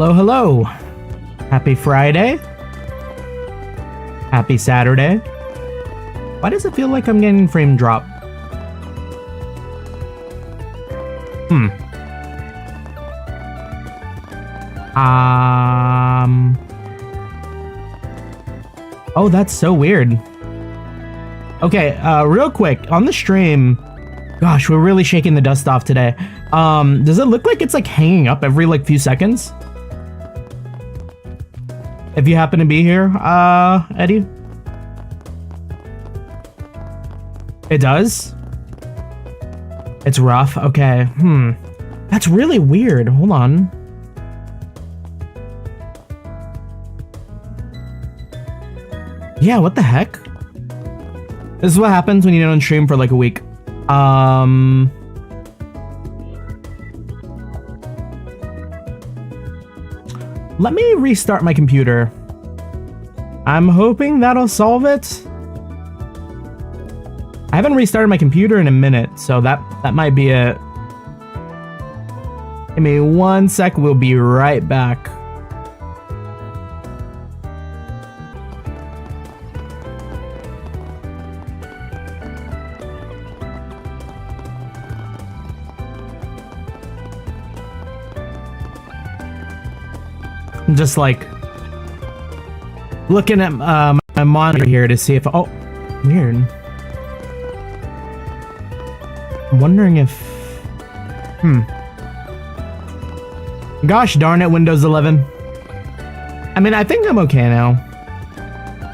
Hello, hello. Happy Friday. Happy Saturday. Why does it feel like I'm getting frame drop? Oh, that's so weird. Okay, real quick, on the stream, gosh, we're really shaking the dust off today. Does it look like it's like hanging up every like few seconds? If you happen to be here, Eddie? It does? It's rough, okay, That's really weird, hold on. Yeah, what the heck? This is what happens when you don't stream for like a week. Let me restart my computer. I'm hoping that'll solve it. I haven't restarted my computer in a minute, so that might be it. Give me 1 sec, we'll be right back. I'm just like looking at my monitor here to see if, oh, weird. I'm wondering if, gosh darn it, Windows 11. I mean, I think I'm okay now.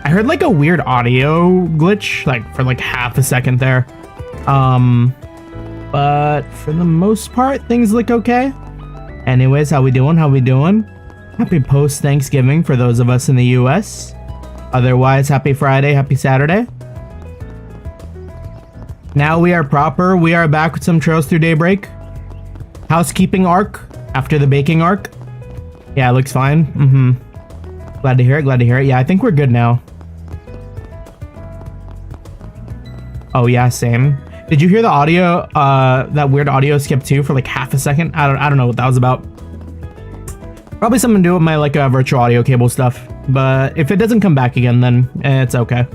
I heard like a weird audio glitch, like for like half a second there. But for the most part, things look okay. Anyways, how we doing? How we doing? Happy post-Thanksgiving for those of us in the US. Otherwise, happy Friday, happy Saturday. Now we are proper. We are back with some Trails Through Daybreak. Housekeeping arc after the baking arc. Yeah, it looks fine. Glad to hear it, glad to hear it. Yeah, I think we're good now. Oh yeah, same. Did you hear the audio, that weird audio skip too for like half a second? I don't know what that was about. Probably something to do with my like virtual audio cable stuff, but if it doesn't come back again, then it's okay.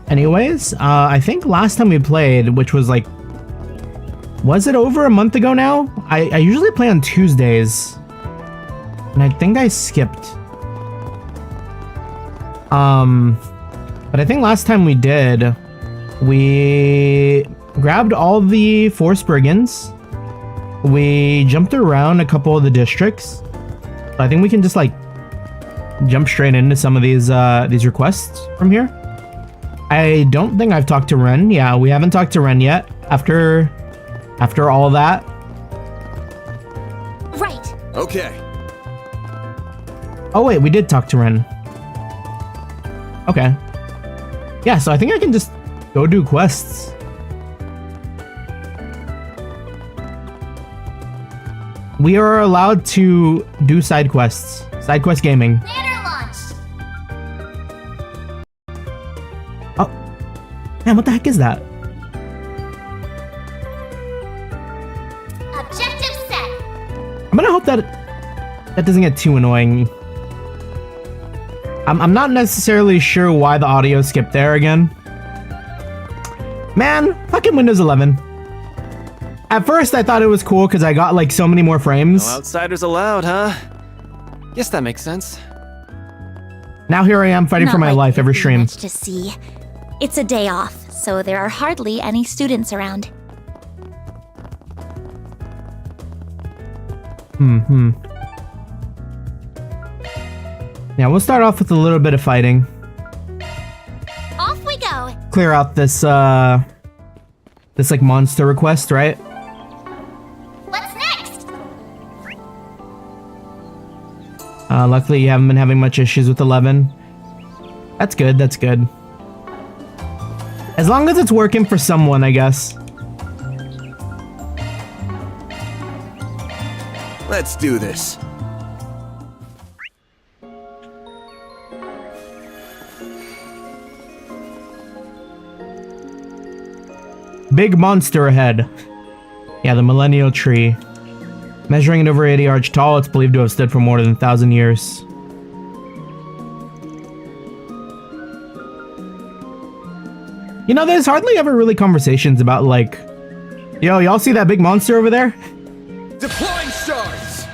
Anyways, I think last time we played, which was like, was it over a month ago now? I usually play on Tuesdays, and I think I skipped. But I think last time we did, we grabbed all the Force Brigands. We jumped around a couple of the districts. I think we can just like jump straight into some of these requests from here. I don't think I've talked to Ren. Yeah, we haven't talked to Ren yet. After all that. Right. Okay. Oh wait, we did talk to Ren. Okay. Yeah, so I think I can just go do quests. We are allowed to do side quests. Side quest gaming. Banner launch. Oh. Man, what the heck is that? Objective set. I'm gonna hope that that doesn't get too annoying. I'm not necessarily sure why the audio skipped there again. Man, fucking Windows 11. At first, I thought it was cool because I got like so many more frames. No outsiders allowed, huh? Guess that makes sense. Now here I am fighting for my life every stream. Much to see. It's a day off, so there are hardly any students around. Yeah, we'll start off with a little bit of fighting. Off we go. Clear out this this like monster request, right? What's next? Luckily you haven't been having much issues with 11. That's good, that's good. As long as it's working for someone, I guess. Let's do this. Big monster ahead. Yeah, the millennial tree. Measuring it over 80 yards tall, it's believed to have stood for more than 1,000 years. You know, there's hardly ever really conversations about like, yo, y'all see that big monster over there? Deploying shards!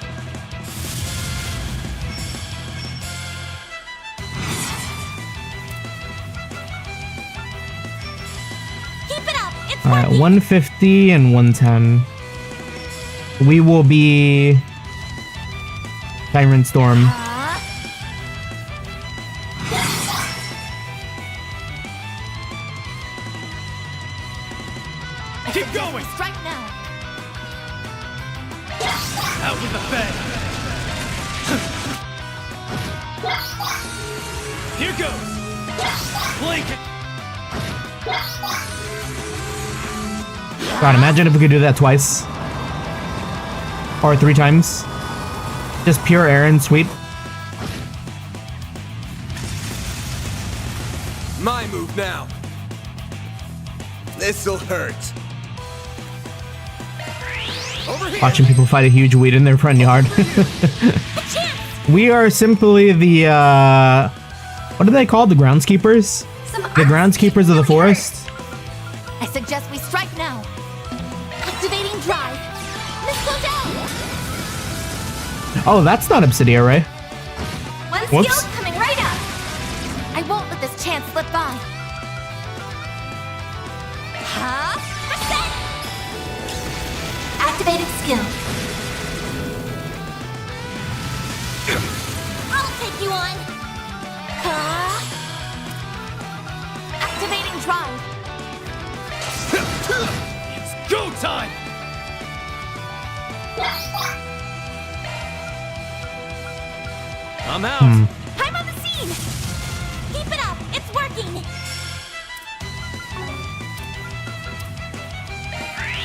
Keep it up. It's All right, working. 150 and 110. We will be Tyrant Storm. Keep going! Strike now. Out with the bang! Here goes! Blink! God, imagine if we could do that twice. Or 3 times. Just pure Aaron sweep. My move now! This'll hurt! Over here! Watching people fight a huge weed in their front yard. We are simply the, what are they called? The groundskeepers? The groundskeepers of the forest? I suggest we strike now. Activating drive. Missile down. Oh, that's not Obsidia, right? One Whoops. skill coming right up. I won't let this chance slip by. Huh? Percent. Activated skill. I'll take you on. Huh? Activating drive. It's go time! I'm out! I'm on the scene. Keep it up. It's working.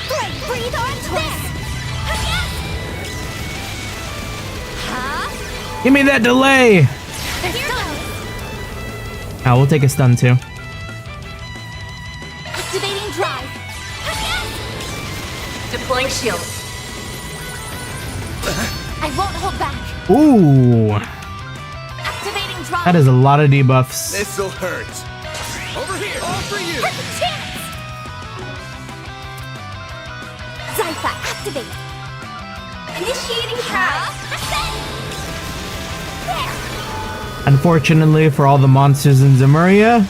Great. Breathe on twist. Yes. Huh? Give me that delay! Here goes. Ah, we'll take a stun too. Activating drive. Yes. Deploying shield. I won't hold back. Ooh, Activating drive. that is a lot of debuffs. This'll hurt! Over here! All for you! Perfect chance. Zypha, activate. Initiating drive. There. Unfortunately for all the monsters in Zemuria,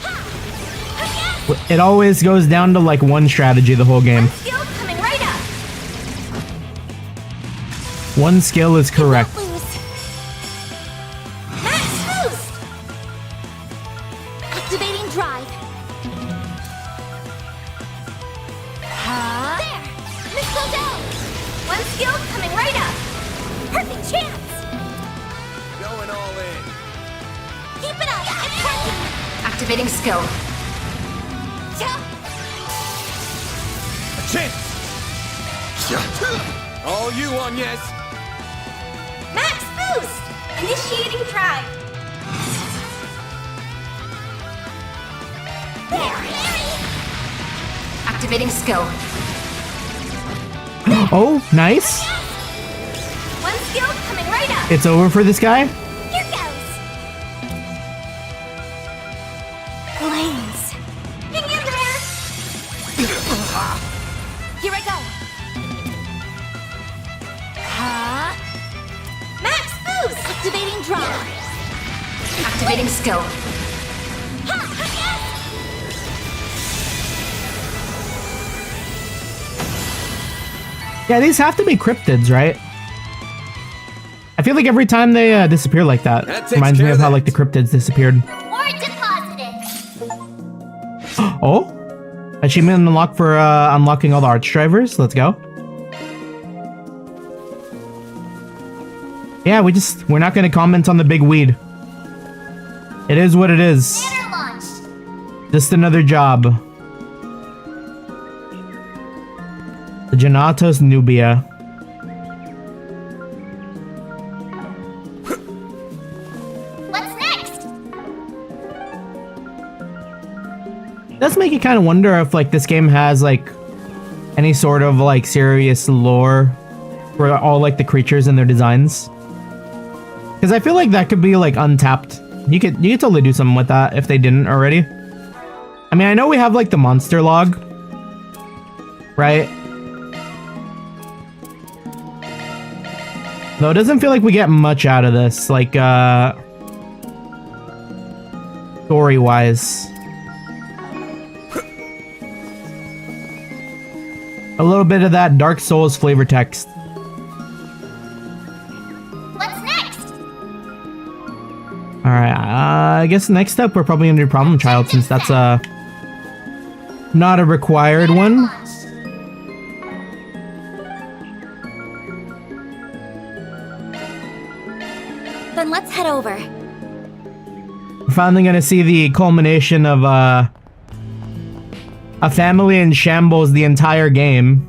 it always goes down to like one strategy the whole game. Skill coming right up. One skill is correct. Don't lose. Max boost. Activating drive. There. Missile down. One skill coming right up. Perfect chance. Going all in! Keep it up. It's working. Activating skill. A chance! All you on, yes! Max boost. Initiating drive. There. Activating skill. Oh, nice. One skill coming right up. It's over for this guy. Here goes. Blaze. Hang in there. Here I go. Huh? Max boost. Activating drive. Activating skill. Ha! Yes! Yeah, these have to be cryptids, right? I feel like every time they disappear like that, That takes reminds me care of of how that. like the cryptids disappeared. Or deposited. Oh, achievement unlocked for unlocking all the arch drivers. Let's go. Yeah, we're not gonna comment on the big weed. It is what it is. Banner launched. Just another job. The Janatos Nubia. What's next? Does make you kind of wonder if like this game has like any sort of like serious lore for all like the creatures and their designs. Because I feel like that could be like untapped. You could totally do something with that if they didn't already. I mean, I know we have like the monster log, right? Though it doesn't feel like we get much out of this, like story-wise. A little bit of that Dark Souls flavor text. What's next? Alright, I guess next up we're probably gonna do Problem Child, since that's not a required one. Then let's head over. We're finally gonna see the culmination of a family in shambles the entire game.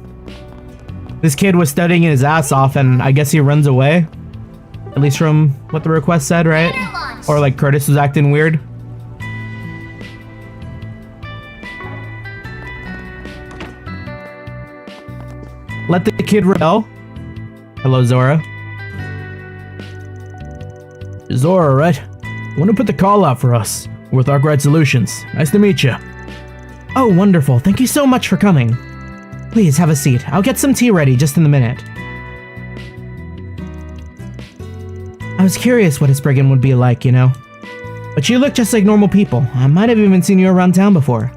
This kid was studying his ass off and I guess he runs away. At least from what the request said, right? Or like Curtis was acting weird. Let the kid rebel. Hello, Zora. Zora, right? Want to put the call out for us. We're with Arkride Solutions. Nice to meet you. Oh, wonderful. Thank you so much for coming. Please have a seat. I'll get some tea ready just in a minute. I was curious what a Spriggan would be like, you know. But you look just like normal people. I might have even seen you around town before.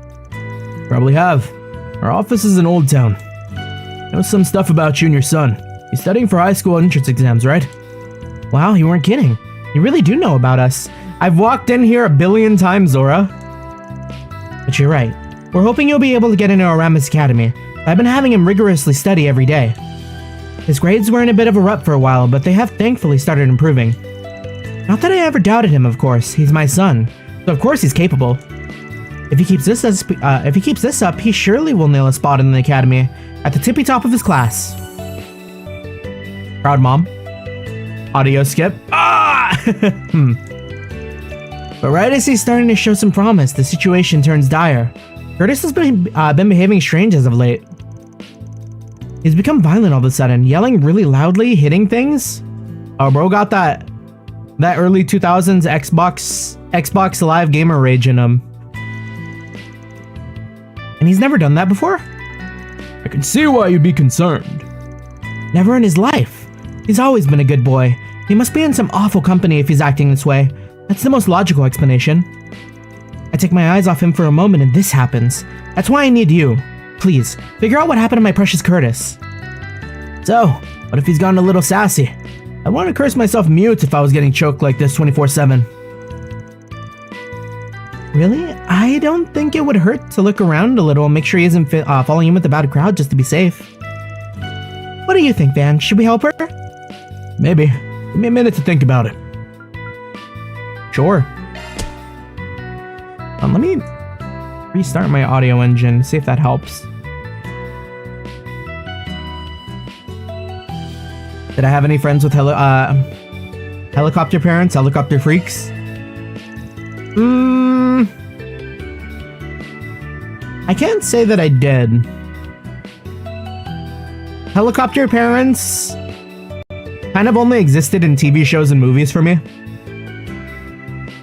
Probably have. Our office is in Old Town. Know some stuff about you and your son. You're studying for high school entrance exams, right? Wow, you weren't kidding. You really do know about us. I've walked in here a billion times, Zora. But you're right. We're hoping you'll be able to get into Aramis Academy. I've been having him rigorously study every day. His grades were in a bit of a rut for a while, but they have thankfully started improving. Not that I ever doubted him, of course. He's my son, so of course he's capable. If he keeps this up, he surely will nail a spot in the academy at the tippy top of his class. Proud mom. Audio skip. Ah! But right as he's starting to show some promise, the situation turns dire. Curtis has been behaving strange as of late. He's become violent all of a sudden, yelling really loudly, hitting things. Oh, bro got that early 2000s Xbox Live gamer rage in him. And he's never done that before? I can see why you'd be concerned. Never in his life. He's always been a good boy. He must be in some awful company if he's acting this way. That's the most logical explanation. I take my eyes off him for a moment and this happens. That's why I need you. Please, figure out what happened to my precious Curtis. So, what if he's gotten a little sassy? I want to curse myself mute if I was getting choked like this 24/7. Really? I don't think it would hurt to look around a little and make sure he isn't falling in with a bad crowd just to be safe. What do you think, Van? Should we help her? Maybe. Give me a minute to think about it. Sure. Let me restart my audio engine, see if that helps. Did I have any friends with helicopter parents, helicopter freaks? I can't say that I did. Helicopter parents kind of only existed in TV shows and movies for me.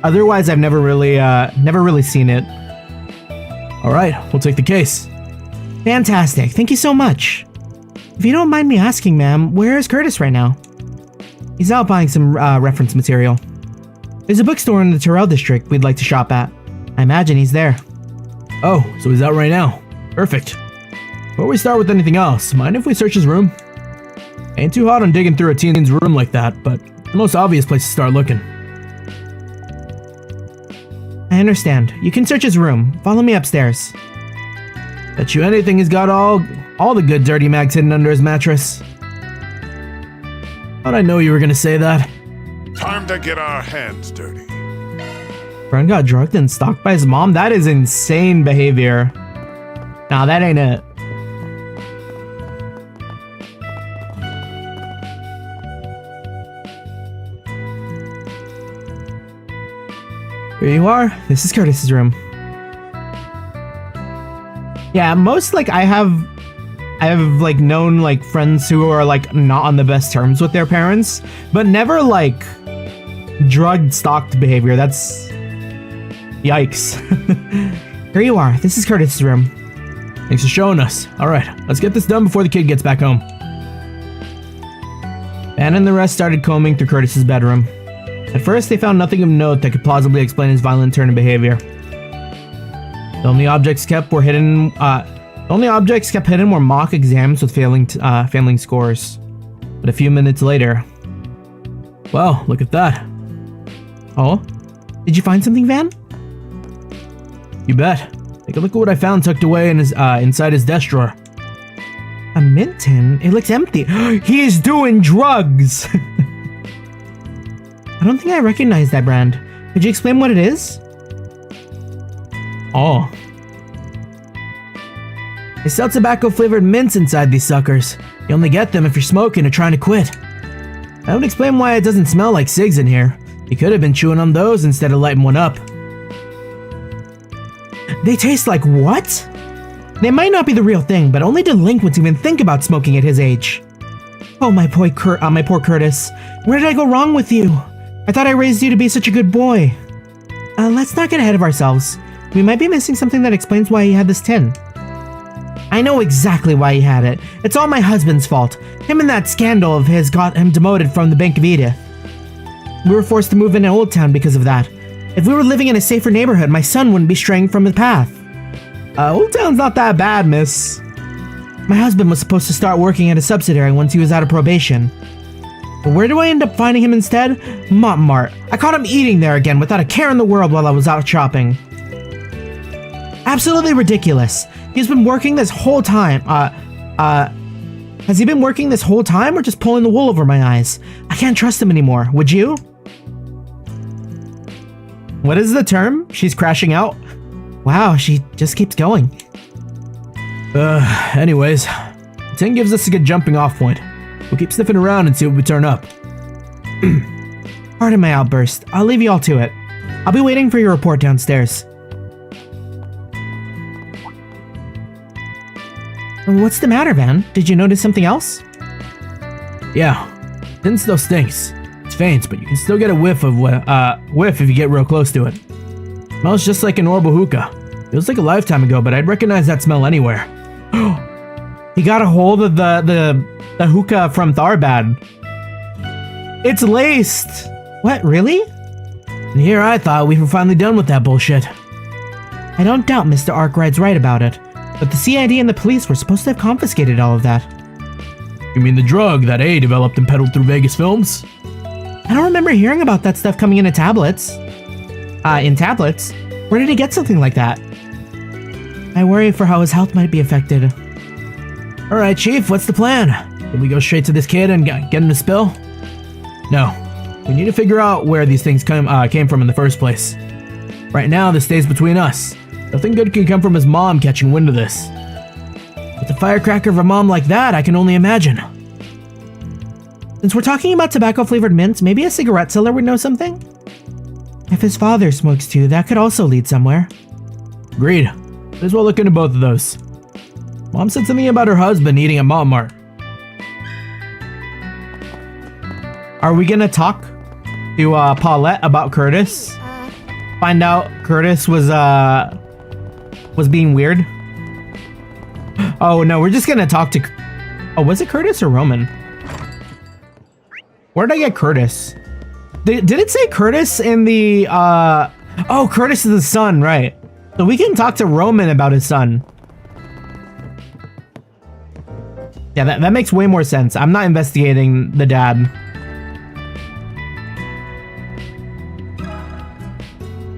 Otherwise, I've never really seen it. All right, we'll take the case. Fantastic. Thank you so much. If you don't mind me asking, ma'am, where is Curtis right now? He's out buying some reference material. There's a bookstore in the Terrell district we'd like to shop at. I imagine he's there. Oh, so he's out right now. Perfect. Before we start with anything else, mind if we search his room? Ain't too hot on digging through a teen's room like that, but the most obvious place to start looking. I understand. You can search his room. Follow me upstairs. Bet you anything he's got all the good dirty mags hidden under his mattress. How'd I know you were gonna say that? Time to get our hands dirty. Friend got drugged and stalked by his mom? That is insane behavior. Nah, that ain't it. Here you are. This is Curtis's room. Yeah, most like I have I've like known like friends who are like not on the best terms with their parents, but never like drug stalked behavior. That's yikes. Here you are. This is Curtis's room. Thanks for showing us. All right, let's get this done before the kid gets back home. Van and the rest started combing through Curtis's bedroom. At first, they found nothing of note that could plausibly explain his violent turn of behavior. The only objects kept hidden were mock exams with failing scores. But a few minutes later, wow, look at that. Oh, did you find something, Van? You bet. Take a look at what I found tucked away in his inside his desk drawer. A mint tin? It looks empty. He is doing drugs! I don't think I recognize that brand. Could you explain what it is? Oh. They sell tobacco-flavored mints inside these suckers. You only get them if you're smoking or trying to quit. That would explain why it doesn't smell like cigs in here. You could have been chewing on those instead of lighting one up. They taste like what? They might not be the real thing, but only delinquents even think about smoking at his age. Oh, my poor Curtis. Where did I go wrong with you? I thought I raised you to be such a good boy. Let's not get ahead of ourselves. We might be missing something that explains why he had this tin. I know exactly why he had it. It's all my husband's fault. Him and that scandal of his got him demoted from the Bank of Edith. We were forced to move into Old Town because of that. If we were living in a safer neighborhood, my son wouldn't be straying from the path. Old Town's not that bad, miss. My husband was supposed to start working at a subsidiary once he was out of probation. But where do I end up finding him instead? Montmartre. I caught him eating there again without a care in the world while I was out shopping. Absolutely ridiculous. He's been working this whole time. Has he been working this whole time or just pulling the wool over my eyes? I can't trust him anymore. Would you? What is the term? She's crashing out? Wow, she just keeps going. Anyways, the tin gives us a good jumping off point. We'll keep sniffing around and see what we turn up. Pardon my outburst. I'll leave you all to it. I'll be waiting for your report downstairs. What's the matter, Van? Did you notice something else? Yeah, tin still stinks. It's faint, but you can still get a whiff if you get real close to it. Smells just like an Orbo hookah. Feels like a lifetime ago, but I'd recognize that smell anywhere. He got a hold of the hookah from Tharbad. It's laced. What, really? And here I thought we were finally done with that bullshit. I don't doubt Mr. Arkride's right about it, but the CID and the police were supposed to have confiscated all of that. You mean the drug that A developed and peddled through Vegas films? I don't remember hearing about that stuff coming in tablets. In tablets? Where did he get something like that? I worry for how his health might be affected. Alright, Chief, what's the plan? Did we go straight to this kid and get him to spill? No. We need to figure out where these things came from in the first place. Right now, this stays between us. Nothing good can come from his mom catching wind of this. With a firecracker of a mom like that, I can only imagine. Since we're talking about tobacco-flavored mints, maybe a cigarette seller would know something? If his father smokes too, that could also lead somewhere. Agreed. Might as well look into both of those. Mom said something about her husband eating at Montmartre. Are we gonna talk to Paulette about Curtis? Find out Curtis was being weird? Oh no, we're just gonna talk to... Oh, was it Curtis or Roman? Where did I get Curtis? Did it say Curtis in the... Oh, Curtis is the son, right. So we can talk to Roman about his son. Yeah, that makes way more sense. I'm not investigating the dad.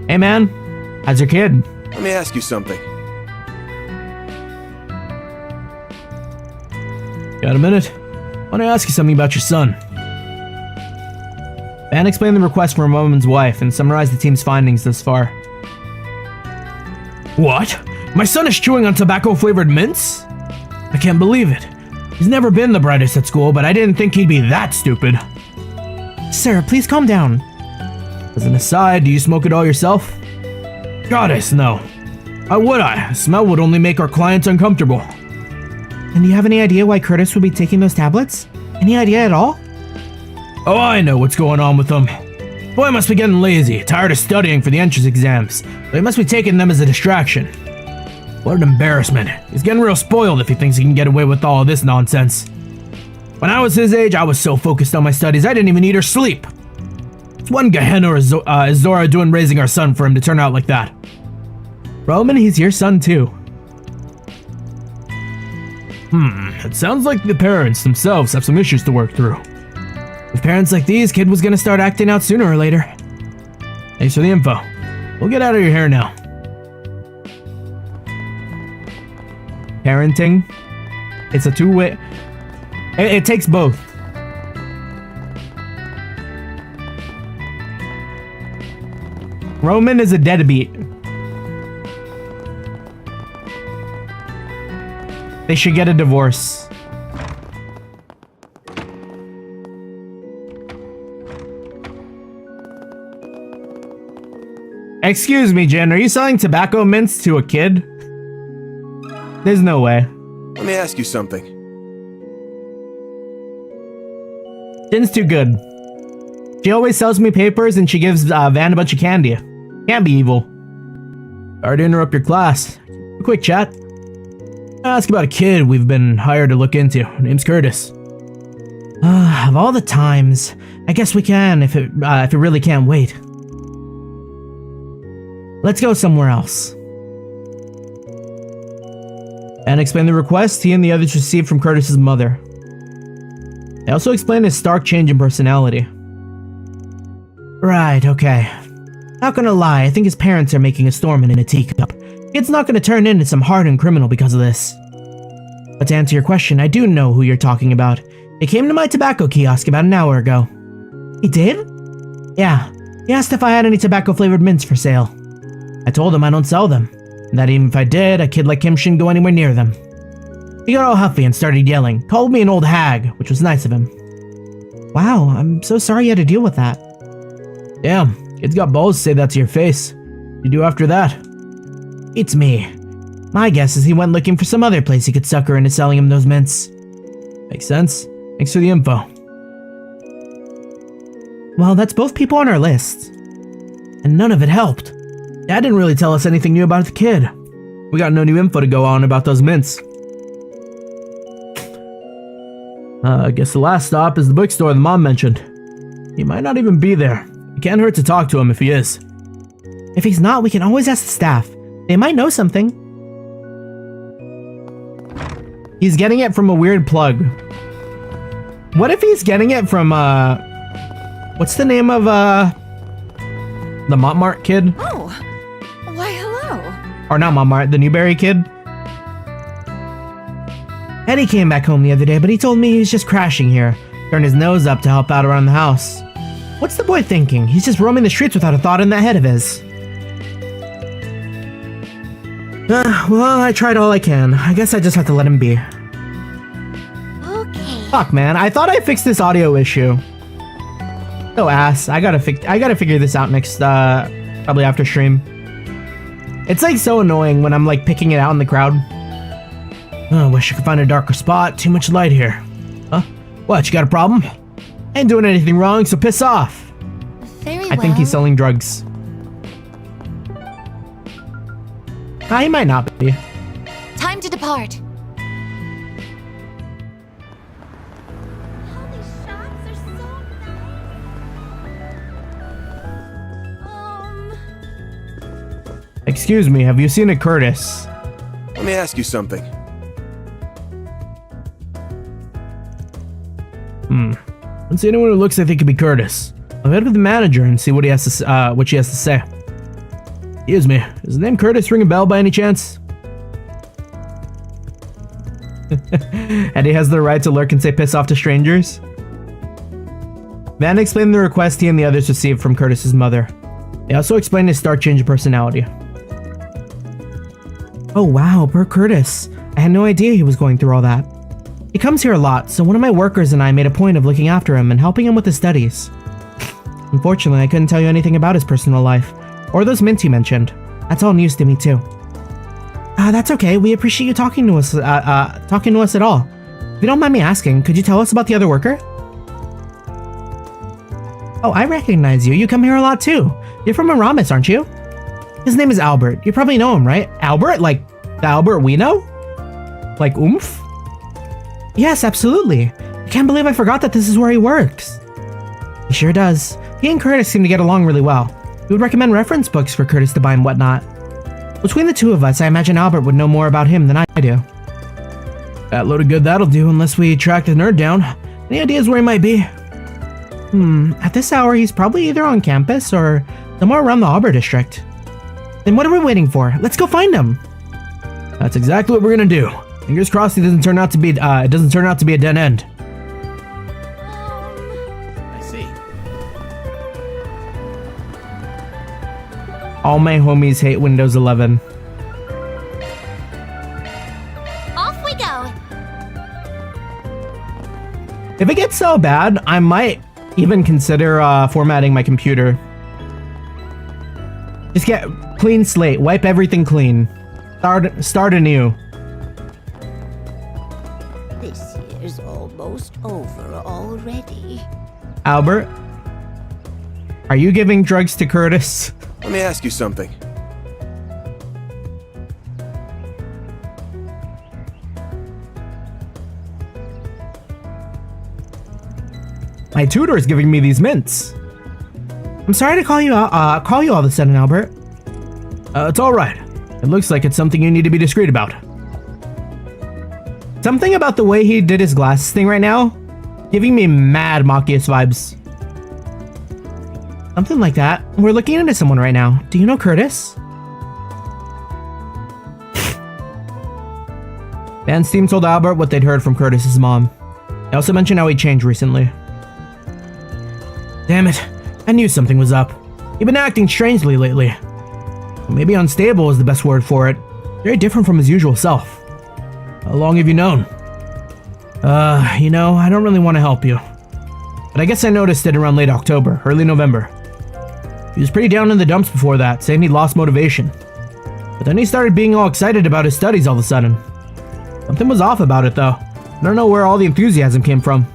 Hey man, how's your kid? Let me ask you something. Got a minute? I want to ask you something about your son. Van explained the request from Roman's wife and summarized the team's findings thus far. What? My son is chewing on tobacco-flavored mints? I can't believe it. He's never been the brightest at school, but I didn't think he'd be that stupid. Sir, please calm down. As an aside, do you smoke it all yourself? Goddess, no. How would I? The smell would only make our clients uncomfortable. And do you have any idea why Curtis would be taking those tablets? Any idea at all? Oh, I know what's going on with them. Boy must be getting lazy, tired of studying for the entrance exams. So he must be taking them as a distraction. What an embarrassment. He's getting real spoiled if he thinks he can get away with all of this nonsense. When I was his age, I was so focused on my studies, I didn't even eat or sleep. It's one Gehenna is Zora doing raising our son for him to turn out like that? Roman, he's your son too. It sounds like the parents themselves have some issues to work through. With parents like these, kid was gonna start acting out sooner or later. Thanks for the info. We'll get out of your hair now. Parenting. It's a two-way. It takes both. Roman is a deadbeat. They should get a divorce. Excuse me, Jen, are you selling tobacco mints to a kid? There's no way. Let me ask you something. Jen's too good. She always sells me papers and she gives Van a bunch of candy. Can't be evil. Sorry to interrupt your class. A quick chat. Ask about a kid we've been hired to look into. Name's Curtis. Of all the times, I guess we can if it really can't wait. Let's go somewhere else. And explain the request he and the others received from Curtis's mother. They also explained his stark change in personality. Right, okay. Not gonna lie, I think his parents are making a storm in a teacup. Kid's not gonna turn into some hardened criminal because of this. But to answer your question, I do know who you're talking about. He came to my tobacco kiosk about an hour ago. He did? Yeah. He asked if I had any tobacco-flavored mints for sale. I told him I don't sell them, and that even if I did, a kid like him shouldn't go anywhere near them. He got all huffy and started yelling, called me an old hag, which was nice of him. Wow, I'm so sorry you had to deal with that. Damn, kid's got balls to say that to your face. What'd you do after that? It's me. My guess is he went looking for some other place he could sucker into selling him those mints. Makes sense. Thanks for the info. Well, that's both people on our list. And none of it helped. Dad didn't really tell us anything new about the kid. We got no new info to go on about those mints. I guess the last stop is the bookstore the mom mentioned. He might not even be there. It can't hurt to talk to him if he is. If he's not, we can always ask the staff. They might know something. He's getting it from a weird plug. What if he's getting it from, what's the name of, the Montmartre kid? Oh, why hello. Or not Montmartre, the Newberry kid? Eddie came back home the other day, but he told me he was just crashing here. Turned his nose up to help out around the house. What's the boy thinking? He's just roaming the streets without a thought in that head of his. Well, I tried all I can. I guess I just have to let him be. Okay. Fuck, man. I thought I fixed this audio issue. So ass. I gotta figure this out next, probably after stream. It's like so annoying when I'm like picking it out in the crowd. Oh, wish I could find a darker spot. Too much light here. Huh? What, you got a problem? Ain't doing anything wrong, so piss off. Very well. I think he's selling drugs. He might not be. Time to depart. All these shots are so nice. Excuse me, have you seen a Curtis? Let me ask you something. Don't see anyone who looks like they could be Curtis. I'll head with the manager and see what he has to what she has to say. Excuse me, is the name Curtis ring a bell by any chance? Eddie has the right to lurk and say piss off to strangers. Van explained the request he and the others received from Curtis's mother. They also explained his stark change of personality. Oh wow, poor Curtis. I had no idea he was going through all that. He comes here a lot, so one of my workers and I made a point of looking after him and helping him with his studies. Unfortunately, I couldn't tell you anything about his personal life, or those mints you mentioned. That's all news to me too. That's okay. We appreciate you talking to us at all. If you don't mind me asking, could you tell us about the other worker? Oh, I recognize you. You come here a lot too. You're from Aramis, aren't you? His name is Albert. You probably know him, right? Albert? Like the Albert we know? Like oomph? Yes, absolutely. I can't believe I forgot that this is where he works. He sure does. He and Curtis seem to get along really well. We would recommend reference books for Curtis to buy and whatnot. Between the two of us, I imagine Albert would know more about him than I do. That load of good that'll do unless we track the nerd down. Any ideas where he might be? At this hour, he's probably either on campus or somewhere around the Auburn district. Then what are we waiting for? Let's go find him. That's exactly what we're gonna do. Fingers crossed it doesn't turn out to be a dead end. I see. All my homies hate Windows 11. Off we go. If it gets so bad, I might even consider formatting my computer. Just get clean slate, wipe everything clean. Start anew. This year's almost over already. Albert, are you giving drugs to Curtis? Let me ask you something. My tutor is giving me these mints. I'm sorry to call you all of a sudden, Albert. It's all right. It looks like it's something you need to be discreet about. Something about the way he did his glasses thing right now, giving me mad Machias vibes. Something like that. We're looking into someone right now. Do you know Curtis? Van's team told Albert what they'd heard from Curtis's mom. They also mentioned how he changed recently. Damn it. I knew something was up. He'd been acting strangely lately. Maybe unstable is the best word for it. Very different from his usual self. How long have you known? I don't really want to help you. But I guess I noticed it around late October, early November. He was pretty down in the dumps before that, saying he'd lost motivation. But then he started being all excited about his studies all of a sudden. Something was off about it though. I don't know where all the enthusiasm came from.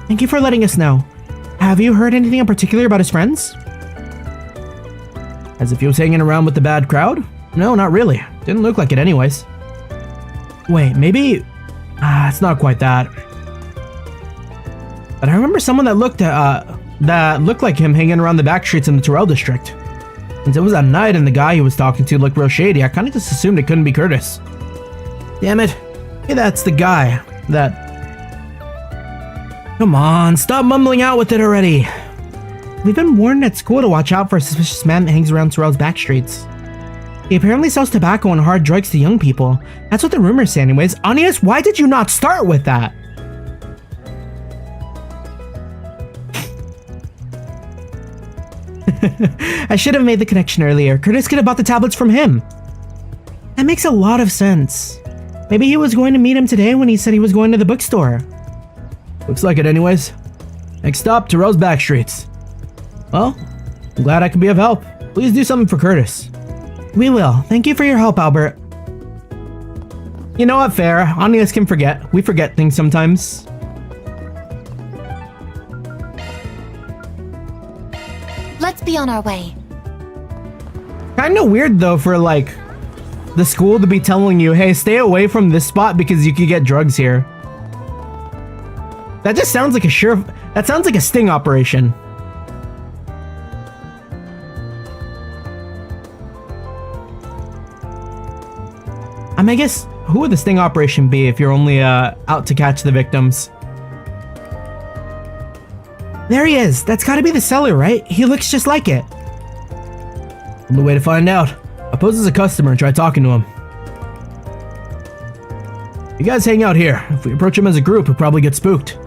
Thank you for letting us know. Have you heard anything in particular about his friends? As if he was hanging around with the bad crowd? No, not really. Didn't look like it anyways. Wait, maybe... it's not quite that. But I remember someone that looked like him hanging around the back streets in the Terrell district. Since it was at night and the guy he was talking to looked real shady, I kinda just assumed it couldn't be Curtis. Damn it. Hey, that's the guy that... Come on, stop mumbling out with it already. We've been warned at school to watch out for a suspicious man that hangs around Terrell's back streets. He apparently sells tobacco and hard drugs to young people. That's what the rumors say anyways. Anias, why did you not start with that? I should have made the connection earlier. Curtis could have bought the tablets from him. That makes a lot of sense. Maybe he was going to meet him today when he said he was going to the bookstore. Looks like it anyways. Next stop, Terrell's back streets. Well, I'm glad I could be of help. Please do something for Curtis. We will. Thank you for your help, Albert. You know what, fair. Anias can forget. We forget things sometimes. Let's be on our way. Kinda weird though for like the school to be telling you, hey, stay away from this spot because you could get drugs here. That just sounds like that sounds like a sting operation. I guess, who would the sting operation be if you're only out to catch the victims? There he is. That's gotta be the seller, right? He looks just like it. Only way to find out. I'll pose as a customer and try talking to him. You guys hang out here. If we approach him as a group, he'll probably get spooked.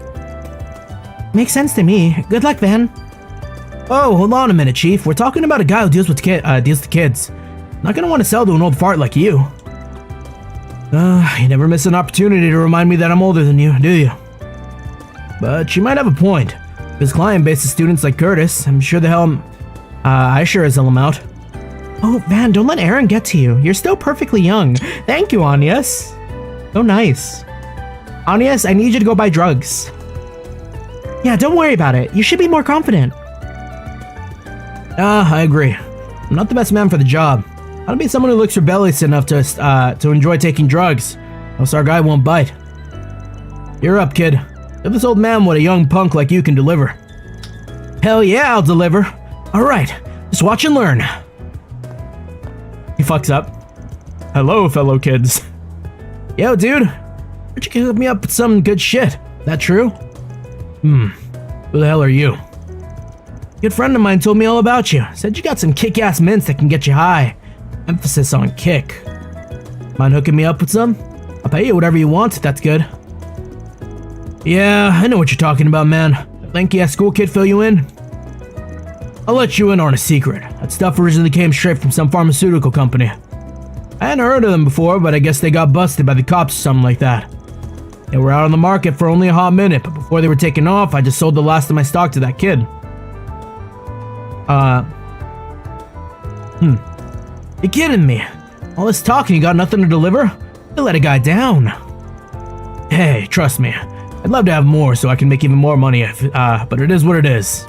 Makes sense to me. Good luck, Van. Oh, hold on a minute, Chief. We're talking about a guy who deals to kids. Not gonna want to sell to an old fart like you. You never miss an opportunity to remind me that I'm older than you, do you? But she might have a point. His client base is students like Curtis. I'm sure the hell I sure as hell am out. Oh, Van, don't let Aaron get to you. You're still perfectly young. Thank you, Agnes. So nice. Agnes, I need you to go buy drugs. Yeah, don't worry about it. You should be more confident. I agree. I'm not the best man for the job. I don't be someone who looks rebellious enough to enjoy taking drugs. Else our guy won't bite. You're up, kid. Give this old man what a young punk like you can deliver. Hell yeah, I'll deliver. Alright, just watch and learn. He fucks up. Hello, fellow kids. Yo, dude. Where'd you hook me up with some good shit? That true? Who the hell are you? A good friend of mine told me all about you. Said you got some kick-ass mints that can get you high. Emphasis on kick. Mind hooking me up with some? I'll pay you whatever you want if that's good. Yeah, I know what you're talking about, man. That lanky-ass school kid fill you in? I'll let you in on a secret. That stuff originally came straight from some pharmaceutical company. I hadn't heard of them before, but I guess they got busted by the cops or something like that. They were out on the market for only a hot minute, but before they were taken off, I just sold the last of my stock to that kid. You kidding me? All this talking, you got nothing to deliver? You let a guy down. Hey, trust me. I'd love to have more so I can make even more money, but it is what it is.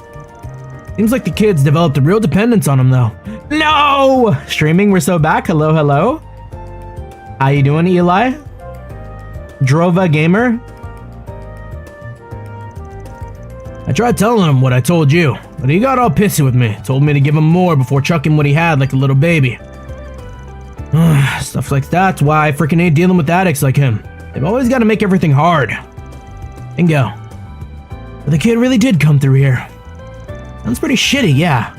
Seems like the kids developed a real dependence on him, though. No! Streaming, we're so back. Hello, hello. How you doing, Eli? Drova Gamer? I tried telling him what I told you, but he got all pissy with me. Told me to give him more before chucking what he had like a little baby. Stuff like that's why I freaking hate dealing with addicts like him. They've always got to make everything hard. Bingo. But the kid really did come through here. Sounds pretty shitty, yeah.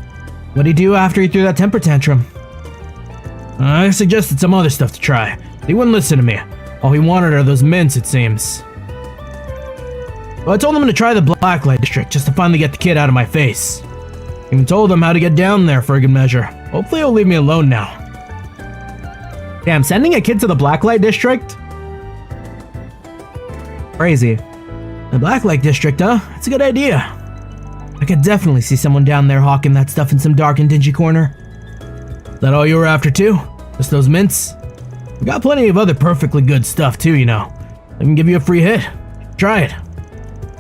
What'd he do after he threw that temper tantrum? I suggested some other stuff to try. But he wouldn't listen to me. All he wanted are those mints, it seems. Well, I told him to try the Blacklight District just to finally get the kid out of my face. Even told him how to get down there for a good measure. Hopefully he'll leave me alone now. Damn, sending a kid to the Blacklight District? Crazy. The Blacklight District, huh? That's a good idea. I could definitely see someone down there hawking that stuff in some dark and dingy corner. Is that all you were after too? Just those mints? We got plenty of other perfectly good stuff too, you know. I can give you a free hit. Try it.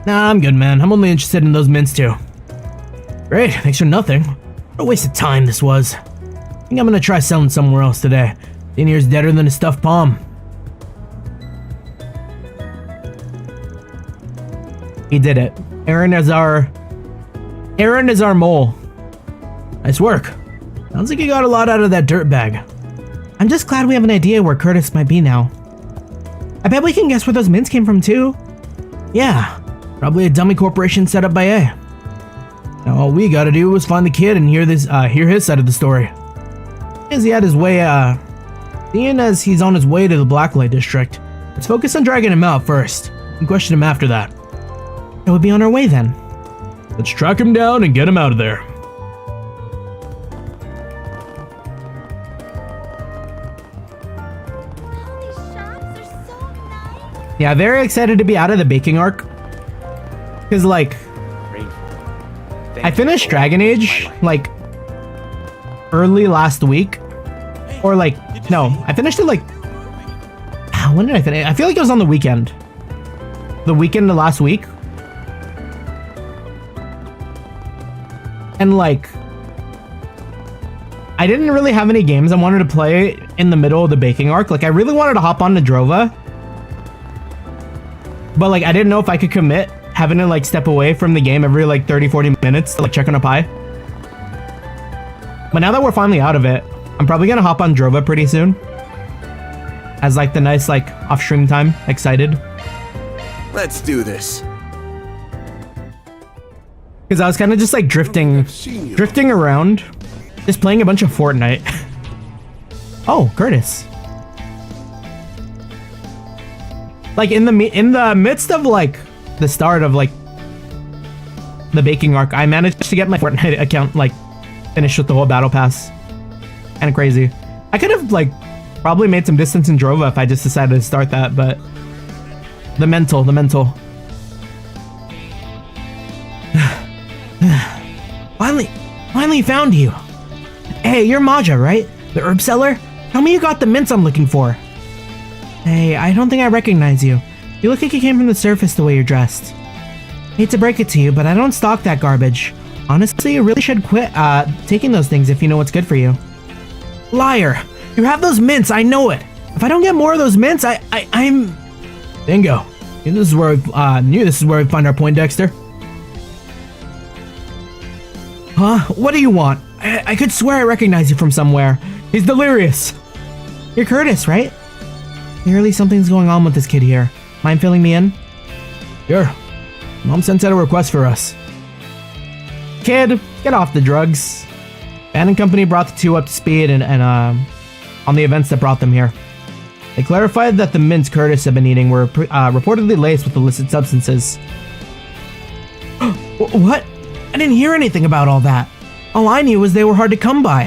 Nah, I'm good, man. I'm only interested in those mints too. Great, thanks for nothing. What a waste of time this was. I think I'm gonna try selling somewhere else today. In here's deader than a stuffed palm. He did it. Aaron is our mole. Nice work. Sounds like you got a lot out of that dirt bag. I'm just glad we have an idea where Curtis might be now. I bet we can guess where those mints came from too. Yeah, probably a dummy corporation set up by A. Now all we gotta do is find the kid and hear his side of the story. Seeing as he's on his way to the Blacklight District, let's focus on dragging him out first, and question him after that. That would be on our way then. Let's track him down and get him out of there. Yeah, very excited to be out of the baking arc. Because, like, I finished Dragon Age, like, early last week. Or, like, no, I finished it, like, when did I finish? I feel like it was on the weekend. The weekend of last week. And, like, I didn't really have any games I wanted to play in the middle of the baking arc. Like, I really wanted to hop on to Drova. But, like, I didn't know if I could commit having to, like, step away from the game every, like, 30-40 minutes to, like, check on a pie. But now that we're finally out of it, I'm probably gonna hop on Drova pretty soon. As, like, the nice, like, off-stream time. Excited. Let's do this. Because I was kind of just, like, drifting around. Just playing a bunch of Fortnite. Oh, Curtis. Like, in the midst of, like, the start of, like, the baking arc, I managed to get my Fortnite account, like, finished with the whole battle pass. Kind of crazy. I could have, like, probably made some distance in Drova if I just decided to start that, but the mental. Finally found you. Hey, you're Maja, right? The herb seller? Tell me you got the mints I'm looking for. Hey, I don't think I recognize you. You look like you came from the surface the way you're dressed. Hate to break it to you, but I don't stock that garbage. Honestly, you really should quit taking those things if you know what's good for you. Liar! You have those mints, I know it! If I don't get more of those mints, I'm... Bingo. Knew this is where we find our Poindexter. Huh? What do you want? I could swear I recognize you from somewhere. He's delirious. You're Curtis, right? Clearly something's going on with this kid here. Mind filling me in? Sure. Mom sent out a request for us. Kid, get off the drugs. Van and company brought the two up to speed and on the events that brought them here. They clarified that the mints Curtis had been eating were reportedly laced with illicit substances. What? I didn't hear anything about all that. All I knew was they were hard to come by.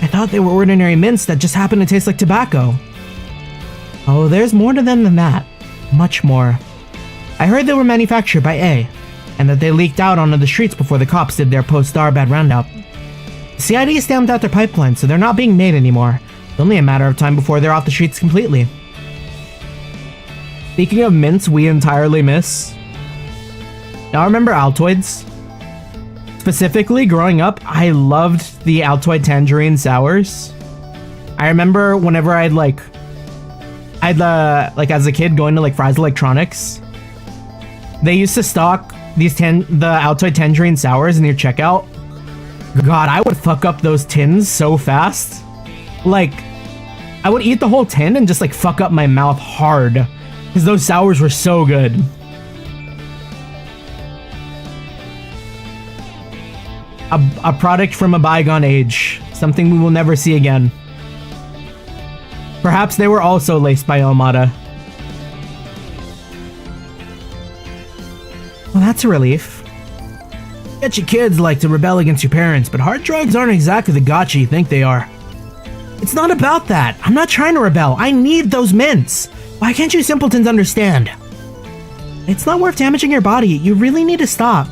I thought they were ordinary mints that just happened to taste like tobacco. Oh, there's more to them than that. Much more. I heard they were manufactured by A, and that they leaked out onto the streets before the cops did their post-Starbad roundup. The CID stamped out their pipeline, so they're not being made anymore. It's only a matter of time before they're off the streets completely. Speaking of mints we entirely miss. Now remember Altoids? Specifically, growing up, I loved the Altoid Tangerine Sours. I remember whenever I'd as a kid going to like Fry's Electronics, they used to stock the Altoid Tangerine Sours in your checkout. God, I would fuck up those tins so fast. Like, I would eat the whole tin and just like fuck up my mouth hard because those sours were so good. A product from a bygone age, something we will never see again. Perhaps they were also laced by Almada. Well, that's a relief. Bet you kids like to rebel against your parents, but hard drugs aren't exactly the gotcha you think they are. It's not about that. I'm not trying to rebel. I need those mints. Why can't you simpletons understand? It's not worth damaging your body. You really need to stop.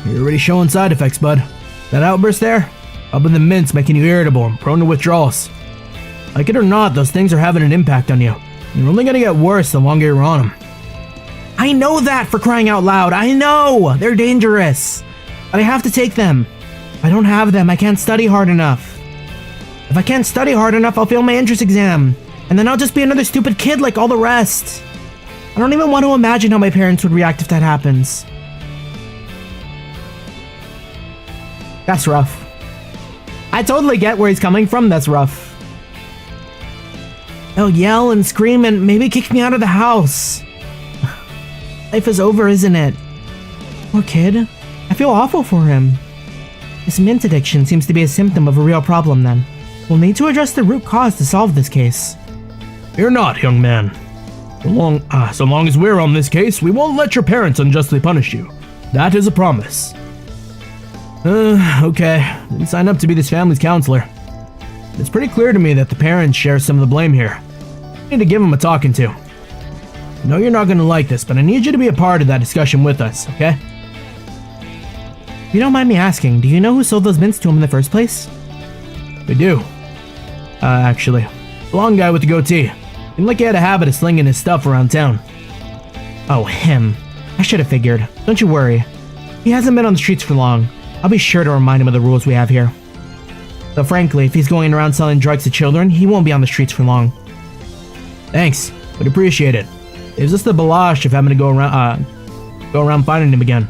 You're already showing side effects, bud. That outburst there? Probably the mints making you irritable and prone to withdrawals. Like it or not, those things are having an impact on you. You're only gonna get worse the longer you're on them. I know that, for crying out loud. I know! They're dangerous. But I have to take them. If I don't have them, I can't study hard enough. If I can't study hard enough, I'll fail my entrance exam. And then I'll just be another stupid kid like all the rest. I don't even want to imagine how my parents would react if that happens. That's rough. I totally get where he's coming from. That's rough. They'll yell and scream and maybe kick me out of the house. Life is over, isn't it? Poor kid. I feel awful for him. This mint addiction seems to be a symptom of a real problem then. We'll need to address the root cause to solve this case. Fear not, young man. So long as we're on this case, we won't let your parents unjustly punish you. That is a promise. Okay. Didn't sign up to be this family's counselor. It's pretty clear to me that the parents share some of the blame here. I need to give them a talking to. I know you're not going to like this, but I need you to be a part of that discussion with us, okay? If you don't mind me asking, do you know who sold those mints to him in the first place? We do. Actually. The long guy with the goatee. Seemed like he had a habit of slinging his stuff around town. Oh, him. I should have figured. Don't you worry. He hasn't been on the streets for long. I'll be sure to remind him of the rules we have here. Though frankly, if he's going around selling drugs to children, he won't be on the streets for long. Thanks. Would appreciate it. Is this the balash of having to go around finding him again?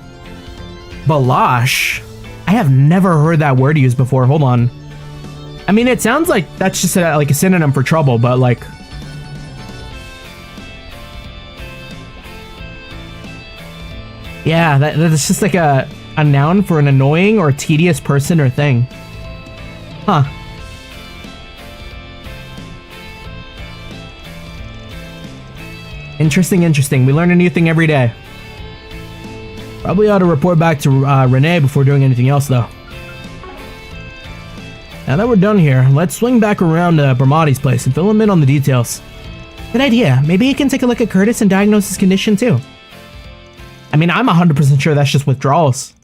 Balash? I have never heard that word used before. Hold on. I mean, it sounds like that's just like a synonym for trouble, but like... Yeah, that's just like a noun for an annoying or tedious person or thing. Huh. Interesting. We learn a new thing every day. Probably ought to report back to Renee before doing anything else, though. Now that we're done here, let's swing back around to Bramati's place and fill him in on the details. Good idea. Maybe he can take a look at Curtis and diagnose his condition, too. I mean, I'm 100% sure that's just withdrawals.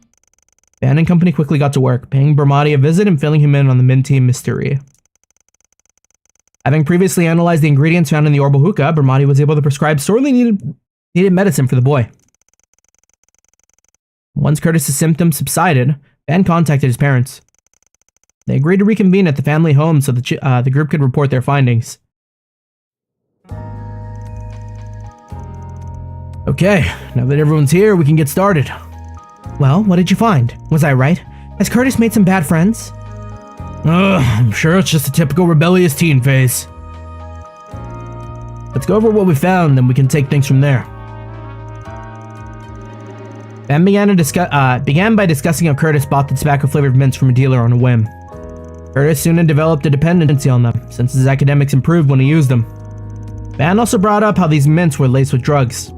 Van and company quickly got to work, paying Bermati a visit and filling him in on the mint tea mystery. Having previously analyzed the ingredients found in the Orbital hookah, Bermati was able to prescribe sorely needed medicine for the boy. Once Curtis's symptoms subsided, Van contacted his parents. They agreed to reconvene at the family home so the group could report their findings. Okay, now that everyone's here, we can get started. Well, what did you find? Was I right? Has Curtis made some bad friends? I'm sure it's just a typical rebellious teen phase. Let's go over what we found, then we can take things from there. Van began by discussing how Curtis bought the tobacco-flavored mints from a dealer on a whim. Curtis soon developed a dependency on them, since his academics improved when he used them. Van also brought up how these mints were laced with drugs.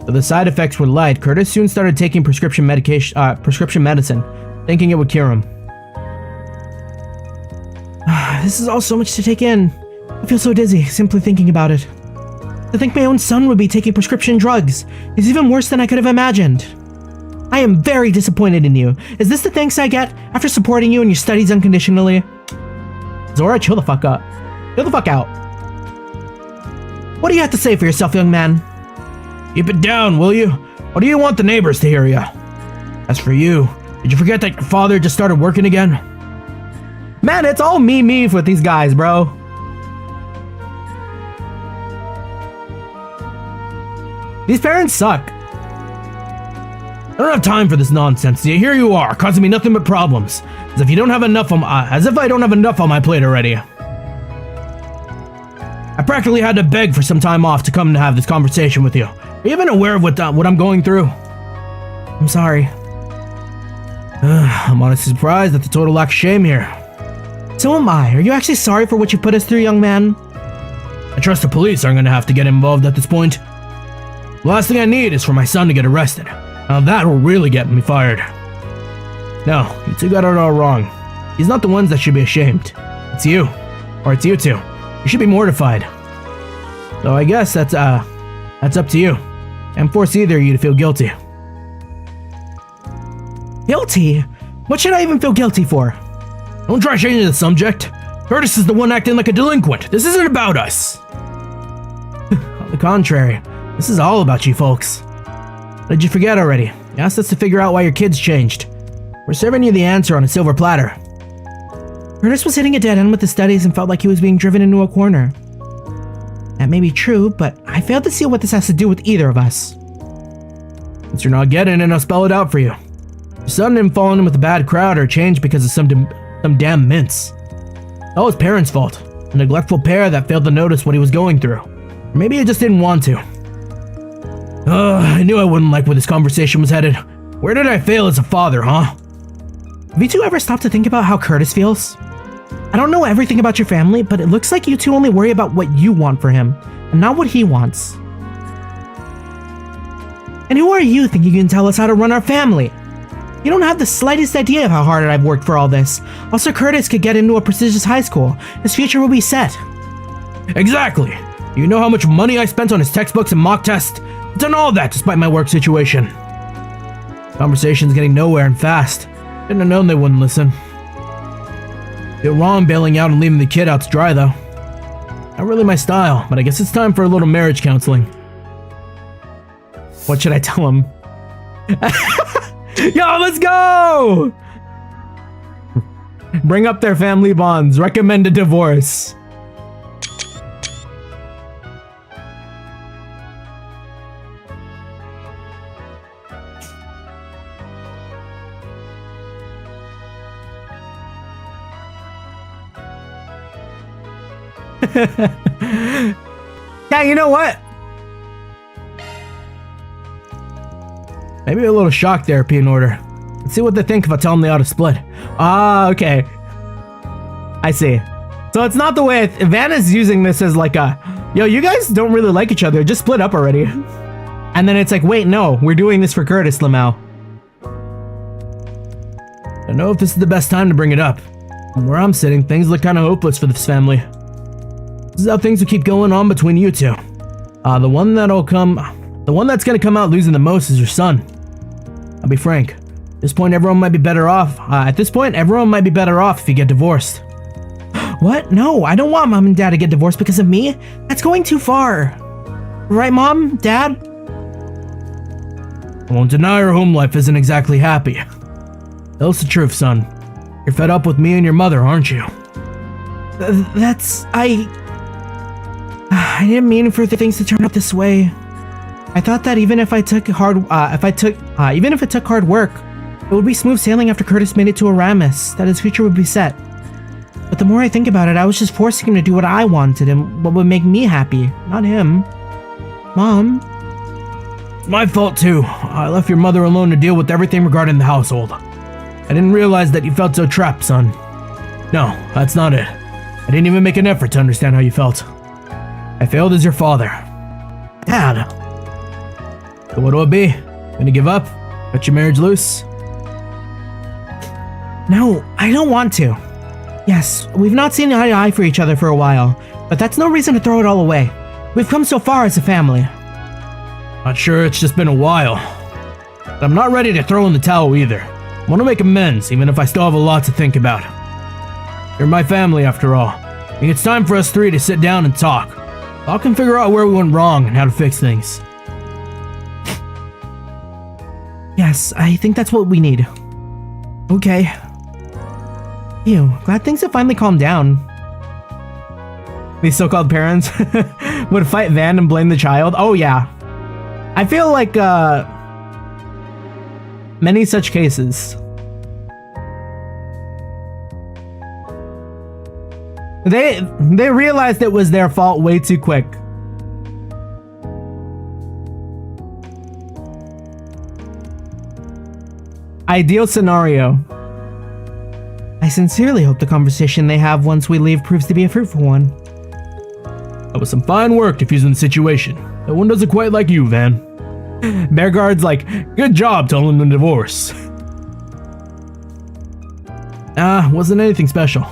Though the side effects were light, Curtis soon started taking prescription medicine, thinking it would cure him. This is all so much to take in. I feel so dizzy simply thinking about it. To think my own son would be taking prescription drugs is even worse than I could have imagined. I am very disappointed in you. Is this the thanks I get after supporting you in your studies unconditionally? Zora, chill the fuck up. Chill the fuck out. What do you have to say for yourself, young man? Keep it down, will you? Or do you want the neighbors to hear you? As for you, did you forget that your father just started working again? Man, it's all me with these guys, bro. These parents suck. I don't have time for this nonsense. Here you are, causing me nothing but problems. As if I don't have enough on my plate already. I practically had to beg for some time off to come and have this conversation with you. Are you even aware of what I'm going through? I'm sorry. I'm honestly surprised at the total lack of shame here. So am I. Are you actually sorry for what you put us through, young man? I trust the police aren't going to have to get involved at this point. The last thing I need is for my son to get arrested. Now that will really get me fired. No, you two got it all wrong. He's not the ones that should be ashamed. It's you. Or it's you two. You should be mortified. So I guess that's up to you. And force either of you to feel guilty. Guilty? What should I even feel guilty for? Don't try changing the subject. Curtis is the one acting like a delinquent. This isn't about us. On the contrary, this is all about you folks. What did you forget already? You asked us to figure out why your kids changed. We're serving you the answer on a silver platter. Curtis was hitting a dead end with his studies and felt like he was being driven into a corner. That may be true, but I failed to see what this has to do with either of us. Since you're not getting it, I'll spell it out for you. Your son didn't fall in with a bad crowd or change because of some damn mints. All his parents' fault. A neglectful pair that failed to notice what he was going through. Or maybe he just didn't want to. I knew I wouldn't like where this conversation was headed. Where did I fail as a father, huh? Have you two ever stopped to think about how Curtis feels? I don't know everything about your family, but it looks like you two only worry about what you want for him, and not what he wants. And who are you thinking you can tell us how to run our family? You don't have the slightest idea of how hard I've worked for all this. Also, Curtis could get into a prestigious high school. His future will be set. Exactly. You know how much money I spent on his textbooks and mock tests? I've done all that despite my work situation. Conversation's getting nowhere and fast. Shouldn't have known they wouldn't listen. Feel wrong bailing out and leaving the kid out to dry though. Not really my style, but I guess it's time for a little marriage counseling. What should I tell him? Yo, let's go! Bring up their family bonds. Recommend a divorce. Yeah, you know what? Maybe a little shock therapy in order. Let's see what they think if I tell them they ought to split. Ah, okay. I see. So it's not the way Vanna's using this as like a, yo, you guys don't really like each other, just split up already. And then it's like, wait, no, we're doing this for Curtis, Lamau. I don't know if this is the best time to bring it up. From where I'm sitting, things look kind of hopeless for this family. This is how things will keep going on between you two. The one that's gonna come out losing the most is your son. I'll be frank. At this point, everyone might be better off. If you get divorced. What? No, I don't want Mom and Dad to get divorced because of me. That's going too far. Right, Mom? Dad? I won't deny your home life isn't exactly happy. Tell us the truth, son. You're fed up with me and your mother, aren't you? I didn't mean for things to turn out this way. I thought that even if it took hard work, it would be smooth sailing after Curtis made it to Aramis, that his future would be set. But the more I think about it, I was just forcing him to do what I wanted and what would make me happy, not him. Mom? It's my fault too. I left your mother alone to deal with everything regarding the household. I didn't realize that you felt so trapped, son. No, that's not it. I didn't even make an effort to understand how you felt. I failed as your father. Dad! So what'll it be? Gonna give up? Cut your marriage loose? No, I don't want to. Yes, we've not seen eye to eye for each other for a while, but that's no reason to throw it all away. We've come so far as a family. Not sure it's just been a while. But I'm not ready to throw in the towel either. I want to make amends, even if I still have a lot to think about. You're my family after all. I think it's time for us three to sit down and talk. Talk and figure out where we went wrong and how to fix things. Yes, I think that's what we need. Okay. Ew, glad things have finally calmed down. These so-called parents would fight Van and blame the child. Oh yeah. I feel like many such cases. They realized it was their fault way too quick. Ideal scenario. I sincerely hope the conversation they have once we leave proves to be a fruitful one. That was some fine work diffusing the situation. No one does it quite like you, Van. Bearguard's like, good job telling them the divorce. Wasn't anything special.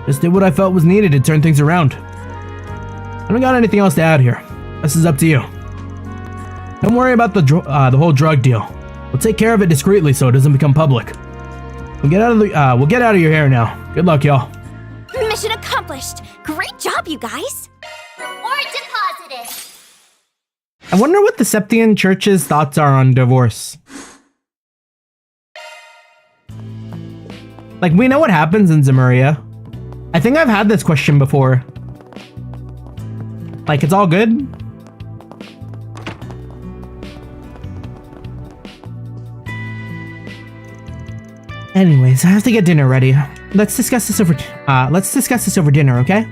Just did what I felt was needed to turn things around. I don't got anything else to add here. This is up to you. Don't worry about the whole drug deal. We'll take care of it discreetly so it doesn't become public. We'll get out of your hair now. Good luck, y'all. Mission accomplished. Great job, you guys. Reward deposited. I wonder what the Septian Church's thoughts are on divorce. Like, we know what happens in Zemuria. I think I've had this question before. Like, it's all good? Anyways, I have to get dinner ready. Let's discuss this over dinner, okay?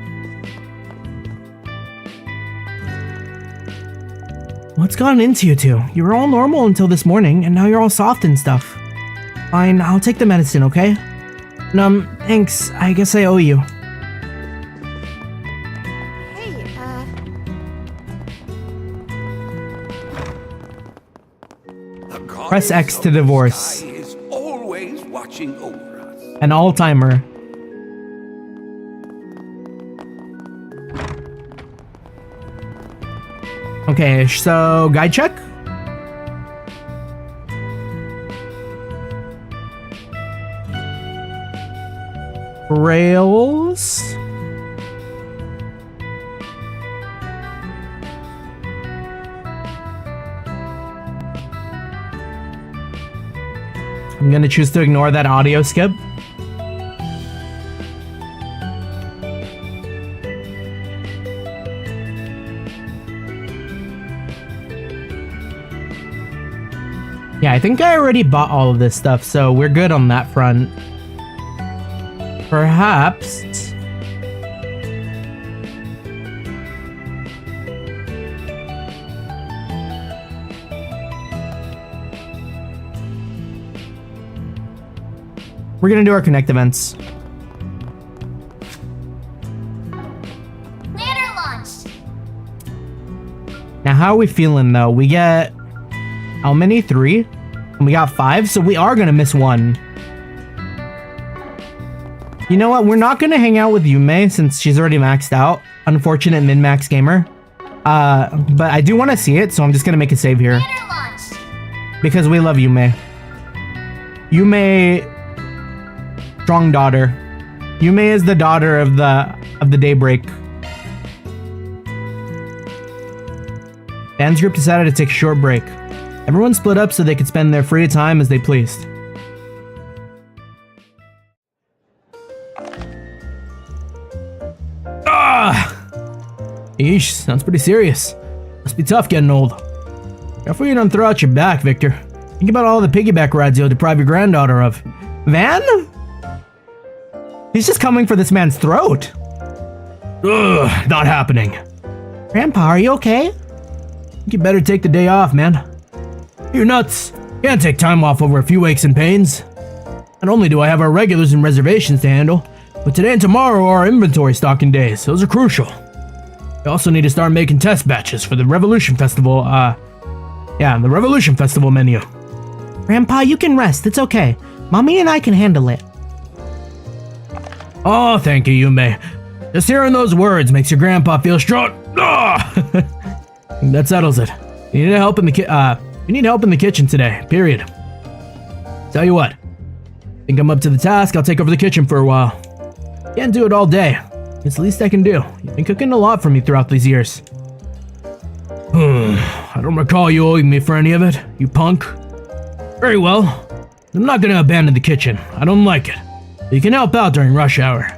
What's gotten into you two? You were all normal until this morning, and now you're all soft and stuff. Fine, I'll take the medicine, okay? Thanks. I guess I owe you. Hey, Press X to divorce. Is always watching over us. An all-timer. Okay, so guide check? Rails. I'm gonna choose to ignore that audio skip. Yeah, I think I already bought all of this stuff, so we're good on that front. Perhaps... we're gonna do our Connect events. Ladder launched. Now, how are we feeling, though? We get... how many? 3? And we got 5, so we are gonna miss 1. You know what? We're not gonna hang out with Yume since she's already maxed out. Unfortunate min-max gamer. But I do want to see it, so I'm just gonna make a save here. Ladder launched. Because we love Yume. Yume, strong daughter. Yume is the daughter of the Daybreak. Van's group decided to take a short break. Everyone split up so they could spend their free time as they pleased. Eesh, sounds pretty serious. Must be tough getting old. Careful you don't throw out your back, Victor. Think about all the piggyback rides you'll deprive your granddaughter of. Van? He's just coming for this man's throat. Ugh, not happening. Grandpa, are you okay? You better take the day off, man. You're nuts. Can't take time off over a few aches and pains. Not only do I have our regulars and reservations to handle, but today and tomorrow are our inventory stocking days. Those are crucial. I also need to start making test batches for the Revolution Festival, the Revolution Festival menu. Grandpa, you can rest. It's okay. Mommy and I can handle it. Oh, thank you, Yume. Just hearing those words makes your grandpa feel strong. That settles it. You need help in the kitchen today. Period. Tell you what. Think I'm up to the task. I'll take over the kitchen for a while. Can't do it all day. It's the least I can do. You've been cooking a lot for me throughout these years. I don't recall you owing me for any of it, you punk. Very well. I'm not gonna abandon the kitchen. I don't like it. But you can help out during rush hour.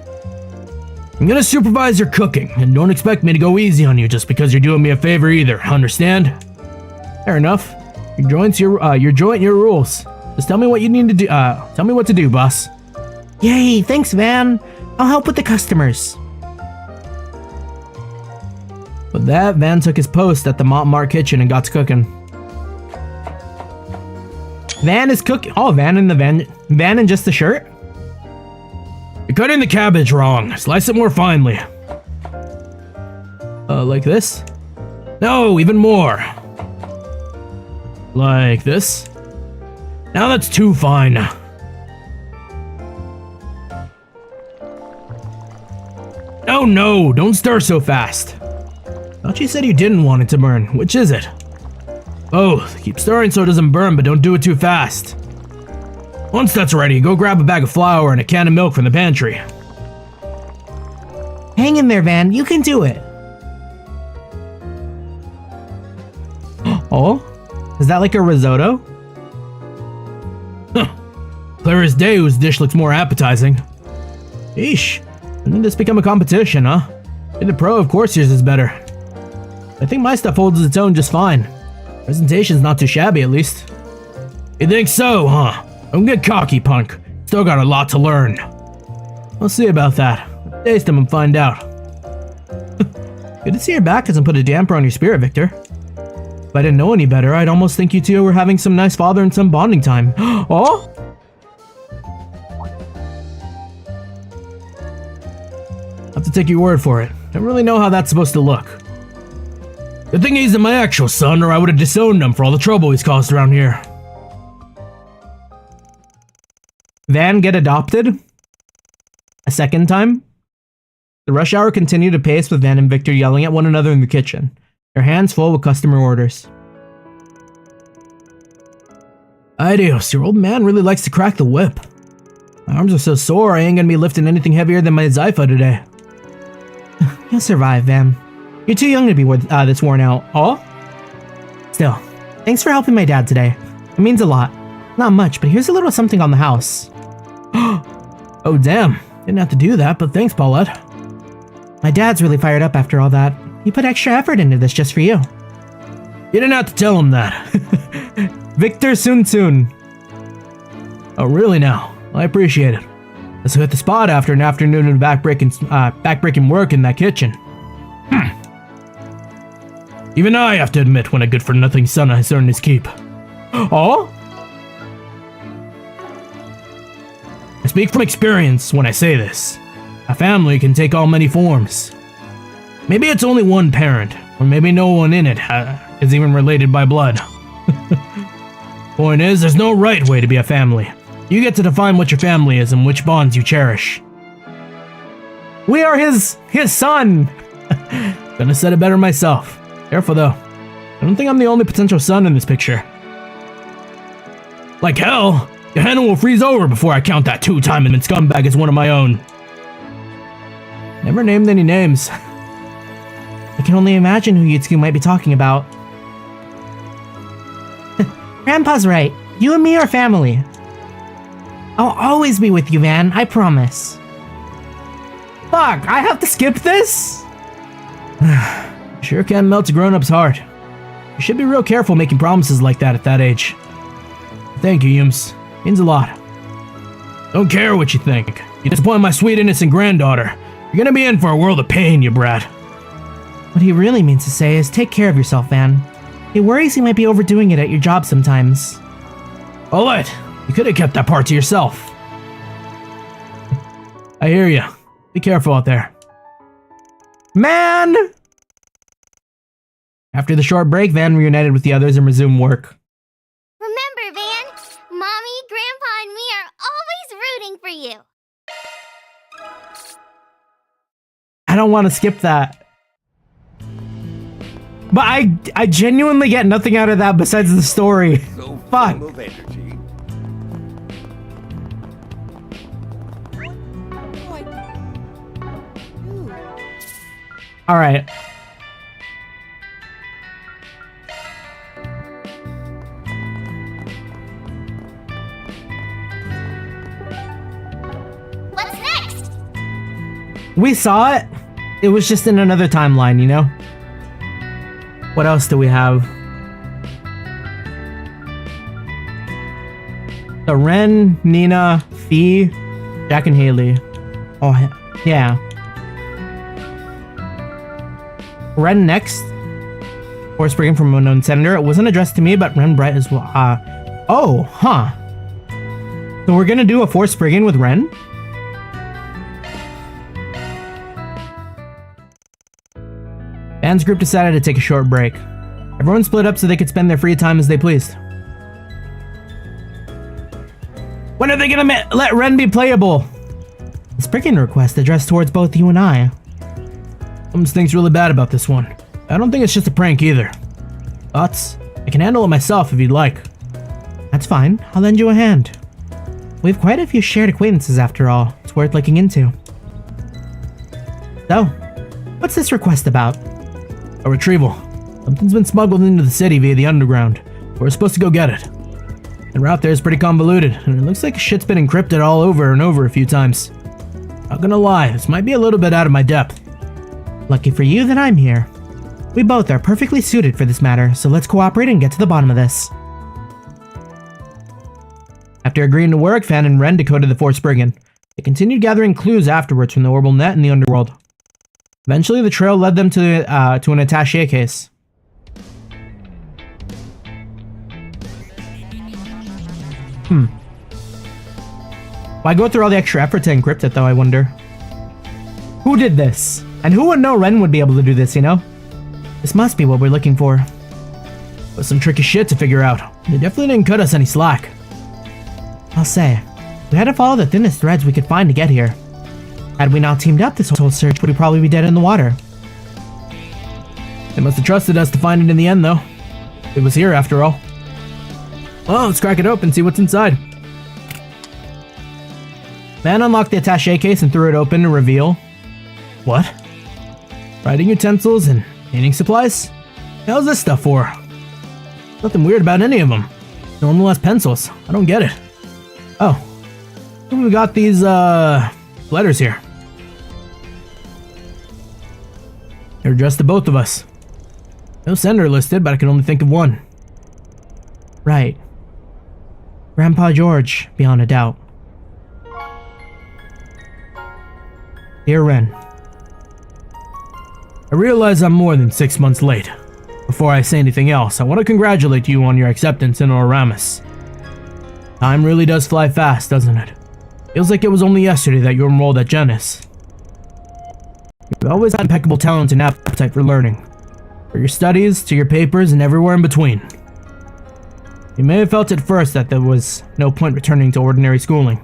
I'm gonna supervise your cooking, and don't expect me to go easy on you just because you're doing me a favor either, understand? Fair enough. Your joint, your rules. Just tell me what you need to do, tell me what to do, boss. Yay, thanks, Van. I'll help with the customers. With that, Van took his post at the Montmartre kitchen and got to cooking. Van is cooking. Oh, Van in just the shirt? You're cutting the cabbage wrong. Slice it more finely. Like this? No, even more. Like this? Now that's too fine. Oh no, don't stir so fast. Thought you said you didn't want it to burn. Which is it? Both. Keep stirring so it doesn't burn, but don't do it too fast. Once that's ready, go grab a bag of flour and a can of milk from the pantry. Hang in there, Van. You can do it. Oh? Is that like a risotto? Huh. Clear as day whose dish looks more appetizing. Eesh. When did this become a competition, huh? You're the pro, of course yours is better. I think my stuff holds its own just fine. Presentation's not too shabby, at least. You think so, huh? Don't get cocky, punk. Still got a lot to learn. We'll see about that. Taste them and find out. Good to see your back hasn't put a damper on your spirit, Victor. If I didn't know any better, I'd almost think you two were having some nice father and son bonding time. Oh? I have to take your word for it. Don't really know how that's supposed to look. Good thing he's my actual son, or I would have disowned him for all the trouble he's caused around here. Van get adopted? A second time? The rush hour continued to pace with Van and Victor yelling at one another in the kitchen, their hands full with customer orders. Adios, your old man really likes to crack the whip. My arms are so sore I ain't gonna be lifting anything heavier than my Zypha today. You'll survive, Van. You're too young to be this worn out. Oh? Still, thanks for helping my dad today. It means a lot. Not much, but here's a little something on the house. Oh damn, didn't have to do that, but thanks, Paulette. My dad's really fired up after all that. He put extra effort into this just for you. You didn't have to tell him that. Victor Soon. Oh really now? I appreciate it. Let's hit the spot after an afternoon of backbreaking work in that kitchen. Even I have to admit when a good-for-nothing son has earned his keep. Oh? I speak from experience when I say this. A family can take on many forms. Maybe it's only one parent, or maybe no one in it is even related by blood. Point is, there's no right way to be a family. You get to define what your family is and which bonds you cherish. We are his son! Couldn't have said it better myself. Careful though. I don't think I'm the only potential son in this picture. Like hell! Your hand will freeze over before I count that two-timing scumbag as one of my own. Never named any names. I can only imagine who Yutsuki might be talking about. Grandpa's right. You and me are family. I'll always be with you, Van. I promise. Fuck, I have to skip this? Sure can melt a grown-up's heart. You should be real careful making promises like that at that age. Thank you, Yums. Means a lot. Don't care what you think. You disappoint my sweet innocent granddaughter. You're gonna be in for a world of pain, you brat. What he really means to say is take care of yourself, Van. He worries you might be overdoing it at your job sometimes. Alright, you could have kept that part to yourself. I hear you. Be careful out there. Man! After the short break, Van reunited with the others and resumed work. Remember, Van, Mommy, Grandpa, and me are always rooting for you. I don't want to skip that. But I genuinely get nothing out of that besides the story. So Fuck. full of energy. Alright. What's next? We saw it. It was just in another timeline, you know? What else do we have? The Ren, Nina, Fee, Jack and Haley. Oh, yeah. Ren next. Force Brigand from Unknown Senator. It wasn't addressed to me, but Ren Bright as well. Oh, huh. So we're gonna do a Force Brigand with Ren? Van's group decided to take a short break. Everyone split up so they could spend their free time as they pleased. When are they gonna let Ren be playable? This brigand request addressed towards both you and I. Something stinks really bad about this one. I don't think it's just a prank either. Thoughts? I can handle it myself if you'd like. That's fine. I'll lend you a hand. We have quite a few shared acquaintances after all. It's worth looking into. So, what's this request about? A retrieval. Something's been smuggled into the city via the underground. We're supposed to go get it. The route there is pretty convoluted, and it looks like shit's been encrypted all over and over a few times. Not gonna lie, this might be a little bit out of my depth. Lucky for you that I'm here. We both are perfectly suited for this matter, so let's cooperate and get to the bottom of this. After agreeing to work, Fan and Ren decoded the Force Brigand. They continued gathering clues afterwards from the orbital net and the underworld. Eventually, the trail led them to an attaché case. Why go through all the extra effort to encrypt it, though, I wonder? Who did this? And who would know Ren would be able to do this, you know? This must be what we're looking for. But some tricky shit to figure out. They definitely didn't cut us any slack. I'll say, we had to follow the thinnest threads we could find to get here. Had we not teamed up this whole search, we'd probably be dead in the water. They must have trusted us to find it in the end, though. It was here, after all. Well, let's crack it open and see what's inside. Man unlocked the attaché case and threw it open to reveal... What? Writing utensils and painting supplies? How's this stuff for? Nothing weird about any of them. Normal as pencils. I don't get it. Oh. We got these, letters here. They're addressed to both of us. No sender listed, but I can only think of one. Right. Grandpa George, beyond a doubt. Dear Ren, I realize I'm more than 6 months late. Before I say anything else, I want to congratulate you on your acceptance in Oramus. Time really does fly fast, doesn't it? Feels like it was only yesterday that you enrolled at Genis. You've always had impeccable talent and appetite for learning. From your studies, to your papers, and everywhere in between. You may have felt at first that there was no point returning to ordinary schooling.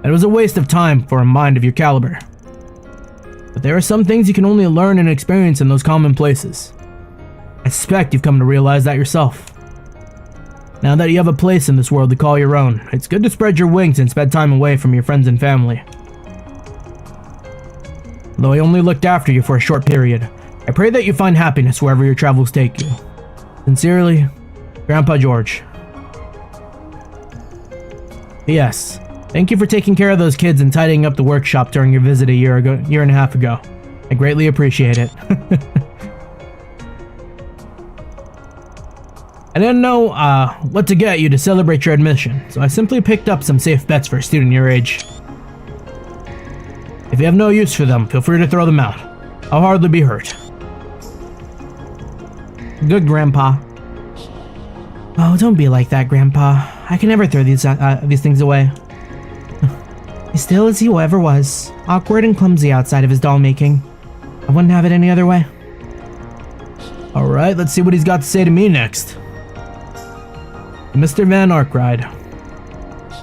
That it was a waste of time for a mind of your caliber. But there are some things you can only learn and experience in those common places. I suspect you've come to realize that yourself. Now that you have a place in this world to call your own, it's good to spread your wings and spend time away from your friends and family. Though I only looked after you for a short period, I pray that you find happiness wherever your travels take you. Sincerely, Grandpa George. P.S. Thank you for taking care of those kids and tidying up the workshop during your visit a year and a half ago. I greatly appreciate it. I didn't know what to get you to celebrate your admission, so I simply picked up some safe bets for a student your age. If you have no use for them, feel free to throw them out. I'll hardly be hurt. Good, Grandpa. Oh, don't be like that, Grandpa. I can never throw these things away. He's still as he ever was, awkward and clumsy outside of his doll making. I wouldn't have it any other way. Alright, let's see what he's got to say to me next. Mr. Van Arkride.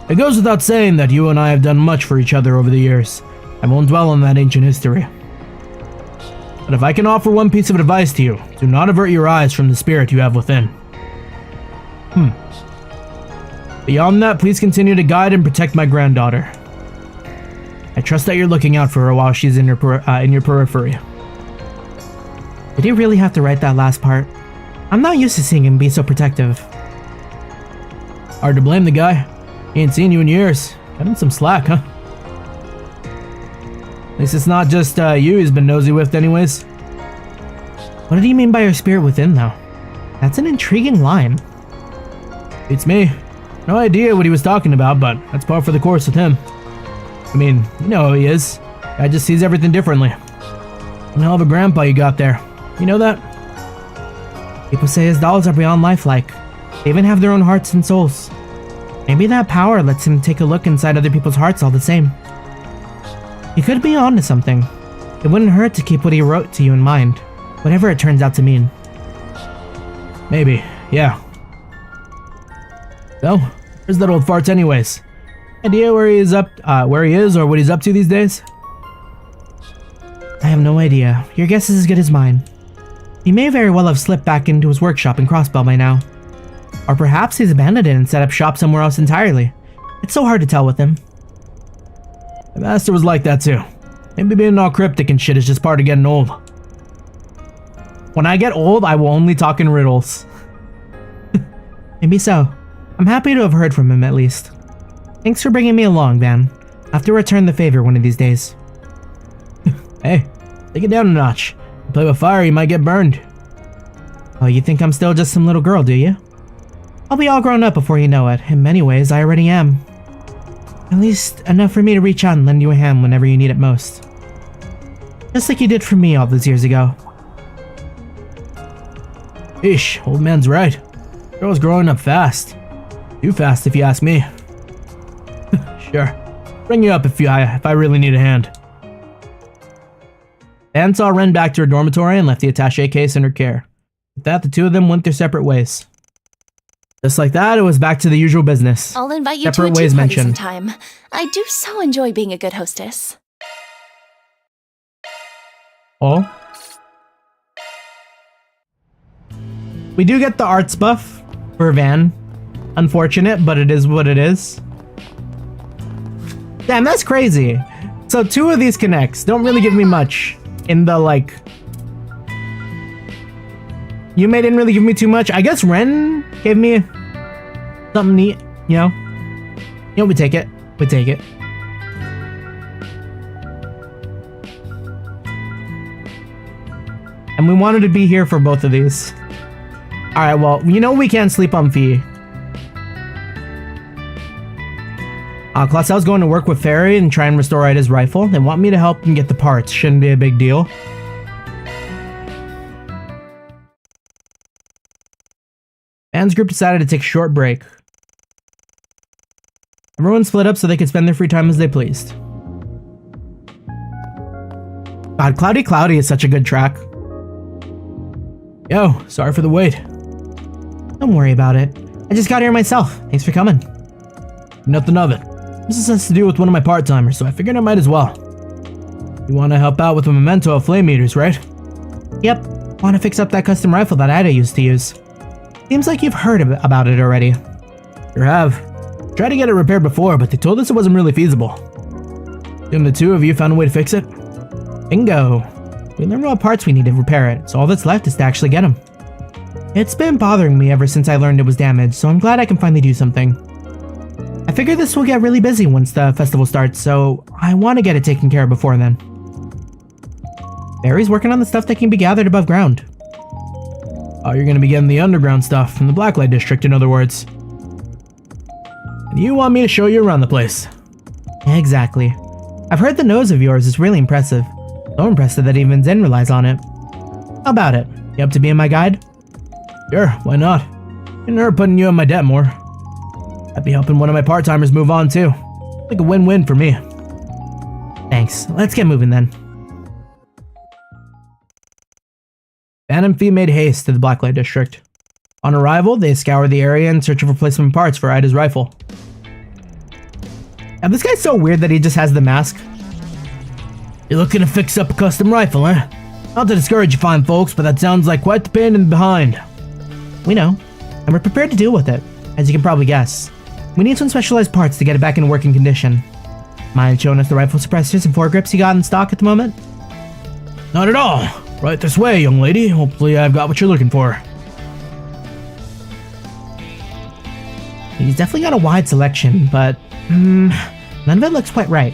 It goes without saying that you and I have done much for each other over the years. I won't dwell on that ancient history. But if I can offer one piece of advice to you, do not avert your eyes from the spirit you have within. Beyond that, please continue to guide and protect my granddaughter. I trust that you're looking out for her while she's in your periphery. Did you really have to write that last part? I'm not used to seeing him be so protective. Hard to blame the guy. He ain't seen you in years. Cut him some slack, huh? At least it's not just you he's been nosy with anyways. What did he mean by your spirit within, though? That's an intriguing line. Beats me. No idea what he was talking about, but that's par for the course with him. I mean, you know how he is. Guy just sees everything differently. One hell of a grandpa you got there. You know that? People say his dolls are beyond lifelike. They even have their own hearts and souls. Maybe that power lets him take a look inside other people's hearts all the same. You could be onto something. It wouldn't hurt to keep what he wrote to you in mind, whatever it turns out to mean. Maybe, yeah. So, where's that old fart anyways? Idea where he is or what he's up to these days? I have no idea. Your guess is as good as mine. He may very well have slipped back into his workshop in Crossbell by now. Or perhaps he's abandoned it and set up shop somewhere else entirely. It's so hard to tell with him. The master was like that too. Maybe being all cryptic and shit is just part of getting old. When I get old, I will only talk in riddles. Maybe so. I'm happy to have heard from him at least. Thanks for bringing me along, Van. I'll have to return the favor one of these days. Hey, take it down a notch. You play with fire, you might get burned. Oh, you think I'm still just some little girl, do you? I'll be all grown up before you know it. In many ways, I already am. At least enough for me to reach out and lend you a hand whenever you need it most. Just like you did for me all those years ago. Ish, old man's right. Girl's growing up fast. Too fast if you ask me. Sure. Bring you up if I really need a hand. Van saw Ren back to her dormitory and left the attaché case in her care. With that, the two of them went their separate ways. Just like that, it was back to the usual business. I'll invite you Separate to a ways tea party mentioned. sometime. I do so enjoy being a good hostess. Oh. We do get the arts buff for Van. Unfortunate, but it is what it is. Damn, that's crazy. So 2 of these connects don't really give me much in the, like... Yume didn't really give me too much. I guess Ren gave me something neat, you know? You know, we take it. We take it. And we wanted to be here for both of these. Alright, well, you know we can't sleep on Fee. Clausel's going to work with Fairy and try and restore Ida's rifle. They want me to help them get the parts. Shouldn't be a big deal. Van's group decided to take a short break. Everyone split up so they could spend their free time as they pleased. God, Cloudy Cloudy is such a good track. Yo, sorry for the wait. Don't worry about it. I just got here myself. Thanks for coming. Nothing of it. This has to do with one of my part-timers, so I figured I might as well. You want to help out with a memento of flame eaters, right? Yep. Want to fix up that custom rifle that Ida used to use. Seems like you've heard about it already. Sure have. Tried to get it repaired before, but they told us it wasn't really feasible. And the two of you found a way to fix it? Bingo. We learned what parts we need to repair it, so all that's left is to actually get them. It's been bothering me ever since I learned it was damaged, so I'm glad I can finally do something. I figure this will get really busy once the festival starts, so I want to get it taken care of before then. Barry's working on the stuff that can be gathered above ground. Oh, you're gonna be getting the underground stuff from the Blacklight District, in other words. And you want me to show you around the place? Exactly. I've heard the nose of yours is really impressive. So impressive that even Zen relies on it. How about it? You up to being my guide? Sure, why not? Couldn't hurt putting you in my debt more. I'd be helping one of my part-timers move on too. Like a win-win for me. Thanks. Let's get moving then. Van and Fee made haste to the Blacklight District. On arrival, they scoured the area in search of replacement parts for Ida's rifle. Now, this guy's so weird that he just has the mask. You're looking to fix up a custom rifle, eh? Not to discourage you fine folks, but that sounds like quite the pain in the behind. We know, and we're prepared to deal with it, as you can probably guess. We need some specialized parts to get it back in working condition. Mind showing us the rifle suppressors and foregrips you got in stock at the moment? Not at all. Right this way, young lady. Hopefully I've got what you're looking for. He's definitely got a wide selection, but none of it looks quite right.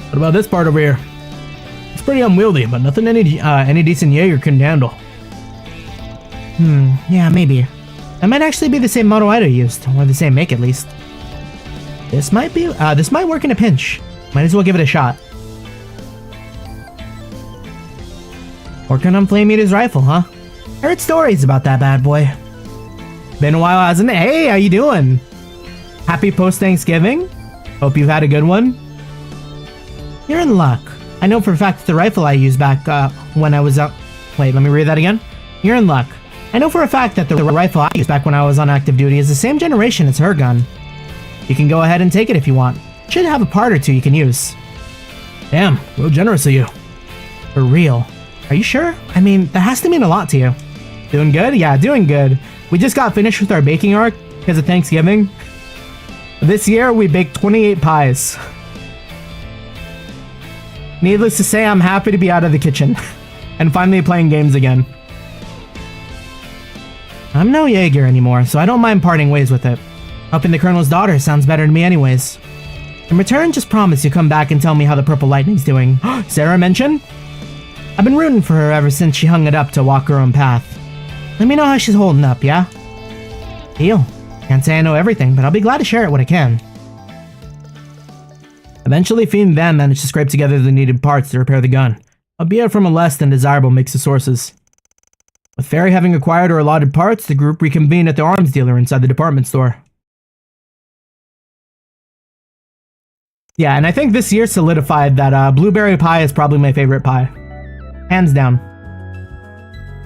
What about this part over here? It's pretty unwieldy, but nothing any decent Jaeger couldn't handle. Yeah, maybe. That might actually be the same model Ida used, or the same make at least. This might work in a pinch. Might as well give it a shot. Working on Flame Eater's rifle, huh? Heard stories about that bad boy. Been a while, hasn't it? Hey, how you doing? Happy post-Thanksgiving? Hope you've had a good one. You're in luck. I know for a fact that the rifle I used back when I was up. Wait, let me read that again. You're in luck. I know for a fact that the rifle I used back when I was on active duty is the same generation as her gun. You can go ahead and take it if you want. Should have a part or two you can use. Damn, real generous of you. For real. Are you sure? I mean, that has to mean a lot to you. Doing good? Yeah, doing good. We just got finished with our baking arc because of Thanksgiving. This year, we baked 28 pies. Needless to say, I'm happy to be out of the kitchen and finally playing games again. I'm no Jaeger anymore, so I don't mind parting ways with it. Helping the Colonel's daughter sounds better to me anyways. In return, just promise you'll come back and tell me how the Purple Lightning's doing. Sarah mentioned? I've been rooting for her ever since she hung it up to walk her own path. Let me know how she's holding up, yeah? Deal. Can't say I know everything, but I'll be glad to share it when I can. Eventually, Fee and Van managed to scrape together the needed parts to repair the gun, albeit from a less than desirable mix of sources. With Fairy having acquired her allotted parts, the group reconvened at the arms dealer inside the department store. Yeah, and I think this year solidified that blueberry pie is probably my favorite pie. Hands down.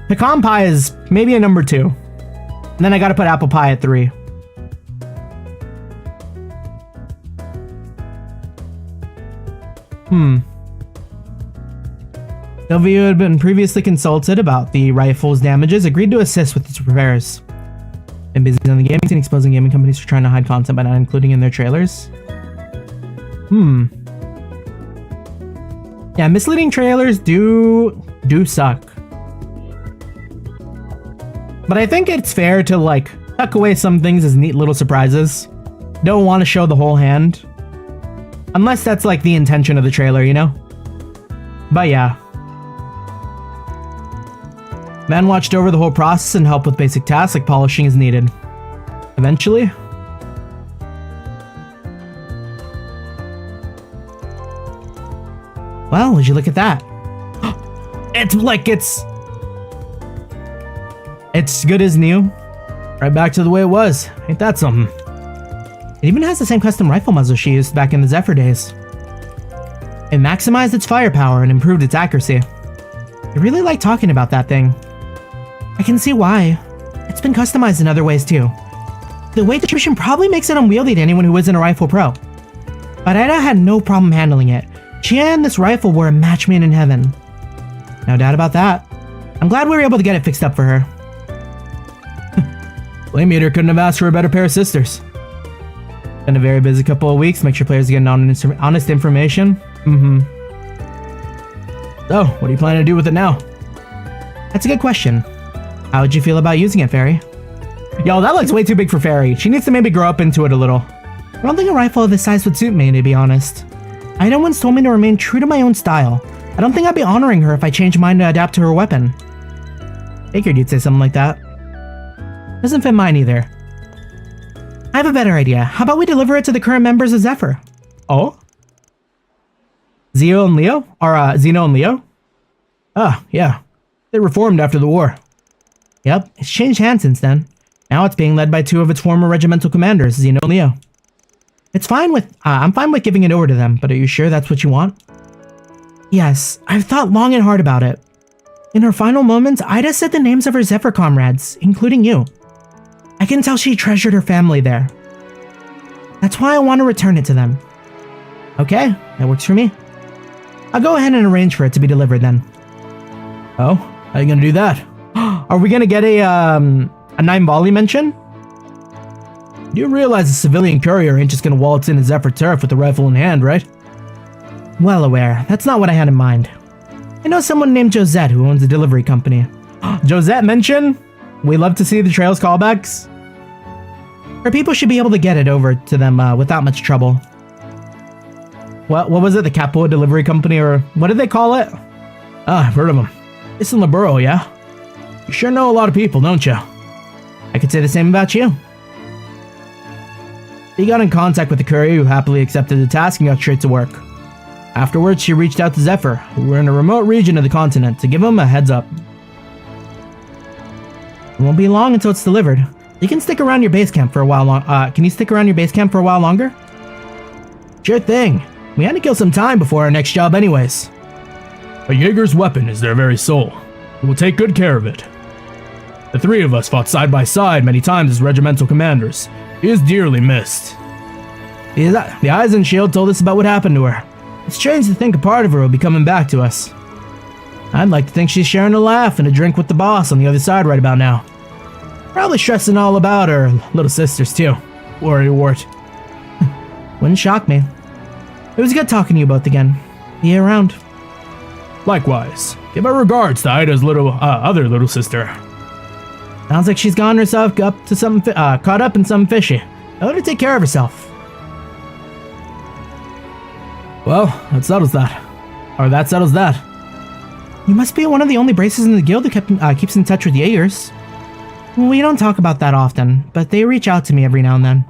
Pecan pie is maybe a number 2. And then I gotta put apple pie at 3. Sylvia, who had been previously consulted about the rifle's damages, agreed to assist with its repairs. Been busy on the gaming scene, exposing gaming companies for trying to hide content by not including in their trailers. Yeah, misleading trailers do suck. But I think it's fair to, like, tuck away some things as neat little surprises. Don't want to show the whole hand. Unless that's, like, the intention of the trailer, you know? But yeah. Man watched over the whole process and helped with basic tasks like polishing as needed. Eventually... Well, would you look at that? It's good as new. Right back to the way it was. Ain't that something? It even has the same custom rifle muzzle she used back in the Zephyr days. It maximized its firepower and improved its accuracy. I really like talking about that thing. I can see why. It's been customized in other ways too. The weight distribution probably makes it unwieldy to anyone who isn't a rifle pro. But Ida had no problem handling it. She and this rifle were a match made in heaven. No doubt about that. I'm glad we were able to get it fixed up for her. Playmeter couldn't have asked for a better pair of sisters. Been a very busy couple of weeks. Make sure players get honest information. So, what are you planning to do with it now? That's a good question. How would you feel about using it, Fairy? Yo, that looks way too big for Fairy. She needs to maybe grow up into it a little. I don't think a rifle of this size would suit me, to be honest. Ida once told me to remain true to my own style. I don't think I'd be honoring her if I changed mine to adapt to her weapon. Figured you'd say something like that. Doesn't fit mine either. I have a better idea. How about we deliver it to the current members of Zephyr? Oh? Zeno and Leo? Or, Zeno and Leo? Ah, yeah. They reformed after the war. Yep, it's changed hands since then. Now it's being led by two of its former regimental commanders, Zeno and Leo. I'm fine with giving it over to them, but are you sure that's what you want? Yes, I've thought long and hard about it. In her final moments, Ida said the names of her Zephyr comrades, including you. I can tell she treasured her family there. That's why I want to return it to them. Okay, that works for me. I'll go ahead and arrange for it to be delivered then. Oh, how are you gonna do that? Are we gonna get a 9-volley mention? You realize a civilian courier ain't just gonna waltz in a Zephyr turf with a rifle in hand, right? Well aware, that's not what I had in mind. I know someone named Josette who owns a delivery company. Josette mention? We love to see the Trails callbacks. Her people should be able to get it over to them without much trouble. What was it? The Capua Delivery Company, or what did they call it? Ah, I've heard of them. It's in the borough, yeah? You sure know a lot of people, don't you? I could say the same about you. He got in contact with the courier who happily accepted the task and got straight to work. Afterwards, she reached out to Zephyr, who were in a remote region of the continent, to give him a heads up. It won't be long until it's delivered. You can stick around your base camp for a while can you stick around your base camp for a while longer? Sure thing. We had to kill some time before our next job anyways. A Jaeger's weapon is their very soul. We'll take good care of it. The three of us fought side by side many times as regimental commanders. He is dearly missed. The Eyes and Shield told us about what happened to her. It's strange to think a part of her will be coming back to us. I'd like to think she's sharing a laugh and a drink with the boss on the other side right about now. Probably stressing all about her little sisters too. Worry wart. Wouldn't shock me. It was good talking to you both again. See you around. Likewise. Give our regards to Ida's other little sister. Sounds like she's gotten herself up to something, caught up in something fishy. Let her take care of herself. Well, that settles that. Or that settles that. You must be one of the only braces in the guild that keeps in touch with Jaegers. We don't talk about that often, but they reach out to me every now and then.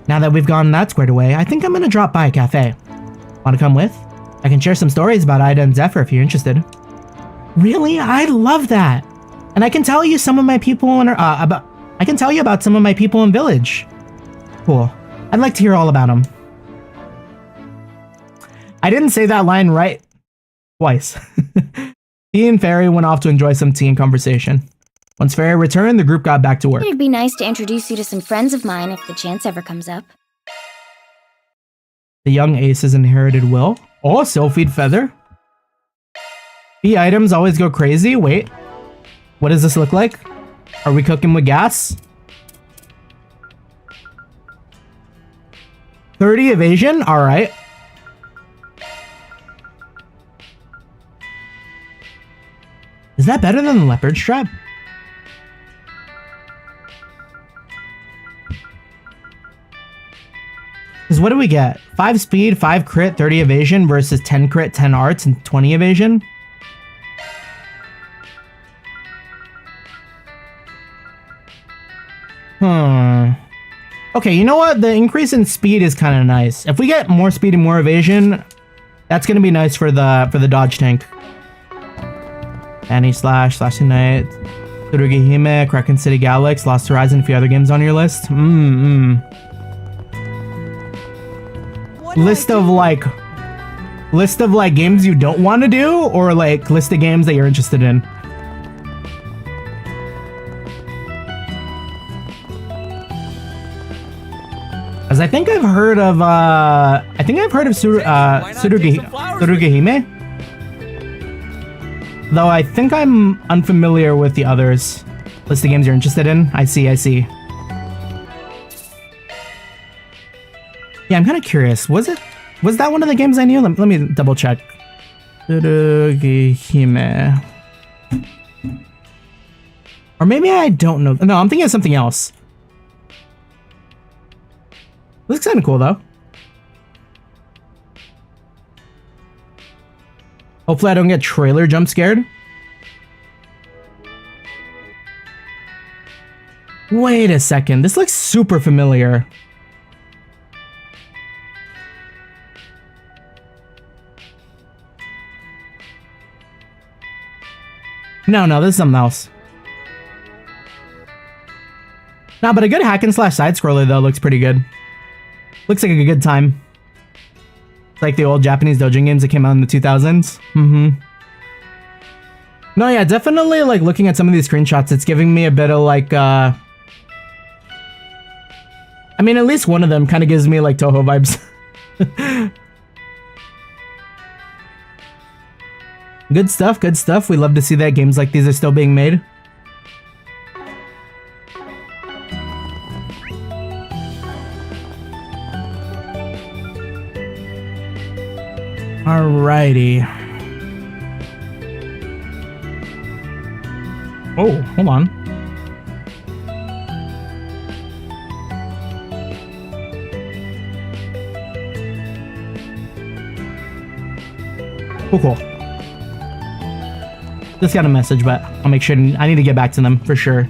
Now that we've gotten that squared away, I think I'm gonna drop by a cafe. Want to come with? I can share some stories about Ida and Zephyr if you're interested. Really? I'd love that. And I can tell you some of my people I can tell you about some of my people in village. Cool. I'd like to hear all about them. I didn't say that line right twice. He and Fairy went off to enjoy some tea and conversation. Once Fairy returned, the group got back to work. It'd be nice to introduce you to some friends of mine if the chance ever comes up. The young Ace's inherited will. Oh, Sylphid Feather. B items always go crazy. Wait. What does this look like? Are we cooking with gas? 30 evasion? Alright. Is that better than the leopard strap? Because what do we get? 5 speed, 5 crit, 30 evasion versus 10 crit, 10 arts, and 20 evasion? Okay, you know what? The increase in speed is kind of nice. If we get more speed and more evasion, that's going to be nice for the dodge tank. Anti-Slash, Slashing Knight, Tsurugi Hime, Kraken City Galax, Lost Horizon, a few other games on your list. List of like games you don't want to do, or like list of games that you're interested in. As I think I've heard of Tsurugi Hime. Though I think I'm unfamiliar with the others. List of games you're interested in. I see. Yeah, I'm kind of curious. Was that one of the games I knew? Let me double check. Or maybe I don't know. No, I'm thinking of something else. Looks kind of cool though. Hopefully I don't get trailer jump scared. Wait a second. This looks super familiar. No, this is something else. Nah, but a good hack and slash side scroller though looks pretty good. Looks like a good time. It's like the old Japanese doujin games that came out in the 2000s. No, yeah, definitely like looking at some of these screenshots, it's giving me a bit of like, I mean, at least one of them kind of gives me like Toho vibes. Good stuff. We love to see that games like these are still being made. Alrighty. Oh, hold on. Cool. Just got a message, but I'll make sure I need to get back to them for sure.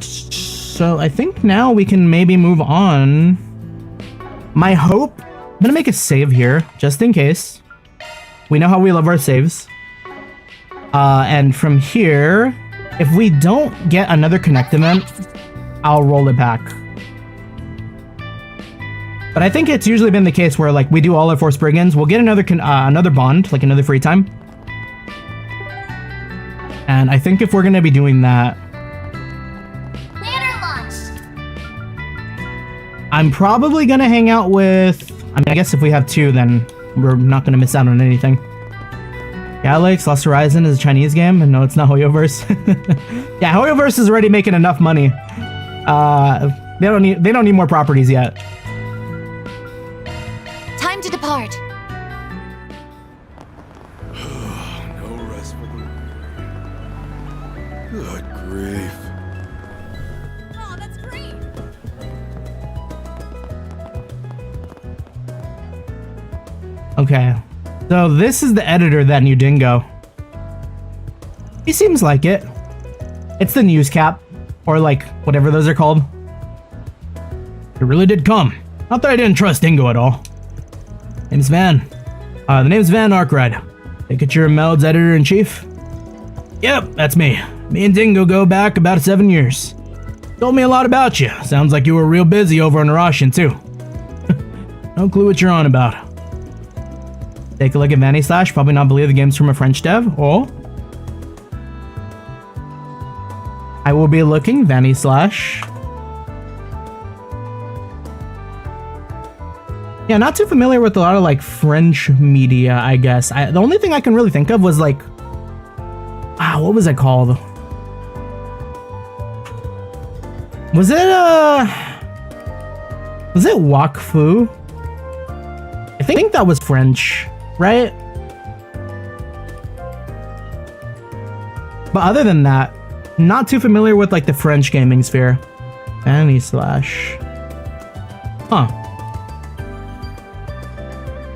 So I think now we can maybe move on. My hope, I'm gonna make a save here just in case. We know how we love our saves. And from here, if we don't get another connect event, I'll roll it back. But I think it's usually been the case where like we do all our 4 Spriggans, we'll get another bond, like another free time. And I think if we're gonna be doing that, Banner launched. I'm probably gonna hang out with, I mean, I guess if we have 2, then we're not gonna miss out on anything. Galax, Lost Horizon is a Chinese game, and no, it's not Hoyoverse. Yeah, Hoyoverse is already making enough money. They don't need more properties yet. Time to depart. No rest for the weary. Good grief. Oh, that's great. Okay, so this is the editor that knew Dingo. He seems like it. It's the news cap, or like whatever those are called. It really did come. Not that I didn't trust Dingo at all. Name's Van. The name's Van Arkride. Think it's your Meld's editor-in-chief? Yep, that's me. Me and Dingo go back about 7 years. Told me a lot about you. Sounds like you were real busy over on Arashin too. No clue what you're on about. Take a look at Vanny Slash, probably not believe the game's from a French dev. Oh. I will be looking, Vanny Slash. Yeah, not too familiar with a lot of like French media, I guess. The only thing I can really think of was like, what was it called? Was it Wakfu? I think that was French, right? But other than that, not too familiar with like the French gaming sphere. Vanny Slash. Huh.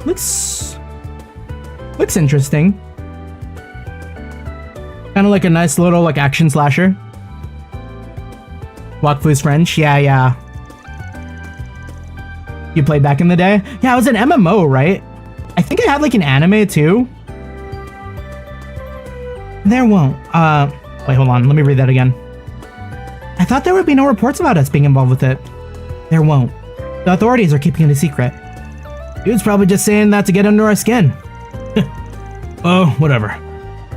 Looks interesting. Kind of like a nice little like action slasher. Wakfu's French, yeah. You played back in the day? Yeah, it was an MMO, right? I think it had like an anime too. There won't. Wait, hold on. Let me read that again. I thought there would be no reports about us being involved with it. There won't. The authorities are keeping it a secret. Dude's probably just saying that to get under our skin. Oh, whatever.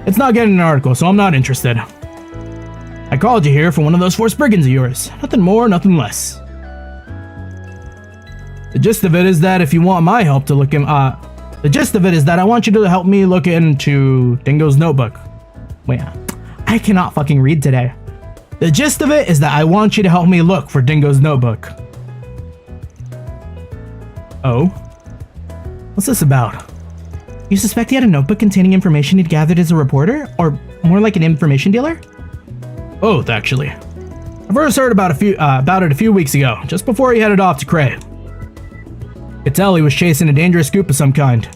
It's not getting an article, so I'm not interested. I called you here for one of those 4 Spriggans of yours. Nothing more, nothing less. The gist of it is that if you want my help to look in, the gist of it is that I want you to help me look into Dingo's notebook. Wait, I cannot fucking read today. The gist of it is that I want you to help me look for Dingo's notebook. Oh? What's this about? You suspect he had a notebook containing information he'd gathered as a reporter? Or more like an information dealer? Both, actually. I first heard about it a few weeks ago, just before he headed off to Cray. Could tell he was chasing a dangerous scoop of some kind.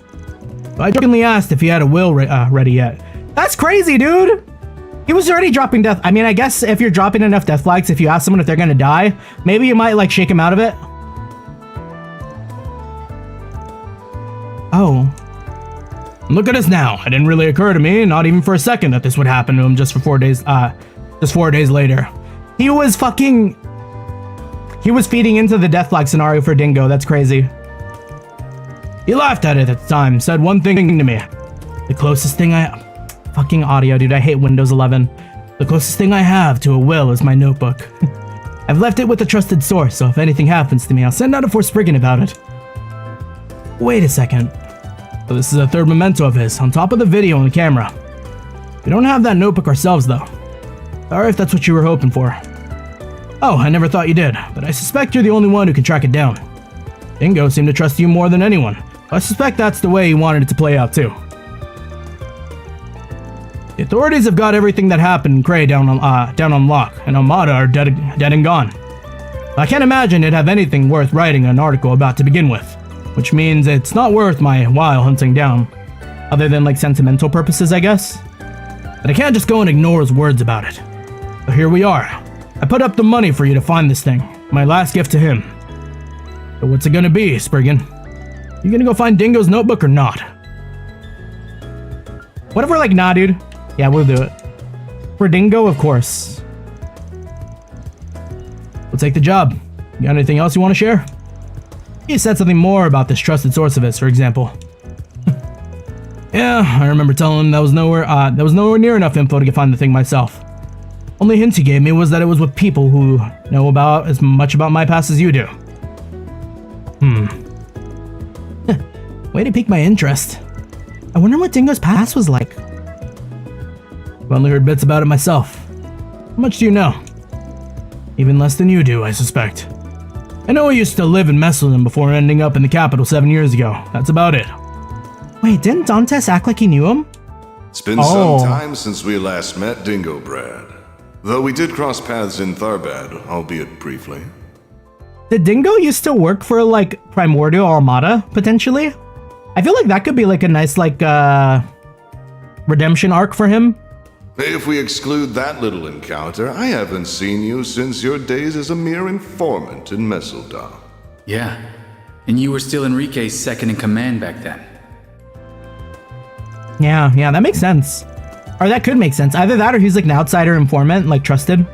So I jokingly asked if he had a will ready yet. That's crazy, dude! He was already dropping death. I mean, I guess if you're dropping enough death flags, if you ask someone if they're gonna die, maybe you might, like, shake him out of it. Oh. Look at us now. It didn't really occur to me, not even for a second, that this would happen to him just 4 days later. He was feeding into the death flag scenario for Dingo. That's crazy. He laughed at it at the time, said one thing to me. The closest thing fucking audio, dude. I hate Windows 11. The closest thing I have to a will is my notebook. I've left it with a trusted source, so if anything happens to me, I'll send out a Forspriggan about it. Wait a second. So this is a third memento of his, on top of the video and the camera. We don't have that notebook ourselves, though. Sorry if that's what you were hoping for. Oh, I never thought you did, but I suspect you're the only one who can track it down. Dingo seemed to trust you more than anyone. I suspect that's the way he wanted it to play out, too. The authorities have got everything that happened in Cray down on lock, and Armada are dead and gone. I can't imagine it'd have anything worth writing an article about to begin with, which means it's not worth my while hunting down, other than like sentimental purposes, I guess. But I can't just go and ignore his words about it. So here we are. I put up the money for you to find this thing, my last gift to him. So what's it gonna be, Spriggan? You gonna go find Dingo's notebook or not? What if we're like, nah, dude? Yeah, we'll do it. For Dingo, of course. We'll take the job. You got anything else you want to share? He said something more about this trusted source of his, for example. Yeah, I remember telling him that was nowhere near enough info to find the thing myself. Only hint he gave me was that it was with people who know about as much about my past as you do. Way to pique my interest. I wonder what Dingo's past was like. I've only heard bits about it myself. How much do you know? Even less than you do, I suspect. I know he used to live in Messelin before ending up in the capital 7 years ago. That's about it. Wait, didn't Dantes act like he knew him? It's been some time since we last met Dingo Brad. Though we did cross paths in Tharbad, albeit briefly. Did Dingo used to work for, like, Primordial Armada, potentially? I feel like that could be, like, a nice, like, redemption arc for him. If we exclude that little encounter, I haven't seen you since your days as a mere informant in Messeldar. Yeah, and you were still Enrique's second-in-command back then. Yeah, that makes sense. Or that could make sense. Either that or he's like an outsider informant, like trusted.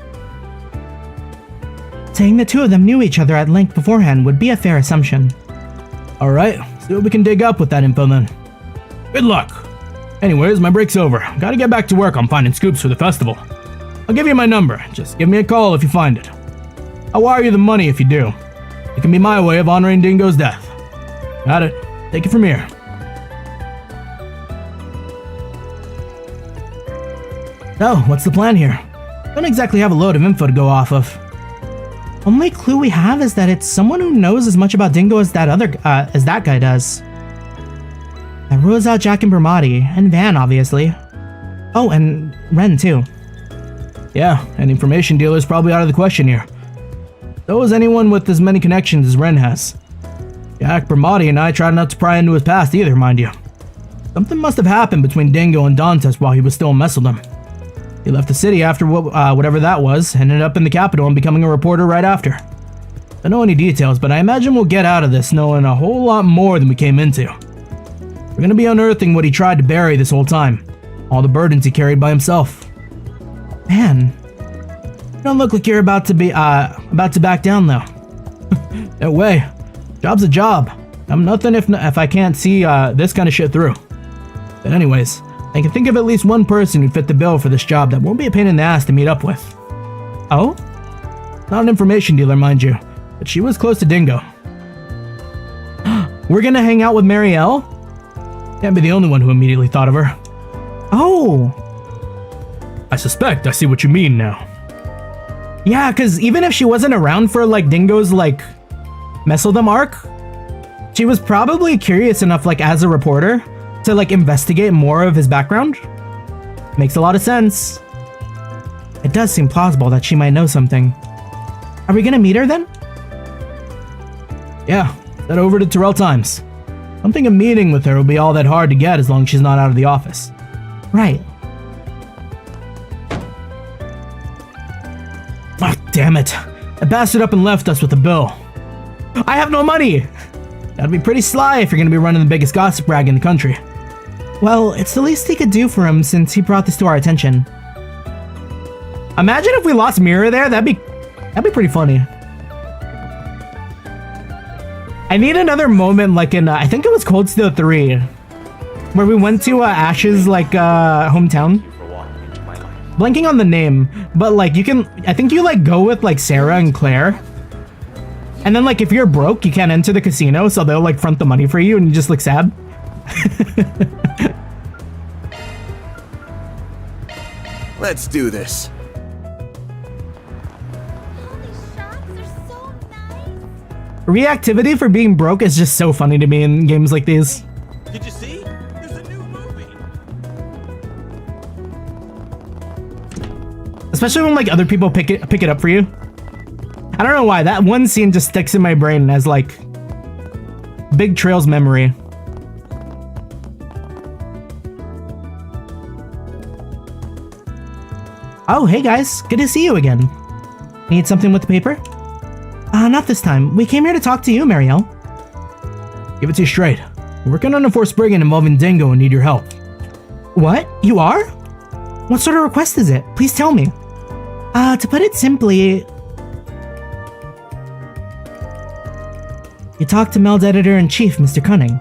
Saying the two of them knew each other at length beforehand would be a fair assumption. Alright, see what we can dig up with that info then. Good luck! Anyways, my break's over. Gotta get back to work on finding scoops for the festival. I'll give you my number. Just give me a call if you find it. I'll wire you the money if you do. It can be my way of honoring Dingo's death. Got it. Take it from here. So, what's the plan here? Don't exactly have a load of info to go off of. Only clue we have is that it's someone who knows as much about Dingo as that guy does. That rules out Jack and Bermati, and Van, obviously. Oh, and Ren, too. Yeah, an information dealer's probably out of the question here. So is anyone with as many connections as Ren has. Jack, Bermati, and I tried not to pry into his past either, mind you. Something must have happened between Dingo and Dantes while he was still in Messeldom. He left the city after whatever that was, ended up in the capital and becoming a reporter right after. Don't know any details, but I imagine we'll get out of this knowing a whole lot more than we came into. We're gonna be unearthing what he tried to bury this whole time. All the burdens he carried by himself. Man, you don't look like you're about to back down though. No way. Job's a job. I'm nothing if I can't see this kind of shit through. But anyways, I can think of at least one person who'd fit the bill for this job that won't be a pain in the ass to meet up with. Oh? Not an information dealer, mind you, but she was close to Dingo. We're gonna hang out with Marielle? Can't be the only one who immediately thought of her. Oh! I suspect I see what you mean now. Yeah, because even if she wasn't around for like Dingo's like Messeldom arc, she was probably curious enough like as a reporter to like investigate more of his background. Makes a lot of sense. It does seem plausible that she might know something. Are we gonna meet her then? Yeah, head over to Terrell Times. I don't think a meeting with her will be all that hard to get as long as she's not out of the office. Right. Ah, damn it. That bastard up and left us with a bill. I have no money! That'd be pretty sly if you're gonna be running the biggest gossip rag in the country. Well, it's the least he could do for him since he brought this to our attention. Imagine if we lost Mira there, that'd be pretty funny. I need another moment like in, I think it was Cold Steel 3, where we went to Ash's like hometown. Blanking on the name, but like you can, I think you like go with like Sarah and Claire. And then like if you're broke, you can't enter the casino, so they'll like front the money for you and you just look sad. Let's do this. Reactivity for being broke is just so funny to me in games like these. Did you see? There's a new movie. Especially when like other people pick it up for you. I don't know why, that one scene just sticks in my brain as like big Trails memory. Oh, hey guys, good to see you again. Need something with the paper? Not this time. We came here to talk to you, Marielle. Give it to you straight. We're working on a forced brigand involving Dingo and need your help. What? You are? What sort of request is it? Please tell me. To put it simply... You talked to Meld's editor-in-chief, Mr. Cunning.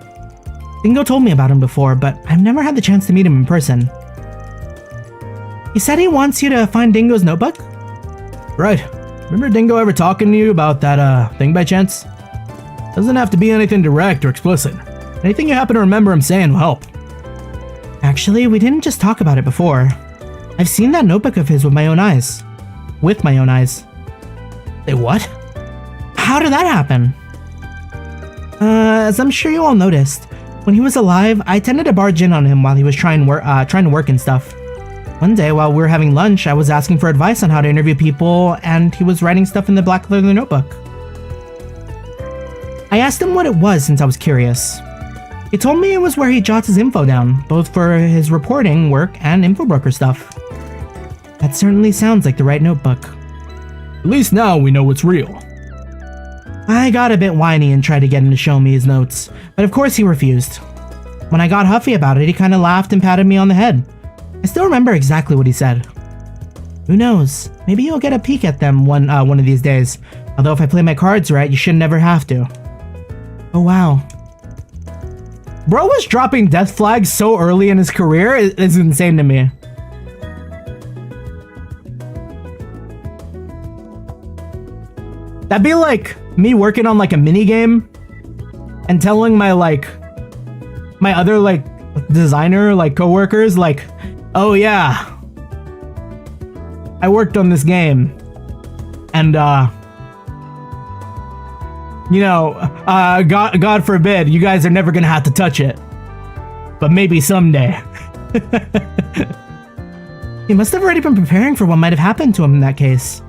Dingo told me about him before, but I've never had the chance to meet him in person. He said he wants you to find Dingo's notebook? Right. Remember Dingo ever talking to you about that, thing by chance? Doesn't have to be anything direct or explicit. Anything you happen to remember him saying will help. Actually, we didn't just talk about it before. I've seen that notebook of his with my own eyes. With my own eyes. Say what? How did that happen? As I'm sure you all noticed, when he was alive, I tended to barge in on him while he was trying to work and stuff. One day, while we were having lunch, I was asking for advice on how to interview people, and he was writing stuff in the black leather notebook. I asked him what it was since I was curious. He told me it was where he jots his info down, both for his reporting work and info broker stuff. That certainly sounds like the right notebook. At least now we know it's real. I got a bit whiny and tried to get him to show me his notes, but of course he refused. When I got huffy about it, he kind of laughed and patted me on the head. I still remember exactly what he said. Who knows, maybe you'll get a peek at them one of these days, although if I play my cards right, you should never have to. Oh wow. Bro was dropping death flags so early in his career, it's insane to me. That'd be like me working on like a mini game and telling my other like designer like coworkers like, oh yeah, I worked on this game and you know, God forbid you guys are never gonna have to touch it, but maybe someday. He must have already been preparing for what might have happened to him in that case.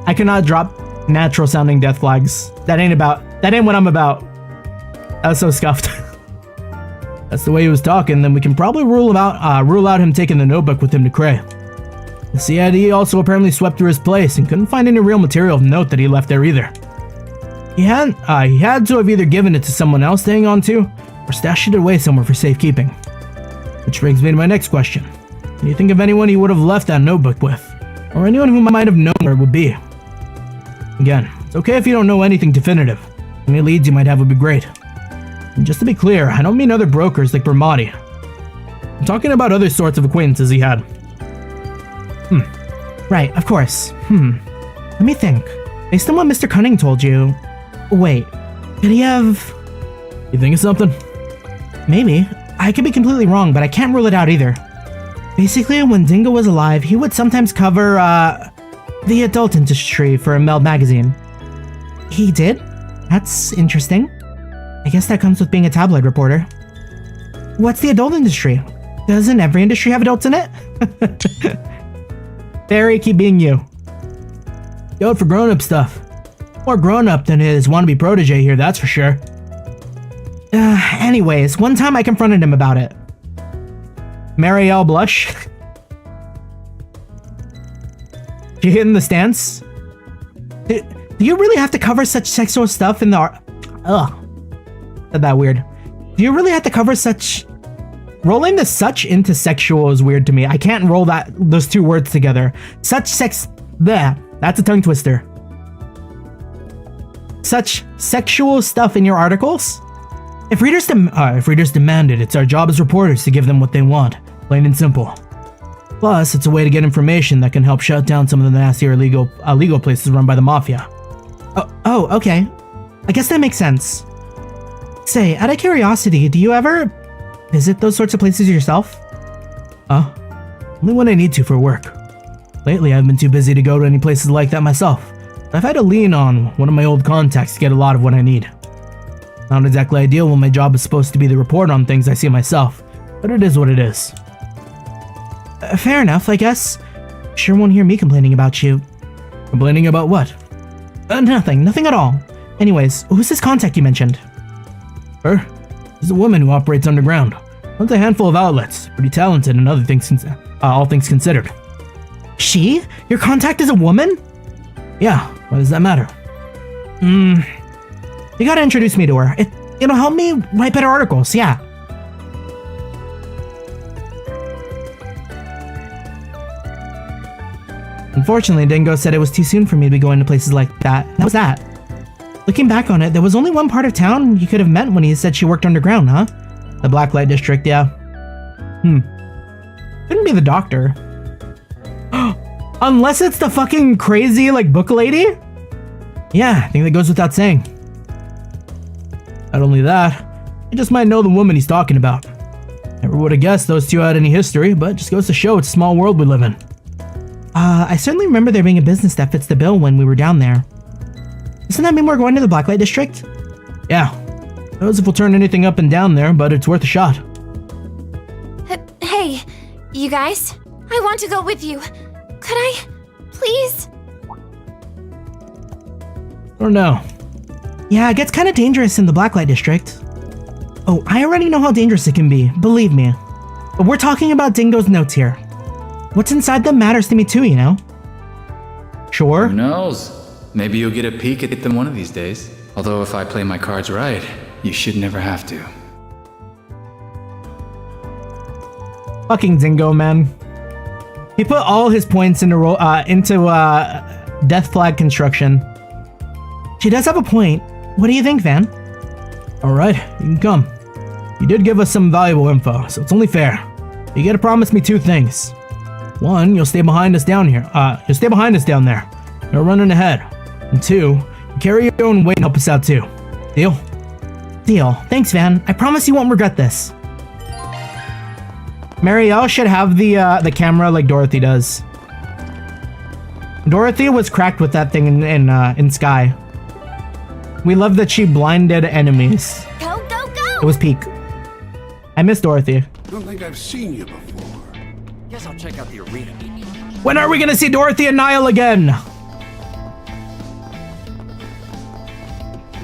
I cannot drop natural sounding death flags. That ain't what I'm about. That was so scuffed. That's the way he was talking, then we can probably rule out him taking the notebook with him to Cray. The CID also apparently swept through his place and couldn't find any real material of note that he left there either. He had to have either given it to someone else to hang on to, or stashed it away somewhere for safekeeping. Which brings me to my next question. Can you think of anyone he would have left that notebook with? Or anyone who might have known where it would be? Again, it's okay if you don't know anything definitive. Any leads you might have would be great. And just to be clear, I don't mean other brokers like Bermati. I'm talking about other sorts of acquaintances he had. Right, of course. Let me think. Based on what Mr. Cunning told you... Wait, did he have... You think of something? Maybe. I could be completely wrong, but I can't rule it out either. Basically, when Dingo was alive, he would sometimes cover, the adult industry for a Meld magazine. He did? That's interesting. I guess that comes with being a tabloid reporter. What's the adult industry? Doesn't every industry have adults in it? Barry, keep being you. Go for grown-up stuff. More grown-up than his wannabe protege here, that's for sure. Anyways, one time I confronted him about it. Marielle blush. She hit in the stance. Do you really have to cover such sexual stuff in the said that weird. Do you really have to cover such... Rolling the such into sexual is weird to me. I can't roll those two words together. Such sex... Bleh. That's a tongue twister. Such sexual stuff in your articles? If readers demand it, it's our job as reporters to give them what they want. Plain and simple. Plus, it's a way to get information that can help shut down some of the nastier illegal places run by the Mafia. Oh, okay. I guess that makes sense. Say, out of curiosity, do you ever visit those sorts of places yourself? Only when I need to for work. Lately, I've been too busy to go to any places like that myself. I've had to lean on one of my old contacts to get a lot of what I need. Not exactly ideal when my job is supposed to be the report on things I see myself, but it is what it is. Fair enough, I guess. Sure won't hear me complaining about you. Complaining about what? Nothing at all. Anyways, who's this contact you mentioned? Her? She's a woman who operates underground. Runs a handful of outlets. Pretty talented and other things, all things considered. She? Your contact is a woman? Yeah, why does that matter? You gotta introduce me to her. It'll help me write better articles, yeah. Unfortunately, Dingo said it was too soon for me to be going to places like that. That was that. Looking back on it, there was only one part of town you could have met when he said she worked underground, huh? The Blacklight District, yeah. Couldn't be the doctor. Unless it's the fucking crazy, book lady? Yeah, I think that goes without saying. Not only that, I just might know the woman he's talking about. Never would have guessed those two had any history, but just goes to show it's a small world we live in. I certainly remember there being a business that fits the bill when we were down there. Doesn't that mean we're going to the Blacklight District? Yeah. Knows if we'll turn anything up and down there, but it's worth a shot. Hey, you guys? I want to go with you. Could I? Please? Or no. Yeah, it gets kind of dangerous in the Blacklight District. Oh, I already know how dangerous it can be, believe me. But we're talking about Dingo's notes here. What's inside them matters to me too, you know? Sure? Who knows? Maybe you'll get a peek at them one of these days. Although if I play my cards right, you should never have to. Fucking Dingo, man. He put all his points into Death Flag construction. She does have a point. What do you think, Van? Alright, you can come. You did give us some valuable info, so it's only fair. You gotta promise me two things. One, you'll stay behind us down here. You'll stay behind us down there. You're running ahead. And two, you carry your own weight and help us out too. Deal? Deal. Thanks, Van. I promise you won't regret this. Marielle should have the camera like Dorothy does. Dorothy was cracked with that thing in Sky. We love that she blinded enemies. Go, go, go! It was peak. I miss Dorothy. Don't think I've seen you before. Guess I'll check out the arena. When are we gonna see Dorothy and Niall again?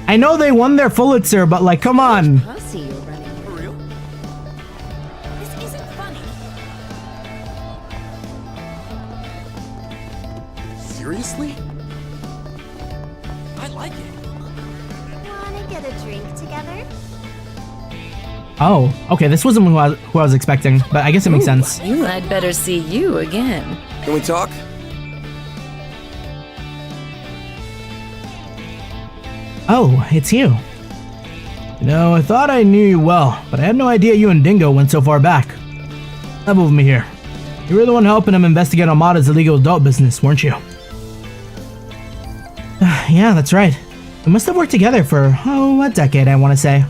I know they won their Pulitzer, but come on. Pussy you're running. For real? This isn't funny. Seriously? I like it. Wanna get a drink together? Oh, okay, this wasn't who I was expecting, but I guess it makes sense. I'd better see you again. Can we talk? Oh, it's you. You know, I thought I knew you well, but I had no idea you and Dingo went so far back. Have with me here. You were the one helping him investigate Armada's illegal adult business, weren't you? Yeah, that's right. We must have worked together for, a decade, I want to say.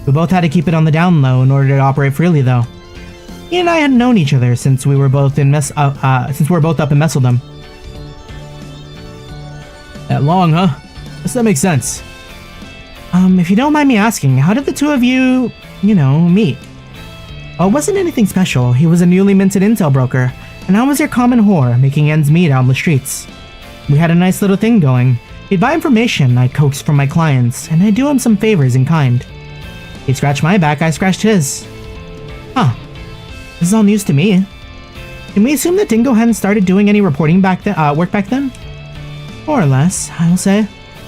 We both had to keep it on the down low in order to operate freely, though. He and I had known each other since we were both up in Messeldom. That long, huh? Guess that makes sense. If you don't mind me asking, how did the two of you, meet? Oh, it wasn't anything special. He was a newly minted intel broker, and I was your common whore, making ends meet out on the streets. We had a nice little thing going. He'd buy information I'd coax from my clients, and I'd do him some favors in kind. He'd scratch my back, I scratched his. Huh. This is all news to me. Can we assume that Dingo hadn't started doing any reporting work back then? More or less, I'll say.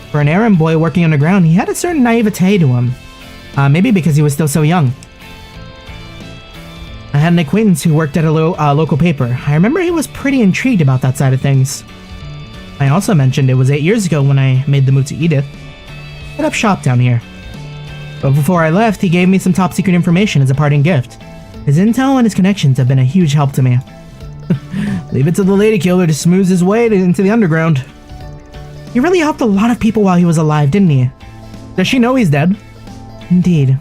For an errand boy working underground, he had a certain naivete to him. Maybe because he was still so young. I had an acquaintance who worked at a local paper. I remember he was pretty intrigued about that side of things. I also mentioned it was 8 years ago when I made the move to Edith. Set up shop down here. But before I left, he gave me some top secret information as a parting gift. His intel and his connections have been a huge help to me. Leave it to the lady killer to smooth his way into the underground. He really helped a lot of people while he was alive, didn't he? Does she know he's dead? Indeed.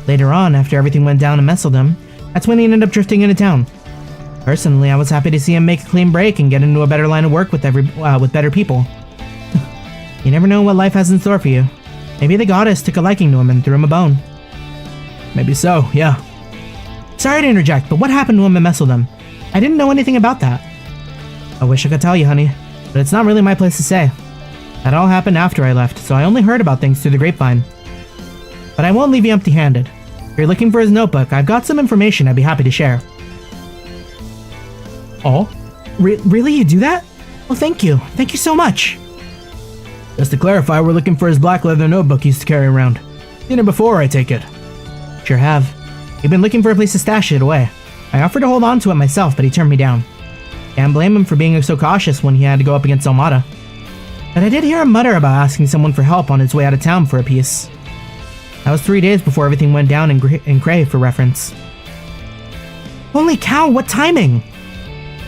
Later on, after everything went down in Messeldom, that's when he ended up drifting into town. Personally, I was happy to see him make a clean break and get into a better line of work with better people. You never know what life has in store for you. Maybe the goddess took a liking to him and threw him a bone. Maybe so, yeah. Sorry to interject, but what happened to him in Messeldom? I didn't know anything about that. I wish I could tell you, honey, but it's not really my place to say. That all happened after I left, so I only heard about things through the grapevine. But I won't leave you empty-handed. If you're looking for his notebook, I've got some information I'd be happy to share. Oh? Really? You do that? Well, thank you. Thank you so much. Just to clarify, we're looking for his black leather notebook he used to carry around. Seen it before, I take it. Sure have. He'd been looking for a place to stash it away. I offered to hold on to it myself, but he turned me down. Can't blame him for being so cautious when he had to go up against Almada. But I did hear him mutter about asking someone for help on his way out of town for a piece. That was 3 days before everything went down in Cray, for reference. Holy cow, what timing!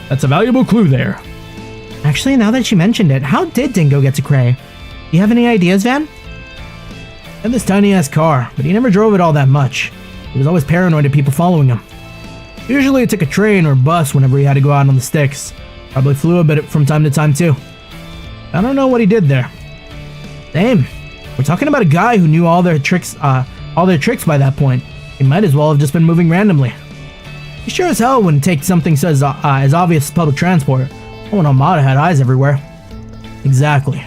That's a valuable clue there. Actually, now that you mentioned it, how did Dingo get to Cray? Do you have any ideas, Van? He had this tiny-ass car, but he never drove it all that much. He was always paranoid of people following him. Usually he took a train or bus whenever he had to go out on the sticks. Probably flew a bit from time to time too. I don't know what he did there. Same. We're talking about a guy who knew all their tricks by that point. He might as well have just been moving randomly. He sure as hell wouldn't take something so as obvious as public transport. Oh, and Almada had eyes everywhere. Exactly.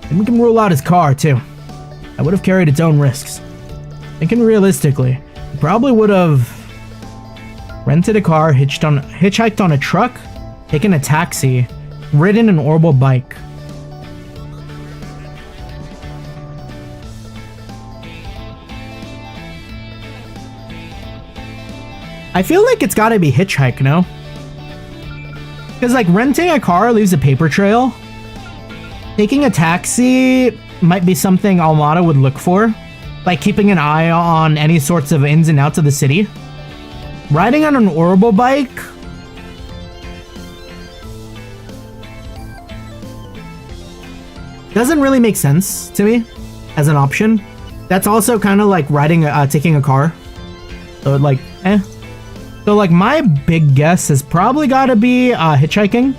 And we can rule out his car too. That would have carried its own risks. Thinking realistically, he probably would have rented a car, hitchhiked on a truck, taken a taxi, ridden an orbital bike. I feel like it's gotta be hitchhike, no? Because like renting a car leaves a paper trail. Taking a taxi might be something Almada would look for. Like keeping an eye on any sorts of ins and outs of the city. Riding on an orbital bike? Doesn't really make sense to me as an option. That's also kind of like taking a car. So like, So like my big guess has probably got to be hitchhiking.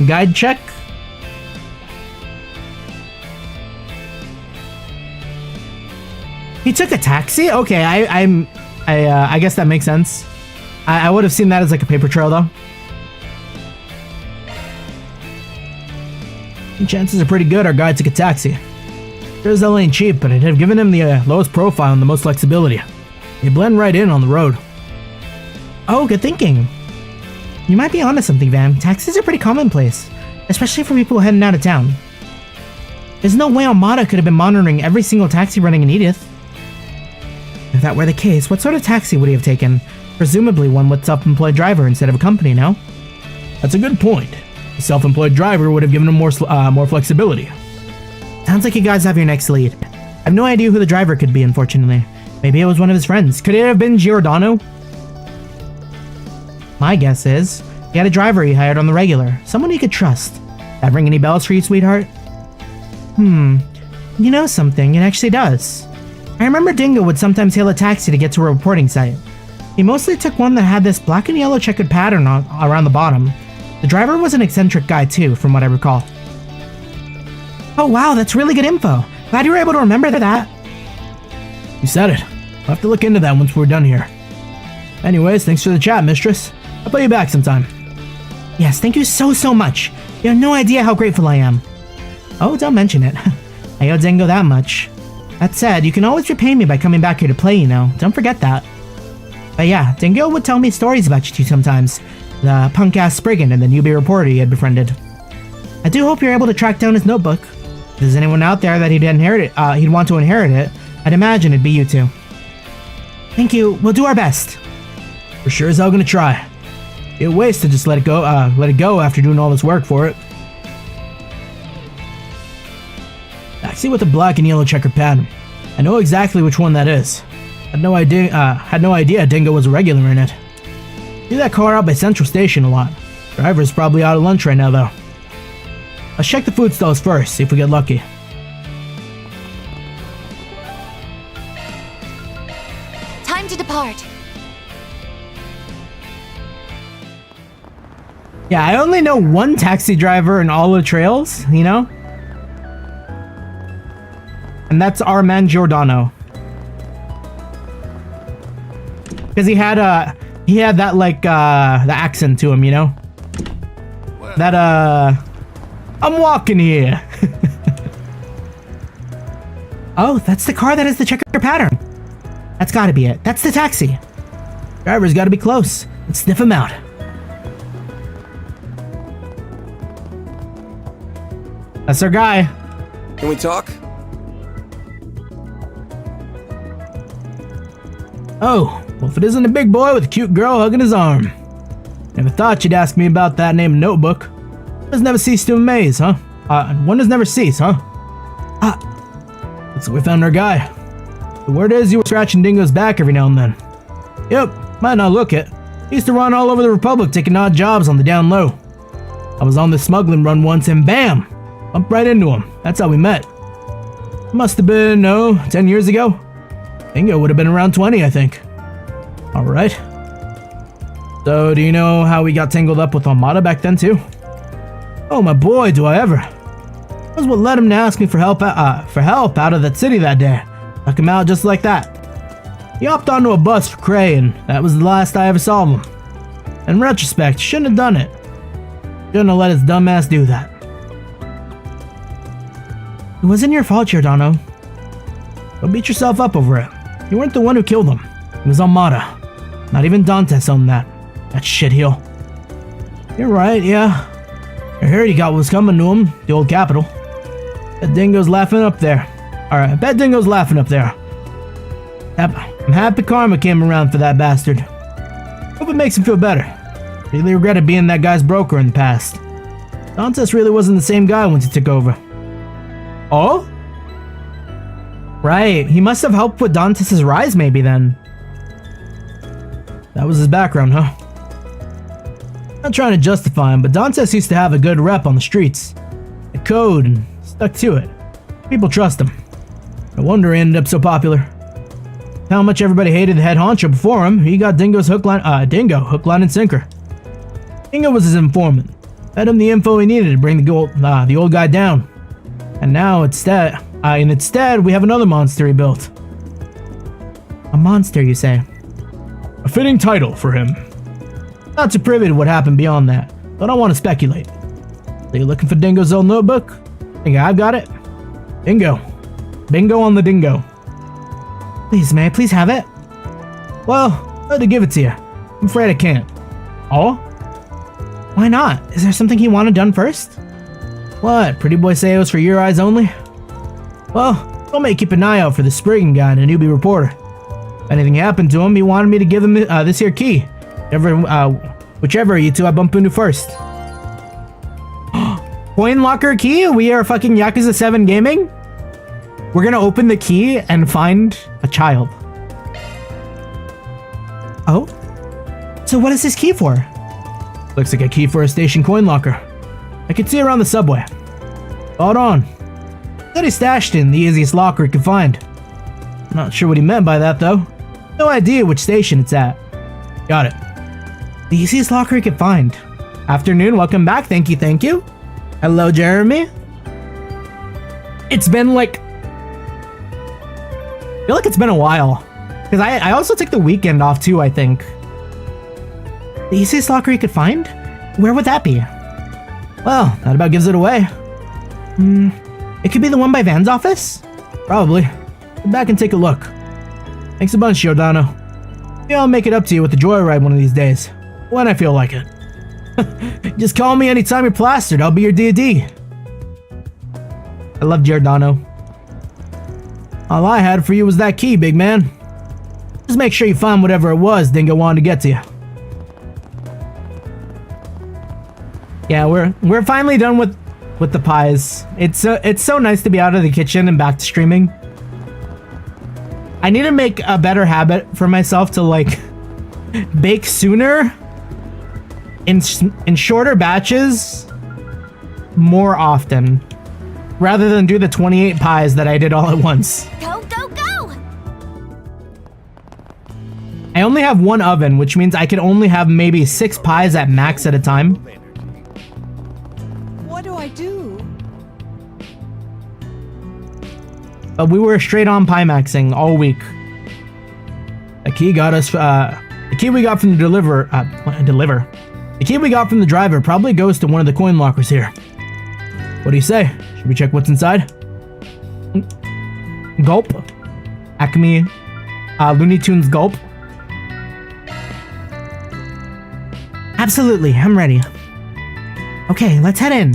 Guide check. He took a taxi? Okay, I guess that makes sense. I would have seen that as like a paper trail though. And chances are pretty good our guy took a taxi. Sure as hell ain't cheap, but it'd have given him the lowest profile and the most flexibility. He'd blend right in on the road. Oh, good thinking. You might be onto something, Van. Taxis are pretty commonplace, especially for people heading out of town. There's no way Almada could have been monitoring every single taxi running in Edith. If that were the case, what sort of taxi would he have taken? Presumably one with self-employed driver instead of a company, no? That's a good point. A self-employed driver would have given him more flexibility. Sounds like you guys have your next lead. I have no idea who the driver could be, unfortunately. Maybe it was one of his friends. Could it have been Giordano? My guess is he had a driver he hired on the regular. Someone he could trust. That ring any bells for you, sweetheart? You know something, it actually does. I remember Dingo would sometimes hail a taxi to get to a reporting site. He mostly took one that had this black and yellow checkered pattern around the bottom. The driver was an eccentric guy too, from what I recall. Oh wow, that's really good info. Glad you were able to remember that. You said it. I'll have to look into that once we're done here. Anyways, thanks for the chat, mistress. I'll pay you back sometime. Yes, thank you so much. You have no idea how grateful I am. Oh, don't mention it. I owe Dingo that much. That said, you can always repay me by coming back here to play, you know. Don't forget that. But yeah, Dingo would tell me stories about you two sometimes. The punk-ass Spriggan and the newbie reporter he had befriended. I do hope you're able to track down his notebook. If there's anyone out there that he'd want to inherit it, I'd imagine it'd be you two. Thank you. We'll do our best. For sure as hell gonna try. It waste to just let it go after doing all this work for it. Taxi with a black and yellow checkered pattern. I know exactly which one that is. Had no idea Dingo was a regular in it. See that car out by Central Station a lot. Driver's probably out of lunch right now though. Let's check the food stalls first, see if we get lucky. Time to depart. Yeah, I only know one taxi driver in all the trails, you know? And that's our man Giordano. Because he had that like the accent to him, you know? That I'm walking here. Oh, that's the car that has the checker pattern. That's gotta be it. That's the taxi. Driver's gotta be close. Let's sniff him out. That's our guy. Can we talk? Oh, well if it isn't a big boy with a cute girl hugging his arm. Never thought you'd ask me about that name notebook. Does never cease to amaze, huh? One does never cease, huh? Looks like we found our guy. The word is you were scratching Dingo's back every now and then. Yep, might not look it. He used to run all over the Republic taking odd jobs on the down low. I was on this smuggling run once and bam! Bumped right into him. That's how we met. Must have been, 10 years ago? Dingo would have been around 20, I think. Alright. So, do you know how we got tangled up with Armada back then, too? Oh, my boy, do I ever. That was what led him to ask me for help out of that city that day. Took him out just like that. He hopped onto a bus for Cray, and that was the last I ever saw of him. In retrospect, shouldn't have done it. Shouldn't have let his dumb ass do that. It wasn't your fault, Giordano. Don't beat yourself up over it. You weren't the one who killed him. It was Armada. Not even Dantes owned that. That shitheel. You're right, yeah. I heard he got what was coming to him, the old capital. Bet Dingo's laughing up there. Alright, bet Dingo's laughing up there. I'm happy karma came around for that bastard. Hope it makes him feel better. Really regretted being that guy's broker in the past. Dantes really wasn't the same guy once he took over. Oh? Right, he must have helped with Dantes' rise maybe then. That was his background, huh? Not trying to justify him, but Dantes used to have a good rep on the streets. A code, and stuck to it. People trust him. No wonder he ended up so popular. How much everybody hated the head honcho before him, he got Dingo's hook, line, and sinker. Dingo was his informant. Fed him the info he needed to bring the old guy down. And now instead, we have another monster he built. A monster, you say? A fitting title for him. Not too privy to what happened beyond that, but I don't want to speculate. So you looking for Dingo's old notebook? Think I've got it? Dingo. Bingo on the dingo. Please, may I please have it? Well, I'd like to give it to you. I'm afraid I can't. Oh? Why not? Is there something he wanted done first? What, pretty boy say it was for your eyes only? Well, told me to keep an eye out for the Spriggan guy and a newbie reporter. If anything happened to him, he wanted me to give him this here key. Whichever you two I bump into first. Coin locker key? We are fucking Yakuza 7 gaming? We're gonna open the key and find a child. Oh? So what is this key for? Looks like a key for a station coin locker. I could see around the subway. Spot on. Said he stashed it in the easiest locker he could find. Not sure what he meant by that, though. No idea which station it's at. Got it. The easiest locker he could find. Afternoon, welcome back. Thank you, thank you. Hello, Jeremy. It's been like... I feel like it's been a while. Because I also took the weekend off too, I think. The easiest locker he could find? Where would that be? Well, that about gives it away. It could be the one by Van's office? Probably. Go back and take a look. Thanks a bunch, Giordano. Maybe I'll make it up to you with the joyride one of these days. When I feel like it. Just call me anytime you're plastered, I'll be your D&D. I love Giordano. All I had for you was that key, big man. Just make sure you find whatever it was Dingo wanted to get to you. Yeah, we're finally done with the pies. It's so nice to be out of the kitchen and back to streaming. I need to make a better habit for myself to like bake sooner in shorter batches more often rather than do the 28 pies that I did all at once. Go, go, go! I only have one oven, which means I can only have maybe 6 pies at max at a time. What do I do? But we were straight on pie maxing all week. The key got us, the key we got from the The key we got from the driver probably goes to one of the coin lockers here. What do you say? Should we check what's inside? Gulp. Acme, Looney Tunes gulp. Absolutely, I'm ready. Okay, let's head in.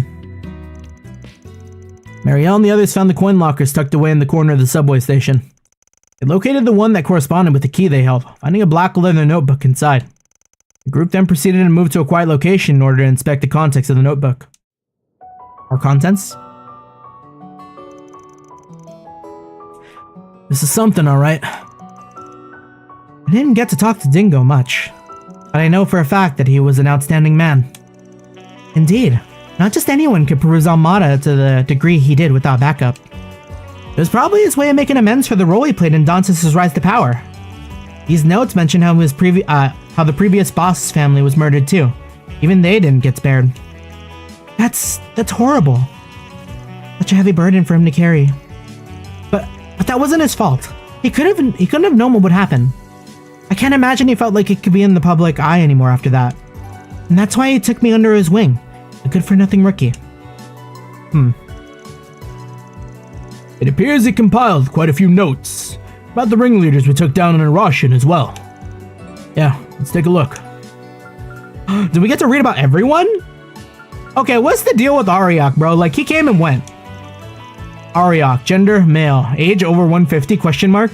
Marielle and the others found the coin lockers tucked away in the corner of the subway station. They located the one that corresponded with the key they held, finding a black leather notebook inside. The group then proceeded to move to a quiet location in order to inspect the contents of the notebook. Our contents? This is something, alright. I didn't get to talk to Dingo much, but I know for a fact that he was an outstanding man. Indeed, not just anyone could peruse Almada to the degree he did without backup. It was probably his way of making amends for the role he played in Dantes' rise to power. These notes mention how the previous boss's family was murdered too. Even they didn't get spared. That's horrible. Such a heavy burden for him to carry. But that wasn't his fault. He couldn't have known what would happen. I can't imagine he felt like he could be in the public eye anymore after that. And that's why he took me under his wing. A good-for-nothing rookie. It appears he compiled quite a few notes about the ringleaders we took down in Arashin as well. Yeah, let's take a look. Did we get to read about everyone? Okay, what's the deal with Ariok, bro? Like, he came and went. Ariok, gender, male, age over 150, question mark.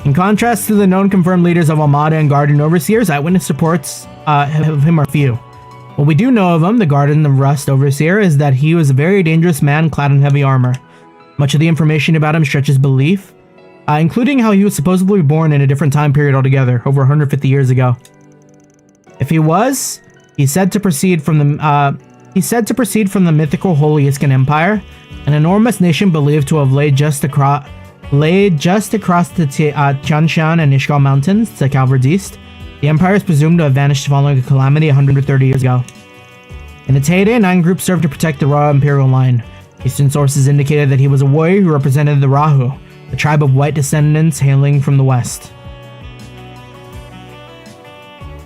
In contrast to the known confirmed leaders of Almada and Garden Overseers, eyewitness reports of him are few. What we do know of him, the Garden of Rust Overseer, is that he was a very dangerous man clad in heavy armor. Much of the information about him stretches belief, including how he was supposedly born in a different time period altogether, over 150 years ago. If he was, he's said to proceed from the mythical Holy Iskan Empire, an enormous nation believed to have laid just across the Tianshan and Ishgal Mountains to Calvard's east. The empire is presumed to have vanished following a calamity 130 years ago. In its heyday, 9 groups served to protect the Ra Imperial line. Eastern sources indicated that he was a warrior who represented the Rahu, a tribe of white descendants hailing from the west.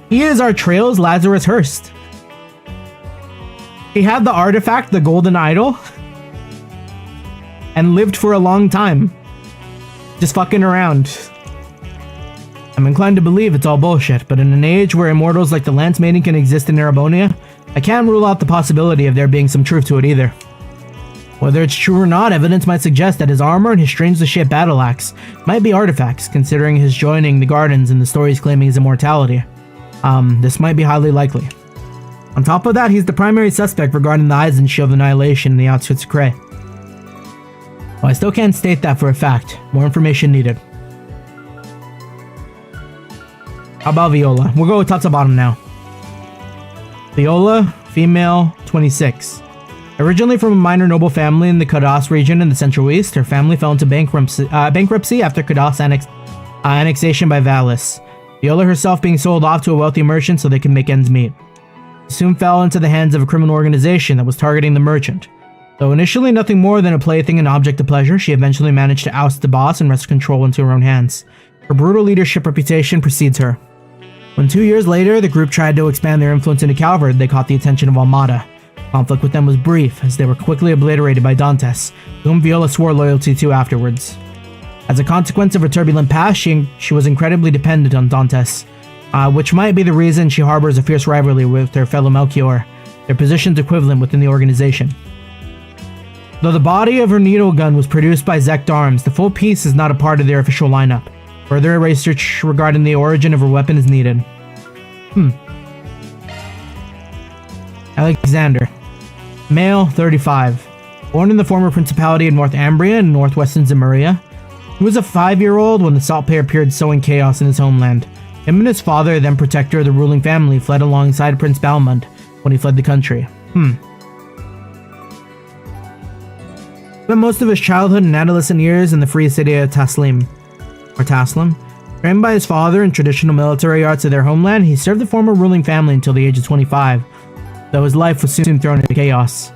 He is our trail's Lazarus Hearst. He had the artifact, the golden idol, and lived for a long time. Just fucking around. I'm inclined to believe it's all bullshit, but in an age where immortals like the Lance Maiden can exist in Erebonia, I can't rule out the possibility of there being some truth to it either. Whether it's true or not, evidence might suggest that his armor and his strangely shaped battle axe might be artifacts, considering his joining the Gardens and the stories claiming his immortality. This might be highly likely. On top of that, he's the primary suspect regarding the Eisen Shield annihilation in the outskirts of Cray. Well, I still can't state that for a fact. More information needed. How about Viola? We'll go with top to bottom now. Viola, female, 26. Originally from a minor noble family in the Kadas region in the Central East, her family fell into bankruptcy after Kadas annexation by Valis, Viola herself being sold off to a wealthy merchant so they could make ends meet. She soon fell into the hands of a criminal organization that was targeting the merchant. Though initially nothing more than a plaything and object of pleasure, she eventually managed to oust the boss and wrest control into her own hands. Her brutal leadership reputation precedes her. When 2 years later, the group tried to expand their influence into Calvard, they caught the attention of Almada. Conflict with them was brief, as they were quickly obliterated by Dantes, whom Viola swore loyalty to afterwards. As a consequence of her turbulent past, she was incredibly dependent on Dantes, which might be the reason she harbors a fierce rivalry with her fellow Melchior, their positions equivalent within the organization. Though the body of her needle gun was produced by Zect Arms, the full piece is not a part of their official lineup. Further research regarding the origin of her weapon is needed. Alexander. Male, 35. Born in the former Principality of North Ambria in northwestern Zemuria. He was a 5-year-old when the Saltpear appeared sowing chaos in his homeland. Him and his father, then protector of the ruling family, fled alongside Prince Balmund when he fled the country. Spent most of his childhood and adolescent years in the free city of Taslim. Trained by his father in traditional military arts of their homeland, he served the former ruling family until the age of 25, though his life was soon thrown into chaos.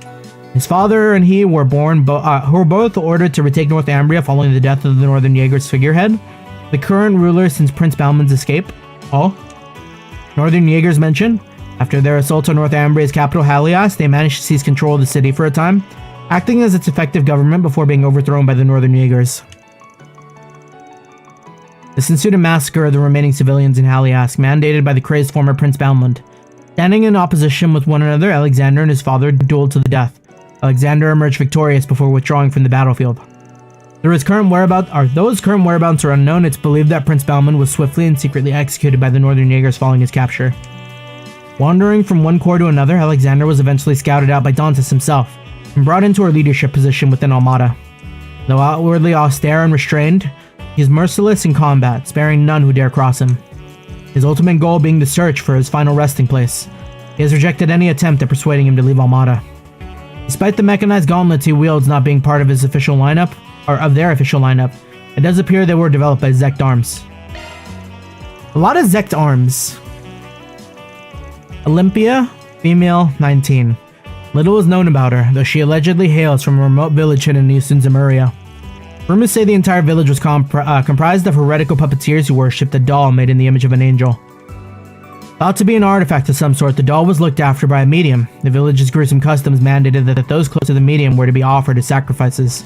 His father and he were both ordered to retake North Ambria following the death of the Northern Jaegers figurehead, the current ruler since Prince Balmund's escape. Northern Jaegers mentioned, after their assault on North Ambria's capital Halias, they managed to seize control of the city for a time, acting as its effective government before being overthrown by the Northern Jaegers. This ensued a massacre of the remaining civilians in Halias, mandated by the crazed former Prince Balmund. Standing in opposition with one another, Alexander and his father dueled to the death. Alexander emerged victorious before withdrawing from the battlefield. Those current whereabouts are unknown. It's believed that Prince Balmund was swiftly and secretly executed by the Northern Jaegers following his capture. Wandering from one corps to another, Alexander was eventually scouted out by Dantes himself and brought into a leadership position within Almada. Though outwardly austere and restrained, he is merciless in combat, sparing none who dare cross him. His ultimate goal being the search for his final resting place. He has rejected any attempt at persuading him to leave Almada. Despite the mechanized gauntlets he wields not being part of his official lineup, or of their official lineup, it does appear they were developed by Zect Arms. A lot of Zect Arms. Olympia, female, 19. Little is known about her, though she allegedly hails from a remote village hidden in eastern Zemuria. Rumors say the entire village was comprised of heretical puppeteers who worshipped a doll made in the image of an angel. Thought to be an artifact of some sort, the doll was looked after by a medium. The village's gruesome customs mandated that those close to the medium were to be offered as sacrifices.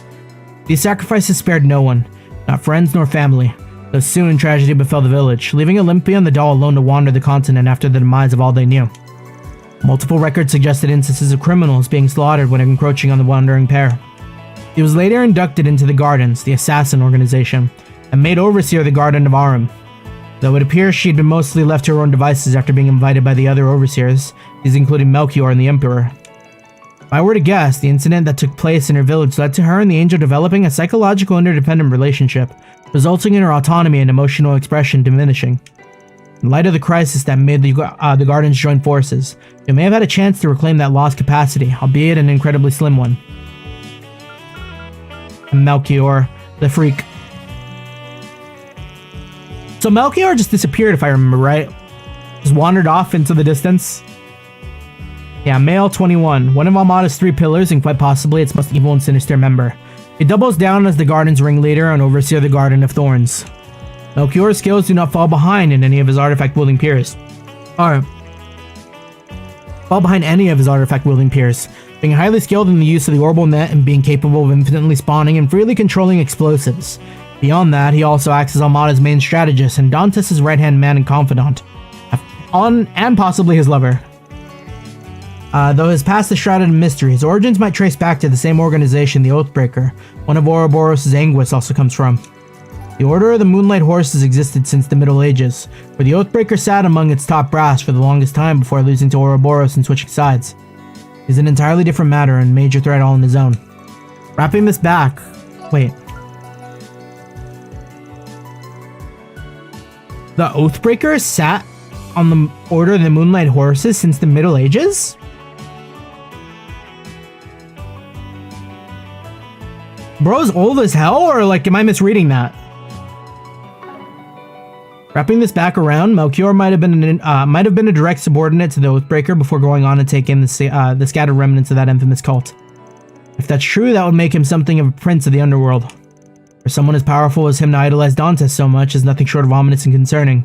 These sacrifices spared no one, not friends nor family, though soon tragedy befell the village, leaving Olympia and the doll alone to wander the continent after the demise of all they knew. Multiple records suggested instances of criminals being slaughtered when encroaching on the wandering pair. He was later inducted into the Gardens, the assassin organization, and made overseer of the Garden of Arum. Though it appears she'd been mostly left to her own devices after being invited by the other overseers, these including Melchior and the Emperor. If I were to guess, the incident that took place in her village led to her and the angel developing a psychological interdependent relationship, resulting in her autonomy and emotional expression diminishing. In light of the crisis that made the Gardens join forces, they may have had a chance to reclaim that lost capacity, albeit an incredibly slim one. And Melchior, the freak. So Melchior just disappeared, if I remember right. Just wandered off into the distance. Yeah, male, 21. One of Almada's 3 pillars, and quite possibly its most evil and sinister member. He doubles down as the Garden's ringleader and overseer of the Garden of Thorns. Melchior's skills do not fall behind in any of his artifact-wielding peers. Being highly skilled in the use of the orbital net and being capable of infinitely spawning and freely controlling explosives. Beyond that, he also acts as Almada's main strategist and Dantes' right-hand man and confidant. And possibly his lover. Though his past is shrouded in mystery, his origins might trace back to the same organization the Oathbreaker, one of Ouroboros' Anguis, also comes from. The Order of the Moonlight Horses existed since the Middle Ages, where the Oathbreaker sat among its top brass for the longest time before losing to Ouroboros and switching sides. He's an entirely different matter and major threat all on his own. Wrapping this back... Wait. The Oathbreaker sat on the Order of the Moonlight Horses since the Middle Ages? Bro's old as hell, or like, am I misreading that? Wrapping this back around, Melchior might have been a direct subordinate to the Oathbreaker before going on to take in the scattered remnants of that infamous cult. If that's true, that would make him something of a prince of the underworld. For someone as powerful as him to idolize Dantes so much is nothing short of ominous and concerning.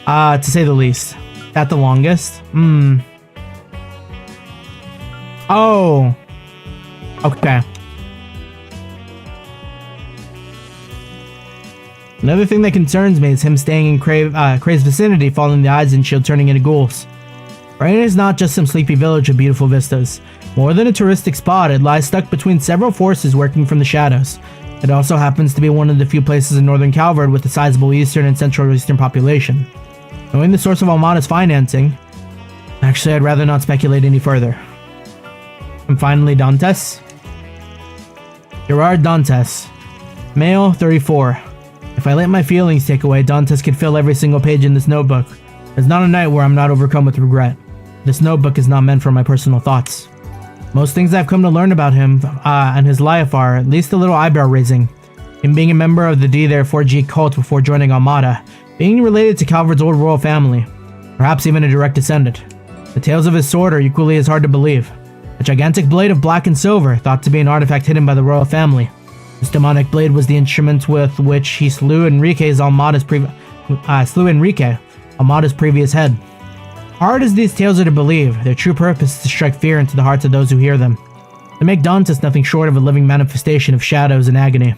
To say the least. At the longest? Oh. Okay. Another thing that concerns me is him staying in Krave's vicinity, following the eyes and shield turning into ghouls. Rain is not just some sleepy village of beautiful vistas. More than a touristic spot, it lies stuck between several forces working from the shadows. It also happens to be one of the few places in northern Calvard with a sizable eastern and central eastern population. Knowing the source of Almada's financing, actually I'd rather not speculate any further. And finally, Dantes. Gerard Dantes. Male, 34. If I let my feelings take away, Dantes could fill every single page in this notebook. There's not a night where I'm not overcome with regret. This notebook is not meant for my personal thoughts. Most things I've come to learn about him and his life are at least a little eyebrow-raising. Him being a member of the D-4G cult before joining Almada, being related to Calvard's old royal family, perhaps even a direct descendant. The tales of his sword are equally as hard to believe. A gigantic blade of black and silver, thought to be an artifact hidden by the royal family. This demonic blade was the instrument with which he slew Almada's previous head. Hard as these tales are to believe, their true purpose is to strike fear into the hearts of those who hear them. They make Dantes nothing short of a living manifestation of shadows and agony.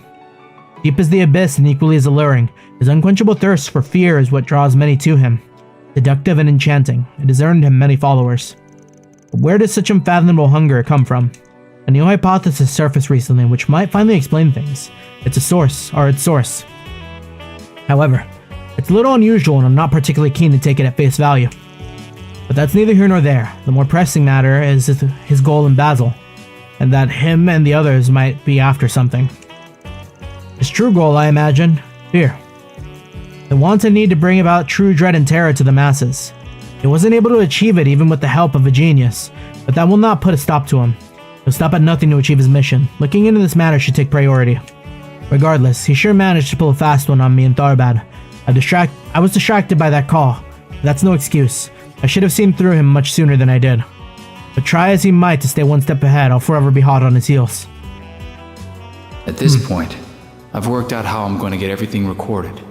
Deep as the abyss and equally as alluring, his unquenchable thirst for fear is what draws many to him. Seductive and enchanting, it has earned him many followers. But where does such unfathomable hunger come from? A new hypothesis surfaced recently which might finally explain things. Its source. However, it's a little unusual and I'm not particularly keen to take it at face value. But that's neither here nor there. The more pressing matter is his goal in Basel, and that him and the others might be after something. His true goal, I imagine, fear. The want and need to bring about true dread and terror to the masses. He wasn't able to achieve it even with the help of a genius, but that will not put a stop to him. He'll stop at nothing to achieve his mission. Looking into this matter should take priority. Regardless, he sure managed to pull a fast one on me in Tharbad. I was distracted by that call. That's no excuse. I should have seen through him much sooner than I did. But try as he might to stay one step ahead, I'll forever be hot on his heels. At this point, I've worked out how I'm going to get everything recorded,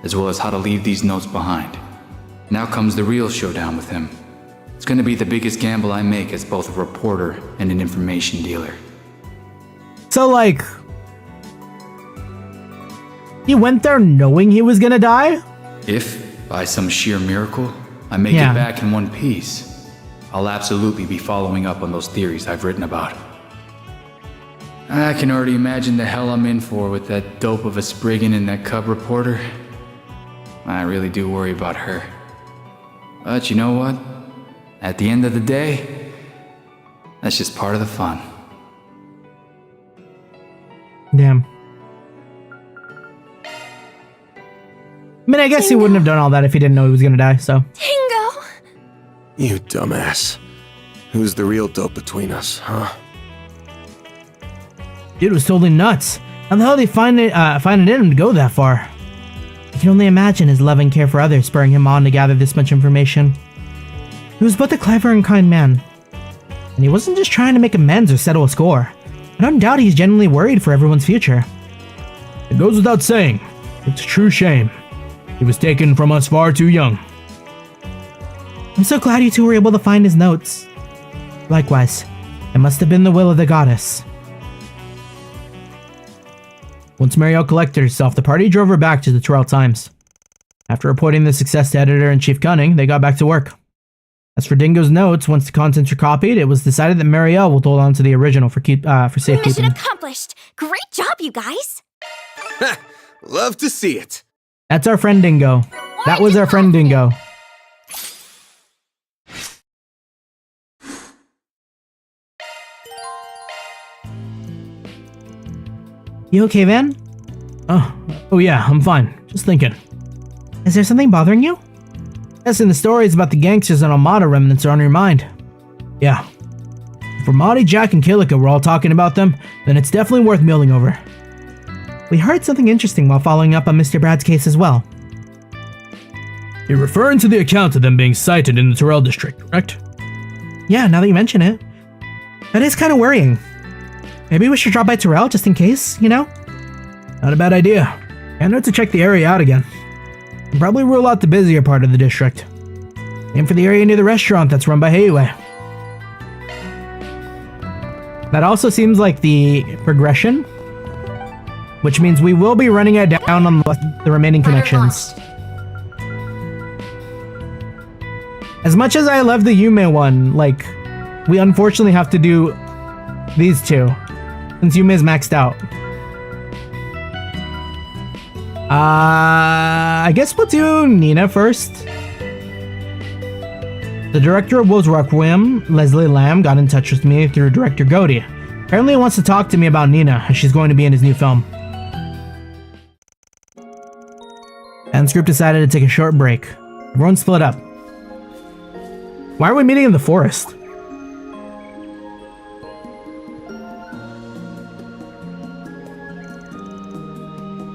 as well as how to leave these notes behind. Now comes the real showdown with him. It's going to be the biggest gamble I make as both a reporter and an information dealer. So, like, he went there knowing he was gonna die? If, by some sheer miracle, I make it back in one piece, I'll absolutely be following up on those theories I've written about. I can already imagine the hell I'm in for with that dope of a Spriggan and that cub reporter. I really do worry about her. But you know what? At the end of the day, that's just part of the fun. Damn. I mean, I guess he wouldn't have done all that if he didn't know he was gonna die, so. Dingo! You dumbass. Who's the real dope between us, huh? Dude was totally nuts. How the hell did he find it in him to go that far? I can only imagine his love and care for others spurring him on to gather this much information. He was both a clever and kind man. And he wasn't just trying to make amends or settle a score. I don't doubt he's genuinely worried for everyone's future. It goes without saying, it's a true shame. He was taken from us far too young. I'm so glad you two were able to find his notes. Likewise, it must have been the will of the goddess. Once Marielle collected herself, the party drove her back to the Terrell Times. After reporting the success to Editor-in-Chief Gunning, they got back to work. As for Dingo's notes, once the contents were copied, it was decided that Marielle will hold on to the original for safekeeping. Mission accomplished! Great job, you guys! Love to see it. That's our friend Dingo. That was our friend Dingo. You okay, Van? Oh yeah, I'm fine. Just thinking. Is there something bothering you? Yes, and the stories about the gangsters and Almada remnants are on your mind. Yeah. If Ramadi, Jack, and Kilika were all talking about them, then it's definitely worth milling over. We heard something interesting while following up on Mr. Brad's case as well. You're referring to the account of them being sighted in the Terrell district, correct? Yeah, now that you mention it. That is kind of worrying. Maybe we should drop by Terrell just in case, you know? Not a bad idea. Can't hurt to check the area out again. And probably rule out the busier part of the district. Aim for the area near the restaurant that's run by Heiwei. That also seems like the progression, which means we will be running it down on the remaining connections. As much as I love the Yume one, like, we unfortunately have to do these two, since Yume is maxed out. I guess we'll do Nina first. The director of Will's Requiem, Leslie Lamb, got in touch with me through director Gody. Apparently he wants to talk to me about Nina, as she's going to be in his new film. Dance group decided to take a short break. Everyone split up. Why are we meeting in the forest?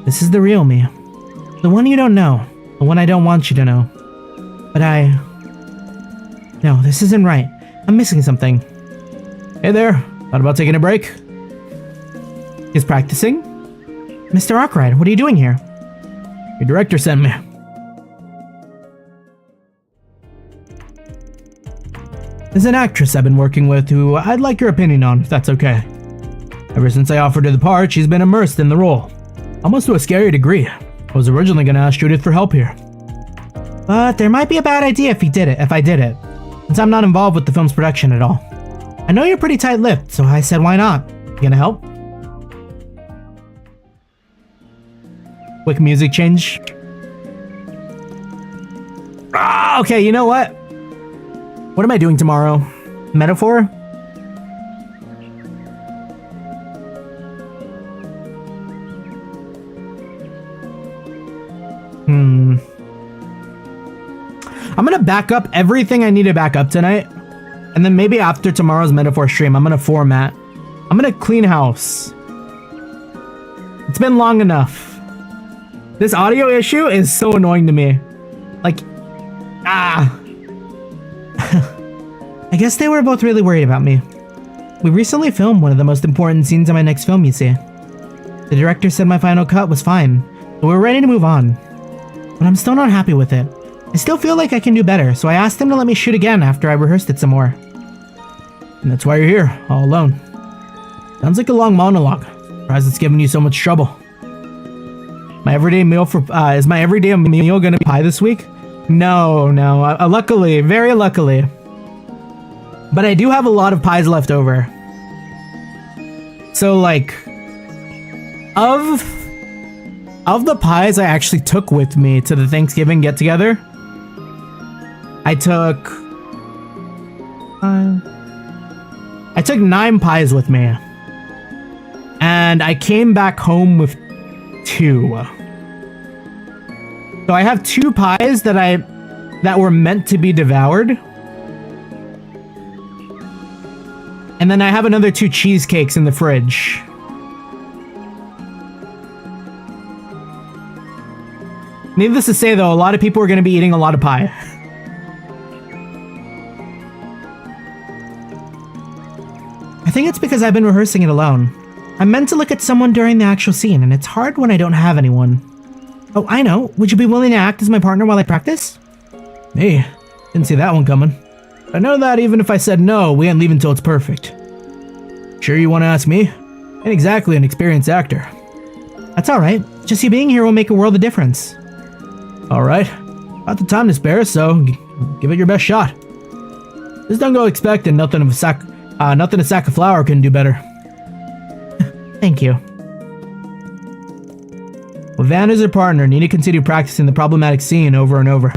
This is the real me. The one you don't know. The one I don't want you to know. But No, this isn't right. I'm missing something. Hey there. Thought about taking a break? He's practicing? Mr. Arkride, what are you doing here? Your director sent me. There's an actress I've been working with who I'd like your opinion on, if that's okay. Ever since I offered her the part, she's been immersed in the role. Almost to a scary degree. I was originally gonna ask Judith for help here. But there might be a bad idea if I did it, since I'm not involved with the film's production at all. I know you're pretty tight-lipped, so I said why not? You gonna help? Quick music change. Okay, you know what? What am I doing tomorrow? Metaphor? I'm gonna back up everything I need to back up tonight. And then maybe after tomorrow's metaphor stream, I'm gonna format. I'm gonna clean house. It's been long enough. This audio issue is so annoying to me. Like, I guess they were both really worried about me. We recently filmed one of the most important scenes in my next film, you see. The director said my final cut was fine, but we were ready to move on. But I'm still not happy with it. I still feel like I can do better, so I asked him to let me shoot again after I rehearsed it some more. And that's why you're here, all alone. Sounds like a long monologue. Surprised it's giving you so much trouble. My everyday meal is my everyday meal gonna be pie this week? No. Luckily, very luckily. But I do have a lot of pies left over. So like, of the pies I actually took with me to the Thanksgiving get-together, I took 9 pies with me. And I came back home with 2. So I have 2 pies that were meant to be devoured. And then I have another 2 cheesecakes in the fridge. Needless to say though, a lot of people are going to be eating a lot of pie. I think it's because I've been rehearsing it alone. I'm meant to look at someone during the actual scene, and it's hard when I don't have anyone. Oh, I know. Would you be willing to act as my partner while I practice? Me? Didn't see that one coming. I know that even if I said no, we ain't leaving till it's perfect. Sure you want to ask me? Ain't exactly an experienced actor. That's alright. Just you being here will make a world of difference. Alright. Got the time to spare, so give it your best shot. Just don't go expecting nothing a sack of flour can do better. Thank you. With Van as her partner, Nina continued practicing the problematic scene over and over.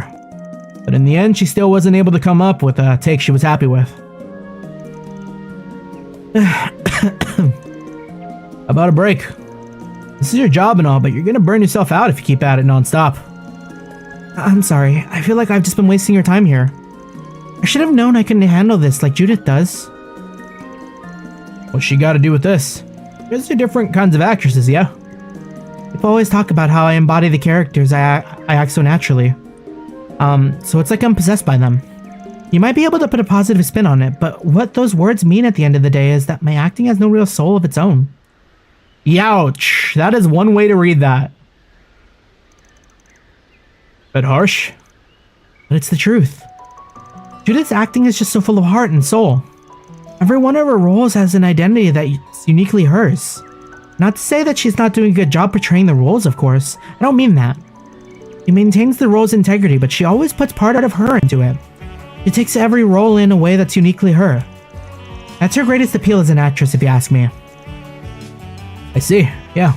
But in the end, she still wasn't able to come up with a take she was happy with. About a break. This is your job and all, but you're gonna burn yourself out if you keep at it non-stop. I'm sorry. I feel like I've just been wasting your time here. I should have known I couldn't handle this like Judith does. What's she got to do with this? There's two different kinds of actresses, yeah? People always talk about how I embody the characters I act so naturally. So it's like I'm possessed by them. You might be able to put a positive spin on it, but what those words mean at the end of the day is that my acting has no real soul of its own. Youch! That is one way to read that. Bit harsh? But it's the truth. Judith's acting is just so full of heart and soul. Every one of her roles has an identity that's uniquely hers. Not to say that she's not doing a good job portraying the roles, of course. I don't mean that. She maintains the role's integrity, but she always puts part out of her into it. She takes every role in a way that's uniquely her. That's her greatest appeal as an actress, if you ask me. I see, yeah.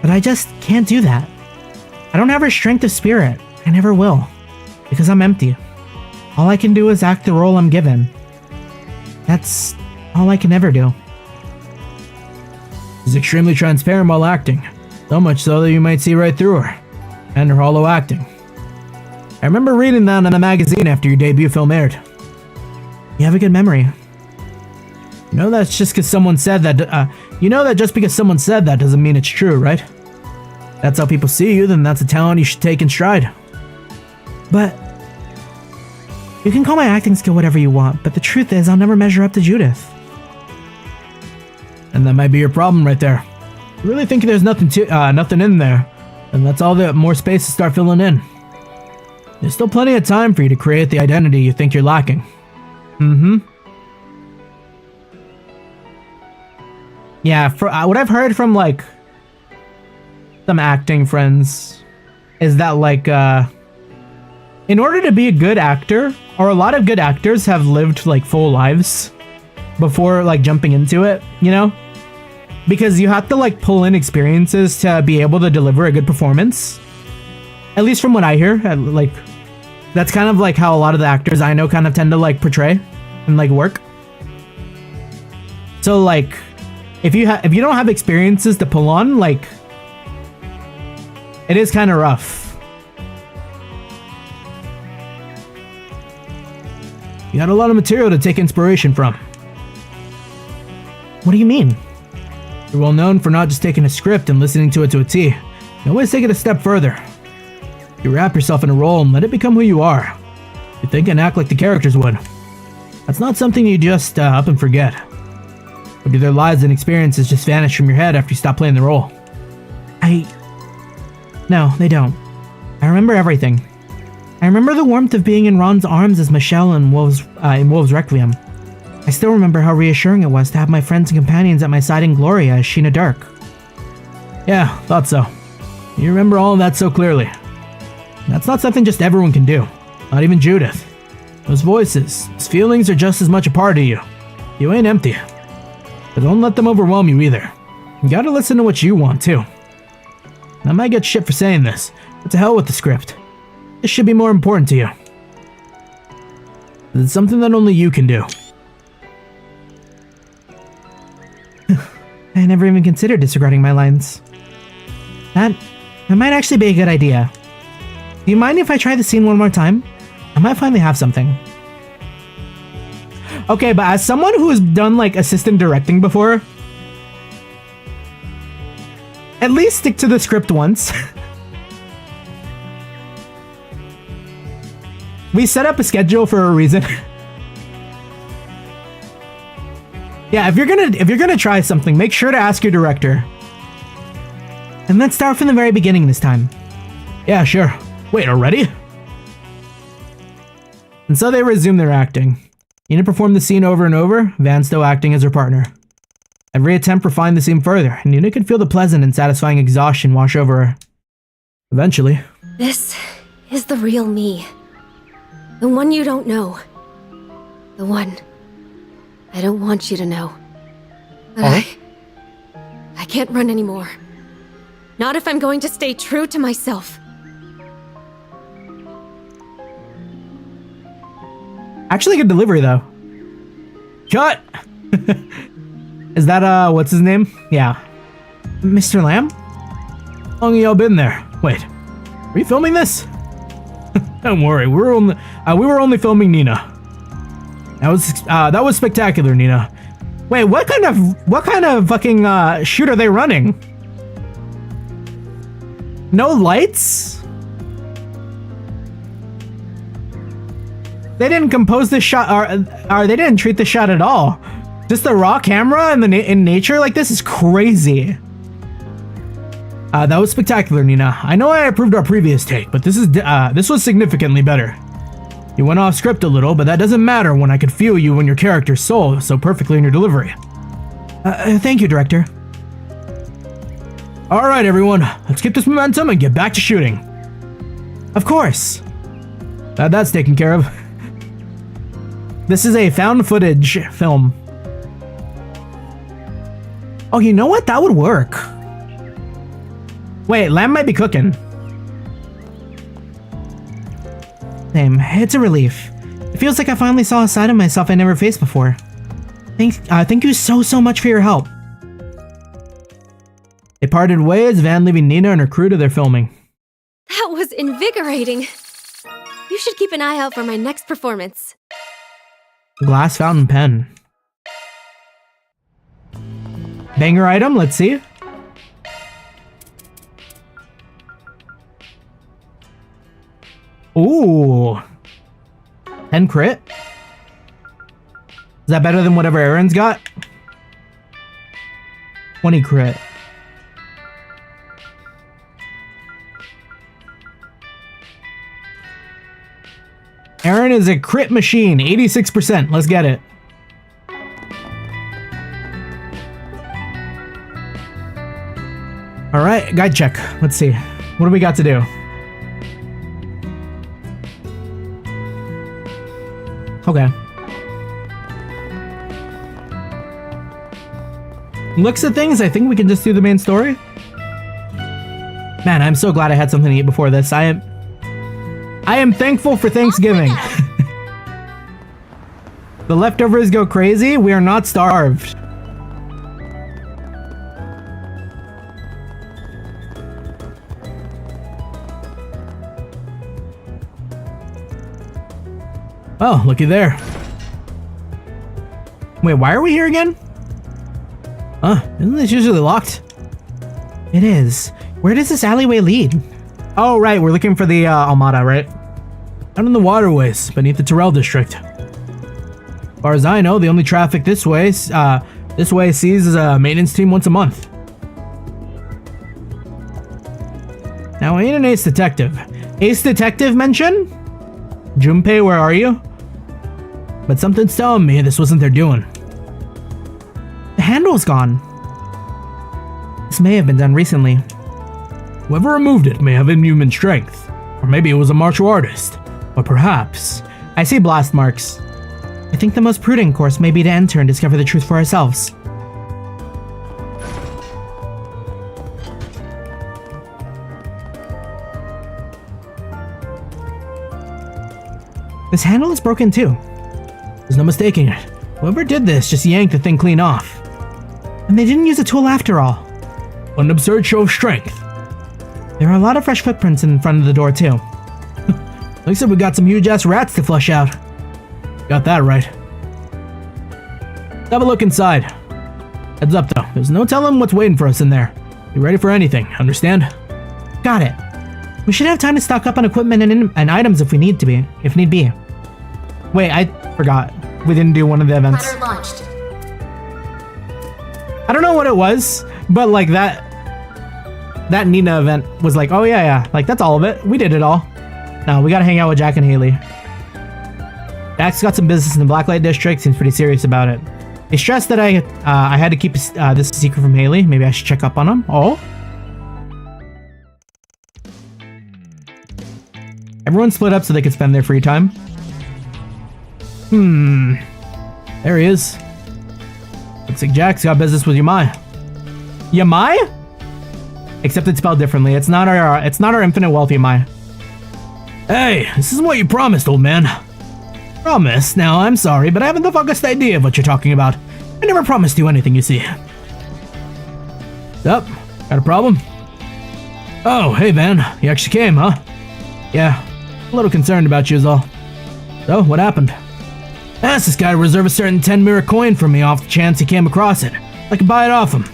But I just can't do that. I don't have her strength of spirit. I never will. Because I'm empty. All I can do is act the role I'm given. That's all I can ever do. She's extremely transparent while acting. So much so that you might see right through her. And her hollow acting. I remember reading that in the magazine after your debut film aired. You have a good memory. You know that's just because someone said that, you know that just because someone said that doesn't mean it's true, right? That's how people see you, then that's a talent you should take in stride. But you can call my acting skill whatever you want, but the truth is I'll never measure up to Judith. And that might be your problem right there. You really think there's nothing in there, and that's all the more space to start filling in. There's still plenty of time for you to create the identity you think you're lacking. Yeah, for what I've heard from like some acting friends is that like in order to be a good actor, or a lot of good actors have lived like full lives before like jumping into it, you know? Because you have to like pull in experiences to be able to deliver a good performance. At least from what I hear, like that's kind of like how a lot of the actors I know kind of tend to like portray and like work. So like if you don't have experiences to pull on, like it is kind of rough. You had a lot of material to take inspiration from. What do you mean? You're well known for not just taking a script and listening to it to a T. You always take it a step further. You wrap yourself in a role and let it become who you are. You think and act like the characters would. That's not something you just up and forget. Or do their lives and experiences just vanish from your head after you stop playing the role? No, they don't. I remember everything. I remember the warmth of being in Ron's arms as Michelle in Wolves Requiem. I still remember how reassuring it was to have my friends and companions at my side in Gloria as Sheena Dark. Yeah, thought so. You remember all of that so clearly. That's not something just everyone can do. Not even Judith. Those voices, those feelings are just as much a part of you. You ain't empty. But don't let them overwhelm you either. You gotta listen to what you want too. I might get shit for saying this, but to hell with the script. This should be more important to you. It's something that only you can do. I never even considered disregarding my lines. That might actually be a good idea. Do you mind if I try the scene one more time? I might finally have something. Okay, but as someone who's done like assistant directing before, at least stick to the script once. We set up a schedule for a reason. Yeah, if you're gonna try something, make sure to ask your director. And let's start from the very beginning this time. Yeah, sure. Wait, already? And so they resume their acting. Nina performed the scene over and over, Van still acting as her partner. Every attempt refined the scene further, and Nina could feel the pleasant and satisfying exhaustion wash over her. Eventually. This is the real me. The one you don't know. The one I don't want you to know. But I can't run anymore. Not if I'm going to stay true to myself. Actually good delivery though. Cut! Is that what's his name? Yeah. Mr. Lamb? How long have y'all been there? Wait, are we filming this? Don't worry, we were only filming Nina. That was spectacular, Nina. Wait, what kind of fucking shoot are they running? No lights? They didn't compose this shot, or they didn't treat the shot at all. Just the raw camera and in nature, like, this is crazy. That was spectacular, Nina. I know I approved our previous take, but this was significantly better. You went off script a little, but that doesn't matter when I could feel you and your character's soul so perfectly in your delivery. Thank you, director. All right, everyone, let's keep this momentum and get back to shooting. Of course. That's taken care of. This is a found footage film. Oh, you know what? That would work. Wait, lamb might be cooking. Same. It's a relief. It feels like I finally saw a side of myself I never faced before. Thank you so much for your help. They parted ways, Van leaving Nina and her crew to their filming. That was invigorating. You should keep an eye out for my next performance. Glass fountain pen. Banger item, let's see. Ooh. 10 crit? Is that better than whatever Aaron's got? 20 crit. Aaron is a crit machine, 86%. Let's get it. All right, guide check. Let's see. What do we got to do? Okay. Looks at things, I think we can just do the main story. Man, I'm so glad I had something to eat before this. I am thankful for Thanksgiving. The leftovers go crazy. We are not starved. Oh, looky there. Wait, why are we here again? Isn't this usually locked? It is. Where does this alleyway lead? Oh, right, we're looking for the Almada, right? Out in the waterways, beneath the Terrell district. As far as I know, the only traffic this way sees a maintenance team once a month. Now, I ain't an ace detective. Ace detective mention? Junpei, where are you? But something's telling me this wasn't their doing. The handle's gone. This may have been done recently. Whoever removed it may have inhuman strength. Or maybe it was a martial artist. Or perhaps... I see blast marks. I think the most prudent course may be to enter and discover the truth for ourselves. This handle is broken too. There's no mistaking it. Whoever did this just yanked the thing clean off. And they didn't use a tool after all. What an absurd show of strength. There are a lot of fresh footprints in front of the door too. Looks like we got some huge ass rats to flush out. Got that right. Let's have a look inside. Heads up though, there's no telling what's waiting for us in there. Be ready for anything, understand? Got it. We should have time to stock up on equipment and items if need be. Wait, I forgot. We didn't do one of the events. Planner launched. I don't know what it was, but like that Nina event was like, oh yeah, like that's all of it. We did it all. Now we gotta hang out with Jack and Haley. Jack's got some business in the Blacklight District, seems pretty serious about it. He stressed that I had to keep this a secret from Haley. Maybe I should check up on him. Oh. Everyone split up so they could spend their free time. There he is. Looks like Jack's got business with Yamai. Yamai? Except it's spelled differently. It's not our infinite wealth Yamai. Hey, this isn't what you promised, old man. Promise? Now, I'm sorry, but I haven't the foggiest idea of what you're talking about. I never promised you anything, you see. Yup, got a problem? Oh, hey Van, you actually came, huh? Yeah, a little concerned about you is all. So, what happened? Asked this guy to reserve a certain 10 mirror coin for me off the chance he came across it. I could buy it off him.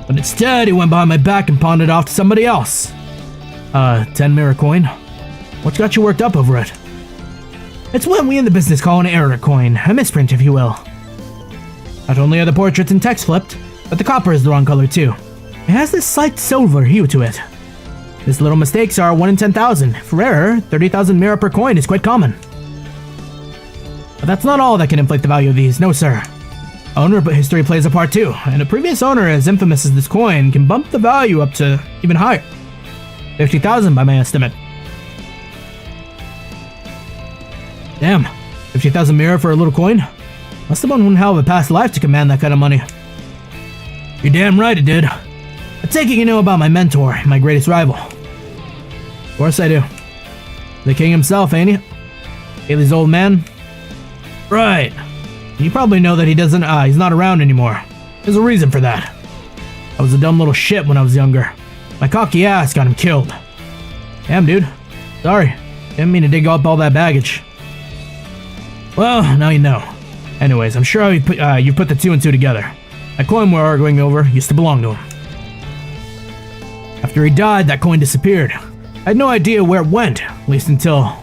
But instead, he went behind my back and pawned it off to somebody else. 10 mirror coin? What's got you worked up over it? It's what we in the business call an error coin, a misprint if you will. Not only are the portraits and text flipped, but the copper is the wrong color too. It has this slight silver hue to it. These little mistakes are 1 in 10,000. For error, 30,000 mirror per coin is quite common. But that's not all that can inflate the value of these, no sir. Owner but history plays a part too, and a previous owner as infamous as this coin can bump the value up to even higher. 50,000 by my estimate. Damn, 50,000 mirror for a little coin? Must have been one hell of a past life to command that kind of money. You're damn right it did. I take it you know about my mentor, my greatest rival. Of course I do. The king himself, ain't he? Haley's old man? Right. You probably know that he's not around anymore. There's a reason for that. I was a dumb little shit when I was younger. My cocky ass got him killed. Damn, dude. Sorry. Didn't mean to dig up all that baggage. Well, now you know. Anyways, I'm sure you put the 2 and 2 together. That coin we're arguing over used to belong to him. After he died, that coin disappeared. I had no idea where it went, at least until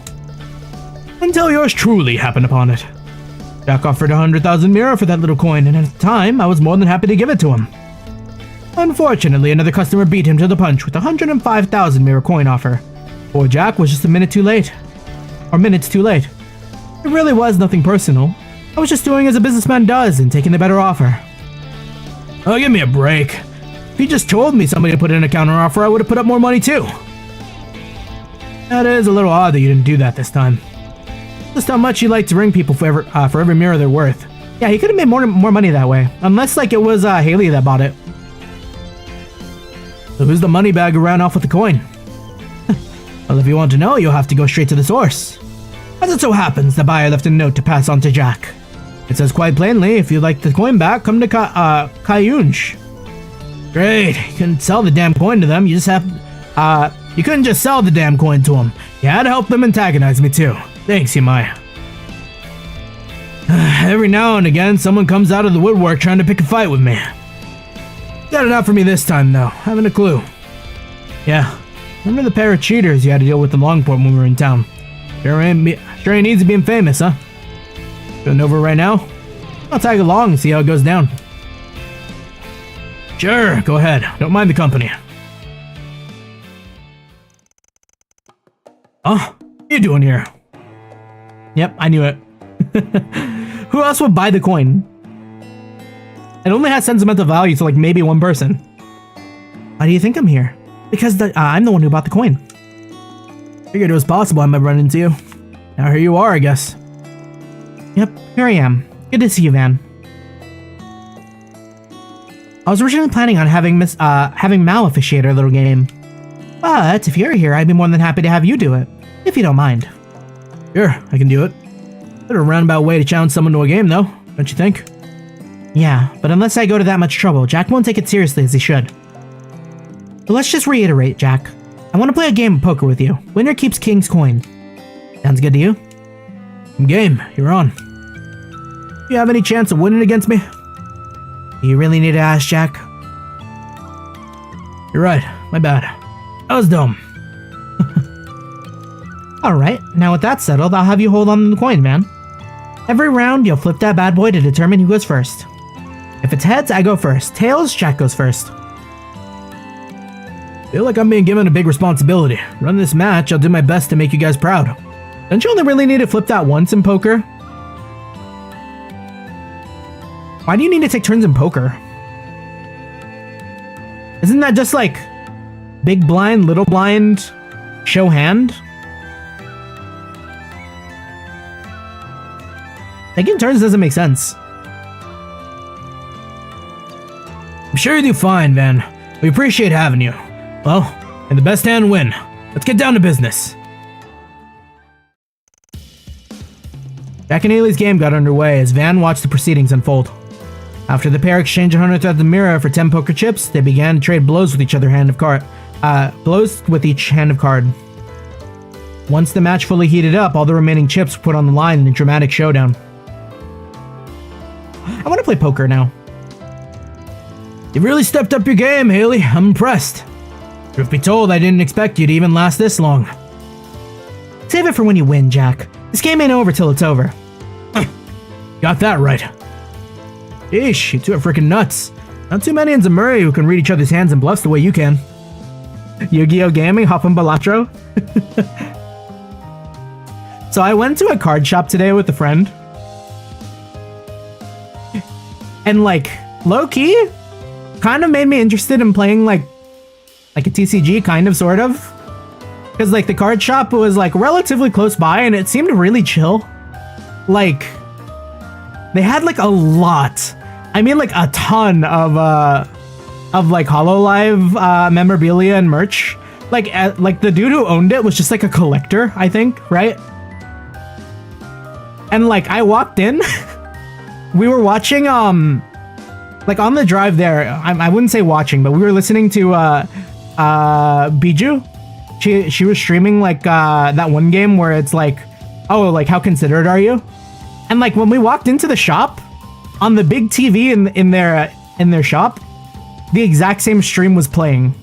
yours truly happened upon it. Jack offered 100,000 mirror for that little coin, and at the time, I was more than happy to give it to him. Unfortunately, another customer beat him to the punch with a 105,000 mirror coin offer. Poor Jack was just a minute too late. Or minutes too late. It really was nothing personal. I was just doing as a businessman does and taking the better offer. Oh, give me a break. If you just told me somebody to put in a counter offer, I would have put up more money too. That is a little odd that you didn't do that this time. Just how much you like to ring people for every mirror they're worth. Yeah, he could have made more money that way. Unless like it was Haley that bought it. So who's the money bag who ran off with the coin? Well, if you want to know, you'll have to go straight to the source. As it so happens, the buyer left a note to pass on to Jack. It says quite plainly, if you'd like the coin back, come to Kayunj. Great, you couldn't sell the damn coin to them, you couldn't just sell the damn coin to them. You had to help them antagonize me too. Thanks, Yamai. Every now and again, someone comes out of the woodwork trying to pick a fight with me. Got it out for me this time, though. Haven't a clue. Yeah, remember the pair of cheaters you had to deal with in Longport when we were in town? Sure ain't easy being famous, huh? Going over right now? I'll tag along and see how it goes down. Sure, go ahead. Don't mind the company. Huh? What are you doing here? Yep, I knew it. Who else would buy the coin? It only has sentimental value to like maybe one person. Why do you think I'm here? Because I'm the one who bought the coin. Figured it was possible I might run into you. Now here you are, I guess. Yep, here I am. Good to see you, Van. I was originally planning on having Mal officiate our little game. But if you're here, I'd be more than happy to have you do it. If you don't mind. Sure, I can do it. Bit of a roundabout way to challenge someone to a game, though, don't you think? Yeah, but unless I go to that much trouble, Jack won't take it seriously as he should. But let's just reiterate, Jack. I want to play a game of poker with you. Winner keeps King's coin. Sounds good to you? Game, you're on. You have any chance of winning against me? You really need to ask, Jack? You're right, my bad. I was dumb. Alright, now with that settled, I'll have you hold on to the coin, man. Every round, you'll flip that bad boy to determine who goes first. If it's heads, I go first. Tails, Jack goes first. Feel like I'm being given a big responsibility. Run this match, I'll do my best to make you guys proud. Don't you only really need to flip that once in poker? Why do you need to take turns in poker? Isn't that just like big blind, little blind, show hand? Taking turns doesn't make sense. I'm sure you do fine, Van. We appreciate having you. Well, and the best hand win. Let's get down to business. Jack and Ailey's game got underway as Van watched the proceedings unfold. After the pair exchanged 100,000 mirror for 10 poker chips, they began to trade blows with each hand of card. Once the match fully heated up, all the remaining chips were put on the line in a dramatic showdown. I want to play poker now. You've really stepped up your game, Haley. I'm impressed. Truth be told, I didn't expect you to even last this long. Save it for when you win, Jack. This game ain't over till it's over. Got that right. Yeesh, you two are freaking nuts. Not too many in Zamuri who can read each other's hands and bluffs the way you can. Yu-Gi-Oh! Gaming, Hoppin' Balatro. So I went to a card shop today with a friend. And like, low-key, kind of made me interested in playing like a TCG, kind of, sort of. Because like the card shop was like relatively close by and it seemed really chill. Like, they had like a lot. I mean like a ton of like HoloLive memorabilia and merch. Like the dude who owned it was just like a collector, I think, right? And like I walked in, we were watching like on the drive there, I wouldn't say watching, but we were listening to Biju. She was streaming like that one game where it's like, oh, like how considerate are you? And like when we walked into the shop, on the big TV in their shop, the exact same stream was playing.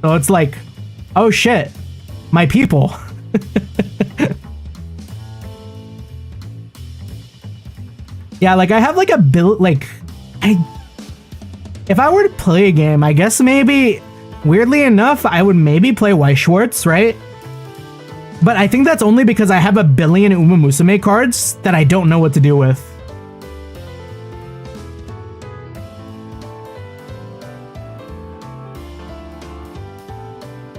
So it's like, oh shit, my people. Yeah, like I have like a build, like if I were to play a game, I guess maybe, weirdly enough, I would maybe play Weiss Schwartz, right? But I think that's only because I have a billion Uma Musume cards that I don't know what to do with.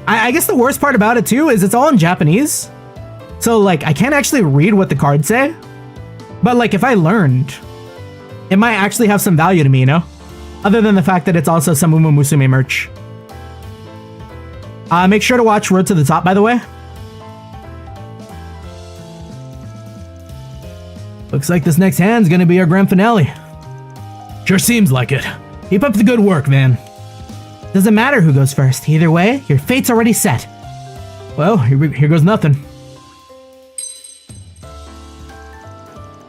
I guess the worst part about it too is it's all in Japanese. So like I can't actually read what the cards say. But like if I learned, it might actually have some value to me, you know? Other than the fact that it's also some Uma Musume merch. Make sure to watch Road to the Top, by the way. Looks like this next hand's gonna be our grand finale. Sure seems like it. Keep up the good work, man. Doesn't matter who goes first. Either way, your fate's already set. Well, here goes nothing.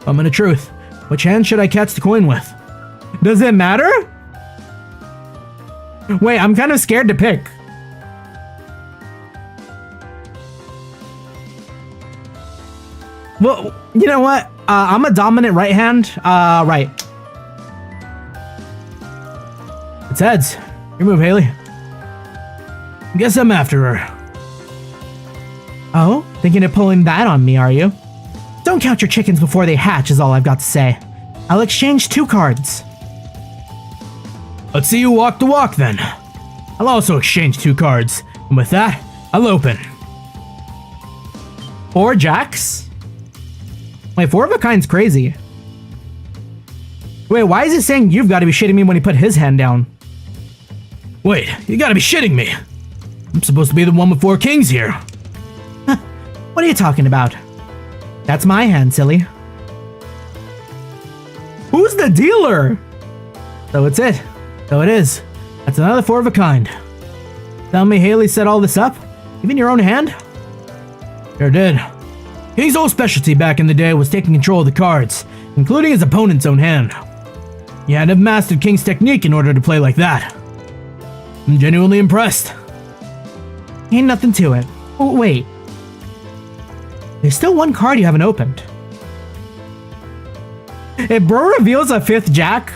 Moment of truth. Which hand should I catch the coin with? Does it matter? Wait, I'm kind of scared to pick. Well, you know what? I'm a dominant right hand. Right. It's heads. Your move, Haley. Guess I'm after her. Oh? Thinking of pulling that on me, are you? Don't count your chickens before they hatch is all I've got to say. I'll exchange 2 cards. Let's see you walk the walk then. I'll also exchange 2 cards. And with that, I'll open. 4 jacks? Wait, 4 of a kind's crazy. Wait, why is it saying you've got to be shitting me when he put his hand down? Wait, you gotta be shitting me. I'm supposed to be the one with 4 kings here. What are you talking about? That's my hand, silly. Who's the dealer? So it's it. So it is. That's another 4 of a kind. Tell me Haley set all this up? Even your own hand? Sure did. King's whole specialty back in the day was taking control of the cards, including his opponent's own hand. You had to have mastered King's technique in order to play like that. I'm genuinely impressed. Ain't nothing to it. Oh, wait. There's still 1 card you haven't opened. If bro reveals a 5th jack,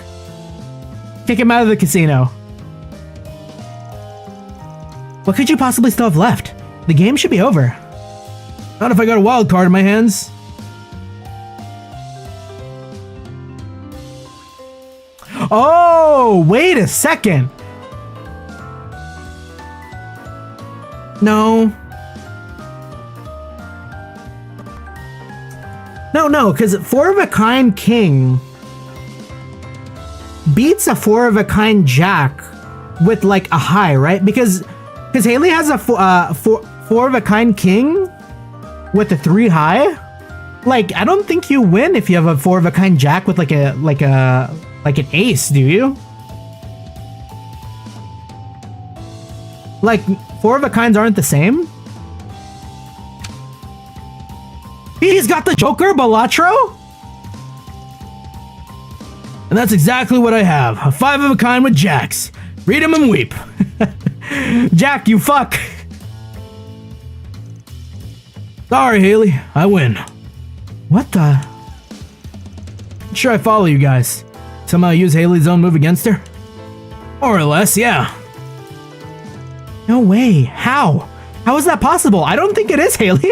kick him out of the casino. What could you possibly still have left? The game should be over. Not if I got a wild card in my hands. Oh, wait a second. No. No, because 4 of a kind king beats a 4 of a kind jack with like a high, right? Because Haley has a 4 of a kind king with a 3 high. Like, I don't think you win if you have a 4 of a kind jack with like an ace, do you? Like, 4 of a kinds aren't the same? He's got the Joker, Balatro? And that's exactly what I have. A 5 of a kind with Jax. Read 'em and weep. Jack, you fuck. Sorry, Haley. I win. What the? Sure, I follow you guys. Somehow use Haley's own move against her? More or less, yeah. No way. How? How is that possible? I don't think it is, Haley.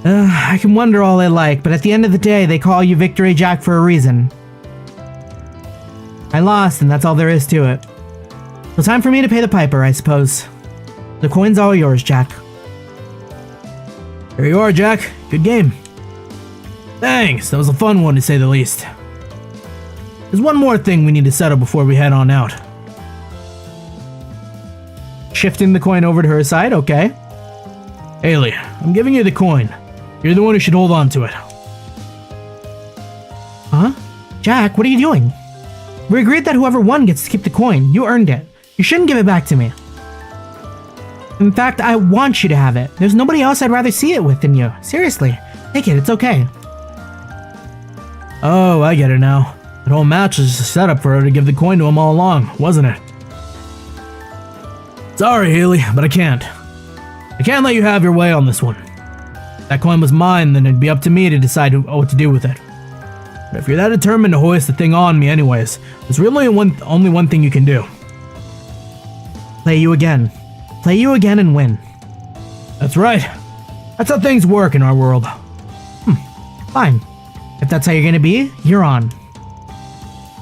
I can wonder all I like, but at the end of the day, they call you Victory Jack for a reason. I lost, and that's all there is to it. So time for me to pay the piper, I suppose. The coin's all yours, Jack. Here you are, Jack. Good game. Thanks, that was a fun one to say the least. There's one more thing we need to settle before we head on out. Shifting the coin over to her side, okay. Haley, I'm giving you the coin. You're the one who should hold on to it. Huh? Jack, what are you doing? We agreed that whoever won gets to keep the coin. You earned it. You shouldn't give it back to me. In fact, I want you to have it. There's nobody else I'd rather see it with than you. Seriously. Take it, it's okay. Oh, I get it now. That whole match was just a setup for her to give the coin to him all along, wasn't it? Sorry, Haley, but I can't. I can't let you have your way on this one. If that coin was mine, then it'd be up to me to decide what to do with it. But if you're that determined to hoist the thing on me anyways, there's really only one thing you can do. Play you again. Play you again and win. That's right. That's how things work in our world. Fine. If that's how you're gonna be, you're on.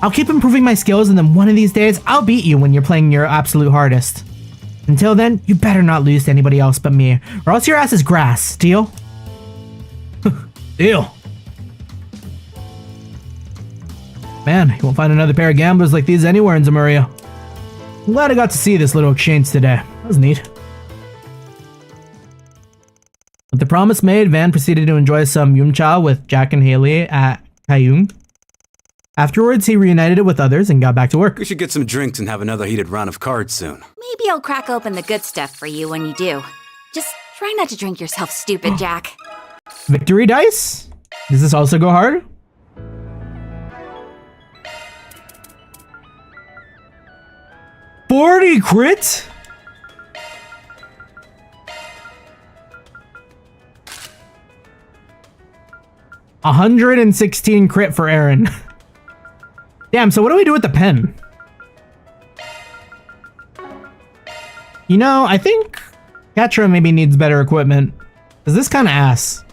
I'll keep improving my skills, and then one of these days, I'll beat you when you're playing your absolute hardest. Until then, you better not lose to anybody else but me, or else your ass is grass. Deal? Deal. Man, you won't find another pair of gamblers like these anywhere in Zemuria. I'm glad I got to see this little exchange today. That was neat. With the promise made, Van proceeded to enjoy some yumcha with Jack and Haley at Kayung. Afterwards, he reunited it with others and got back to work. We should get some drinks and have another heated round of cards soon. Maybe I'll crack open the good stuff for you when you do. Just try not to drink yourself stupid, Jack. Victory dice? Does this also go hard? $40 crits? $116 crit for Aaron. Damn, so what do we do with the pen? You know, I think Catra maybe needs better equipment. Is this kind of ass?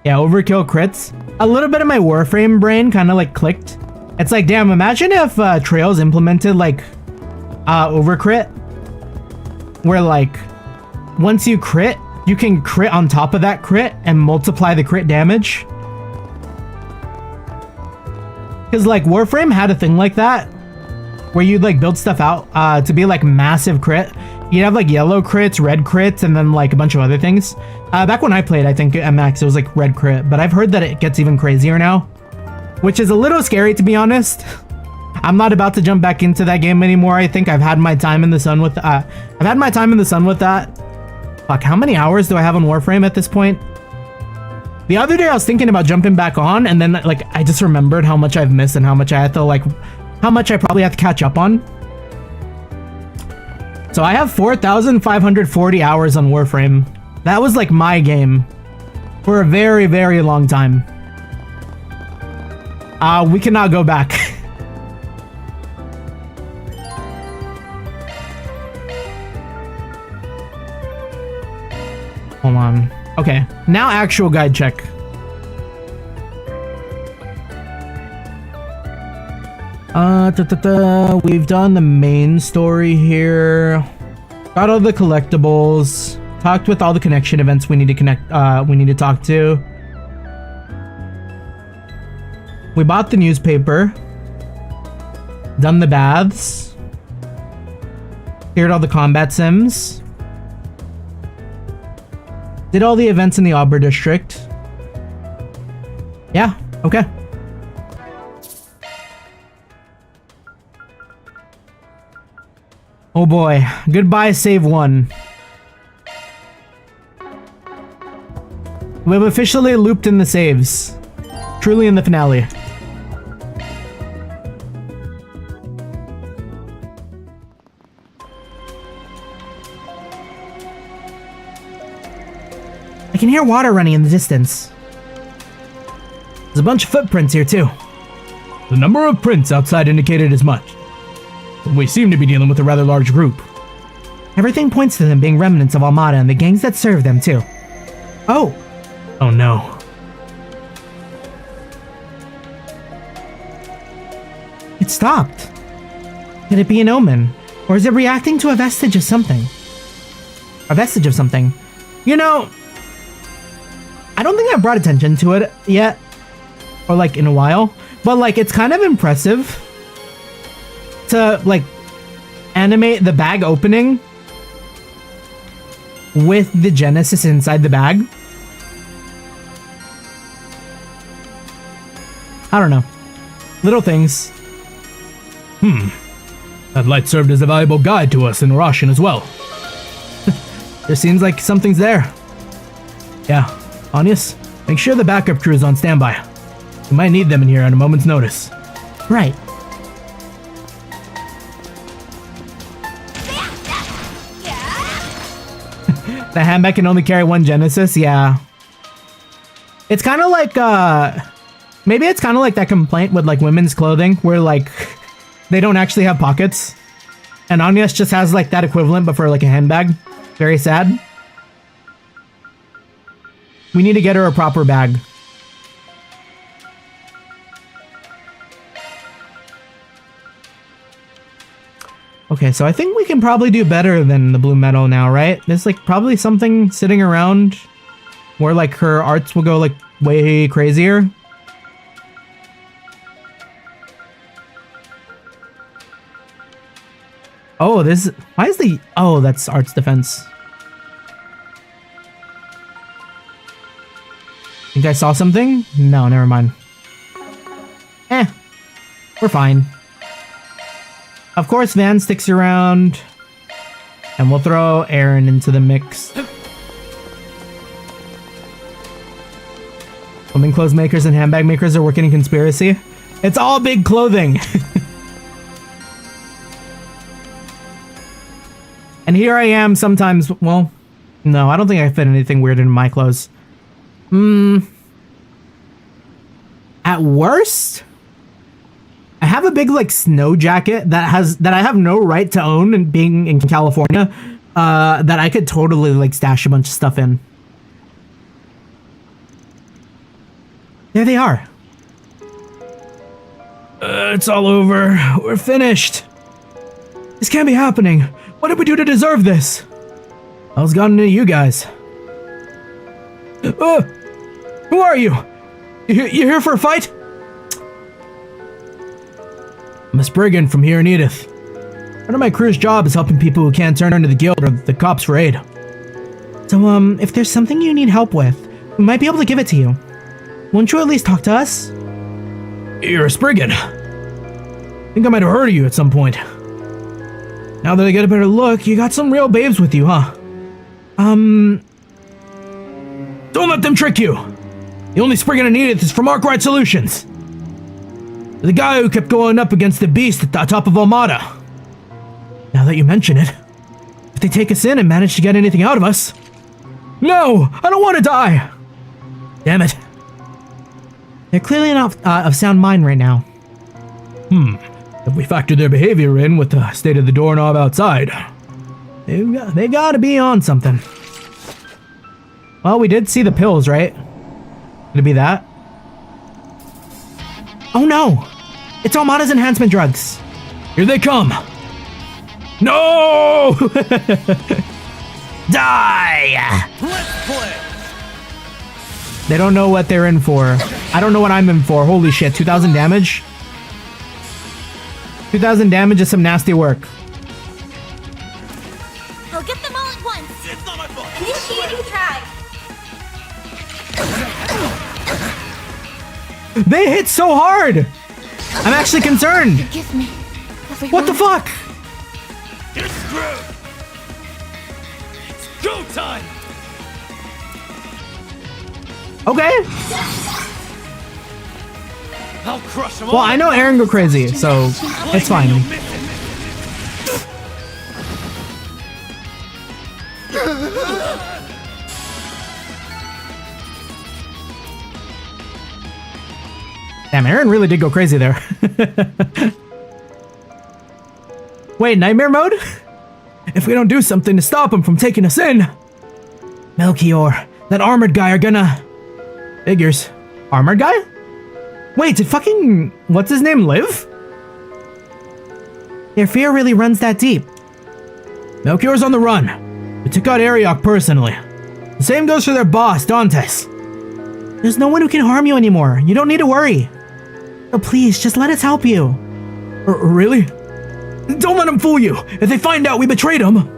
Yeah, overkill crits. A little bit of my Warframe brain kind of like clicked. It's like, damn, imagine if Trails implemented like overcrit. Where like, once you crit, you can crit on top of that crit and multiply the crit damage. Because like Warframe had a thing like that. Where you'd like build stuff out to be like massive crit. You'd have like yellow crits, red crits, and then like a bunch of other things. Back when I played, I think at max it was like red crit, but I've heard that it gets even crazier now, which is a little scary to be honest. I'm not about to jump back into that game anymore. I think I've had my time in the sun with that. Fuck, how many hours do I have on Warframe at this point? The other day I was thinking about jumping back on, and then like I just remembered how much I've missed and how much I have to like, how much I probably have to catch up on. So I have 4,540 hours on Warframe. That was like my game for a very, very long time. We cannot go back. Hold on. Okay, now actual guide check. We've done the main story here. Got all the collectibles. Talked with all the connection events we need to talk to. We bought the newspaper. Done the baths. Cleared all the combat sims. Did all the events in the Auber district. Yeah, okay. Oh boy. Goodbye, save one. We've officially looped in the saves. Truly in the finale. I can hear water running in the distance. There's a bunch of footprints here too. The number of prints outside indicated as much. We seem to be dealing with a rather large group. Everything points to them being remnants of Almada and the gangs that serve them too. Oh. Oh no. It stopped. Could it be an omen? Or is it reacting to a vestige of something? A vestige of something. You know, I don't think I've brought attention to it yet. Or like in a while. But like it's kind of impressive to like animate the bag opening with the Genesis inside the bag. I don't know. Little things. That light served as a valuable guide to us in Russian as well. There seems like something's there. Yeah, Anius, make sure the backup crew is on standby. We might need them in here at a moment's notice. Right. The handbag can only carry one Genesis, yeah. It's kind of like, maybe it's kind of like that complaint with like women's clothing where like they don't actually have pockets. And Agnes just has like that equivalent but for like a handbag. Very sad. We need to get her a proper bag. Okay, so I think we can probably do better than the blue metal now, right? There's like probably something sitting around where like her arts will go like way crazier. Oh, this, why is the, oh, that's arts defense. Think I saw something? No, never mind. We're fine. Of course, Van sticks around, and we'll throw Aaron into the mix. Women clothes makers and handbag makers are working in conspiracy. It's all big clothing. And here I am sometimes, well, no, I don't think I fit anything weird in my clothes. At worst, I have a big like snow jacket that I have no right to own, and being in California, that I could totally like stash a bunch of stuff in. There they are. It's all over. We're finished. This can't be happening. What did we do to deserve this? How's gotten into you guys? Who are you? You here for a fight? I'm a Spriggan from here in Edith. Part of my crew's job is helping people who can't turn to the guild or the cops for aid. So, if there's something you need help with, we might be able to give it to you. Won't you at least talk to us? You're a Spriggan. I think I might have heard of you at some point. Now that I get a better look, you got some real babes with you, huh? Don't let them trick you. The only Spriggan I needed is from Arkride Solutions. The guy who kept going up against the beast at the top of Almada. Now that you mention it, if they take us in and manage to get anything out of us... No! I don't want to die! Damn it. They're clearly not of sound mind right now. If we factor their behavior in with the state of the doorknob outside, they gotta be on something. Well, we did see the pills, right? Could it be that? Oh no! It's Almada's enhancement drugs! Here they come! No! Die! Let's play! They don't know what they're in for. I don't know what I'm in for. Holy shit, 2,000 damage? 2,000 damage is some nasty work. I'll get them all at once. It's not my fault. Initiating drive. They hit so hard! I'm actually concerned! Forgive me. What the fuck? You're It's go time! Okay. I'll crush them Well, I know Aaron go crazy, so it's fine. Damn, Aaron really did go crazy there. Wait, nightmare mode? If we don't do something to stop him from taking us in, Melchior, that armored guy are gonna... Figures. Armored guy? Wait, did fucking... what's his name live? Their fear really runs that deep. Melchior's on the run. We took out Ariok personally. The same goes for their boss, Dantes. There's no one who can harm you anymore. You don't need to worry. So please, just let us help you. Really? Don't let them fool you. If they find out we betrayed them.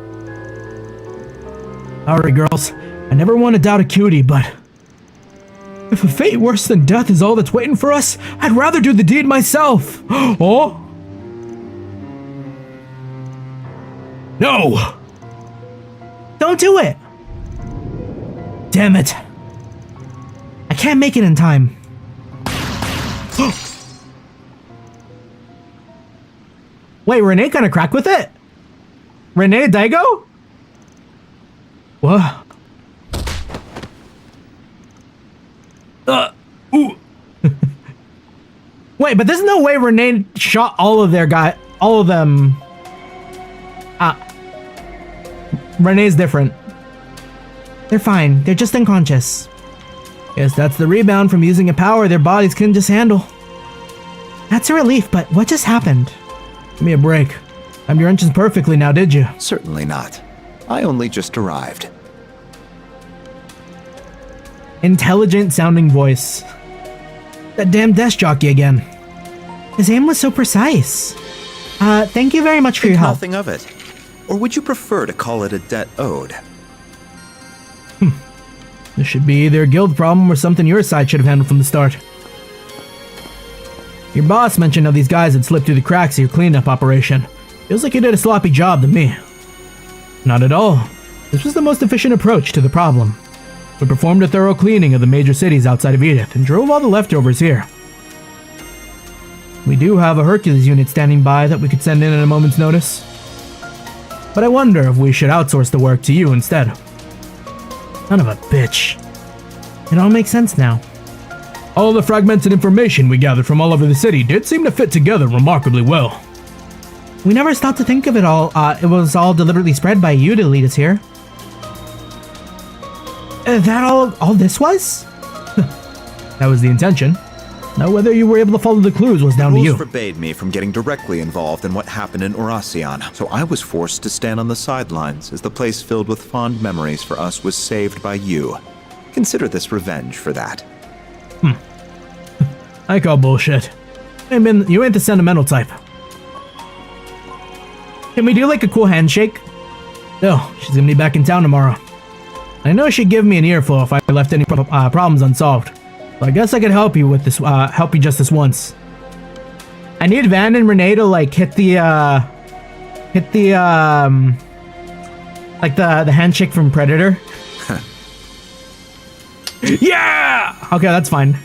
Sorry, girls. I never want to doubt a cutie, but... if a fate worse than death is all that's waiting for us, I'd rather do the deed myself. Oh? No! Don't do it! Damn it. I can't make it in time. Wait, Renee kinda cracked with it? Renee Daigo? What? Ooh. Wait, but there's no way Renee shot all of them. Renee's different. They're fine. They're just unconscious. Guess that's the rebound from using a power their bodies couldn't just handle. That's a relief, but what just happened? Give me a break. Timed your engines perfectly now, did you? Certainly not. I only just arrived. Intelligent sounding voice. That damn desk jockey again. His aim was so precise. Thank you very much for your help. Nothing of it. Or would you prefer to call it a debt owed? This should be either a guild problem or something your side should have handled from the start. Your boss mentioned how these guys had slipped through the cracks of your cleanup operation. Feels like you did a sloppy job to me. Not at all. This was the most efficient approach to the problem. We performed a thorough cleaning of the major cities outside of Edith and drove all the leftovers here. We do have a Hercules unit standing by that we could send in at a moment's notice. But I wonder if we should outsource the work to you instead. Son of a bitch. It all makes sense now. All the fragmented information we gathered from all over the city did seem to fit together remarkably well. We never stopped to think of it all. It was all deliberately spread by you to lead us here. That all this was? That was the intention. Now whether you were able to follow the clues was down to you. Rules forbade me from getting directly involved in what happened in Oracion, so I was forced to stand on the sidelines as the place filled with fond memories for us was saved by you. Consider this revenge for that. I call bullshit. I mean, you ain't the sentimental type. Can we do like a cool handshake? No, she's gonna be back in town tomorrow. I know she'd give me an earful if I left any problems unsolved. So I guess I could help you with this. Help you just this once. I need Van and Renee to like hit the like the handshake from Predator. Yeah. Okay, that's fine.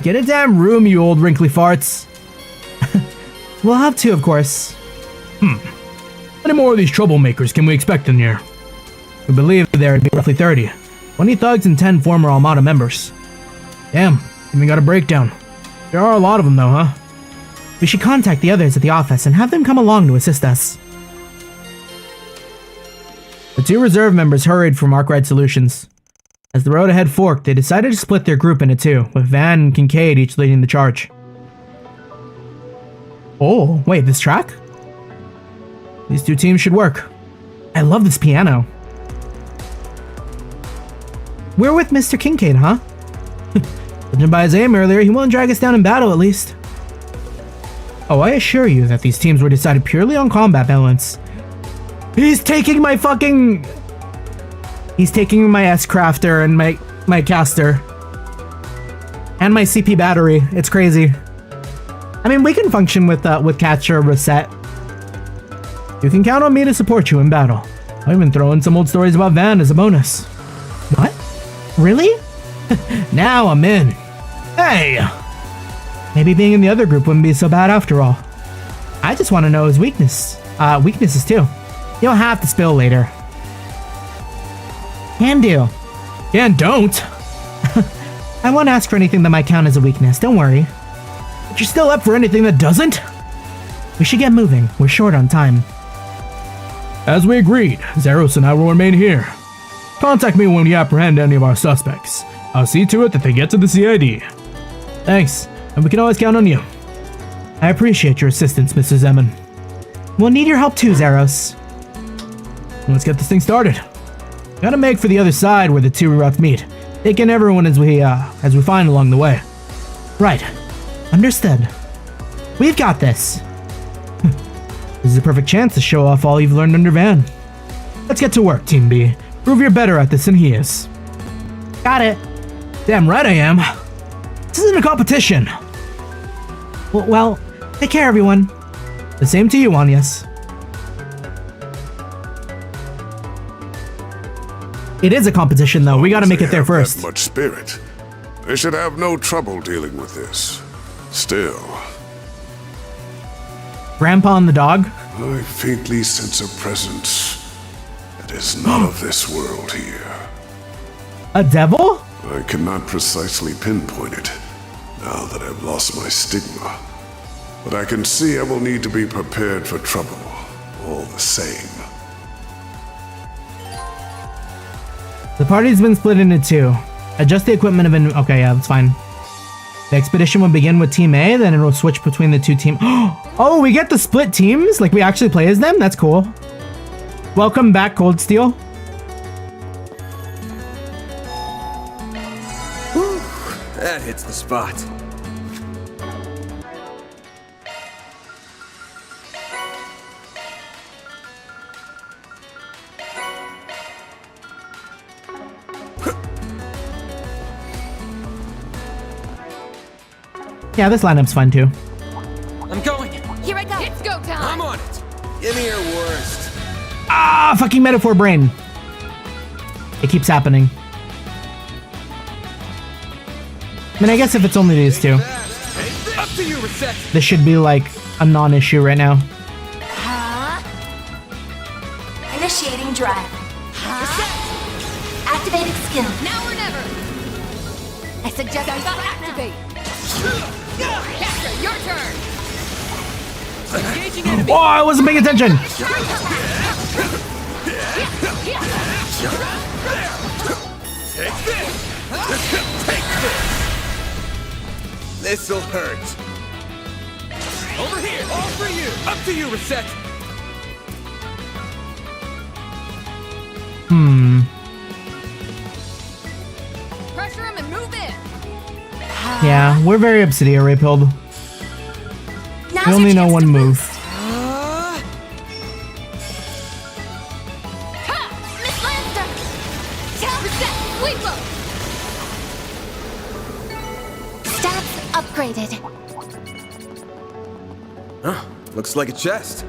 Get a damn room, you old wrinkly farts. We'll have to, of course. How many more of these troublemakers can we expect in here? We believe there would be roughly 30. 20 thugs and 10 former Armada members. Damn, even got a breakdown. There are a lot of them though, huh? We should contact the others at the office and have them come along to assist us. The two reserve members hurried from Arkride Solutions. As the road ahead forked, they decided to split their group into two, with Van and Kincaid each leading the charge. Oh, wait, this track? These two teams should work. I love this piano. We're with Mr. Kincaid, huh? Judging by his aim earlier, he won't drag us down in battle at least. Oh, I assure you that these teams were decided purely on combat balance. He's taking my fucking... He's taking my S-Crafter and my caster. And my CP battery. It's crazy. I mean, we can function with Catcher or Reset. You can count on me to support you in battle. I'll even throw in some old stories about Van as a bonus. What? Really? Now I'm in. Hey! Maybe being in the other group wouldn't be so bad after all. I just want to know his weaknesses too. You don't have to spill later. Can do. And don't. I won't ask for anything that might count as a weakness, don't worry. But you're still up for anything that doesn't? We should get moving. We're short on time. As we agreed, Zeros and I will remain here. Contact me when you apprehend any of our suspects. I'll see to it that they get to the CID. Thanks, and we can always count on you. I appreciate your assistance, Mrs. Emmon. We'll need your help too, Zeros. Let's get this thing started. Gotta make for the other side where the two routes meet, taking everyone as we find along the way. Right. Understood. We've got this. This is a perfect chance to show off all you've learned under Van. Let's get to work, Team B. Prove you're better at this than he is. Got it. Damn right I am. This isn't a competition. Well, take care, everyone. The same to you, Anyas. It is a competition, though. We gotta make it there first. That much spirit. They should have no trouble dealing with this. Still, Grandpa and the dog? I faintly sense a presence that is not of this world here. A devil? I cannot precisely pinpoint it now that I've lost my stigma. But I can see I will need to be prepared for trouble, all the same. The party's been split into two. Adjust the equipment of okay, yeah, that's fine. The expedition will begin with Team A, then it will switch between the two teams. Oh, we get the split teams? Like we actually play as them? That's cool. Welcome back, Cold Steel. Whew, that hits the spot. Yeah, this lineup's fun too. I'm going. Here I go. It's go time. I'm on it. Give me your worst. Ah, fucking metaphor brain. It keeps happening. I mean, I guess if it's only these two, Up to you, Reset. this should be like a non-issue right now. Initiating drive. Activating skill. Now or never. I suggest we activate. Catcher, your turn. Engaging enemy. Oh, I wasn't paying attention. Take this. Take this. This'll hurt. Over here. All for you. Up to you, Reset. Pressure him and move in. Yeah, we're very obsidiary pilled. We only know one move. Miss Lancer. Reset. Stats upgraded. Huh, looks like a chest.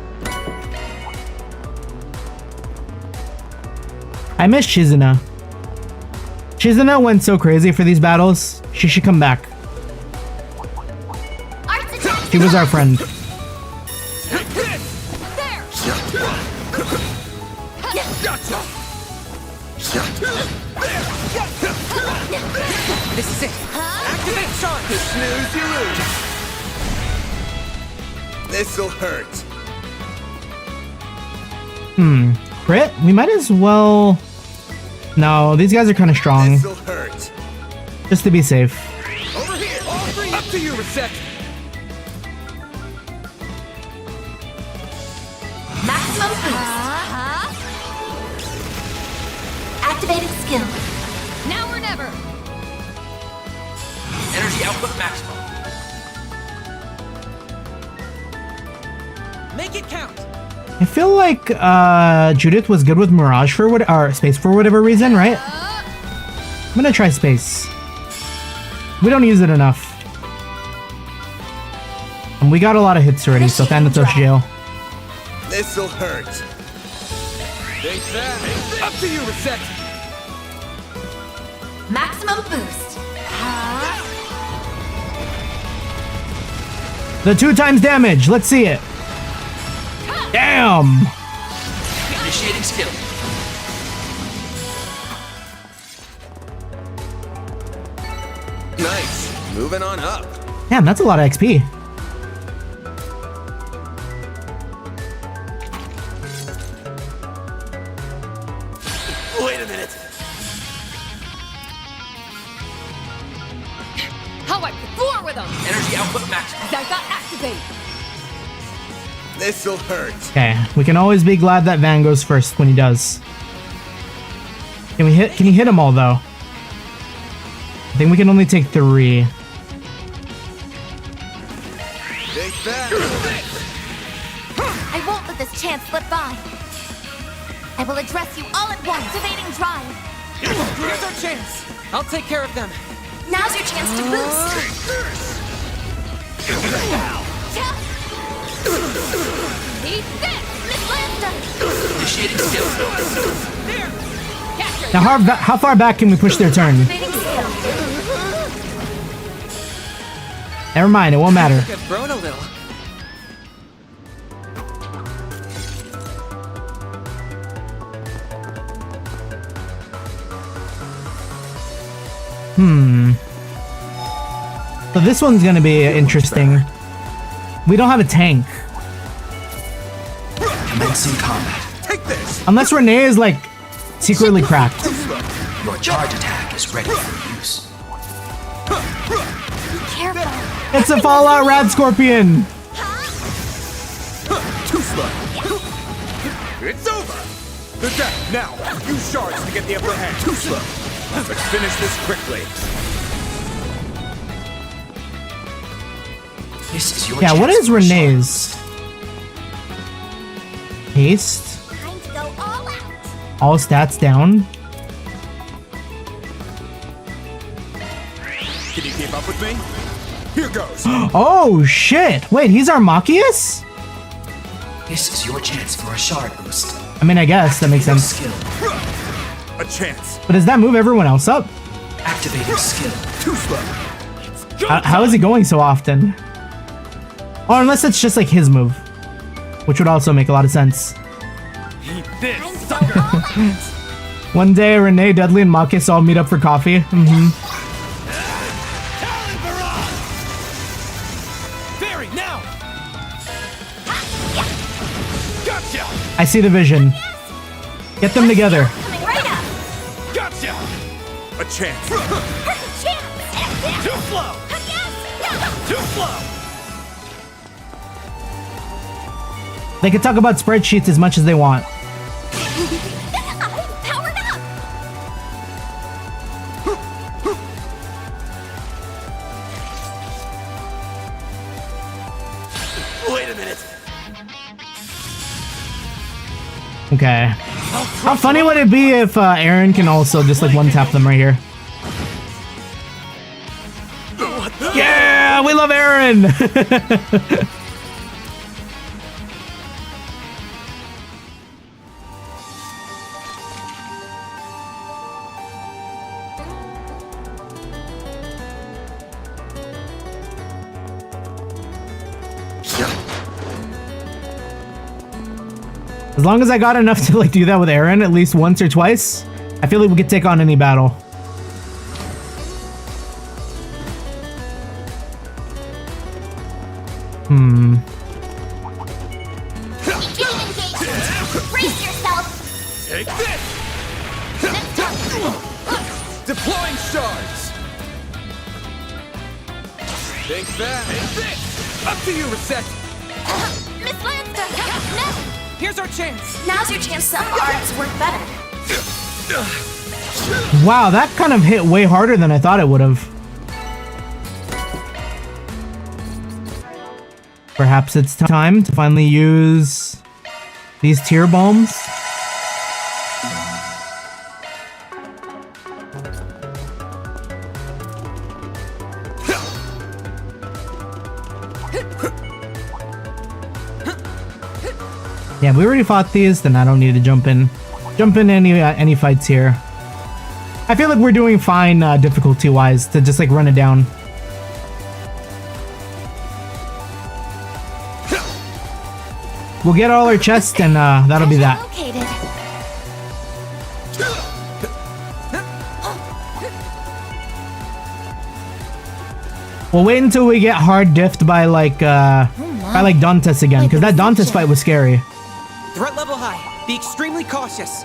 I miss Shizuna. Shizuna went so crazy for these battles. She should come back. She was our friend. Take this. There. Gotcha. This is it. Activate charge. Snooze, you lose. This'll hurt. Crit? We might as well... No, these guys are kind of strong. This'll hurt. Just to be safe. Over here. All for you. Up to you, Reset. Maximum boost. Activating skill. Now or never. Energy output maximum. Make it count. I feel like Judith was good with Mirage for what, or Space for whatever reason, right? I'm gonna try Space. We don't use it enough. And we got a lot of hits already, so Thanatos jail. This'll hurt. Take that. Up to you, Reset. Maximum boost. The 2 times damage. Let's see it. Damn. Initiating skill. Nice. Moving on up. Damn, that's a lot of XP. Wait a minute. How I roar with them! Energy output max. I got activate! This'll hurt. Okay, we can always be glad that Van goes first when he does. Can you hit them all though? I think we can only take 3. Take that. I won't let this chance slip by. I will address you all at once. Activating drive. Here's our chance. I'll take care of them. Now's your chance to boost. Eat this, Miss Lambda. Initiating skill. There! Catch Now, how far back can we push their turn? Activating skill. Never mind, it won't matter. I've grown a little. So this one's gonna be interesting. We don't have a tank. Commencing combat. Take this. Unless Renee is like secretly cracked. Your charge attack is ready for use. Careful. It's a Fallout Rad Scorpion! Too slow. It's over. The death now. Use shards to get the upper hand. Too slow. Let's finish this quickly. This is your Yeah, what chance is for a shot. Renee's? Haste? Time to go all out. All stats down? Can you keep up with me? Here goes. Oh shit! Wait, he's Armachius? This is your chance for a shard boost. I mean, I guess that makes Your sense. skill. A chance. But does that move everyone else up? Activating skill. Too slow. How is he going so often? Or unless it's just like his move. Which would also make a lot of sense. Eat this, Time to go sucker. all out. One day, Renee, Dudley, and Marcus all meet up for coffee. Fairy, now. Gotcha. I see the vision. Get them together. Coming right up. Gotcha. A chance. Perfect chance. Too slow. Yes. Too slow. They can talk about spreadsheets as much as they want. I'm powered up. Wait a minute. Okay. How funny would it be if Aaron can also just like one-tap them right here? Yeah, we love Aaron! As long as I got enough to like do that with Aaron at least once or twice, I feel like we could take on any battle. Begin engagement. Brace yourself. Take this. Deploying shards. Take that. Take this. Up to you, Reset. Miss Lambda. No. Here's our chance. Now's your chance. Some arts work better. Wow, that kind of hit way harder than I thought it would have. Perhaps it's time to finally use these tear bombs. if we already fought these, then I don't need to jump in any fights here. I feel like we're doing fine difficulty-wise to just like run it down. We'll get all our chests and that'll be that. Located. We'll wait until we get hard diffed by like Dantes again, because that Dantes fight was scary. Threat level high. Be extremely cautious.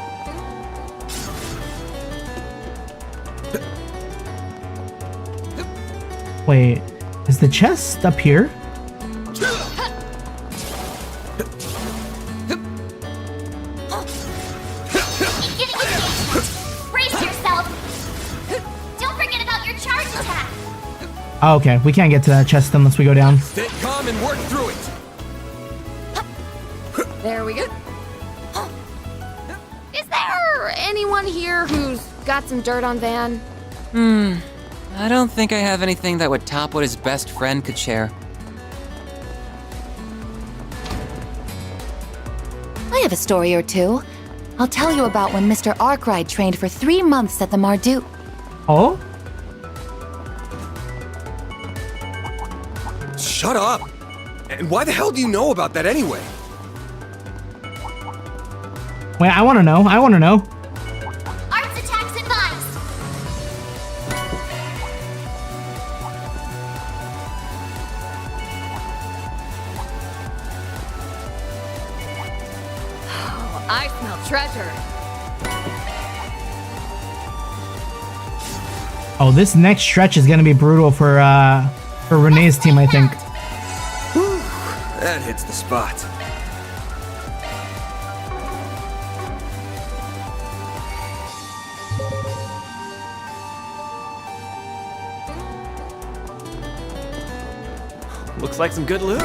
Wait, is the chest up here? Brace yourself. Don't forget about your charge attack. Oh, okay, we can't get to that chest unless we go down. Stay calm and work through it. There we go. Is there anyone here who's got some dirt on Van? I don't think I have anything that would top what his best friend could share. I have a story or two. I'll tell you about when Mr. Arkride trained for 3 months at the Mardu. Oh? Shut up! And why the hell do you know about that anyway? Wait, I want to know. Arts attacks advised. Oh, I smell treasure. Oh, this next stretch is gonna be brutal for Renee's team, I think. That hits the spot. Looks like some good loot.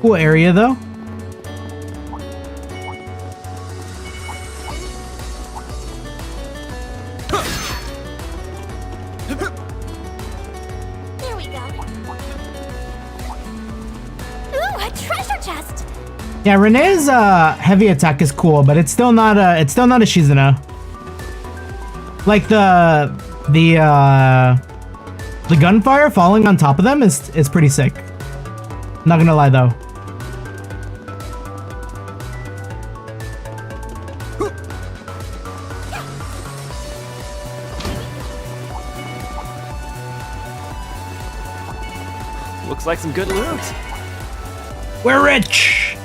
Cool area though. There we go. Ooh, a treasure chest. Yeah, Renee's heavy attack is cool, but it's still not a Shizuna. Like the gunfire falling on top of them is pretty sick. Not gonna lie though. Looks like some good loot. We're rich.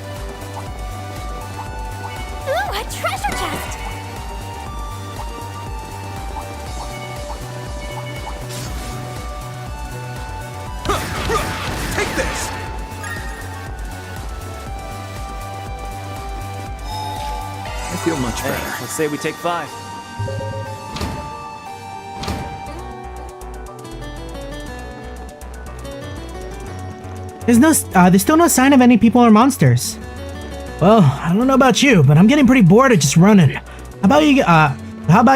Ooh, a treasure chest. Take this! I feel much better. Hey, let's say we take 5. There's still no sign of any people or monsters. Well, I don't know about you, but I'm getting pretty bored of just running. How about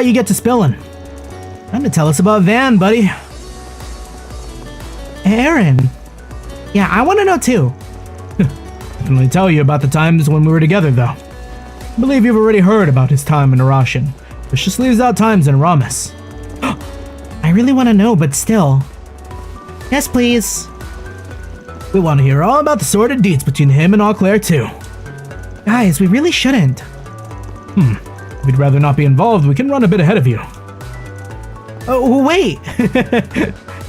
you get to spilling? Time to tell us about Van, buddy. Aaron. Yeah, I want to know too. I can only tell you about the times when we were together, though. I believe you've already heard about his time in Arashin, which just leaves out times in Aramis. I really want to know, but still. Yes, please. We want to hear all about the sordid deeds between him and Eau-Claire, too. Guys, we really shouldn't. If we'd rather not be involved, we can run a bit ahead of you. Oh, wait!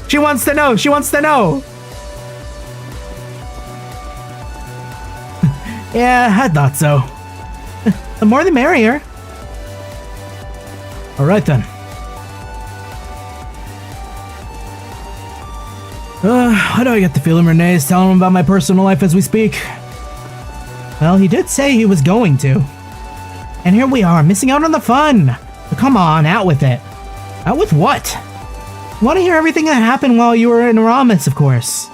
She wants to know! Yeah, I thought so. The more the merrier. Alright then. Why do I get the feeling Renee is telling him about my personal life as we speak? Well, he did say he was going to. And here we are, missing out on the fun. So come on, out with it. Out with what? I want to hear everything that happened while you were in Aramis, of course.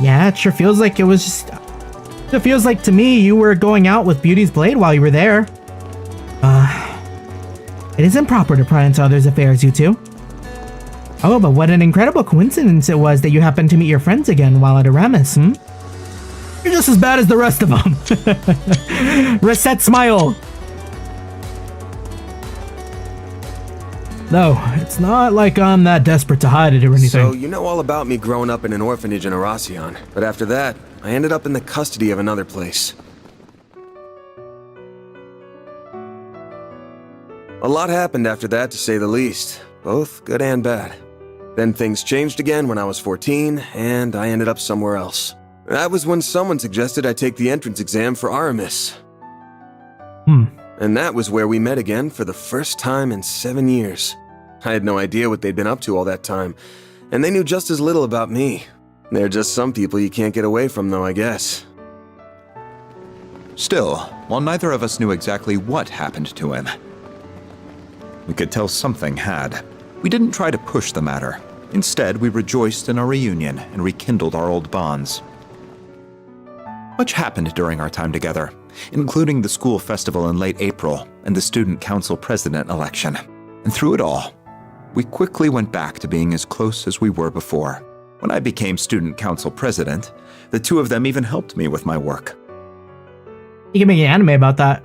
Yeah, it sure feels like it was just... It feels like to me you were going out with Beauty's Blade while you were there. It isn't proper to pry into others' affairs, you two. Oh, but what an incredible coincidence it was that you happened to meet your friends again while at Aramis, hmm? You're just as bad as the rest of them. Reset smile! No, it's not like I'm that desperate to hide it or anything. So, you know all about me growing up in an orphanage in Arasion, but after that, I ended up in the custody of another place. A lot happened after that, to say the least, both good and bad. Then things changed again when I was 14, and I ended up somewhere else. That was when someone suggested I take the entrance exam for Aramis. And that was where we met again for the first time in 7 years. I had no idea what they'd been up to all that time, and they knew just as little about me. They're just some people you can't get away from, though, I guess. Still, while neither of us knew exactly what happened to him, we could tell something had. We didn't try to push the matter. Instead, we rejoiced in our reunion and rekindled our old bonds. Much happened during our time together, including the school festival in late April and the student council president election. And through it all, we quickly went back to being as close as we were before. When I became student council president, the two of them even helped me with my work. You can make an anime about that.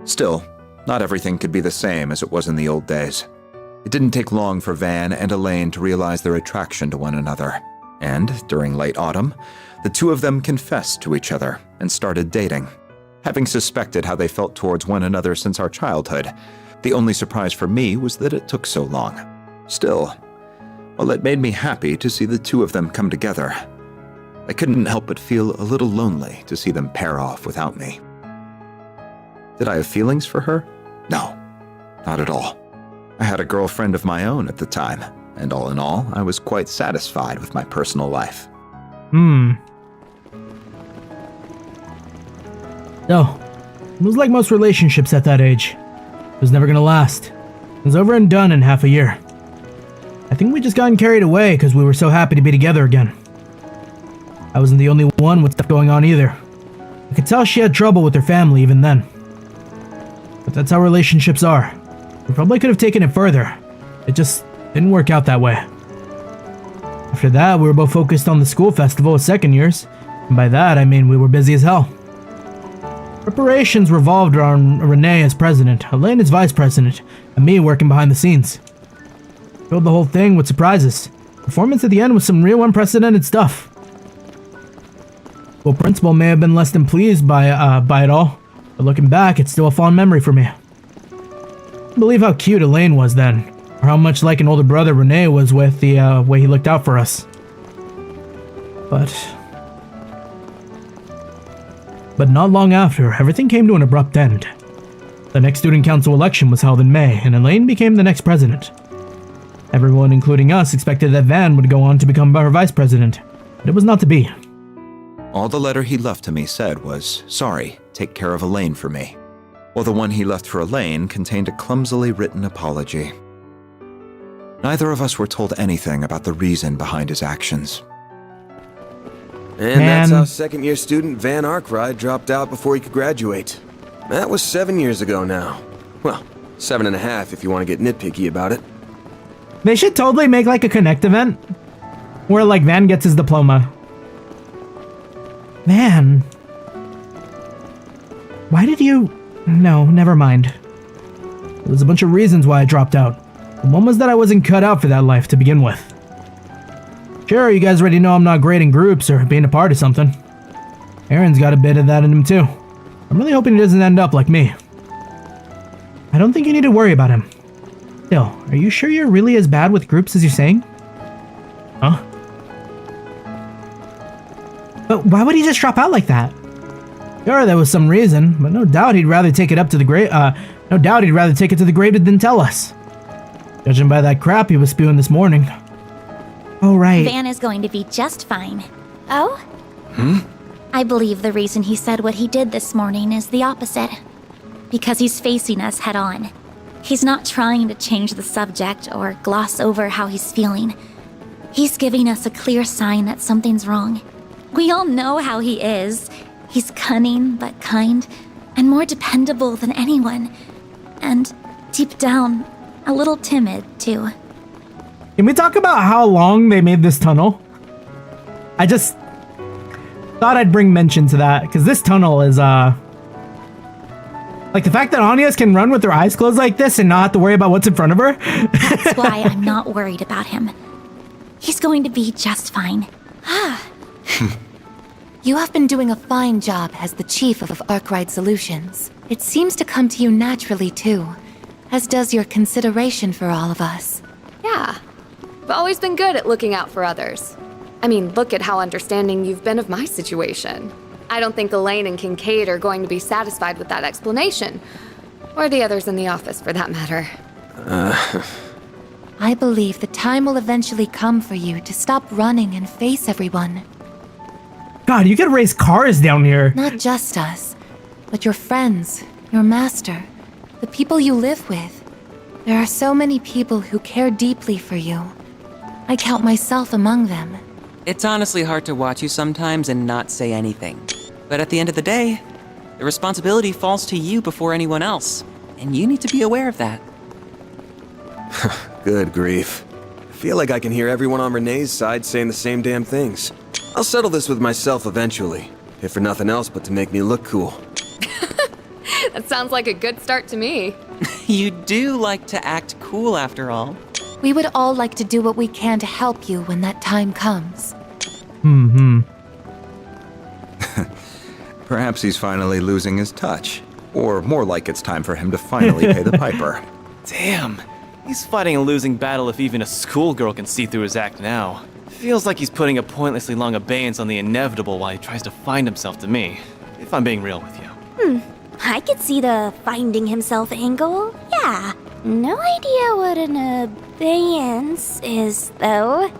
Still, not everything could be the same as it was in the old days. It didn't take long for Van and Elaine to realize their attraction to one another. And during late autumn, the two of them confessed to each other and started dating. Having suspected how they felt towards one another since our childhood, the only surprise for me was that it took so long. Still, while it made me happy to see the two of them come together, I couldn't help but feel a little lonely to see them pair off without me. Did I have feelings for her? No, not at all. I had a girlfriend of my own at the time, and all in all, I was quite satisfied with my personal life. No, it was like most relationships at that age. It was never gonna last. It was over and done in half a year. I think we just gotten carried away because we were so happy to be together again. I wasn't the only one with stuff going on either. I could tell she had trouble with her family even then. But that's how relationships are. We probably could have taken it further. It just didn't work out that way. After that, we were both focused on the school festival as second years, and by that I mean we were busy as hell. Preparations revolved around Renee as president, Elaine as vice president, and me working behind the scenes. Filled the whole thing with surprises. Performance at the end was some real unprecedented stuff. Well, principal may have been less than pleased by it all, but looking back, it's still a fond memory for me. I can't believe how cute Elaine was then, or how much like an older brother Renee was with the way he looked out for us. But not long after, everything came to an abrupt end. The next student council election was held in May, and Elaine became the next president. Everyone, including us, expected that Van would go on to become our vice president, but it was not to be. All the letter he left to me said was, "Sorry, take care of Elaine for me," while the one he left for Elaine contained a clumsily written apology. Neither of us were told anything about the reason behind his actions. And that's how second-year student Van Arkride dropped out before he could graduate. That was 7 years ago now. Well, 7.5 if you want to get nitpicky about it. They should totally make like a Connect event where like Van gets his diploma. Van, why did you... No, never mind. There was a bunch of reasons why I dropped out. And one was that I wasn't cut out for that life to begin with. Sure, you guys already know I'm not great in groups or being a part of something. Aaron's got a bit of that in him too. I'm really hoping he doesn't end up like me. I don't think you need to worry about him. Still, are you sure you're really as bad with groups as you're saying? Huh? But why would he just drop out like that? Sure, there was some reason, but no doubt he'd rather take it to the grave than tell us. Judging by that crap he was spewing this morning. Oh, right. Van is going to be just fine. Oh? Hmm? I believe the reason he said what he did this morning is the opposite. Because he's facing us head on. He's not trying to change the subject or gloss over how he's feeling. He's giving us a clear sign that something's wrong. We all know how he is. He's cunning but kind, and more dependable than anyone. And deep down, a little timid, too. Can we talk about how long they made this tunnel? I just thought I'd bring mention to that, because this tunnel is, like, the fact that Anya's can run with her eyes closed like this and not have to worry about what's in front of her. That's why I'm not worried about him. He's going to be just fine. You have been doing a fine job as the chief of Arkride Solutions. It seems to come to you naturally, too, as does your consideration for all of us. Yeah. I've always been good at looking out for others. I mean, look at how understanding you've been of my situation. I don't think Elaine and Kincaid are going to be satisfied with that explanation. Or the others in the office, for that matter. I believe the time will eventually come for you to stop running and face everyone. God, you could race cars down here. Not just us, but your friends, your master, the people you live with. There are so many people who care deeply for you. I count myself among them. It's honestly hard to watch you sometimes and not say anything. But at the end of the day, the responsibility falls to you before anyone else. And you need to be aware of that. Good grief. I feel like I can hear everyone on Renee's side saying the same damn things. I'll settle this with myself eventually, if for nothing else but to make me look cool. That sounds like a good start to me. You do like to act cool after all. We would all like to do what we can to help you when that time comes. Perhaps he's finally losing his touch. Or more like it's time for him to finally pay the piper. Damn. He's fighting a losing battle if even a schoolgirl can see through his act now. Feels like he's putting a pointlessly long abeyance on the inevitable while he tries to find himself to me, if I'm being real with you. I could see the finding himself angle. Yeah. No idea what an abeyance is, though.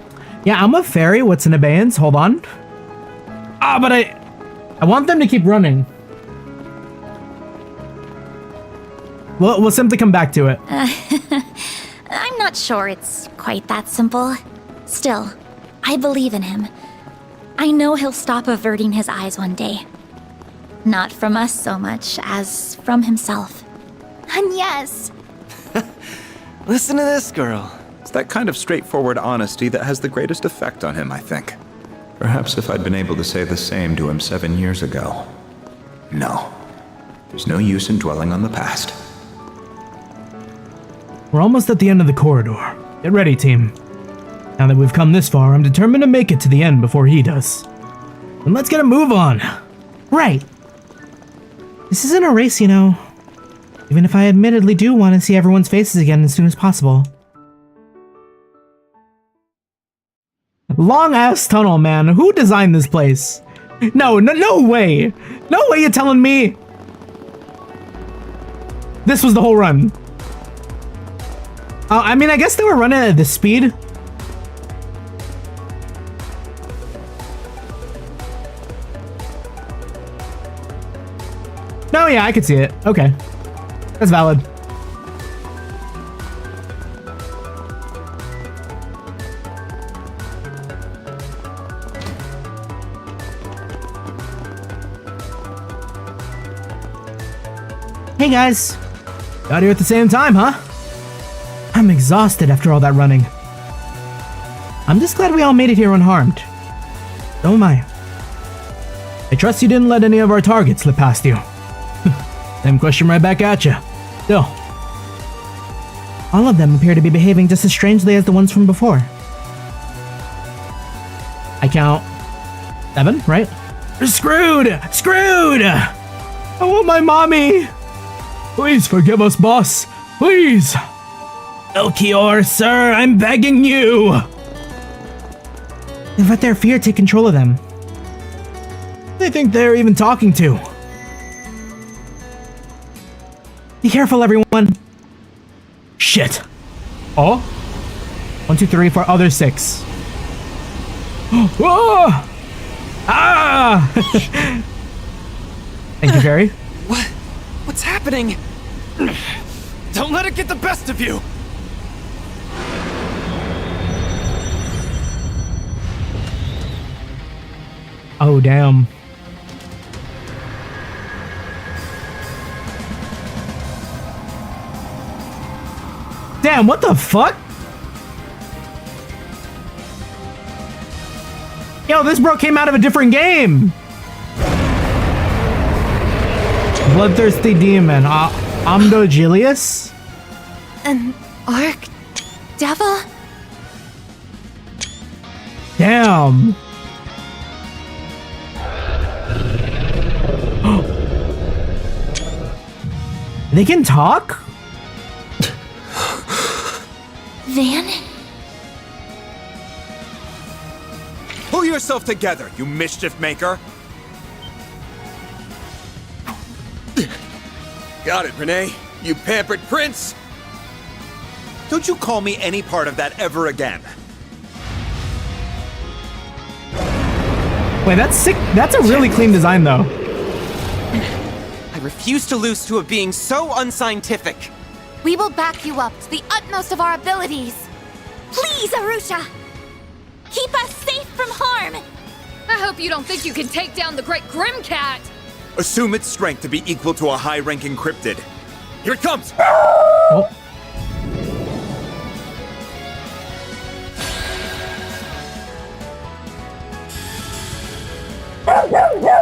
Yeah, I'm a fairy. What's an abeyance? Hold on. But I want them to keep running. We'll simply come back to it. I'm not sure it's quite that simple. Still, I believe in him. I know he'll stop averting his eyes one day. Not from us so much as from himself. And yes. Listen to this girl. It's that kind of straightforward honesty that has the greatest effect on him, I think. Perhaps if I'd been able to say the same to him 7 years ago. No. There's no use in dwelling on the past. We're almost at the end of the corridor. Get ready, team. Now that we've come this far, I'm determined to make it to the end before he does. And let's get a move on. Right. This isn't a race, you know. Even if I admittedly do want to see everyone's faces again as soon as possible. Long-ass tunnel, man. Who designed this place? No way. No way you're telling me. This was the whole run. I mean, I guess they were running at this speed. No, yeah, I could see it. Okay. That's valid. Hey guys. Got here at the same time, huh? I'm exhausted after all that running. I'm just glad we all made it here unharmed. So am I. I trust you didn't let any of our targets slip past you. Same question right back at you. Still. All of them appear to be behaving just as strangely as the ones from before. I count 7, right? We're screwed! Screwed! I want my mommy! Please forgive us, boss. Please! Melchior, sir, I'm begging you! They've let their fear take control of them. They think they're even talking to. Be careful, everyone. Shit. Oh? 1, 2, 3, 4, other 6. Whoa! Ah! Thank you, Fairy. What's happening? Don't let it get the best of you! Oh, damn. Damn, what the fuck? Yo, this bro came out of a different game. Bloodthirsty demon. Amdo Gilius? An Ark Devil? Damn. They can talk? Van? Pull yourself together, you mischief maker! Got it, Renee. You pampered prince! Don't you call me any part of that ever again. Wait, that's sick. That's a really clean design, though. I refuse to lose to a being so unscientific. We will back you up to the utmost of our abilities. Please, Arusha! Keep us safe from harm! I hope you don't think you can take down the Great Grimcat! Assume its strength to be equal to a high-ranking cryptid. Here it comes! Oh.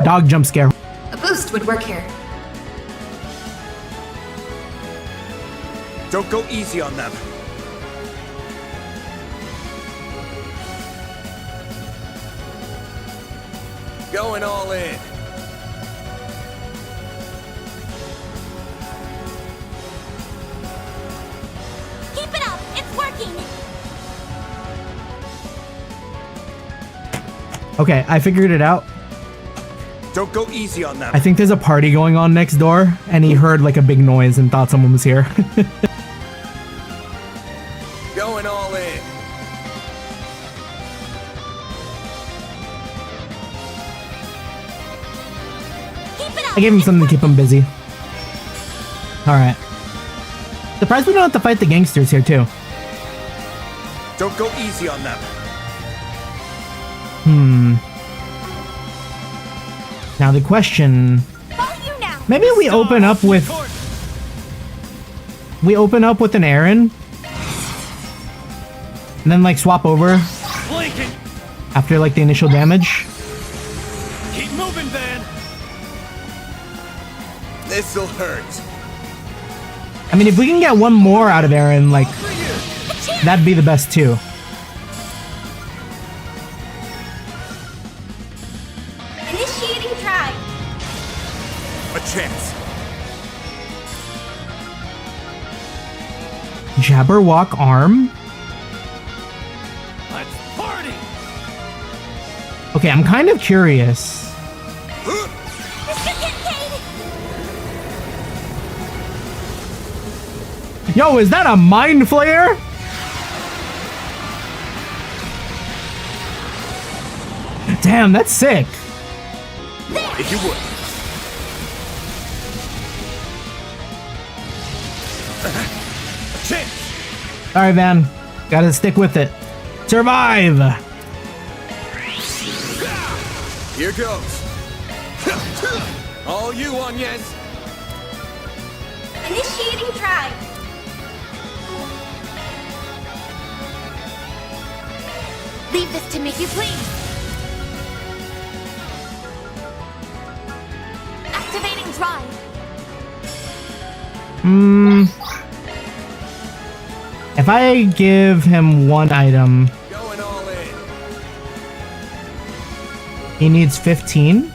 Dog jump scare. A boost would work here. Don't go easy on them. Going all in. Keep it up! It's working! Okay, I figured it out. Don't go easy on them. I think there's a party going on next door, and he heard like a big noise and thought someone was here. Going all in. I gave him something to keep him busy. Alright. Surprised we don't have to fight the gangsters here, too. Don't go easy on them. Now the question... Maybe we open up with... We open up with an Aaron? And then, like, swap over? After, like, the initial damage? Keep moving, Van. This'll hurt. I mean, if we can get one more out of Aaron, like... That'd be the best, too. Initiating drive. A chance. Jabberwock arm? Let's party. Okay, I'm kind of curious. Yo, is that a mind flayer? Damn, that's sick. If you would. Alright, Van. Gotta stick with it. Survive! Here goes. All you, Agnes. Initiating drive. Leave this to me, you please. Activating drive. If I give him one item, he needs 15.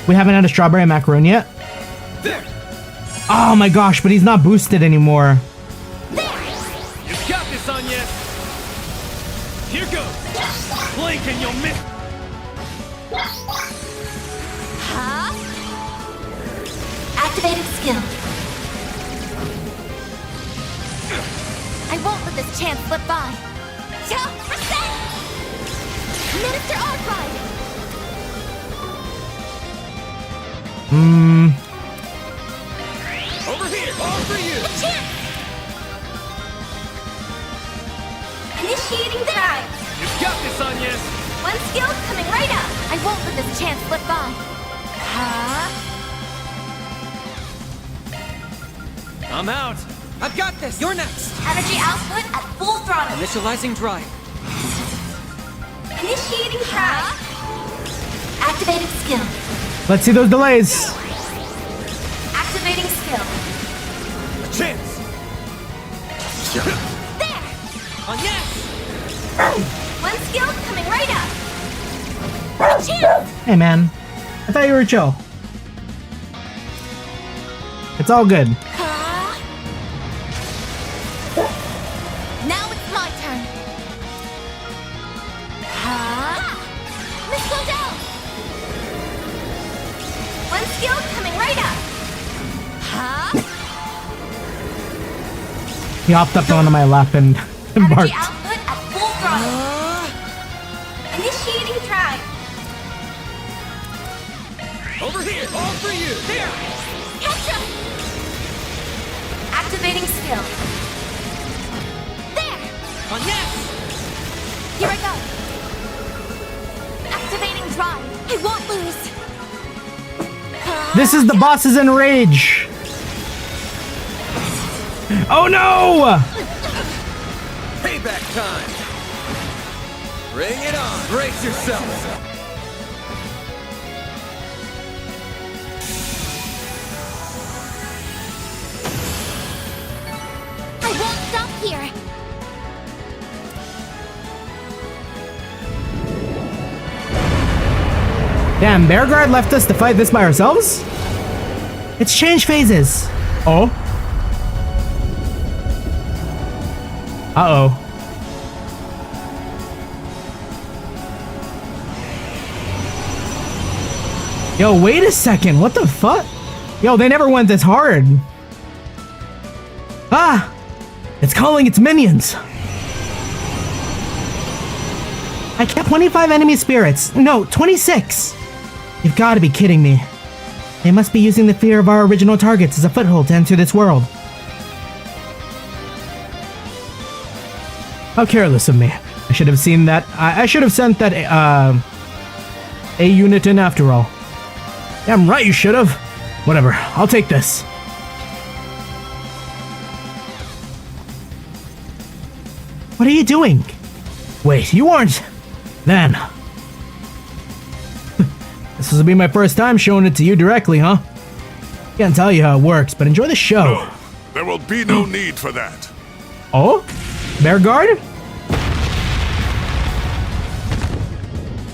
We haven't had a strawberry macaroon yet. There. Oh my gosh, but he's not boosted anymore. You got this, Agnes. Here goes. Blink and you'll miss. Huh? Activated skill. I won't let this chance slip by. Minister Arkride! Over here, all for you. A chance! Initiating drive. You got this, Agnes. One skill coming right up. I won't let this chance slip by. Huh? I'm out. I've got this. You're next. Energy output at full throttle. Initializing drive. Initiating drive. Activating skill. Let's see those delays. Activating skill. A chance! There! Oh, yes! One skill coming right up. Chance! Hey man, I thought you were chill. It's all good. Now it's my turn. Let's go down. One skill coming right up. He hopped up onto my lap and Energy barked. output at full throttle. Initiating drive. Over here! All for you! There! Catch him. Activating skill. There. Oh, yes! Here I go. Activating drive. I won't lose. This is the boss's enrage. Oh no! Payback time! Bring it on! Brace yourself! I won't stop here. Damn, Bear Guard left us to fight this by ourselves? It's change phases. Oh? Uh-oh. Yo, wait a second. What the fuck? Yo, they never went this hard. Ah! It's calling its minions. I kept 25 enemy spirits. No, 26. You've got to be kidding me. They must be using the fear of our original targets as a foothold to enter this world. How careless of me. I should have seen that. I should have sent that A unit in after all. Damn right you should have. Whatever, I'll take this. What are you doing? Wait, you aren't... Then... This will be my first time showing it to you directly, huh? Can't tell you how it works, but enjoy the show. No, there will be no need for that. Oh? Bear Guard?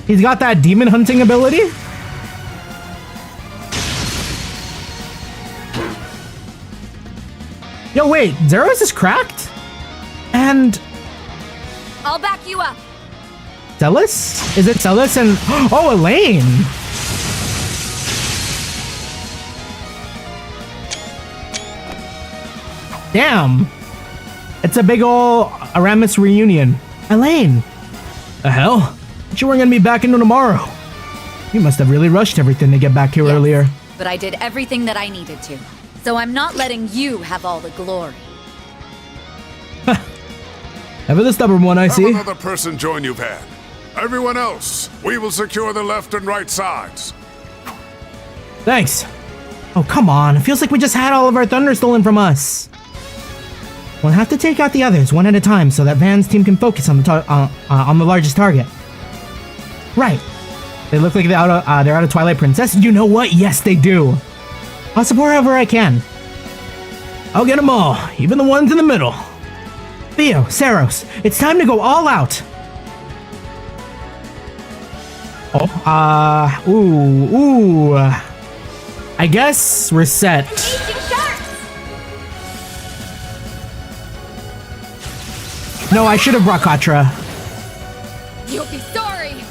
He's got that demon hunting ability? Yo, wait, Zeros is cracked? And... I'll back you up. Celis? Is it Celis and... Oh, Elaine! Damn! It's a big ol' Aramis reunion. Elaine! The hell? But you weren't gonna be back until tomorrow. You must have really rushed everything to get back here earlier. But I did everything that I needed to. So I'm not letting you have all the glory. Ever the stubborn one, I see. Have another person join you, Van. Everyone else, we will secure the left and right sides. Thanks. Oh, come on. It feels like we just had all of our thunder stolen from us. We'll have to take out the others one at a time so that Van's team can focus on the largest target. Right. They look like they're out of Twilight Princess. You know what? Yes, they do. I'll support however I can. I'll get them all, even the ones in the middle. Theo, Saros, it's time to go all out. Oh, ooh. I guess we're set. No, I should have brought Katra. You'll be sorry.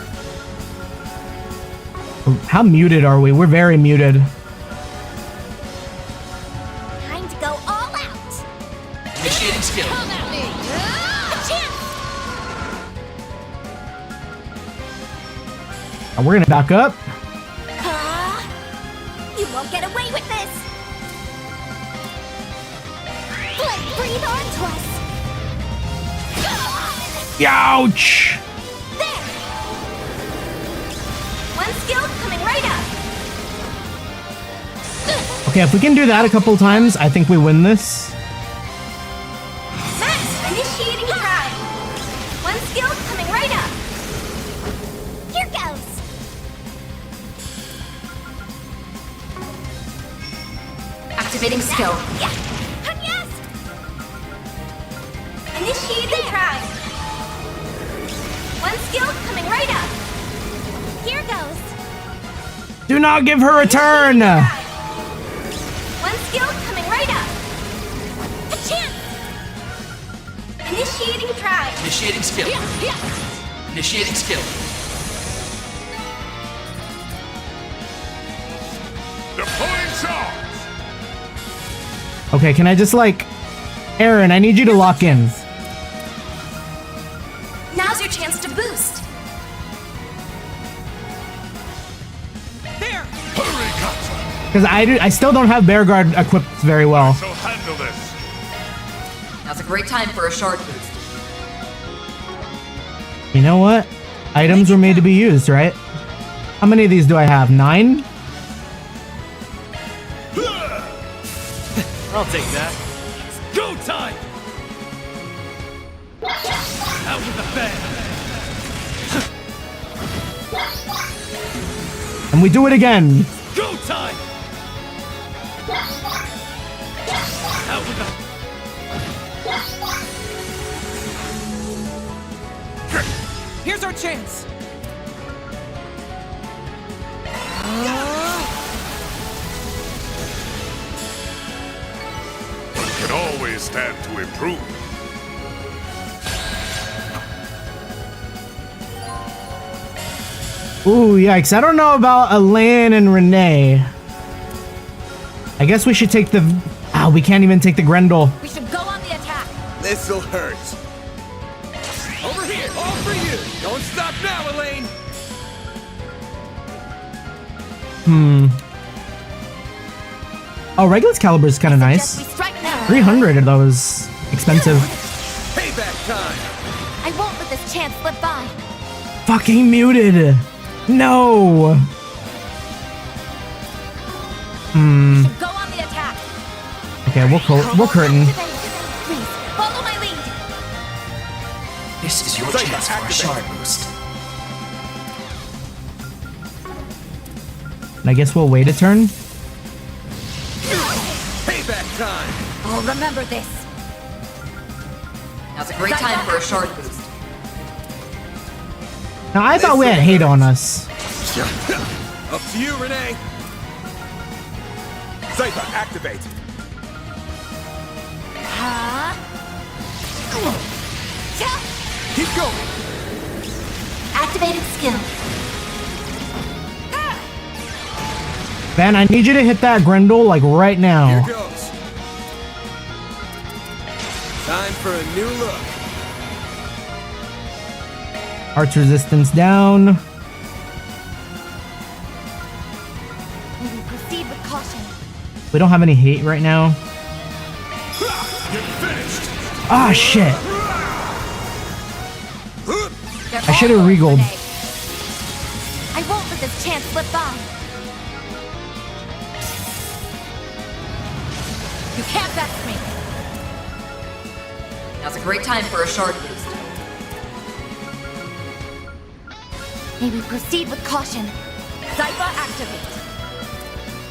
How muted are we? We're very muted. Time to go all out. Initiating skill. Come at me. We're gonna back up. You won't get away with this. Blade breathe onto us. Ouch! There. One skill coming right up. Okay, if we can do that a couple times, I think we win this. Max, initiating drive. One skill coming right up. Here goes. Activating skill. Yes! Initiating try. One skill coming right up. Here goes. Do not give her a turn! One skill coming right up. A chance. Initiating try. Initiating skill. Initiating skill. Deploying charge. Okay, can I just like... Aaron, I need you to lock in. Now's your chance to boost. Here. Hurry, Katsa. Because I still don't have Bear Guard equipped very well. So handle this. Now's a great time for a shard boost. You know what? Items were made to be used, right? How many of these do I have? 9? I'll take that. It's go time! Out with the bang! And we do it again. Go time! Out with the... Here's our chance. Can always stand to improve. Ooh, yikes. I don't know about Elaine and Renee. I guess we should take the... Ah, we can't even take the Grendel. We should go on the attack. This'll hurt. Over here, all for you. Don't stop now, Elaine. Oh, Regulus Caliber is kind of nice. 300 of those expensive. Payback time. I won't let this chance slip by. Fucking muted. No. Go on the attack. Okay, we'll curtain. Please, follow my lead. This is your chance for a shard boost. And I guess we'll wait a turn. Payback time. Oh, remember this. Now's a great time for a shard boost. Now I thought we had hate on us. Up to you, Renee. Zypher, activate. Keep going. Activated skill. Ben, I need you to hit that Grendel like right now. Here goes. Time for a new look. Arts resistance down. Maybe proceed with caution. We don't have any hate right now. You're finished. Ah, shit. I should have regaled. I won't let this chance slip by. You can't best me. Now's a great time for a shard boost. Maybe proceed with caution. Zypher activate.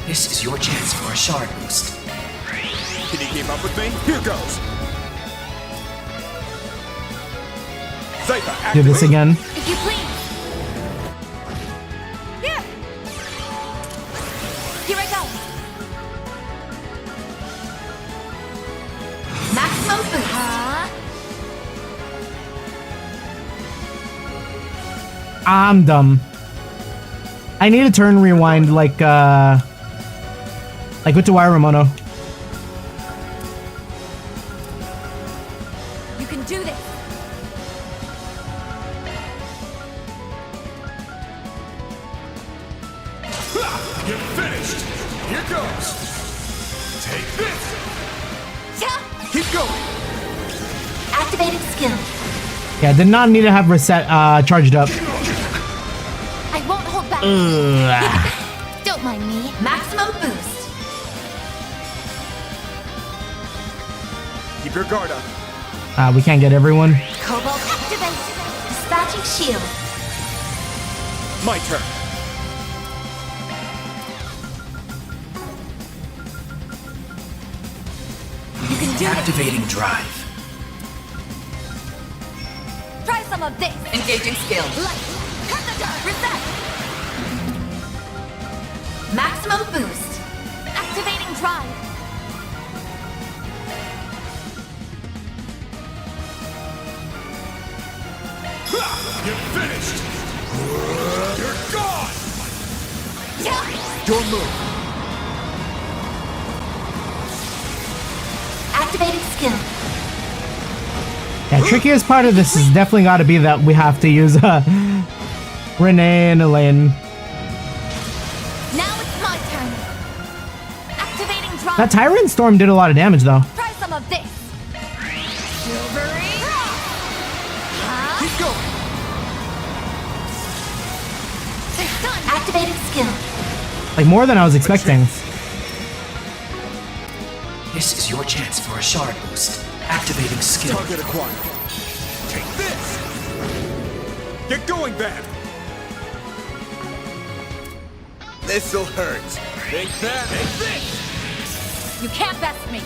This is your chance for a shard boost. Can you keep up with me? Here goes. Zypher, Do activate. this again. If you please. Here I go. Maximum boost. I'm dumb. I need a turn rewind like with Dwyer Ramono. You can do this. You're finished. Here goes. Take this. Keep going. Activated skill. Yeah, did not need to have reset charged up. I won't hold back. Don't mind me. Maximum boost. Keep your guard up. We can't get everyone. Cobalt activate. Dispatching shield. My turn. Activating drive. Try some of this. Engaging skill. Light. Cut the dark. Reset. Maximum boost. Activating drive. You're finished! You're gone! Yeah. Your move! Activating skill. Yeah, trickiest part of this is definitely got to be that we have to use Renee and Elaine. Now it's my turn. Activating drive. That Tyrant Storm did a lot of damage though. Try some of this. Silvery. Keep going! Activating skill. Like more than I was expecting. This is your chance for a shard boost. Activating skill. Target acquired. Take this! Get going, Bam! This'll hurt. Take that! Take this! You can't best me.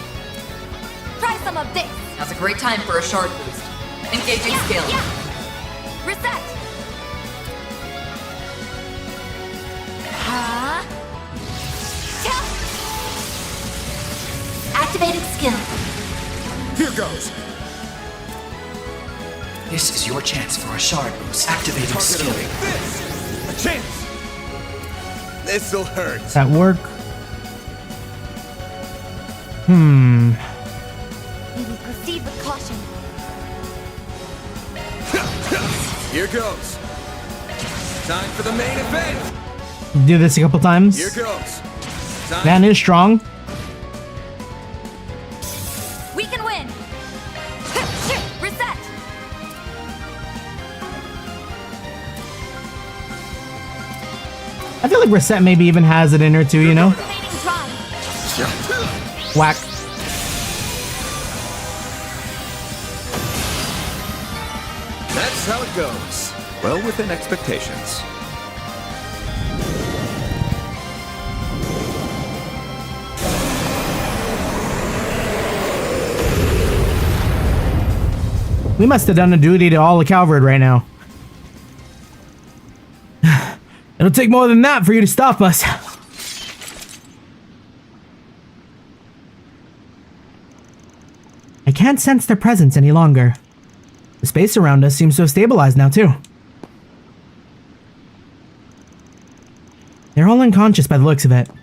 Try some of this. Now's a great time for a shard boost. Engaging skill. Yeah. Reset. Activating skill. Here goes. This is your chance for a shard boost. Activating Target skill. away. This! A chance! This'll hurt. Does that work? Maybe proceed with caution. Here goes. Time for the main event. Do this a couple times. Here goes. Time. Van is strong. We can win. Reset. I feel like Reset maybe even has it in her too, you know? Activating drive. Whack. That's how it goes. Well within expectations. We must have done a duty to all the Calvard right now. It'll take more than that for you to stop us. I can't sense their presence any longer. The space around us seems to have stabilized now, too. They're all unconscious by the looks of it. Do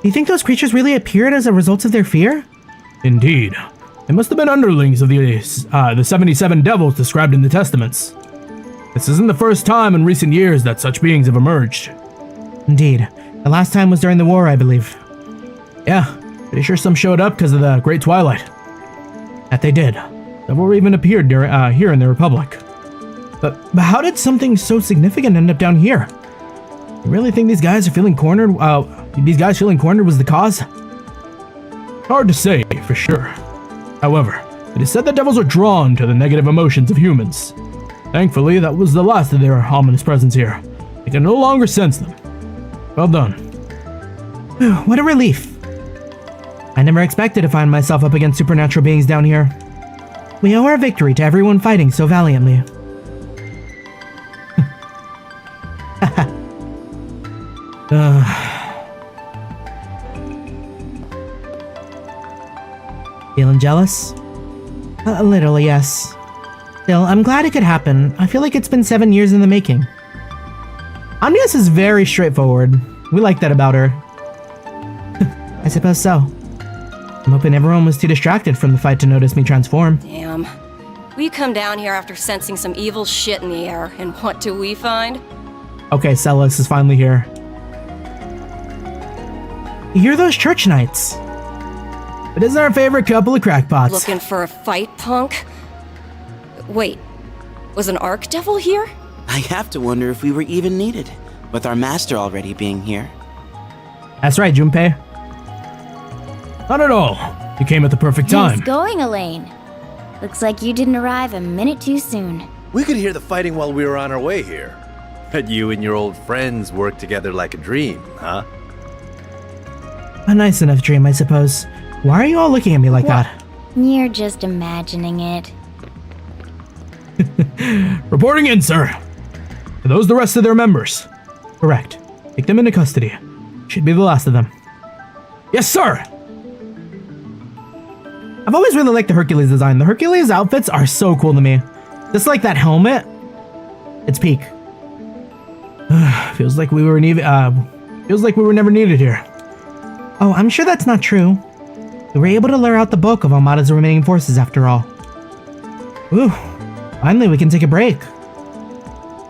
you think those creatures really appeared as a result of their fear? Indeed. They must have been underlings of the 77 devils described in the Testaments. This isn't the first time in recent years that such beings have emerged. Indeed. The last time was during the war, I believe. Yeah, pretty sure some showed up because of the Great Twilight. That they did. Several even appeared here in the Republic. But how did something so significant end up down here? You really think these guys are feeling cornered? These guys feeling cornered was the cause? Hard to say for sure. However, it is said that devils are drawn to the negative emotions of humans. Thankfully, that was the last of their ominous presence here. I can no longer sense them. Well done. What a relief. I never expected to find myself up against supernatural beings down here. We owe our victory to everyone fighting so valiantly. Feeling jealous? A little, yes. Still, I'm glad it could happen. I feel like it's been 7 years in the making. Agnes is very straightforward. We like that about her. I suppose so. I'm hoping everyone was too distracted from the fight to notice me transform. Damn. We come down here after sensing some evil shit in the air, and what do we find? Okay, Celis is finally here. You hear those church knights? It is our favorite couple of crackpots. Looking for a fight, punk? Wait, was an Archdevil here? I have to wonder if we were even needed, with our master already being here. That's right, Junpei. Not at all. You came at the perfect time. Nice going, Elaine. Looks like you didn't arrive a minute too soon. We could hear the fighting while we were on our way here. But you and your old friends work together like a dream, huh? A nice enough dream, I suppose. Why are you all looking at me like that? You're just imagining it. Reporting in, sir. Are those the rest of their members? Correct. Take them into custody. Should be the last of them. Yes, sir! I've always really liked the Hercules design. The Hercules outfits are so cool to me. Just like that helmet. It's peak. Feels like we were never needed here. Oh, I'm sure that's not true. We were able to lure out the bulk of Armada's remaining forces after all. Ooh, finally we can take a break.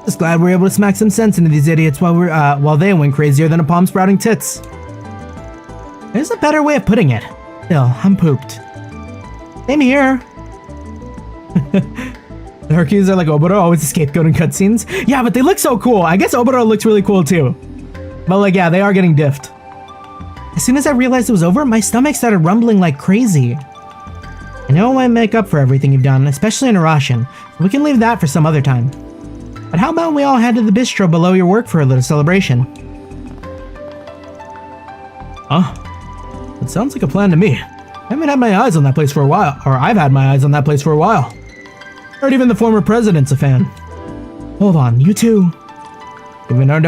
Just glad we were able to smack some sense into these idiots while they went crazier than a palm sprouting tits. There's a better way of putting it. Still, I'm pooped. Same here. The Hercules are like Oboro, always a scapegoat in cutscenes. Yeah, but they look so cool. I guess Oboro looks really cool too. But like, yeah, they are getting diffed. As soon as I realized it was over, my stomach started rumbling like crazy. I know it might make up for everything you've done, especially in Arashin, so we can leave that for some other time. But how about we all head to the bistro below your work for a little celebration? Huh? That sounds like a plan to me. I haven't had my eyes on that place for a while, or I've had my eyes on that place for a while. Heard even the former president's a fan. Hold on, you two. Even our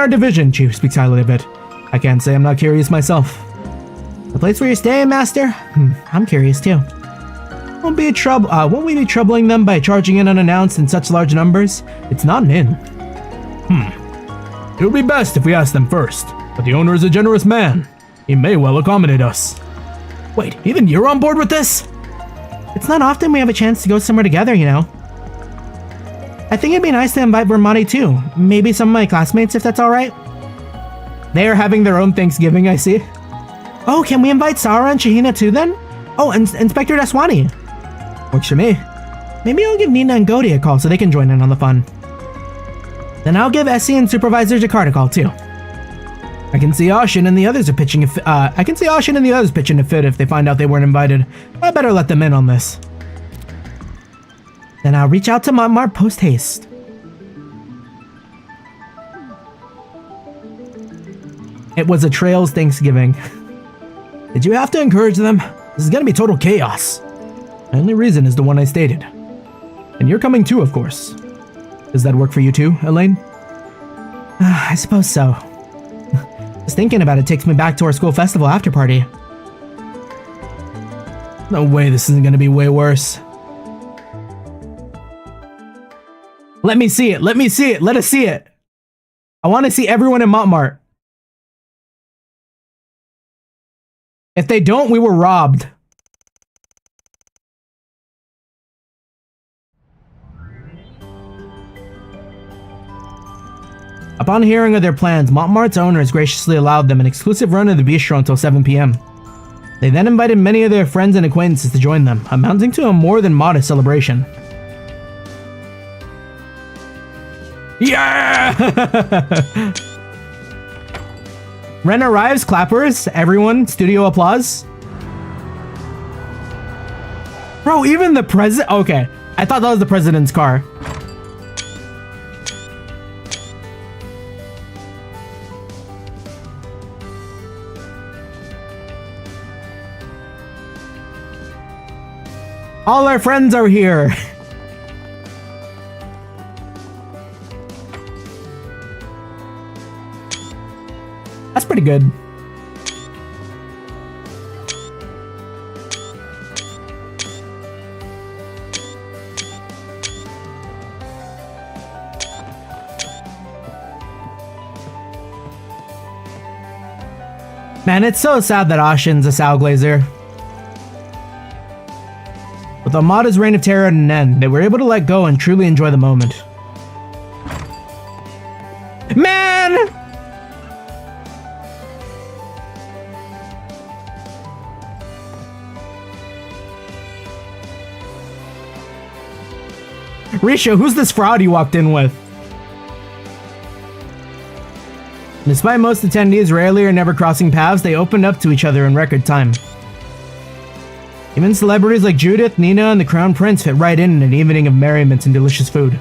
division chief speaks highly of it. I can't say I'm not curious myself. The place where you're staying, Master? I'm curious too. Won't we be troubling them by charging in unannounced in such large numbers? It's not an inn. It would be best if we asked them first, but the owner is a generous man. He may well accommodate us. Wait, even you're on board with this? It's not often we have a chance to go somewhere together, you know. I think it'd be nice to invite Vermani too. Maybe some of my classmates, if that's alright. They are having their own Thanksgiving, I see. Oh, can we invite Sarah and Shahina too then? Oh, and Inspector Daswani. Works for me. Maybe I'll give Nina and Godi a call so they can join in on the fun. Then I'll give Essie and Supervisor Jakar a call too. I can see Ashin and the others are pitching a fit if they find out they weren't invited. I better let them in on this. Then I'll reach out to Montmart post haste. It was a Trails Thanksgiving. Did you have to encourage them? This is gonna be total chaos. The only reason is the one I stated. And you're coming too, of course. Does that work for you too, Elaine? I suppose so. Just thinking about it takes me back to our school festival after party. No way this isn't gonna be way worse. Let me see it. Let me see it. Let us see it. I want to see everyone in Montmart. If they don't, we were robbed. Upon hearing of their plans, Montmart's owners graciously allowed them an exclusive run of the bistro until 7 p.m. They then invited many of their friends and acquaintances to join them, amounting to a more than modest celebration. Yeah! Ren arrives, clappers, everyone, studio applause. Bro, even the president. Okay, I thought that was the president's car. All our friends are here. That's pretty good. Man, it's so sad that Ashin's a Sal Glazer. With Armada's reign of terror at an end, they were able to let go and truly enjoy the moment. Man! Risha, who's this fraud you walked in with? Despite most attendees rarely or never crossing paths, they opened up to each other in record time. Even celebrities like Judith, Nina, and the Crown Prince fit right in an evening of merriment and delicious food.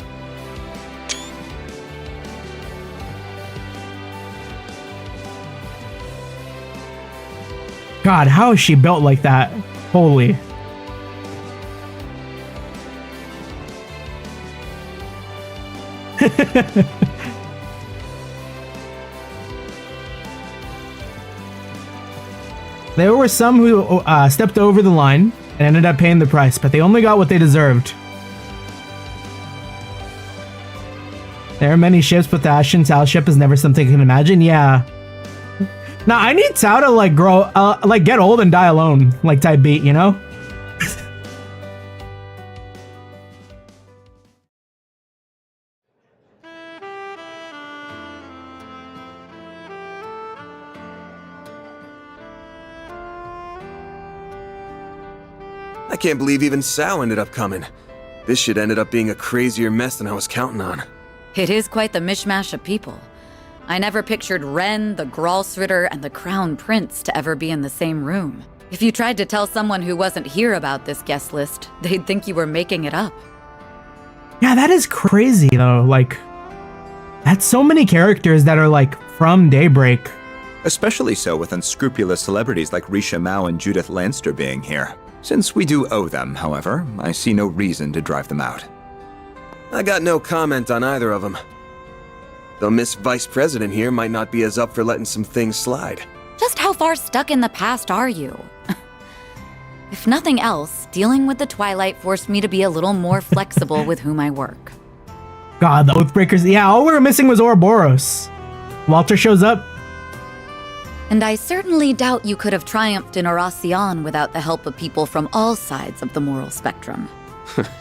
God, how is she built like that? Holy. There were some who stepped over the line and ended up paying the price, but they only got what they deserved. There are many ships, but the Ashen Tao ship is never something I can imagine. Yeah. Now I need Tao to like grow, like get old and die alone, like type beat, you know? I can't believe even Sal ended up coming. This shit ended up being a crazier mess than I was counting on. It is quite the mishmash of people. I never pictured Ren, the Gralsritter, and the Crown Prince to ever be in the same room. If you tried to tell someone who wasn't here about this guest list, they'd think you were making it up. Yeah, that is crazy though. Like, that's so many characters that are like from Daybreak. Especially so with unscrupulous celebrities like Risha Mao and Judith Lanster being here. Since we do owe them, however, I see no reason to drive them out. I got no comment on either of them. Though Miss Vice President here might not be as up for letting some things slide. Just how far stuck in the past are you? If nothing else, dealing with the Twilight forced me to be a little more flexible with whom I work. God, the Oathbreakers. Yeah, all we were missing was Ouroboros. Walter shows up. And I certainly doubt you could have triumphed in Aracion without the help of people from all sides of the moral spectrum.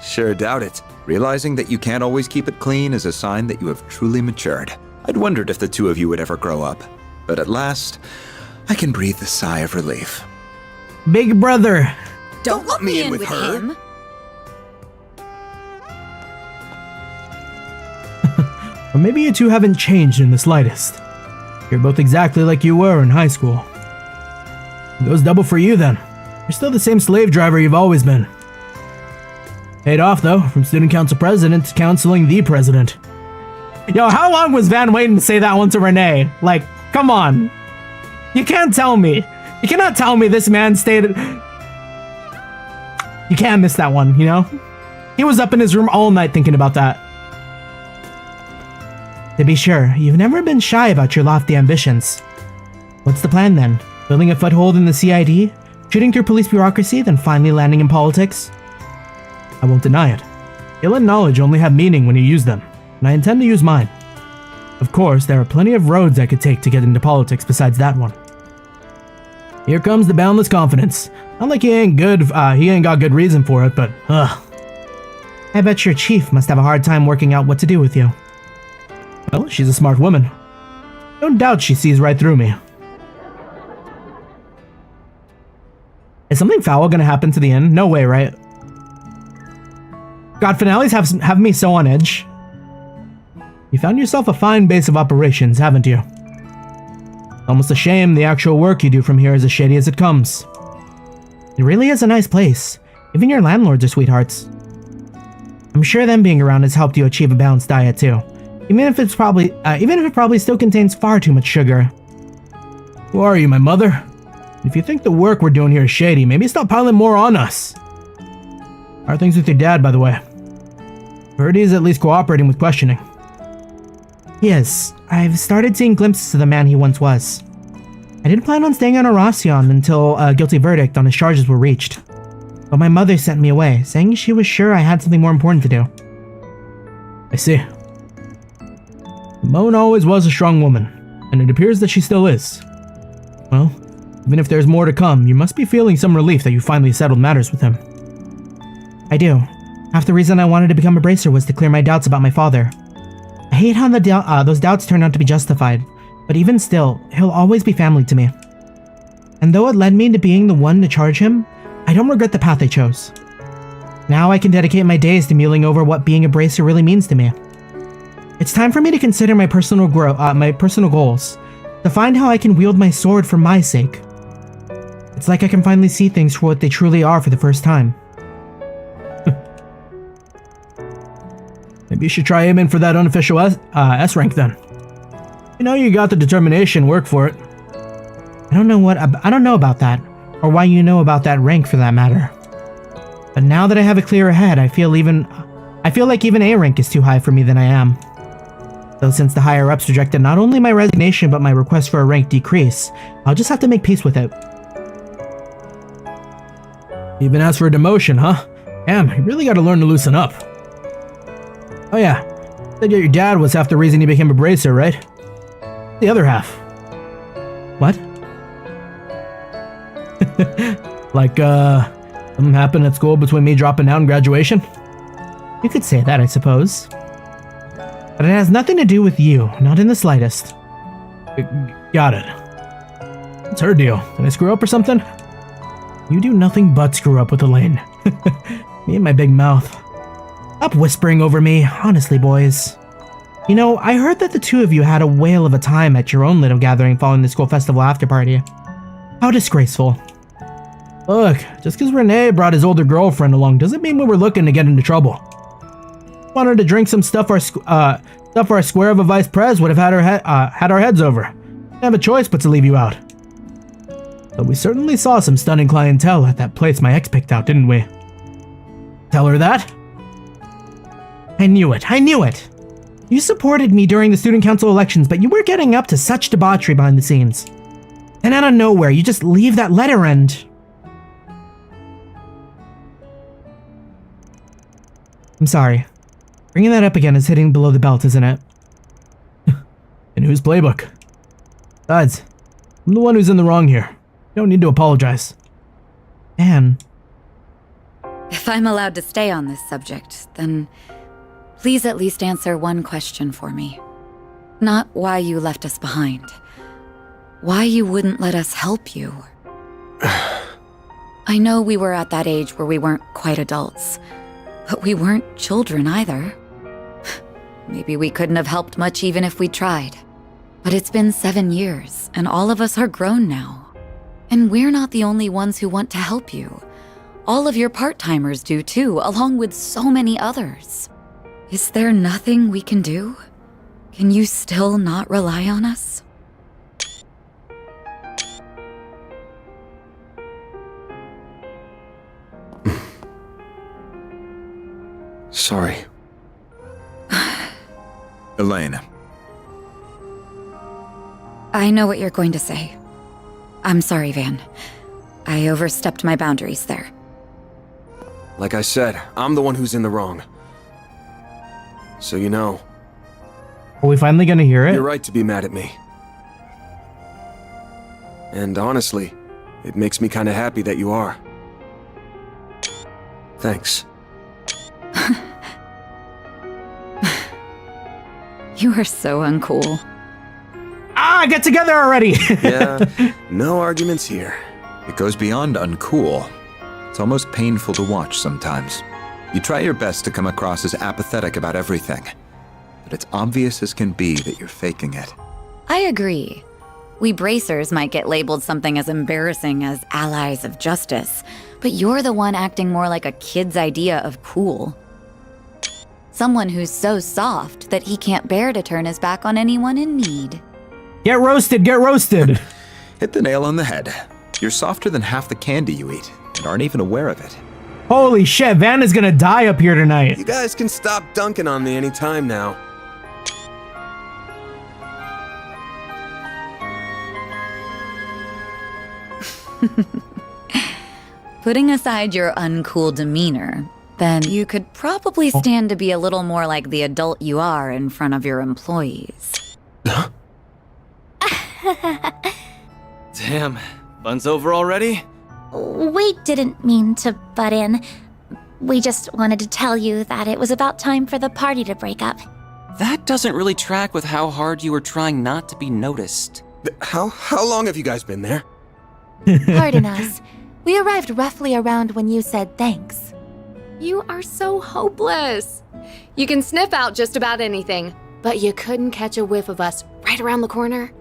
Sure doubt it. Realizing that you can't always keep it clean is a sign that you have truly matured. I'd wondered if the two of you would ever grow up. But at last, I can breathe a sigh of relief. Big brother. Don't let me in with him. Or maybe you two haven't changed in the slightest. You're both exactly like you were in high school. It goes double for you then. You're still the same slave driver you've always been. Paid off though, from student council president to counseling the president. Yo, how long was Van waiting to say that one to Renee? Like, come on. You can't tell me. You cannot tell me this man stayed... You can't miss that one, you know? He was up in his room all night thinking about that. To be sure, you've never been shy about your lofty ambitions. What's the plan then? Building a foothold in the CID? Shooting through police bureaucracy, then finally landing in politics? I won't deny it. Skill and knowledge only have meaning when you use them, and I intend to use mine. Of course, there are plenty of roads I could take to get into politics besides that one. Here comes the boundless confidence. Not like he ain't got good reason for it, but I bet your chief must have a hard time working out what to do with you. Well, she's a smart woman. Don't doubt she sees right through me. Is something foul gonna happen to the end? No way, right? God, finales have me so on edge. You found yourself a fine base of operations, haven't you? Almost a shame the actual work you do from here is as shady as it comes. It really is a nice place. Even your landlords are sweethearts. I'm sure them being around has helped you achieve a balanced diet too. Even if it probably still contains far too much sugar. Who are you, my mother? If you think the work we're doing here is shady, maybe stop piling more on us. How are things with your dad, by the way? Heard he's at least cooperating with questioning. Yes, I've started seeing glimpses of the man he once was. I didn't plan on staying on Aracion until a guilty verdict on his charges were reached. But my mother sent me away, saying she was sure I had something more important to do. I see. Simone always was a strong woman, and it appears that she still is. Well, even if there's more to come, you must be feeling some relief that you finally settled matters with him. I do. Half the reason I wanted to become a bracer was to clear my doubts about my father. I hate how those doubts turned out to be justified, but even still, he'll always be family to me. And though it led me to being the one to charge him, I don't regret the path I chose. Now I can dedicate my days to mulling over what being a bracer really means to me. It's time for me to consider my personal goals, to find how I can wield my sword for my sake. It's like I can finally see things for what they truly are for the first time. Maybe you should try aiming for that unofficial S rank then. You know you got the determination, work for it. I don't know about that. or why you know about that rank for that matter. But now that I have a clearer head, I feel like even A rank is too high for me than I am. Though since the higher-ups rejected not only my resignation but my request for a rank decrease, I'll just have to make peace with it. You've been asked for a demotion, huh? Damn, you really gotta learn to loosen up. Oh yeah, said your dad was half the reason you became a bracer, right? The other half. What? Like, something happened at school between me dropping out and graduation? You could say that, I suppose. But it has nothing to do with you, not in the slightest. Got it. What's her deal? Did I screw up or something? You do nothing but screw up with Elaine. Me and my big mouth. Stop whispering over me, honestly, boys. You know, I heard that the two of you had a whale of a time at your own little gathering following the school festival after party. How disgraceful. Look, just because Renee brought his older girlfriend along doesn't mean we were looking to get into trouble. Wanted to drink some stuff our square of a vice pres would have had our heads over. Didn't have a choice but to leave you out. But we certainly saw some stunning clientele at that place my ex picked out, didn't we? Tell her that? I knew it. You supported me during the student council elections, but you were getting up to such debauchery behind the scenes. And out of nowhere, you just leave that letter and... I'm sorry. Bringing that up again is hitting below the belt, isn't it? In whose playbook? Besides, I'm the one who's in the wrong here. You don't need to apologize. Anne. If I'm allowed to stay on this subject, then please at least answer one question for me. Not why you left us behind. Why you wouldn't let us help you. I know we were at that age where we weren't quite adults, but we weren't children either. Maybe we couldn't have helped much even if we tried. But it's been 7 years, and all of us are grown now. And we're not the only ones who want to help you. All of your part-timers do too, along with so many others. Is there nothing we can do? Can you still not rely on us? Sorry. Elaine. I know what you're going to say. I'm sorry, Van. I overstepped my boundaries there. Like I said, I'm the one who's in the wrong. So you know. Are we finally gonna hear it? You're right to be mad at me. And honestly, it makes me kinda happy that you are. Thanks. You are so uncool. Get together already! Yeah, no arguments here. It goes beyond uncool. It's almost painful to watch sometimes. You try your best to come across as apathetic about everything, but it's obvious as can be that you're faking it. I agree. We bracers might get labeled something as embarrassing as allies of justice, but you're the one acting more like a kid's idea of cool. Someone who's so soft that he can't bear to turn his back on anyone in need. Get roasted, get roasted! Hit the nail on the head. You're softer than half the candy you eat, and aren't even aware of it. Holy shit, Van is gonna die up here tonight. You guys can stop dunking on me anytime now. Putting aside your uncool demeanor, then you could probably stand to be a little more like the adult you are in front of your employees. Damn, fun's over already? We didn't mean to butt in. We just wanted to tell you that it was about time for the party to break up. That doesn't really track with how hard you were trying not to be noticed. How long have you guys been there? Pardon us. We arrived roughly around when you said thanks. You are so hopeless. You can sniff out just about anything, but you couldn't catch a whiff of us right around the corner?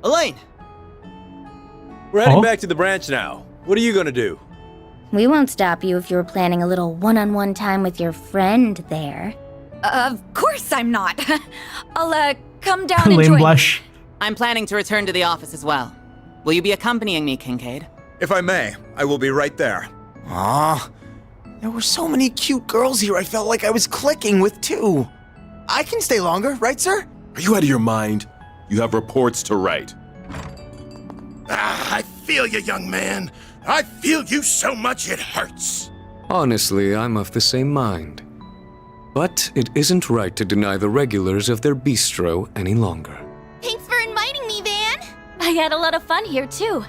Elaine! We're heading back to the branch now. What are you gonna do? We won't stop you if you were planning a little one-on-one time with your friend there. Of course I'm not. I'll, come down and Lame join blush. I'm planning to return to the office as well. Will you be accompanying me, Kincaid? If I may, I will be right there. Aw, there were so many cute girls here I felt like I was clicking with too. I can stay longer, right, sir? Are you out of your mind? You have reports to write. I feel you, young man. I feel you so much it hurts. Honestly, I'm of the same mind. But it isn't right to deny the regulars of their bistro any longer. Thanks for inviting me, Van. I had a lot of fun here, too.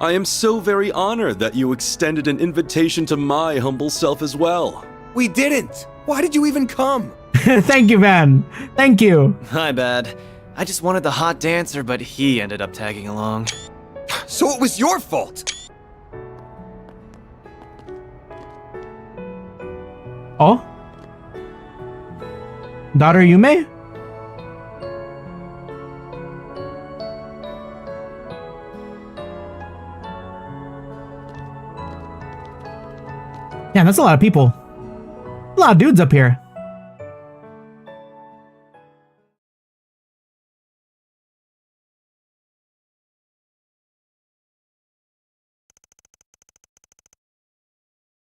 I am so very honored that you extended an invitation to my humble self as well. We didn't! Why did you even come? Thank you, Van. Thank you. My bad. I just wanted the hot dancer, but he ended up tagging along. So it was your fault! Oh? Daughter Yume? Yeah, that's a lot of people. A lot of dudes up here.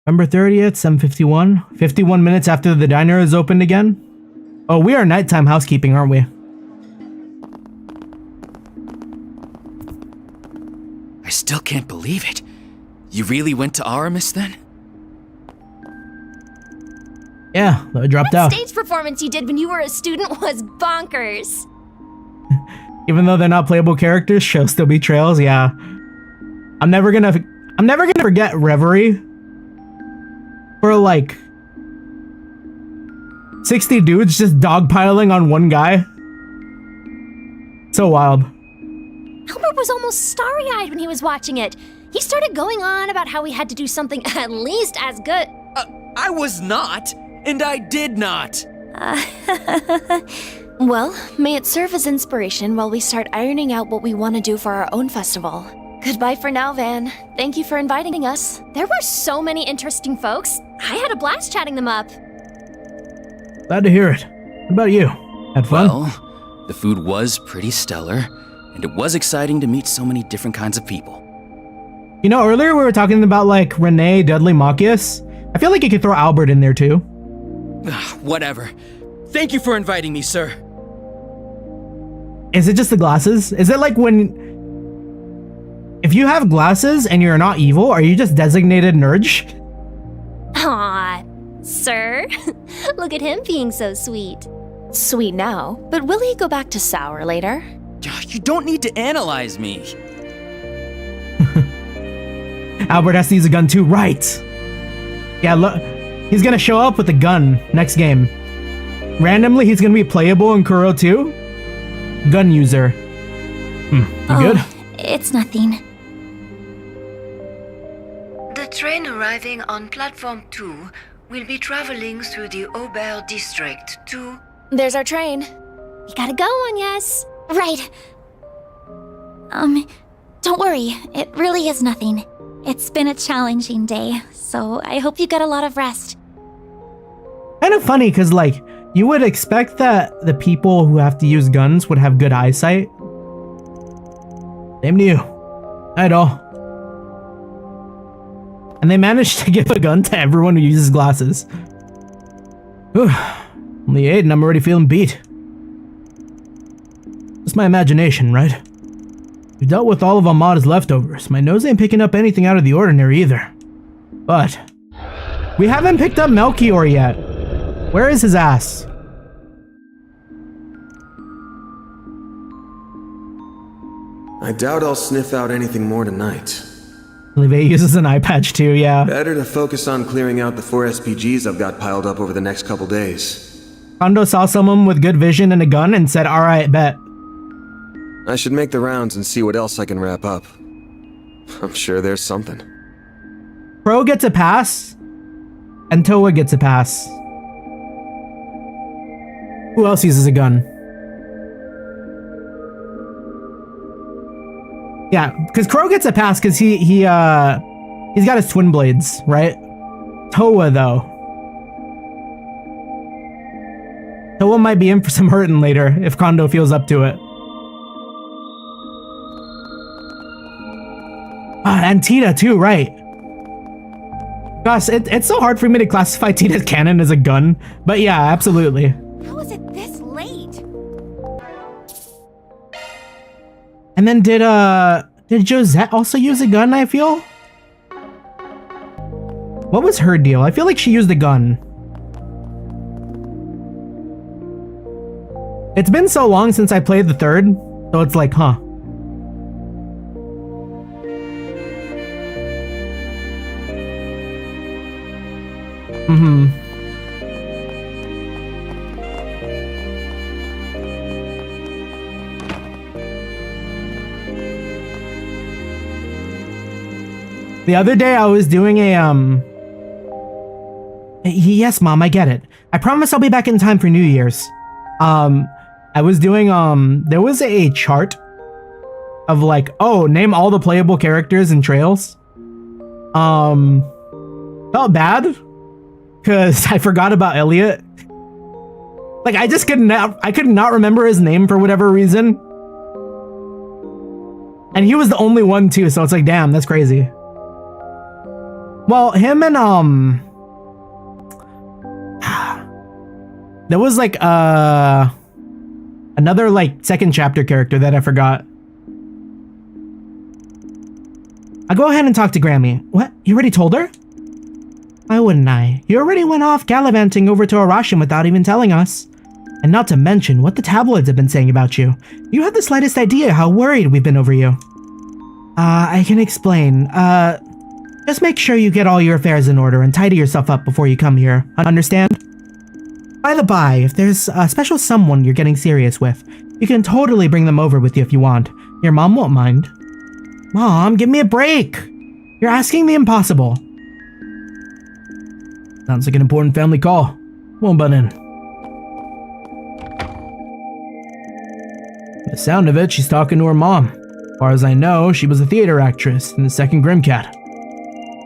November 30th, 7:51. 51 minutes after the diner is opened again. Oh, we are nighttime housekeeping, aren't we? I still can't believe it. You really went to Aramis then? Yeah, I dropped That out. stage performance you did when you were a student was bonkers. Even though they're not playable characters, show still be trails. Yeah, I'm never gonna forget Reverie. For like 60 dudes just dogpiling on one guy. So wild. Albert was almost starry-eyed when he was watching it. He started going on about how we had to do something at least as good. I was not, and I did not. Well, may it serve as inspiration while we start ironing out what we want to do for our own festival. Goodbye for now, Van. Thank you for inviting us. There were so many interesting folks. I had a blast chatting them up. Glad to hear it. What about you? Had fun? Well, the food was pretty stellar, and it was exciting to meet so many different kinds of people. You know, earlier we were talking about like Renee, Dudley, Machias. I feel like you could throw Albert in there too. Whatever. Thank you for inviting me, sir. Is it just the glasses? Is it like when... If you have glasses and you're not evil, are you just designated Nurge? Aw, sir. Look at him being so sweet. Sweet now, but will he go back to sour later? You don't need to analyze me. Albert has to use a gun too, right? Yeah, look, he's gonna show up with a gun next game. Randomly, he's gonna be playable in Kuro 2. Gun user. You good? It's nothing. The train arriving on platform 2 will be traveling through the Aubert district to... There's our train. We gotta go on, yes. Right. Don't worry. It really is nothing. It's been a challenging day, so I hope you get a lot of rest. Kind of funny, because, like, you would expect that the people who have to use guns would have good eyesight. Same to you. Night all. And they managed to give a gun to everyone who uses glasses. Whew. Only 8 and I'm already feeling beat. Just my imagination, right? We dealt with all of Ahmad's leftovers. My nose ain't picking up anything out of the ordinary either. But we haven't picked up Melchior yet. Where is his ass? I doubt I'll sniff out anything more tonight. Olivier uses an eye patch too, yeah. Better to focus on clearing out the 4 SPGs I've got piled up over the next couple days. Kondo saw someone with good vision and a gun and said, alright, bet. I should make the rounds and see what else I can wrap up. I'm sure there's something. Pro gets a pass, and Toa gets a pass. Who else uses a gun? Yeah, because Crow gets a pass because he's got his twin blades, right? Toa though. Toa might be in for some hurting later if Kondo feels up to it. And Tita too, right? Gosh, it's so hard for me to classify Tita's cannon as a gun, but yeah, absolutely. How is it this late? And then did Josette also use a gun, I feel? What was her deal? I feel like she used a gun. It's been so long since I played the third, so it's like, huh. The other day I was doing a, yes, Mom, I get it. I promise I'll be back in time for New Year's. I was doing, there was a chart of like, oh, name all the playable characters in Trails. Felt bad, because I forgot about Elliot. Like, I could not remember his name for whatever reason. And he was the only one too, so it's like, damn, that's crazy. Well, him and, there was like, another like second chapter character that I forgot. I'll go ahead and talk to Grammy. What? You already told her? Why wouldn't I? You already went off gallivanting over to Arashin without even telling us. And not to mention what the tabloids have been saying about you. You have the slightest idea how worried we've been over you. I can explain. Just make sure you get all your affairs in order and tidy yourself up before you come here. Understand? By the by, if there's a special someone you're getting serious with, you can totally bring them over with you if you want. Your mom won't mind. Mom, give me a break! You're asking the impossible. Sounds like an important family call. Won't butt in. The sound of it, she's talking to her mom. As far as I know, she was a theater actress in the second Grimcat.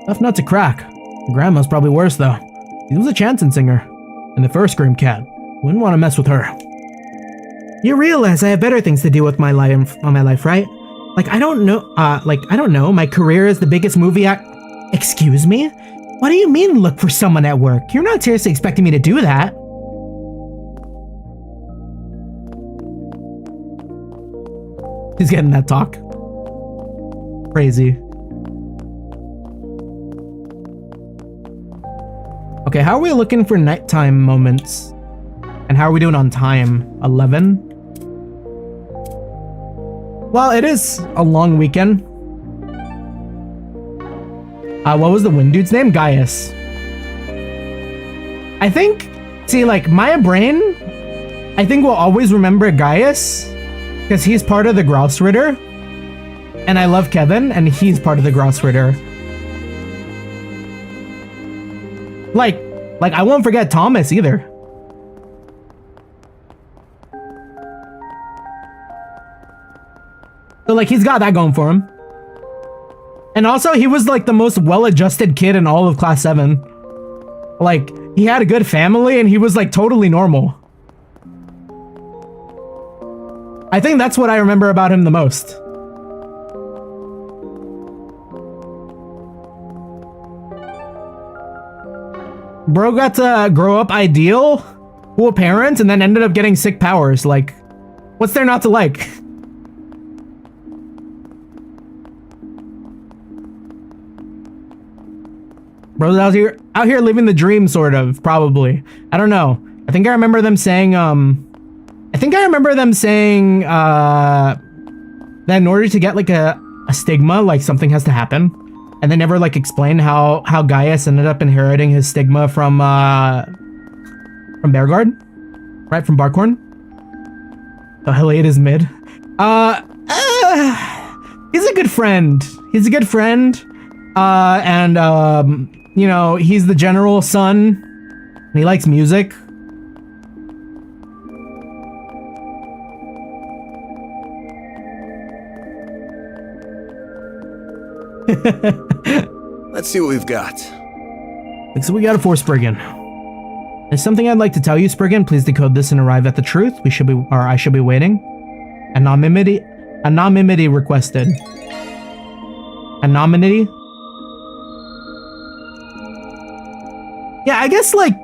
Tough nut to crack. Her grandma's probably worse though. She was a chanson singer in the first Grimcat. Wouldn't want to mess with her. You realize I have better things to do with my life, right? Like, I don't know, my career is the biggest movie act. Excuse me? What do you mean look for someone at work? You're not seriously expecting me to do that. He's getting that talk. Crazy. Okay, how are we looking for nighttime moments? And how are we doing on time? 11? Well, it is a long weekend. What was the wind dude's name? Gaius. I think, see, like, my brain, I think will always remember Gaius, because he's part of the Grouse Ritter. And I love Kevin, and he's part of the Grouse Ritter. Like, I won't forget Thomas either. So, like, he's got that going for him. And also, he was, like, the most well-adjusted kid in all of Class 7. Like, he had a good family, and he was, like, totally normal. I think that's what I remember about him the most. Bro got to grow up ideal, cool parents, and then ended up getting sick powers. Like, what's there not to like? Bro's out here living the dream, sort of, probably. I don't know. I think I remember them saying, that in order to get, like, a stigma, like, something has to happen. And they never, like, explained how Gaius ended up inheriting his stigma from Bearguard? Right, from Barkhorn? Oh, Elliot is mid. He's a good friend. He's a good friend. You know, he's the general's son. And he likes music. Let's see what we've got. Looks like we got a Force Brigand. There's something I'd like to tell you, Spriggan. Please decode this and arrive at the truth. I should be waiting. Anonymity requested. Anonymity. Yeah, I guess like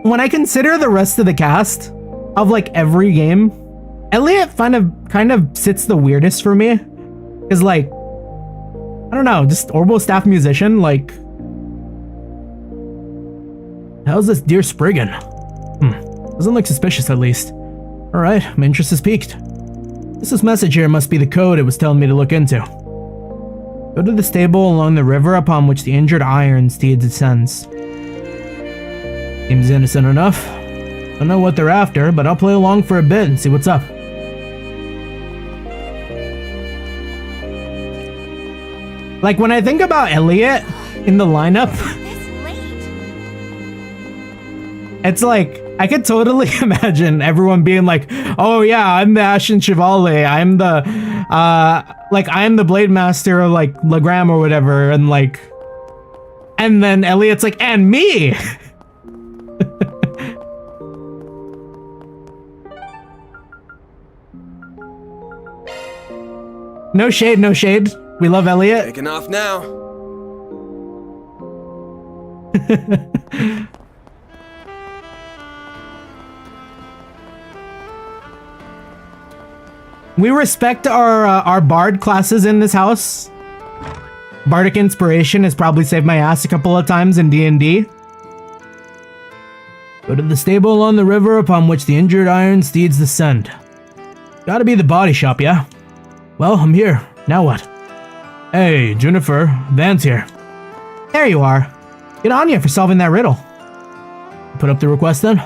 when I consider the rest of the cast of like every game, Elliot kind of sits the weirdest for me. Cause like, I don't know, just Orbo staff musician, like, how's this dear Spriggan? Doesn't look suspicious at least. Alright, my interest is piqued. This message here must be the code it was telling me to look into. Go to the stable along the river upon which the injured iron steed descends. Seems innocent enough. Don't know what they're after, but I'll play along for a bit and see what's up. Like when I think about Elliot in the lineup, it's like I could totally imagine everyone being like, "Oh yeah, I'm the Ashen Chevalier. I'm the Blade Master of like Legram or whatever," and then Elliot's like, "And me." No shade, no shade. We love Elliot. Taking off now. We respect our bard classes in this house. Bardic Inspiration has probably saved my ass a couple of times in D&D. Go to the stable on the river upon which the injured iron steeds descend. Gotta be the body shop, yeah? Well, I'm here. Now what? Hey, Juniper, Van's here. There you are. Good on you for solving that riddle. Put up the request then?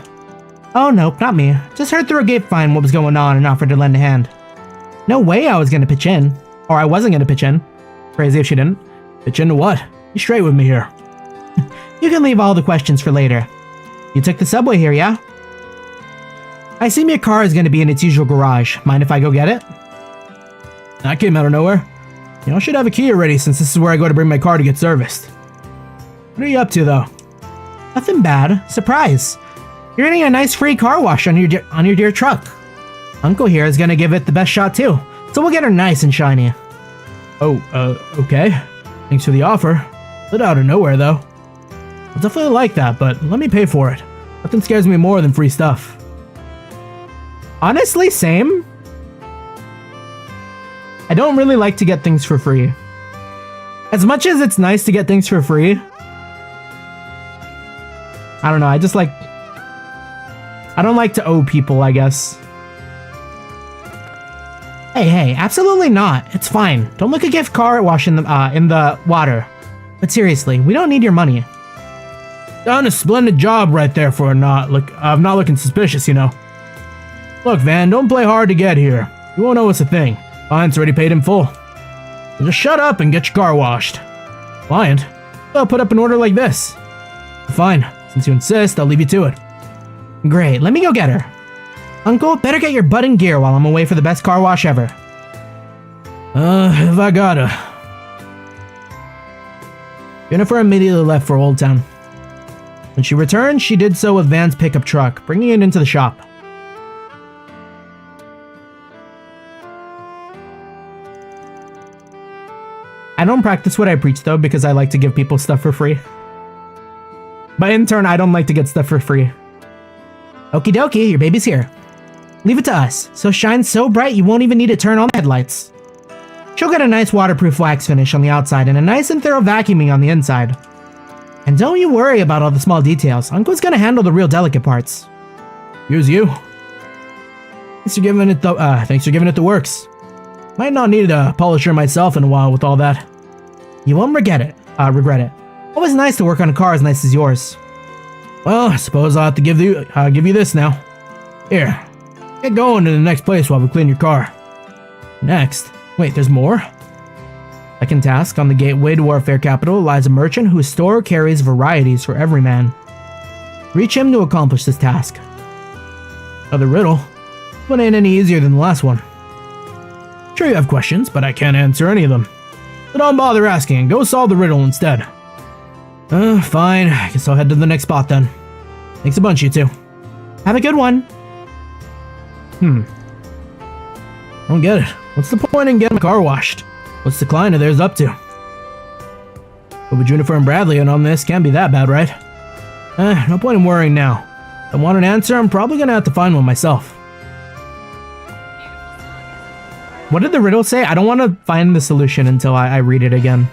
Oh, nope, not me. Just heard through a grapevine what was going on and offered to lend a hand. No way I was gonna pitch in. Or I wasn't gonna pitch in. Crazy if she didn't. Pitch into what? Be straight with me here. You can leave all the questions for later. You took the subway here, yeah? I assume your car is gonna be in its usual garage. Mind if I go get it? That came out of nowhere. Y'all should have a key already since this is where I go to bring my car to get serviced. What are you up to though? Nothing bad. Surprise. You're getting a nice free car wash on your dear truck. Uncle here is gonna give it the best shot too, so we'll get her nice and shiny. Oh, okay. Thanks for the offer. Lit out of nowhere though. I'll definitely like that, but let me pay for it. Nothing scares me more than free stuff. Honestly, same. I don't really like to get things for free. As much as it's nice to get things for free, I don't know, I don't like to owe people, I guess. Hey, absolutely not. It's fine. Don't look a gift car wash in the water. But seriously, we don't need your money. Done a splendid job right there for not looking suspicious, you know. Look, Van, don't play hard to get here. You won't owe us a thing. Client's already paid in full. So just shut up and get your car washed. Client? I'll put up an order like this. Fine. Since you insist, I'll leave you to it. Great, let me go get her. Uncle, better get your butt in gear while I'm away for the best car wash ever. If I gotta. Jennifer immediately left for Old Town. When she returned, she did so with Van's pickup truck, bringing it into the shop. I don't practice what I preach though, because I like to give people stuff for free. But in turn, I don't like to get stuff for free. Okie dokie, your baby's here. Leave it to us, so shines so bright you won't even need to turn on the headlights. She'll get a nice waterproof wax finish on the outside and a nice and thorough vacuuming on the inside. And don't you worry about all the small details, Uncle's gonna handle the real delicate parts. Here's you. Thanks for giving it the works. Might not need a polisher myself in a while with all that. You won't regret it. Always nice to work on a car as nice as yours. Well, I suppose I'll have to give you this now. Here, get going to the next place while we clean your car. Next? Wait, there's more? Second task, on the gateway to Warfare Capital lies a merchant whose store carries varieties for every man. Reach him to accomplish this task. Another riddle? One ain't any easier than the last one. Sure you have questions, but I can't answer any of them. So don't bother asking and go solve the riddle instead. Fine. I guess I'll head to the next spot then. Thanks a bunch, you two. Have a good one. I don't get it. What's the point in getting my car washed? What's the client of theirs up to? But with Juniper and Bradley in on this, can't be that bad, right? No point in worrying now. If I want an answer, I'm probably gonna have to find one myself. What did the riddle say? I don't want to find the solution until I read it again.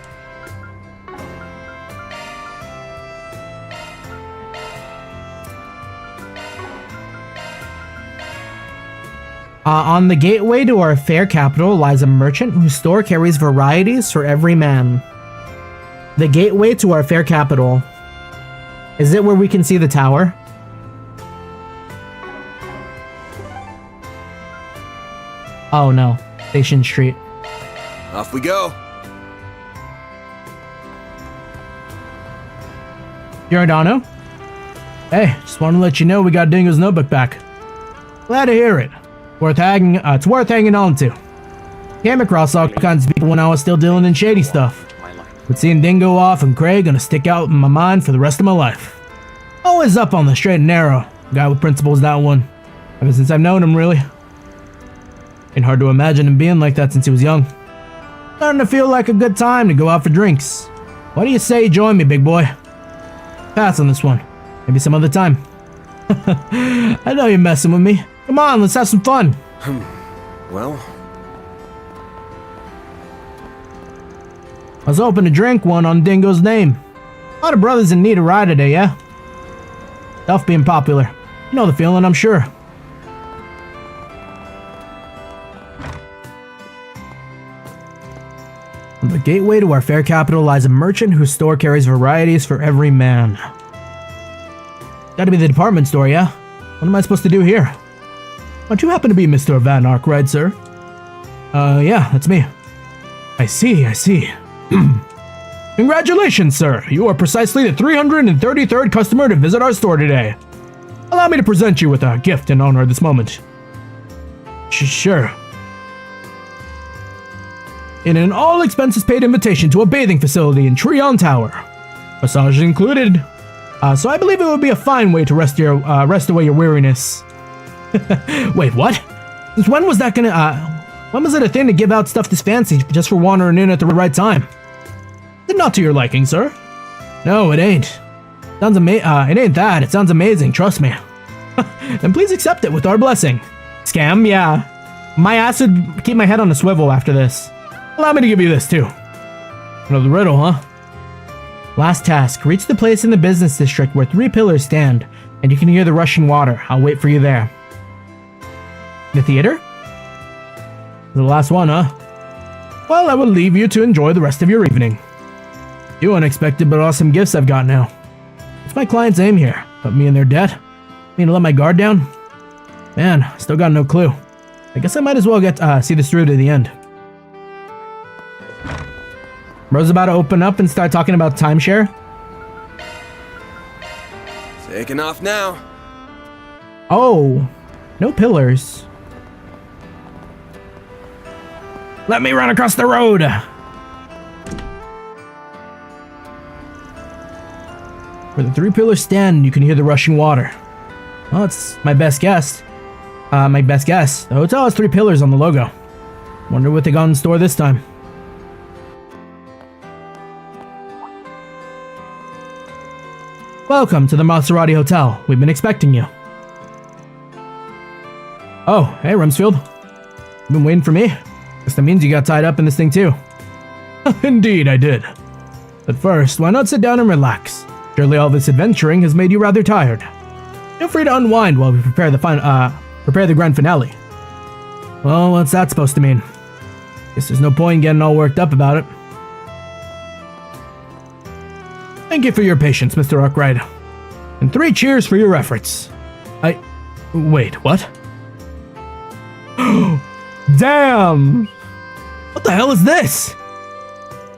On the gateway to our fair capital lies a merchant whose store carries varieties for every man. The gateway to our fair capital. Is it where we can see the tower? Oh no, Station Street. Off we go. Giordano? Hey, just want to let you know we got Dingo's notebook back. Glad to hear it. It's worth hanging on to. Came across all kinds of people when I was still dealing in shady stuff. But seeing Dingo off and Craig gonna stick out in my mind for the rest of my life. Always up on the straight and narrow. Guy with principles, that one. Ever since I've known him, really. Ain't hard to imagine him being like that since he was young. Starting to feel like a good time to go out for drinks. What do you say you join me, big boy? Pass on this one. Maybe some other time. I know you're messing with me. Come on, let's have some fun. Well, I was hoping to drink one on Dingo's name. A lot of brothers in need of ride today, yeah? Tough being popular. You know the feeling, I'm sure. On the gateway to our fair capital lies a merchant whose store carries varieties for every man. Gotta be the department store, yeah? What am I supposed to do here? Don't you happen to be Mr. Van Arkride, sir? Yeah, that's me. I see. Congratulations, sir. You are precisely the 333rd customer to visit our store today. Allow me to present you with a gift in honor of this moment. Sure. In an all-expenses-paid invitation to a bathing facility in Treon Tower. Massage included. So I believe it would be a fine way to rest away your weariness. Wait, what? Since when was that when was it a thing to give out stuff this fancy just for wandering in at the right time? Is it not to your liking, sir? No, it ain't. It ain't that. It sounds amazing, trust me. Then please accept it with our blessing. Scam, yeah. My ass would keep my head on a swivel after this. Allow me to give you this, too. Another riddle, huh? Last task. Reach the place in the business district where 3 pillars stand, and you can hear the rushing water. I'll wait for you there. The theater? The last one, huh? Well, I will leave you to enjoy the rest of your evening. 2 unexpected but awesome gifts I've got now. What's my client's aim here? Put me in their debt? Mean to let my guard down? Man, still got no clue. I guess I might as well see this through to the end. Bro's about to open up and start talking about timeshare. taking off now. Oh, no pillars. Let me run across the road! Where the 3 pillars stand, you can hear the rushing water. Well, it's my best guess. The hotel has 3 pillars on the logo. Wonder what they got in store this time. Welcome to the Maserati Hotel. We've been expecting you. Oh, hey, Rumsfeld. You been waiting for me? Guess that means you got tied up in this thing too. Indeed, I did. But first, why not sit down and relax? Surely all this adventuring has made you rather tired. Feel free to unwind while we prepare the grand finale. Well, what's that supposed to mean? Guess there's no point in getting all worked up about it. Thank you for your patience, Mr. Arkride. And 3 cheers for your efforts. Wait, what? Damn! What the hell is this?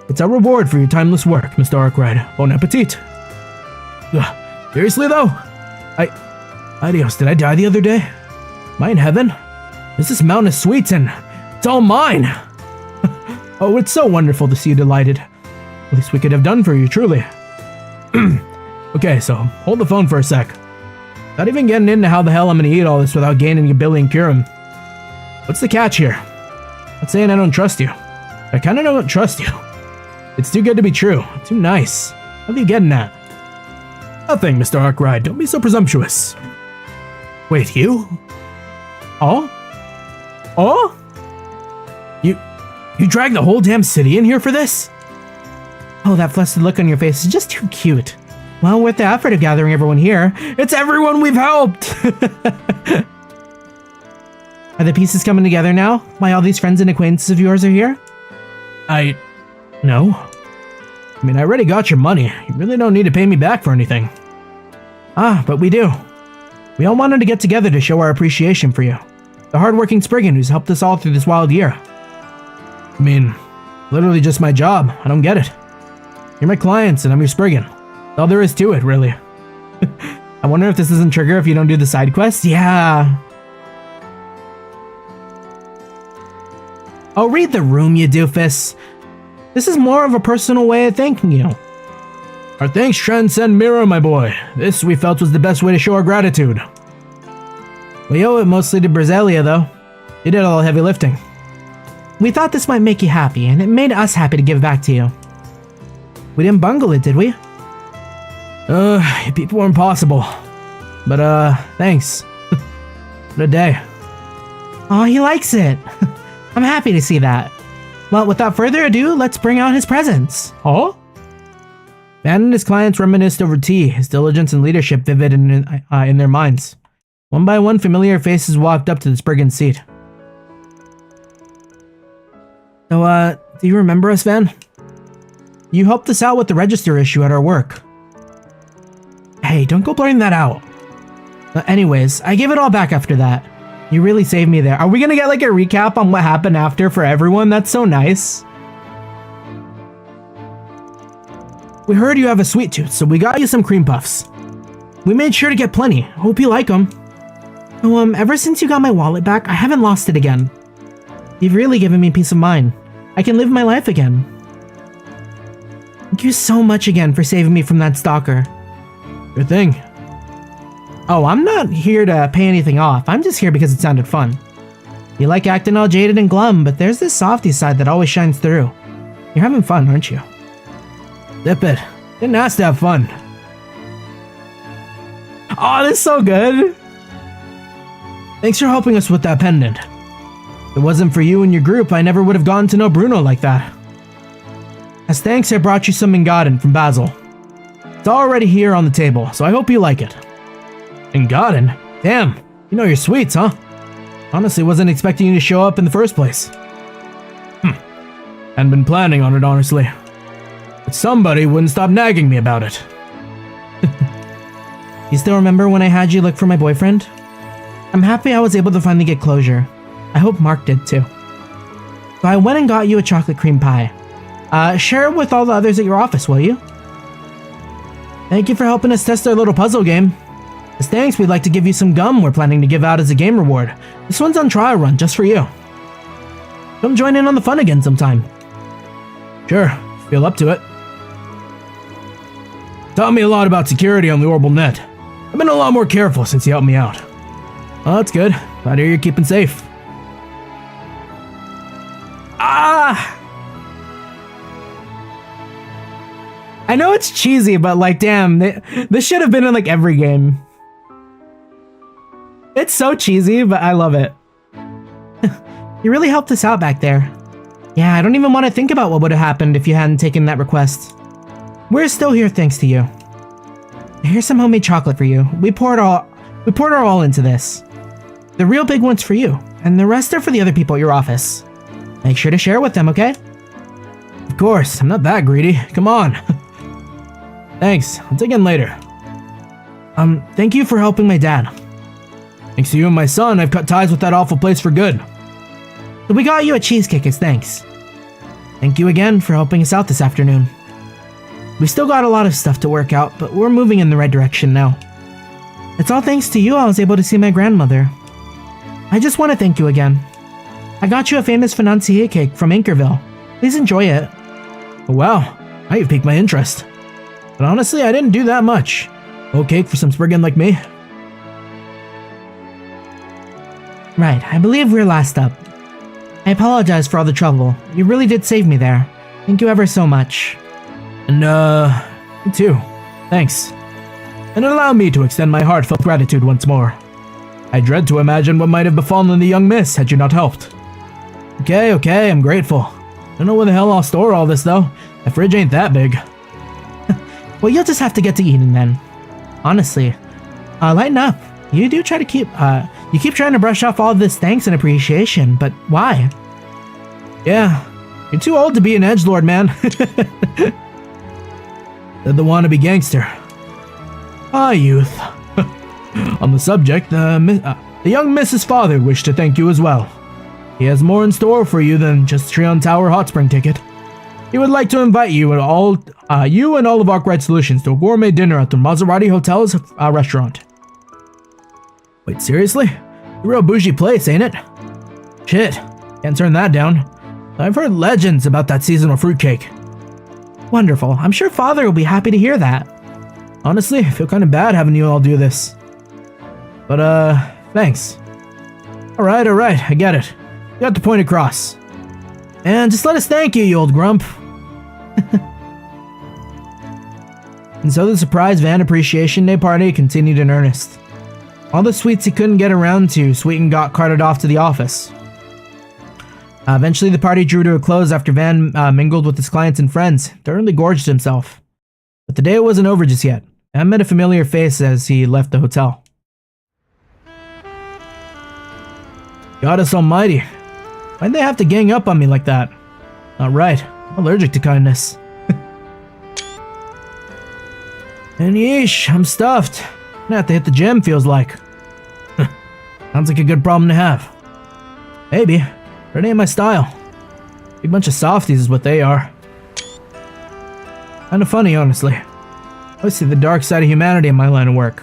It's a reward for your timeless work, Mr. Arkride. Bon appetit. Seriously, though? Adios, did I die the other day? Am I in heaven? Is this mountain of sweets and it's all mine? Oh, it's so wonderful to see you delighted. Least we could have done for you, truly. Okay, so hold the phone for a sec. Not even getting into how the hell I'm gonna eat all this without gaining a billion Purim. What's the catch here? Not saying I don't trust you. I kinda don't trust you. It's too good to be true. Too nice. What are you getting at? Nothing, Mr. Arkride. Don't be so presumptuous. Wait, you? Oh? Oh? You dragged the whole damn city in here for this? Oh, that flustered look on your face is just too cute. Well, with the effort of gathering everyone here, it's everyone we've helped! Are the pieces coming together now? Why all these friends and acquaintances of yours are here? No. I mean, I already got your money. You really don't need to pay me back for anything. Ah, but we do. We all wanted to get together to show our appreciation for you. The hardworking Spriggan who's helped us all through this wild year. I mean, literally just my job. I don't get it. You're my clients and I'm your Spriggan. That's all there is to it, really. I wonder if this doesn't trigger if you don't do the side quests? Yeah. Oh, read the room, you doofus. This is more of a personal way of thanking you. Our thanks transcend mirror, my boy. This, we felt, was the best way to show our gratitude. We owe it mostly to Brazelia, though. You did all the heavy lifting. We thought this might make you happy, and it made us happy to give back to you. We didn't bungle it, did we? People were impossible. But, thanks. What a day. Oh, he likes it. I'm happy to see that. Well, without further ado, let's bring out his presents. Oh? Van and his clients reminisced over tea, his diligence and leadership vivid in their minds. One by one, familiar faces walked up to the Spriggan seat. So, do you remember us, Van? You helped us out with the register issue at our work. Hey, don't go blurting that out. Anyways, I gave it all back after that. You really saved me there. Are we gonna get like a recap on what happened after for everyone? That's so nice. We heard you have a sweet tooth, so we got you some cream puffs. We made sure to get plenty. Hope you like them. Oh, ever since you got my wallet back, I haven't lost it again. You've really given me peace of mind. I can live my life again. Thank you so much again for saving me from that stalker. Good thing. Oh, I'm not here to pay anything off. I'm just here because it sounded fun. You like acting all jaded and glum, but there's this softy side that always shines through. You're having fun, aren't you? Zip it. Didn't ask to have fun. Oh, this is so good. Thanks for helping us with that pendant. If it wasn't for you and your group, I never would have gotten to know Bruno like that. As thanks, I brought you some Engadin from Basil. It's already here on the table, so I hope you like it. Engadin? Damn, you know your sweets, huh? Honestly, wasn't expecting you to show up in the first place. Hadn't been planning on it, honestly. But somebody wouldn't stop nagging me about it. You still remember when I had you look for my boyfriend? I'm happy I was able to finally get closure. I hope Mark did too. So I went and got you a chocolate cream pie. Share it with all the others at your office, will you? Thank you for helping us test our little puzzle game. As thanks, we'd like to give you some gum we're planning to give out as a game reward. This one's on trial run, just for you. Come join in on the fun again sometime. Sure, feel up to it. Taught me a lot about security on the Orbital Net. I've been a lot more careful since you helped me out. Well, that's good. Glad to hear you're keeping safe. Ah! I know it's cheesy, but like, damn, this should have been in like every game. It's so cheesy, but I love it. You really helped us out back there. Yeah, I don't even want to think about what would have happened if you hadn't taken that request. We're still here thanks to you. Here's some homemade chocolate for you. We poured our all into this. The real big one's for you, and the rest are for the other people at your office. Make sure to share with them, okay? Of course, I'm not that greedy. Come on. Thanks, I'll dig in later. Thank you for helping my dad. Thanks to you and my son, I've cut ties with that awful place for good. So we got you a cheesecake as thanks. Thank you again for helping us out this afternoon. We still got a lot of stuff to work out, but we're moving in the right direction now. It's all thanks to you I was able to see my grandmother. I just want to thank you again. I got you a famous financier cake from Anchorville. Please enjoy it. Oh, wow, now you've piqued my interest. But honestly, I didn't do that much. No cake for some Spriggan like me. Right, I believe we're last up. I apologize for all the trouble. You really did save me there. Thank you ever so much. And, me too. Thanks. And allow me to extend my heartfelt gratitude once more. I dread to imagine what might have befallen the young miss had you not helped. Okay, I'm grateful. Don't know where the hell I'll store all this, though. The fridge ain't that big. Well, you'll just have to get to eating then. Honestly, lighten up. You do try to keep, you keep trying to brush off all this thanks and appreciation, but why? Yeah, you're too old to be an edgelord, man. Said the wannabe gangster. Ah, youth. On the subject, the young Mrs. Father wished to thank you as well. He has more in store for you than just Treon Tower hot spring ticket. He would like to invite you and all of Arkride Solutions to a gourmet dinner at the Maserati Hotel's restaurant. Wait, seriously? A real bougie place, ain't it? Shit, can't turn that down. I've heard legends about that seasonal fruitcake. Wonderful. I'm sure Father will be happy to hear that. Honestly, I feel kind of bad having you all do this. But, thanks. Alright, I get it. You got the point across. And just let us thank you, you old grump. And so the surprise Van Appreciation Day party continued in earnest. All the sweets he couldn't get around to, Sweeten got carted off to the office. Eventually the party drew to a close after Van mingled with his clients and friends, thoroughly gorged himself. But the day wasn't over just yet. Van met a familiar face as he left the hotel. Goddess almighty. Why'd they have to gang up on me like that? Not right. I'm allergic to kindness. And yeesh, I'm stuffed. I'm gonna have to hit the gym, feels like. Sounds like a good problem to have. Maybe, but it ain't my style. Big bunch of softies is what they are. Kinda funny, honestly. I always see the dark side of humanity in my line of work.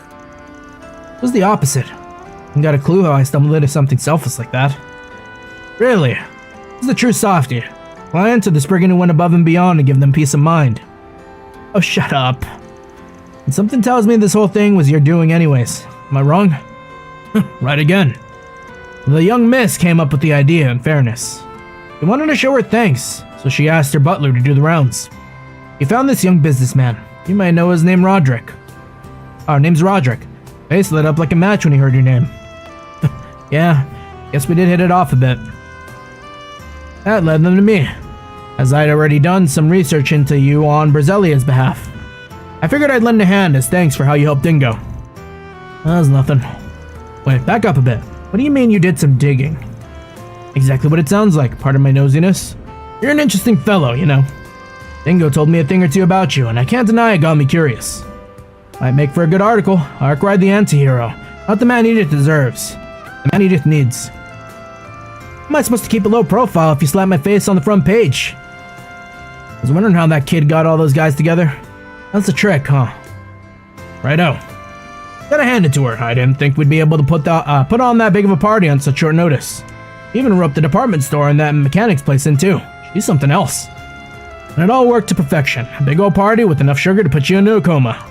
It was the opposite. I got a clue how I stumbled into something selfless like that. Really? Who's the true softie? Client or the spriggan who went above and beyond to give them peace of mind? Oh, shut up. And something tells me this whole thing was your doing anyways. Am I wrong? Right again. The young miss came up with the idea, in fairness. He wanted to show her thanks, so she asked her butler to do the rounds. He found this young businessman. You might know his name, Roderick. Our name's Roderick. Face lit up like a match when he heard your name. Yeah, guess we did hit it off a bit. That led them to me, as I'd already done some research into you on Brazilia's behalf. I figured I'd lend a hand as thanks for how you helped Dingo. That was nothing. Wait, back up a bit. What do you mean you did some digging? Exactly what it sounds like, pardon my nosiness. You're an interesting fellow, you know. Dingo told me a thing or two about you, and I can't deny it got me curious. Might make for a good article. Arkride the anti-hero. Not the man Edith deserves. The man Edith needs. How am I supposed to keep a low profile if you slap my face on the front page? I was wondering how that kid got all those guys together. That's the trick, huh? Righto. Gotta hand it to her. I didn't think we'd be able to put on that big of a party on such short notice. Even roped the department store and that mechanic's place in too. She's something else. And it all worked to perfection. A big old party with enough sugar to put you into a coma.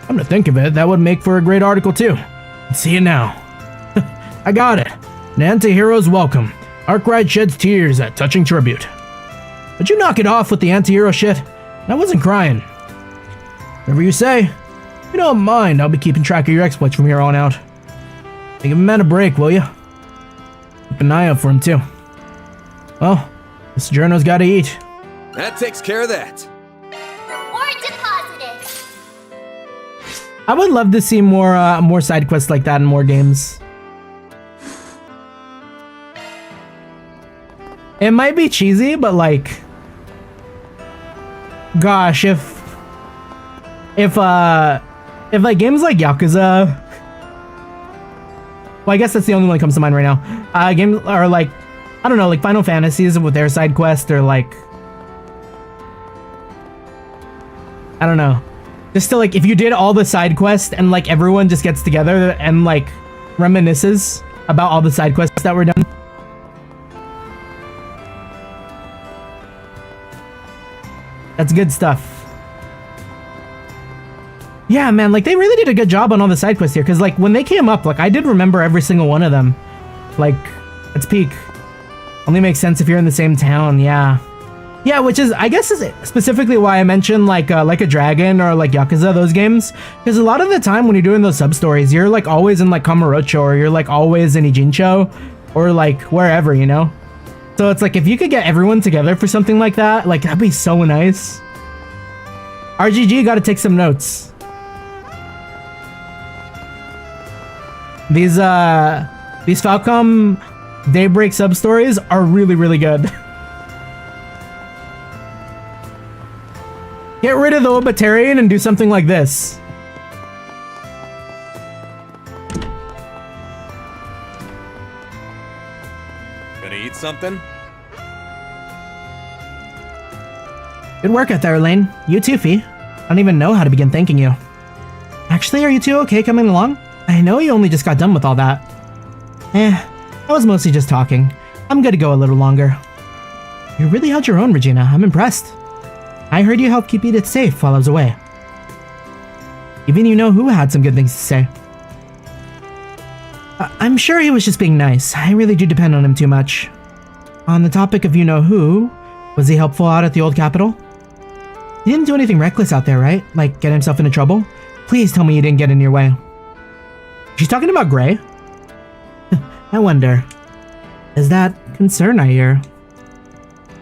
Come to think of it, that would make for a great article too. Let's see it now. I got it. An anti-hero's welcome. Arkride sheds tears at touching tribute. Would you knock it off with the anti-hero shit? I wasn't crying. Whatever you say. If you don't mind, I'll be keeping track of your exploits from here on out. Give a man a break, will you? Keep an eye out for him too. Well, this journo's gotta eat. That takes care of that. I would love to see more side quests like that in more games. It might be cheesy, but like, gosh, if like games like Yakuza, well, I guess that's the only one that comes to mind right now. Games are like, I don't know, like Final Fantasies with their side quest, or like, I don't know. Just to like, if you did all the side quests and like everyone just gets together and like reminisces about all the side quests that were done. That's good stuff. Yeah, man, like they really did a good job on all the side quests here, because like when they came up, like I did remember every single one of them. Like, it's peak. Only makes sense if you're in the same town, yeah. Yeah, which is, I guess, is specifically why I mentioned like a Dragon or like Yakuza, those games. Because a lot of the time when you're doing those sub-stories, you're like always in like Kamurocho, or you're like always in Ijincho, or like wherever, you know? So it's like, if you could get everyone together for something like that, like that'd be so nice. RGG gotta take some notes. These Falcom Daybreak sub-stories are really, really good. Get rid of the Libertarian and do something like this. Gonna eat something? Good work out there, Elaine. You too, Fee. I don't even know how to begin thanking you. Actually, are you two okay coming along? I know you only just got done with all that. I was mostly just talking. I'm good to go a little longer. You really held your own, Regina. I'm impressed. I heard you helped keep Edith safe while I was away. Even you know who had some good things to say. I'm sure he was just being nice. I really do depend on him too much. On the topic of you-know-who, was he helpful out at the old capital? He didn't do anything reckless out there, right? Like get himself into trouble? Please tell me you didn't get in your way. She's talking about Gray? I wonder. Is that concern I hear?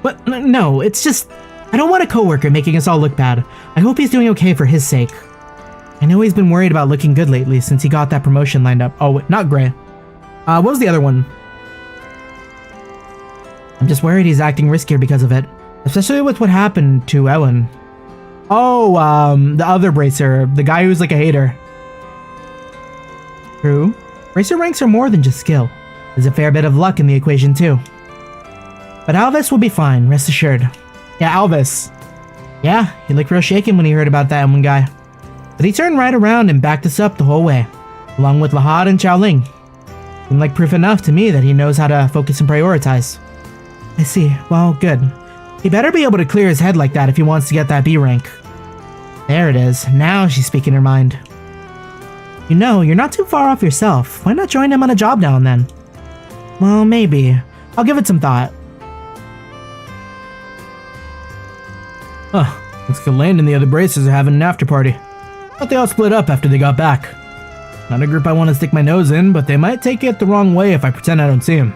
But no, it's just... I don't want a coworker making us all look bad. I hope he's doing okay for his sake. I know he's been worried about looking good lately since he got that promotion lined up. Oh, wait, not Gray. What was the other one? I'm just worried he's acting riskier because of it. Especially with what happened to Ellen. Oh, the other Bracer. The guy who's like a hater. True. Bracer ranks are more than just skill. There's a fair bit of luck in the equation too. But Alvis will be fine, rest assured. Yeah, Alvis. Yeah, he looked real shaken when he heard about that one guy. But he turned right around and backed us up the whole way, along with Lahad and Xiaoling. Seemed like proof enough to me that he knows how to focus and prioritize. I see. Well, good. He better be able to clear his head like that if he wants to get that B rank. There it is. Now she's speaking her mind. You know, you're not too far off yourself. Why not join him on a job now and then? Well, maybe. I'll give it some thought. Huh. Looks like Elaine and the other Bracers are having an after party. Thought they all split up after they got back. Not a group I want to stick my nose in, but they might take it the wrong way if I pretend I don't see them.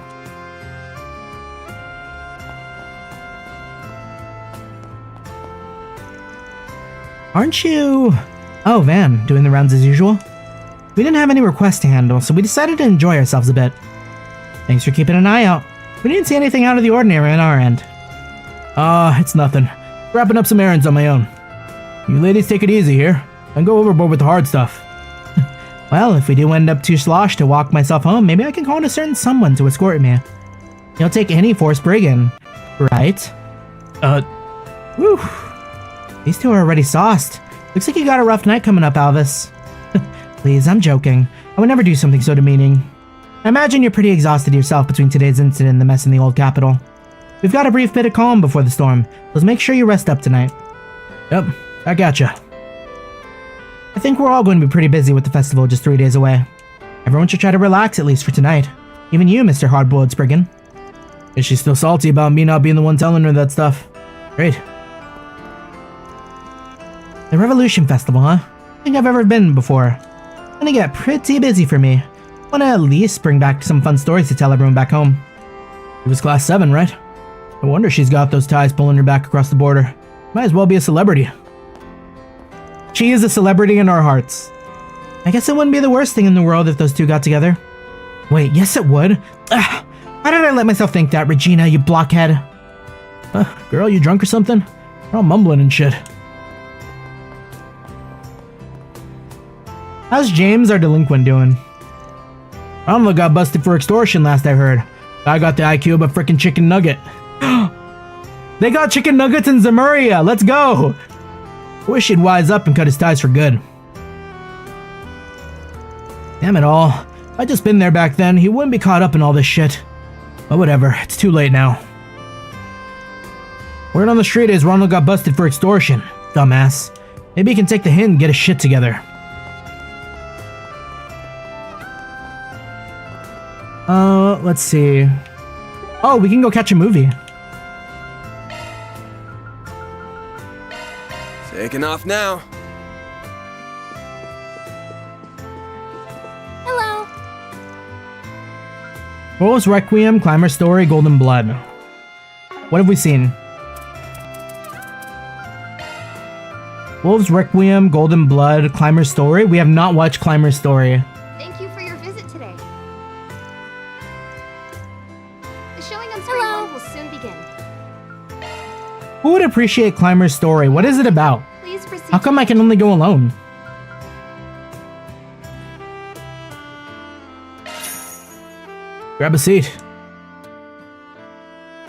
Aren't you... Oh, Van, doing the rounds as usual? We didn't have any requests to handle, so we decided to enjoy ourselves a bit. Thanks for keeping an eye out. We didn't see anything out of the ordinary on our end. It's nothing. Wrapping up some errands on my own. You ladies take it easy here. Don't go overboard with the hard stuff. Well, if we do end up too sloshed to walk myself home, maybe I can call in a certain someone to escort me. You'll take any Force Brigand, right? Whew. These two are already sauced. Looks like you got a rough night coming up, Alvis. Please, I'm joking. I would never do something so demeaning. I imagine you're pretty exhausted yourself between today's incident and the mess in the old capital. We've got a brief bit of calm before the storm. Let's make sure you rest up tonight. Yep, I gotcha. I think we're all going to be pretty busy with the festival just 3 days away. Everyone should try to relax at least for tonight. Even you, Mr. Hardboiled Spriggan. Is she still salty about me not being the one telling her that stuff? Great. The Revolution Festival, huh? I think I've ever been before. Gonna get pretty busy for me. Wanna at least bring back some fun stories to tell everyone back home. It was class 7, right? No wonder she's got those ties pulling her back across the border. Might as well be a celebrity. She is a celebrity in our hearts. I guess it wouldn't be the worst thing in the world if those two got together. Wait, yes it would. Ugh, why did I let myself think that, Regina, you blockhead? Girl, you drunk or something? We're all mumbling and shit. How's James, our delinquent, doing? Ronald got busted for extortion last I heard. I got the IQ of a frickin' chicken nugget. They got chicken nuggets in Zemuria. Let's go. I wish he'd wise up and cut his ties for good. Damn it all. If I'd just been there back then, he wouldn't be caught up in all this shit. But whatever, it's too late now. Word on the street is Ronald got busted for extortion. Dumbass. Maybe he can take the hint and get his shit together. Let's see. Oh, we can go catch a movie. Taking off now. Hello. Wolves Requiem, Climber Story, Golden Blood. What have we seen? Wolves Requiem, Golden Blood, Climber Story. We have not watched Climber Story. Thank you for your visit today. The showing on Spring 1 will soon begin. Who would appreciate Climber Story? What is it about? Please proceed. How come I can only go alone? Grab a seat.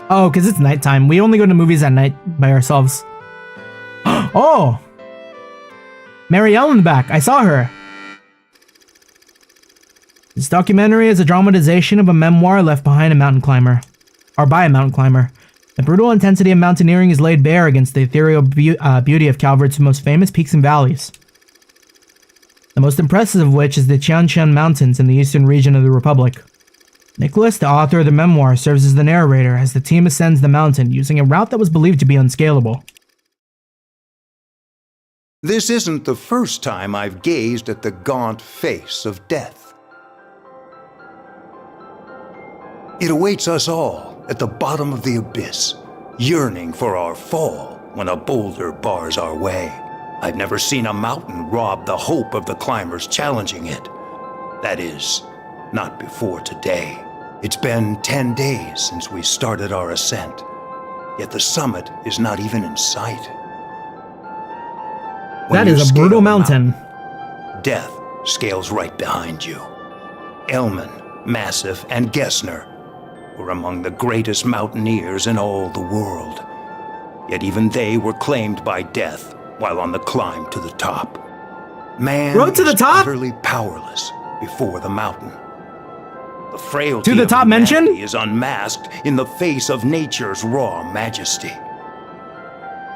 Oh, because it's nighttime. We only go to movies at night by ourselves. Oh! Marielle in the back. I saw her. This documentary is a dramatization of a memoir left behind a mountain climber. Or by a mountain climber. The brutal intensity of mountaineering is laid bare against the ethereal beauty of Calvert's most famous peaks and valleys. The most impressive of which is the Tian Shan Mountains in the eastern region of the Republic. Nicholas, the author of the memoir, serves as the narrator as the team ascends the mountain using a route that was believed to be unscalable. This isn't the first time I've gazed at the gaunt face of death. It awaits us all at the bottom of the abyss, yearning for our fall when a boulder bars our way. I've never seen a mountain rob the hope of the climbers challenging it. That is, not before today. It's been 10 days since we started our ascent, yet the summit is not even in sight. That is a brutal mountain. Death scales right behind you. Elman, Massif, and Gessner were among the greatest mountaineers in all the world. Yet even they were claimed by death while on the climb to the top. Man Road to the is top? utterly powerless before the mountain. The frailty To the of top mention? humanity is unmasked in the face of nature's raw majesty.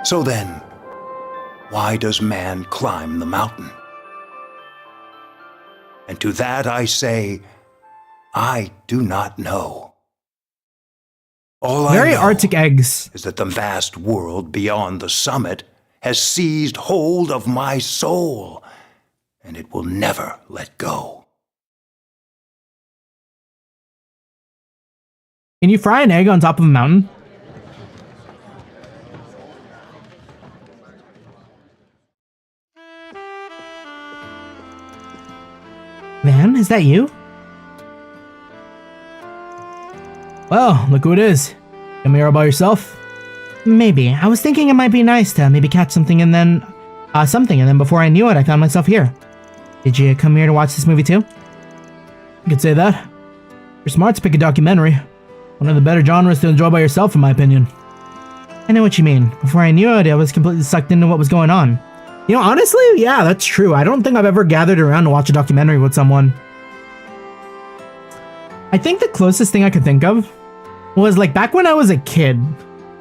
So then, why does man climb the mountain? And to that I say, I do not know. All Very I know Arctic eggs. is that the vast world beyond the summit has seized hold of my soul, and it will never let go. Can you fry an egg on top of a mountain? Van, is that you? Well, look who it is. Come here all by yourself? Maybe. I was thinking it might be nice to maybe catch something and then before I knew it, I found myself here. Did you come here to watch this movie too? You could say that. You're smart to pick a documentary. One of the better genres to enjoy by yourself, in my opinion. I know what you mean. Before I knew it, I was completely sucked into what was going on. You know, honestly, yeah, that's true. I don't think I've ever gathered around to watch a documentary with someone. I think the closest thing I could think of was like back when I was a kid.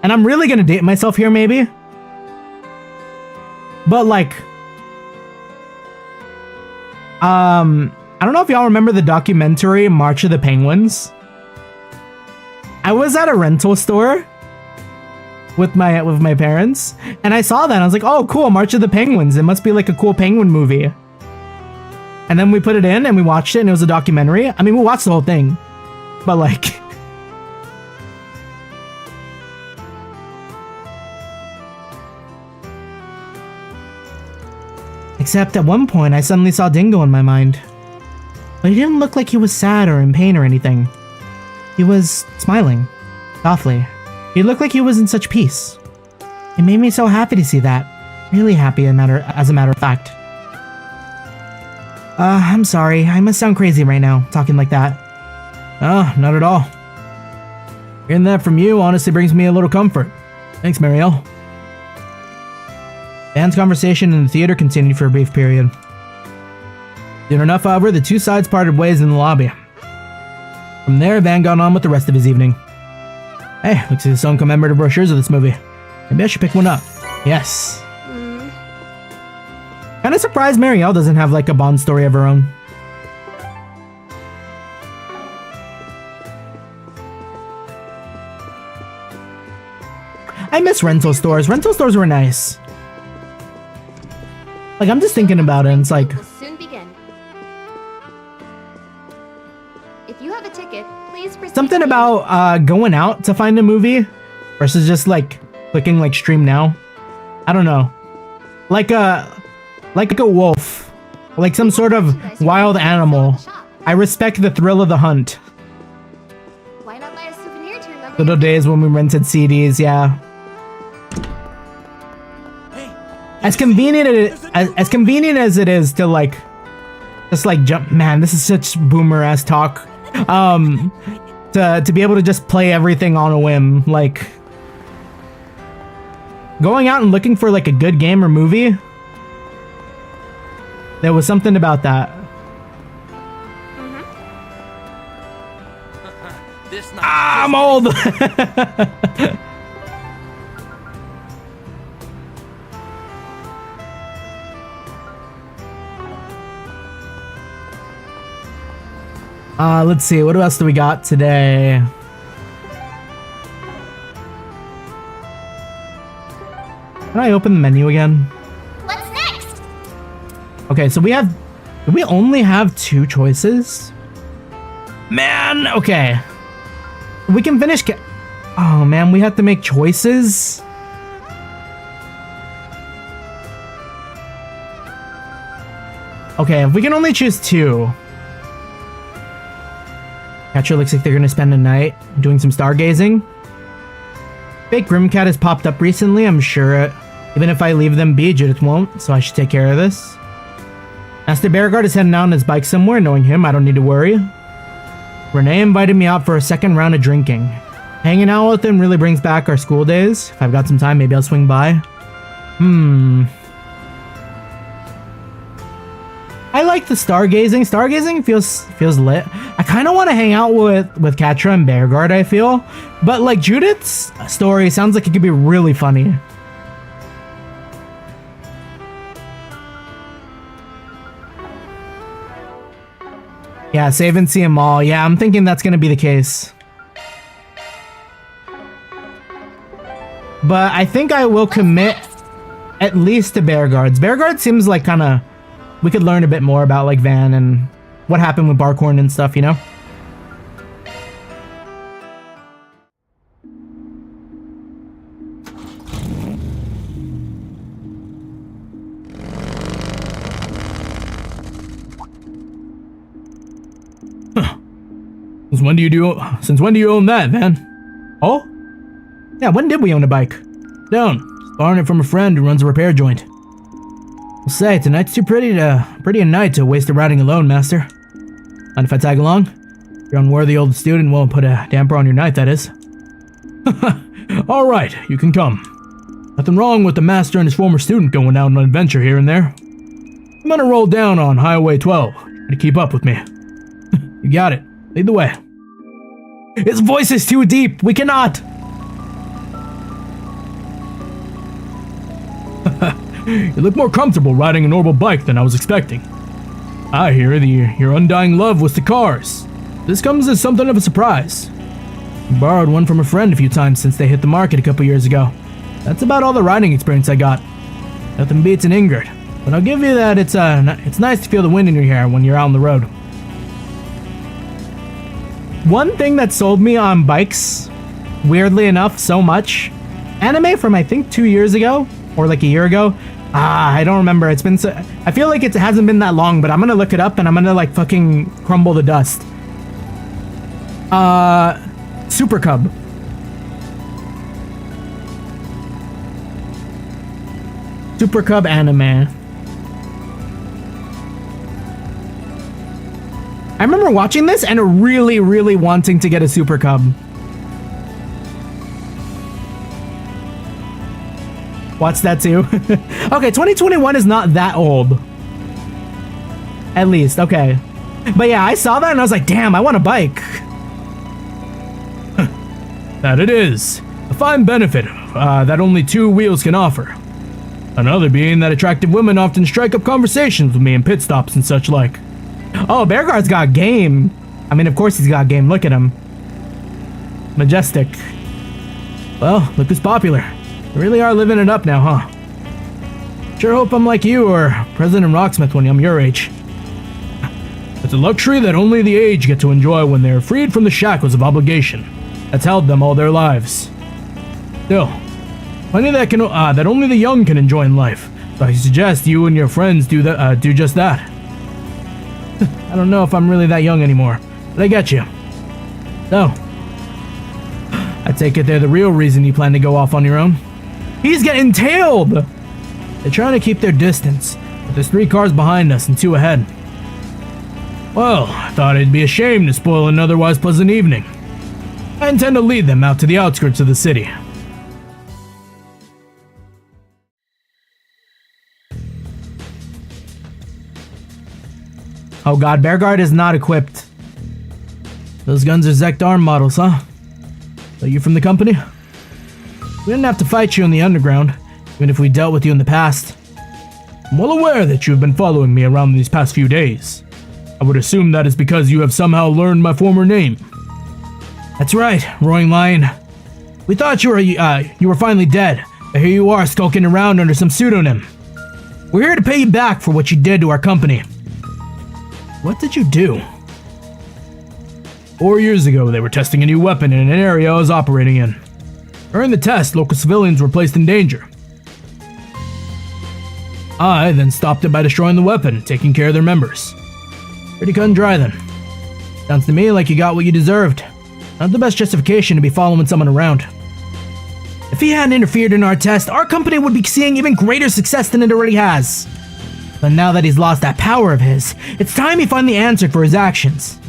And I'm really gonna date myself here, maybe. But like, I don't know if y'all remember the documentary March of the Penguins. I was at a rental store with my parents, and I saw that and I was like, oh cool, March of the Penguins. It must be like a cool penguin movie. And then we put it in and we watched it and it was a documentary. I mean, we watched the whole thing. But like, except at one point I suddenly saw Dingo in my mind. But he didn't look like he was sad or in pain or anything. He was smiling, softly. He looked like he was in such peace. It made me so happy to see that. Really happy, as a matter of fact. I'm sorry. I must sound crazy right now, talking like that. Oh, not at all. Hearing that from you honestly brings me a little comfort. Thanks, Marielle. Van's conversation in the theater continued for a brief period. Soon enough, however, the two sides parted ways in the lobby. From there, Van got on with the rest of his evening. Hey, looks like some commemorative brochures of this movie. Maybe I should pick one up. Yes. Kinda surprised Marielle doesn't have like a Bond story of her own. I miss rental stores. Rental stores were nice. Like, I'm just thinking about it, and it's like, Will soon begin. If you have a ticket, please proceed. something about going out to find a movie versus just like clicking like stream now. I don't know. Like a wolf, like some sort of wild animal. I respect the thrill of the hunt. Why not buy a souvenir to remember? Little days when we rented CDs, yeah. As convenient as it is to like, just like jump. Man, this is such boomer ass talk. To be able to just play everything on a whim, like going out and looking for like a good game or movie. There was something about that. I'm old. Let's see, what else do we got today? Can I open the menu again? What's next? Okay, so do we only have 2 choices? Man, okay. We can finish oh man, we have to make choices? Okay, if we can only choose 2. Catcher looks like they're gonna spend a night doing some stargazing. Fake Grimcat has popped up recently, I'm sure. Even if I leave them be, Judith won't, so I should take care of this. Master Beauregard is heading out on his bike somewhere, knowing him, I don't need to worry. Renee invited me out for a second round of drinking. Hanging out with him really brings back our school days. If I've got some time, maybe I'll swing by. I like the stargazing. Stargazing feels lit. I kind of want to hang out with Katra and Beauregard, I feel. But like Judith's story sounds like it could be really funny. Yeah, save and see them all. Yeah, I'm thinking that's going to be the case. But I think I will commit at least to Beauregard's. Beauregard seems like kind of... We could learn a bit more about like Van and what happened with Barkhorn and stuff, you know? Since when do you own that, Van? Oh? Yeah, when did we own a bike? Down. Just borrowing it from a friend who runs a repair joint. I'll say, tonight's too pretty a night to waste it riding alone, Master. Mind if I tag along? Your unworthy old student won't put a damper on your night, that is. Alright, you can come. Nothing wrong with the Master and his former student going out on an adventure here and there. I'm gonna roll down on Highway 12 to keep up with me. You got it. Lead the way. His voice is too deep. We cannot. You look more comfortable riding a normal bike than I was expecting. I hear your undying love was to cars. This comes as something of a surprise. I borrowed one from a friend a few times since they hit the market a couple years ago. That's about all the riding experience I got. Nothing beats an Ingrid, but I'll give you that it's nice to feel the wind in your hair when you're out on the road. One thing that sold me on bikes, weirdly enough, so much, anime from I think 2 years ago, or like a year ago. I don't remember. It's been so, I feel like it hasn't been that long, but I'm gonna look it up and I'm gonna like fucking crumble the dust. Super Cub. Super Cub anime. I remember watching this and really, really wanting to get a Super Cub. Watch that too. Okay, 2021 is not that old. At least, okay. But yeah, I saw that and I was like, damn, I want a bike. That it is. A fine benefit that only 2 wheels can offer. Another being that attractive women often strike up conversations with me in pit stops and such like. Oh, Beauregard's got game. I mean, of course he's got game. Look at him. Majestic. Well, look who's popular. We really are living it up now, huh? Sure hope I'm like you or President Rocksmith when I'm your age. It's a luxury that only the aged get to enjoy when they're freed from the shackles of obligation that's held them all their lives. Still, plenty that only the young can enjoy in life. So I suggest you and your friends do just that. I don't know if I'm really that young anymore, but I get you. So, I take it they're the real reason you plan to go off on your own. He's getting tailed! They're trying to keep their distance, but there's 3 cars behind us and 2 ahead. Well, I thought it'd be a shame to spoil an otherwise pleasant evening. I intend to lead them out to the outskirts of the city. Oh god, Bearguard is not equipped. Those guns are Zect arm models, huh? Are you from the company? We didn't have to fight you in the underground, even if we dealt with you in the past. I'm well aware that you have been following me around these past few days. I would assume that is because you have somehow learned my former name. That's right, Roaring Lion. We thought you were finally dead, but here you are skulking around under some pseudonym. We're here to pay you back for what you did to our company. What did you do? 4 years ago, they were testing a new weapon in an area I was operating in. During the test, local civilians were placed in danger. I then stopped it by destroying the weapon and taking care of their members. Pretty cut and dry then. Sounds to me like you got what you deserved. Not the best justification to be following someone around. If he hadn't interfered in our test, our company would be seeing even greater success than it already has. But now that he's lost that power of his, it's time he finally answered for his actions.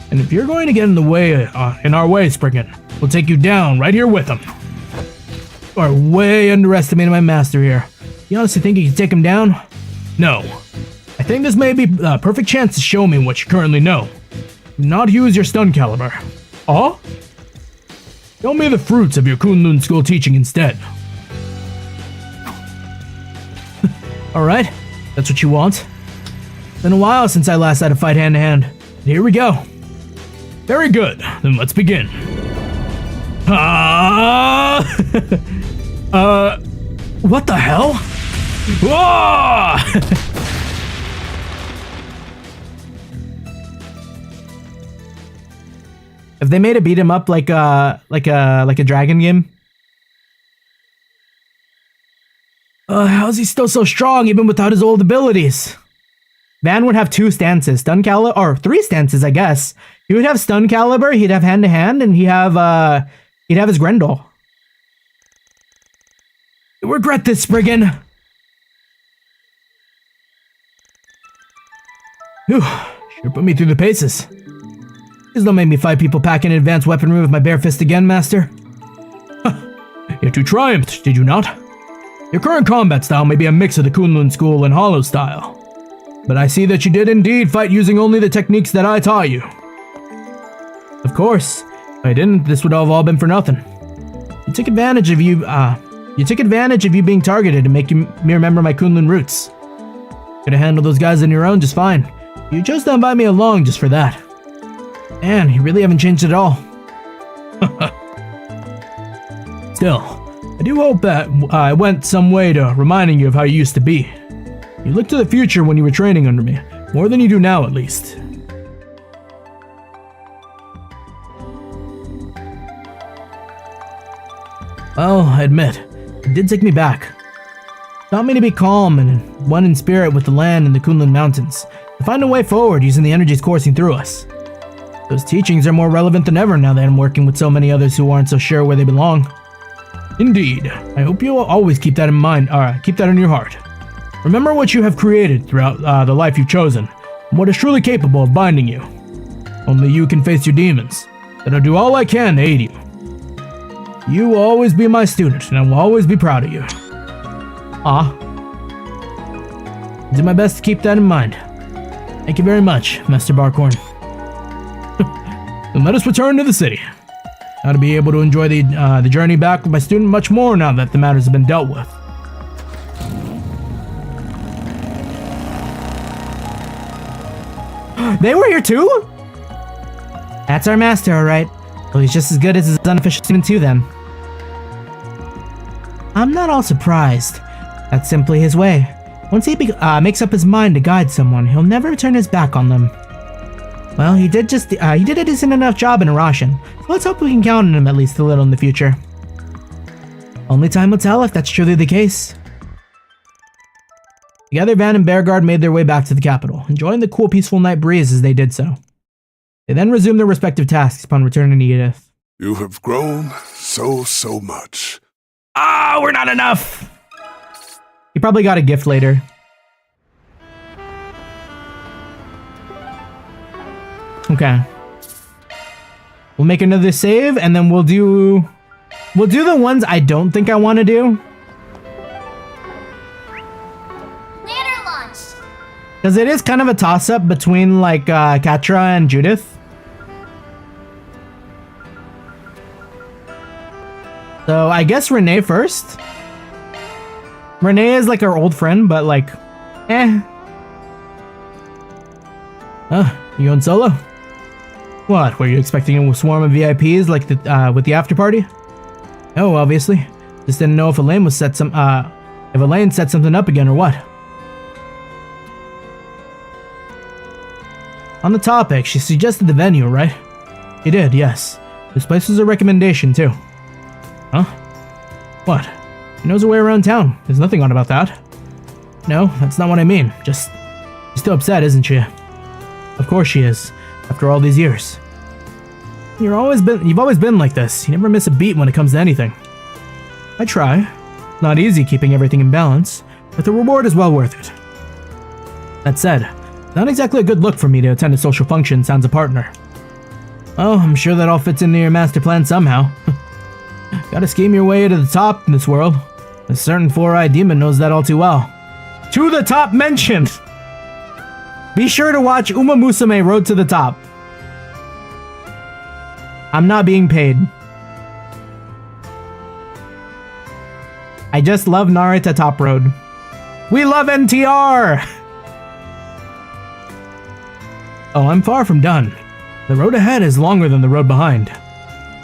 And if you're going to get in the way, in our way, Spriggan, we'll take you down right here with him. You are way underestimating my master here. You honestly think you can take him down? No. I think this may be the perfect chance to show me what you currently know. Do not use your stun caliber. Oh? Show me the fruits of your Kunlun school teaching instead. Alright, that's what you want. It's been a while since I last had a fight hand-to-hand. Here we go. Very good, then let's begin. What the hell? Whoa! Have they made a beat 'em up like a dragon game? How's he still so strong even without his old abilities? Van would have 2 stances, stun caliber, or 3 stances, I guess. He would have stun caliber, he'd have hand to hand, and he'd have his Grendel. You regret this, Spriggan. Whew, sure put me through the paces. Please don't make me fight people packing advanced weaponry with my bare fist again, Master. Yet you triumphed, did you not? Your current combat style may be a mix of the Kunlun school and Hollow style. But I see that you did indeed fight using only the techniques that I taught you. Of course. If I didn't, this would have all been for nothing. You took advantage of you being targeted to make me remember my Kunlun roots. Could have handled those guys on your own just fine. You chose to invite me along just for that. Man, you really haven't changed at all. Still, I do hope that I went some way to reminding you of how you used to be. You looked to the future when you were training under me, more than you do now at least. Well, I admit, it did take me back. It taught me to be calm and one in spirit with the land and the Kunlun Mountains, to find a way forward using the energies coursing through us. Those teachings are more relevant than ever now that I'm working with so many others who aren't so sure where they belong. Indeed, I hope you will always keep that in mind, keep that in your heart. Remember what you have created throughout the life you've chosen, and what is truly capable of binding you. Only you can face your demons, and I'll do all I can to aid you. You will always be my student, and I will always be proud of you. I'll do my best to keep that in mind. Thank you very much, Master Barkhorn. Then let us return to the city. Now to be able to enjoy the journey back with my student much more now that the matters have been dealt with. They were here too? That's our master, alright. Well, he's just as good as his unofficial student too, then. I'm not all surprised. That's simply his way. Once he makes up his mind to guide someone, he'll never turn his back on them. Well, he did a decent enough job in Arashin, so let's hope we can count on him at least a little in the future. Only time will tell if that's truly the case. Together, Van and Bearguard made their way back to the capital, enjoying the cool, peaceful night breeze as they did so. They then resumed their respective tasks upon returning to Edith. You have grown so much. Ah, we're not enough! He probably got a gift later. Okay. We'll make another save, and then we'll do the ones I don't think I want to do. Later launch. Because it is kind of a toss-up between, like, Katra and Judith. So, I guess Renee first. Renee is, like, our old friend, but, like, you going solo? What, were you expecting a swarm of VIPs, like, with the after-party? No, obviously. Just didn't know if Elaine set something up again or what. On the topic, she suggested the venue, right? She did, yes. This place was a recommendation, too. Huh? What? She knows her way around town. There's nothing odd about that. No, that's not what I mean. Just, she's still upset, isn't she? Of course she is. After all these years. You've always been like this. You never miss a beat when it comes to anything. I try. Not easy keeping everything in balance, but the reward is well worth it. That said, not exactly a good look for me to attend a social function sans a partner. Oh, I'm sure that all fits into your master plan somehow. Gotta scheme your way to the top in this world. A certain four-eyed demon knows that all too well. To the top mentioned! Be sure to watch Uma Musume Road to the Top. I'm not being paid. I just love Narita Top Road. We love NTR! Oh, I'm far from done. The road ahead is longer than the road behind.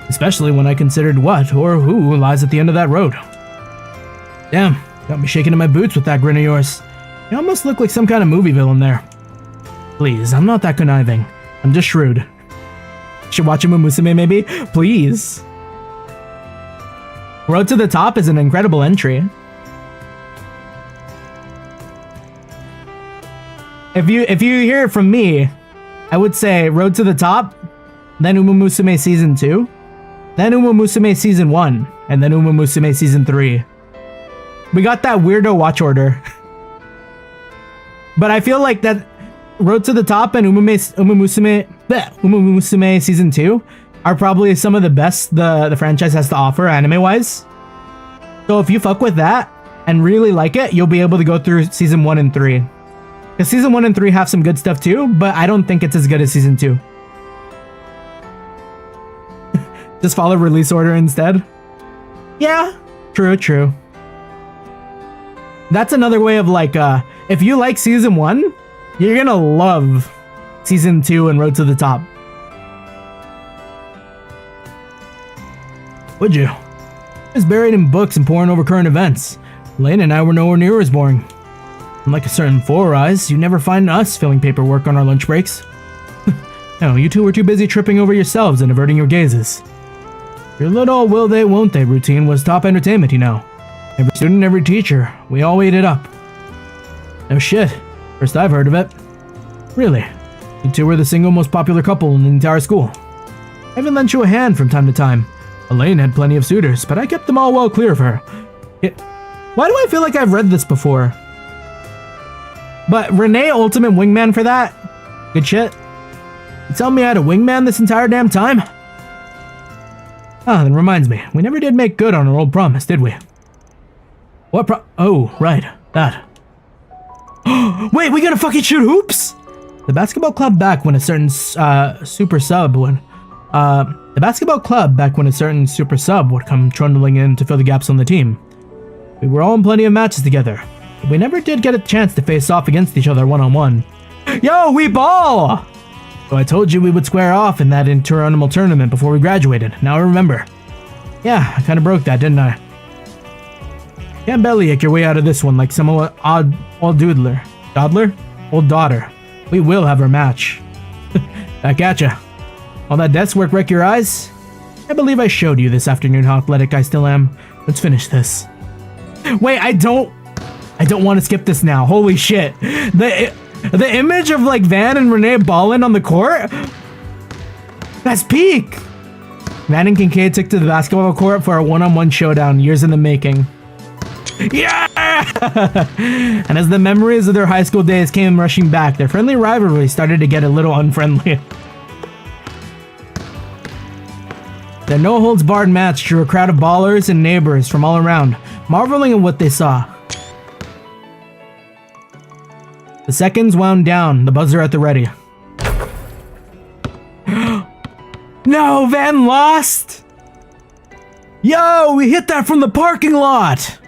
Especially when I considered what or who lies at the end of that road. Damn, got me shaking in my boots with that grin of yours. You almost look like some kind of movie villain there. Please, I'm not that conniving. I'm just shrewd. Should watch Uma Musume maybe? Please. Road to the Top is an incredible entry. If you hear it from me, I would say Road to the Top, then Uma Musume Season 2, then Uma Musume Season 1, and then Uma Musume Season 3. We got that weirdo watch order. But I feel like that Road to the Top and Uma Musume Season 2 are probably some of the best the franchise has to offer anime-wise. So if you fuck with that and really like it, you'll be able to go through Season 1 and 3. Because Season 1 and 3 have some good stuff too, but I don't think it's as good as Season 2. Just follow release order instead. Yeah, true. That's another way of like, if you like Season 1, you're gonna love Season 2 and Road to the Top. Would you? Just buried in books and poring over current events. Lane and I were nowhere near as boring. Unlike a certain Four Eyes, you never find us filling paperwork on our lunch breaks. No, you two were too busy tripping over yourselves and averting your gazes. Your little will they won't they routine was top entertainment, you know. Every student, every teacher, we all ate it up. No shit. First I've heard of it. Really? You two were the single most popular couple in the entire school. I even lent you a hand from time to time. Elaine had plenty of suitors, but I kept them all well clear of her. Why do I feel like I've read this before? But Renee Ultimate Wingman for that? Good shit. You tell me I had a wingman this entire damn time? Ah, that reminds me. We never did make good on our old promise, did we? What Oh, right. That. Wait, we gotta fucking shoot hoops? The basketball club back when a certain super sub would come trundling in to fill the gaps on the team. We were all in plenty of matches together, but we never did get a chance to face off against each other one-on-one. Yo, we ball! So I told you we would square off in that interunimal tournament before we graduated. Now I remember. Yeah, I kinda broke that, didn't I? Can't bellyache your way out of this one like some odd old doodler. Dawdler? Old daughter. We will have our match. Back at ya. All that desk work wreck your eyes? I believe I showed you this afternoon how athletic I still am. Let's finish this. Wait, I don't want to skip this now. Holy shit. The image of like Van and Renee ballin' on the court? That's peak. Van and Kincaid took to the basketball court for a one-on-one showdown, years in the making. Yeah! And as the memories of their high school days came rushing back, their friendly rivalry started to get a little unfriendly. Their no-holds-barred match drew a crowd of ballers and neighbors from all around, marveling at what they saw. The seconds wound down, the buzzer at the ready. No, Van lost! Yo, we hit that from the parking lot!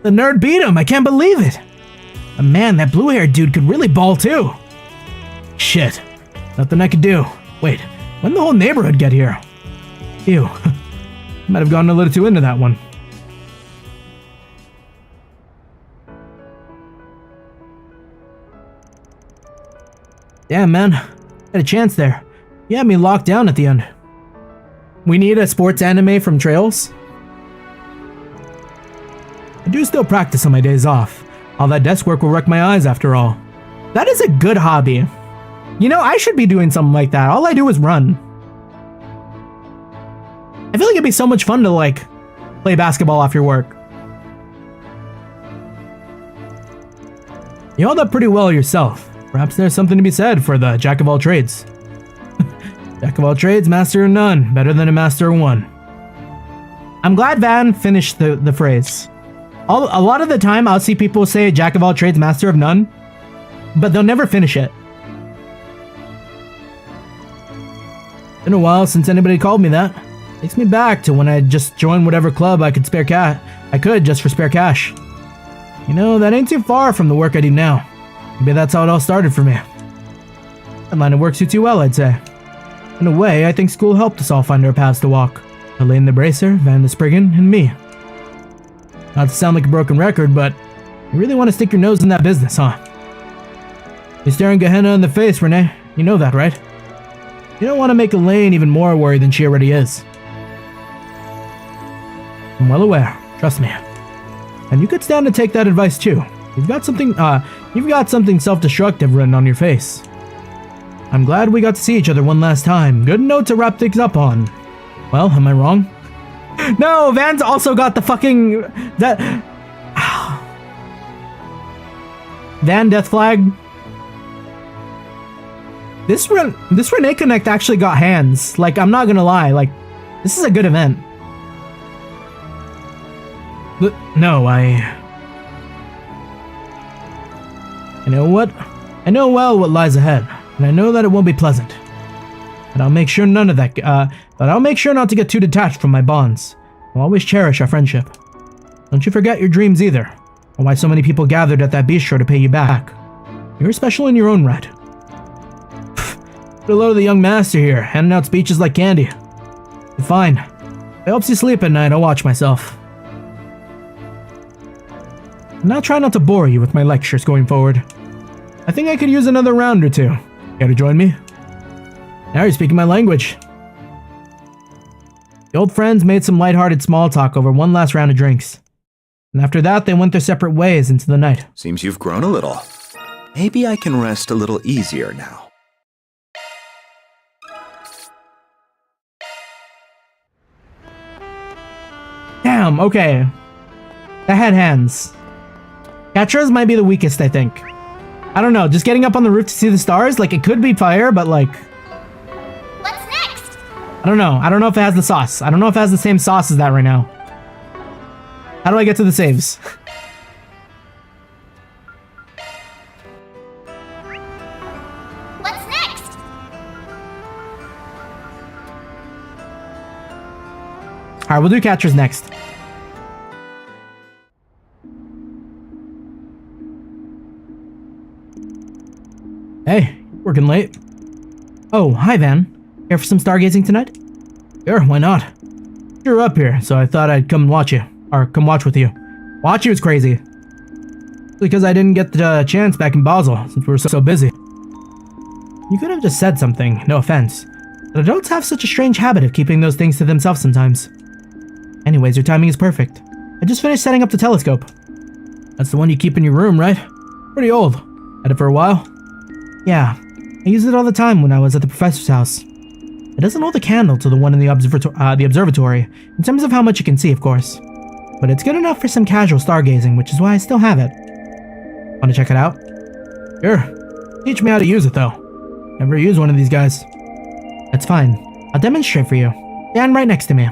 The nerd beat him, I can't believe it! But man, that blue-haired dude could really ball too! Shit, nothing I could do. Wait, when did the whole neighborhood get here? Ew, might have gone a little too into that one. Damn, man, had a chance there. You had me locked down at the end. We need a sports anime from Trails? I do still practice on my days off. All that desk work will wreck my eyes after all. That is a good hobby. You know, I should be doing something like that. All I do is run. I feel like it'd be so much fun to, like, play basketball after work. You held up pretty well yourself. Perhaps there's something to be said for the jack of all trades. Jack of all trades, master of none. Better than a master of one. I'm glad Van finished the phrase. A lot of the time, I'll see people say jack of all trades, master of none, but they'll never finish it. Been a while since anybody called me that. Takes me back to when I just joined whatever club I could just for spare cash. You know, that ain't too far from the work I do now. Maybe that's how it all started for me. That line of work suits you well, I'd say. In a way, I think school helped us all find our paths to walk. Elaine the Bracer, Van the Spriggan, and me. Not to sound like a broken record, but you really want to stick your nose in that business, huh? You're staring Gehenna in the face, Renee. You know that, right? You don't want to make Elaine even more worried than she already is. I'm well aware. Trust me. And you could stand to take that advice too. You've got something self-destructive written on your face. I'm glad we got to see each other one last time. Good note to wrap things up on. Well, am I wrong? No, Van's also got the fucking... Van Death Flag. This Renee Connect actually got hands. Like, I'm not gonna lie. Like, this is a good event. But, no, I know what? I know well what lies ahead. And I know that it won't be pleasant. But I'll make sure not to get too detached from my bonds. I'll always cherish our friendship. Don't you forget your dreams either, or why so many people gathered at that bistro to pay you back. You're special in your own right. Put a load of the young master here, handing out speeches like candy. But fine. If it helps you sleep at night, I'll watch myself. And I'll try not to bore you with my lectures going forward. I think I could use another round or two. Care to join me? Now you're speaking my language. The old friends made some lighthearted small talk over one last round of drinks. And after that, they went their separate ways into the night. Seems you've grown a little. Maybe I can rest a little easier now. Damn, okay. That had hands. Catra's might be the weakest, I think. I don't know, just getting up on the roof to see the stars, like, it could be fire, but like... What's next? I don't know. I don't know if it has the sauce. I don't know if it has the same sauce as that right now. How do I get to the saves? What's next? Alright, we'll do Catra's next. Hey, working late. Oh, hi Van. Here for some stargazing tonight? Sure, why not? You're up here, so I thought I'd come watch you. Or come watch with you. Wachi was crazy. Because I didn't get the chance back in Basel, since we were so busy. You could have just said something, no offense. But adults have such a strange habit of keeping those things to themselves sometimes. Anyways, your timing is perfect. I just finished setting up the telescope. That's the one you keep in your room, right? Pretty old. Had it for a while? Yeah. I used it all the time when I was at the professor's house. It doesn't hold a candle to the one in the observatory, in terms of how much you can see, of course. But it's good enough for some casual stargazing, which is why I still have it. Want to check it out? Sure. Teach me how to use it, though. Never used one of these guys. That's fine. I'll demonstrate for you. Stand right next to me.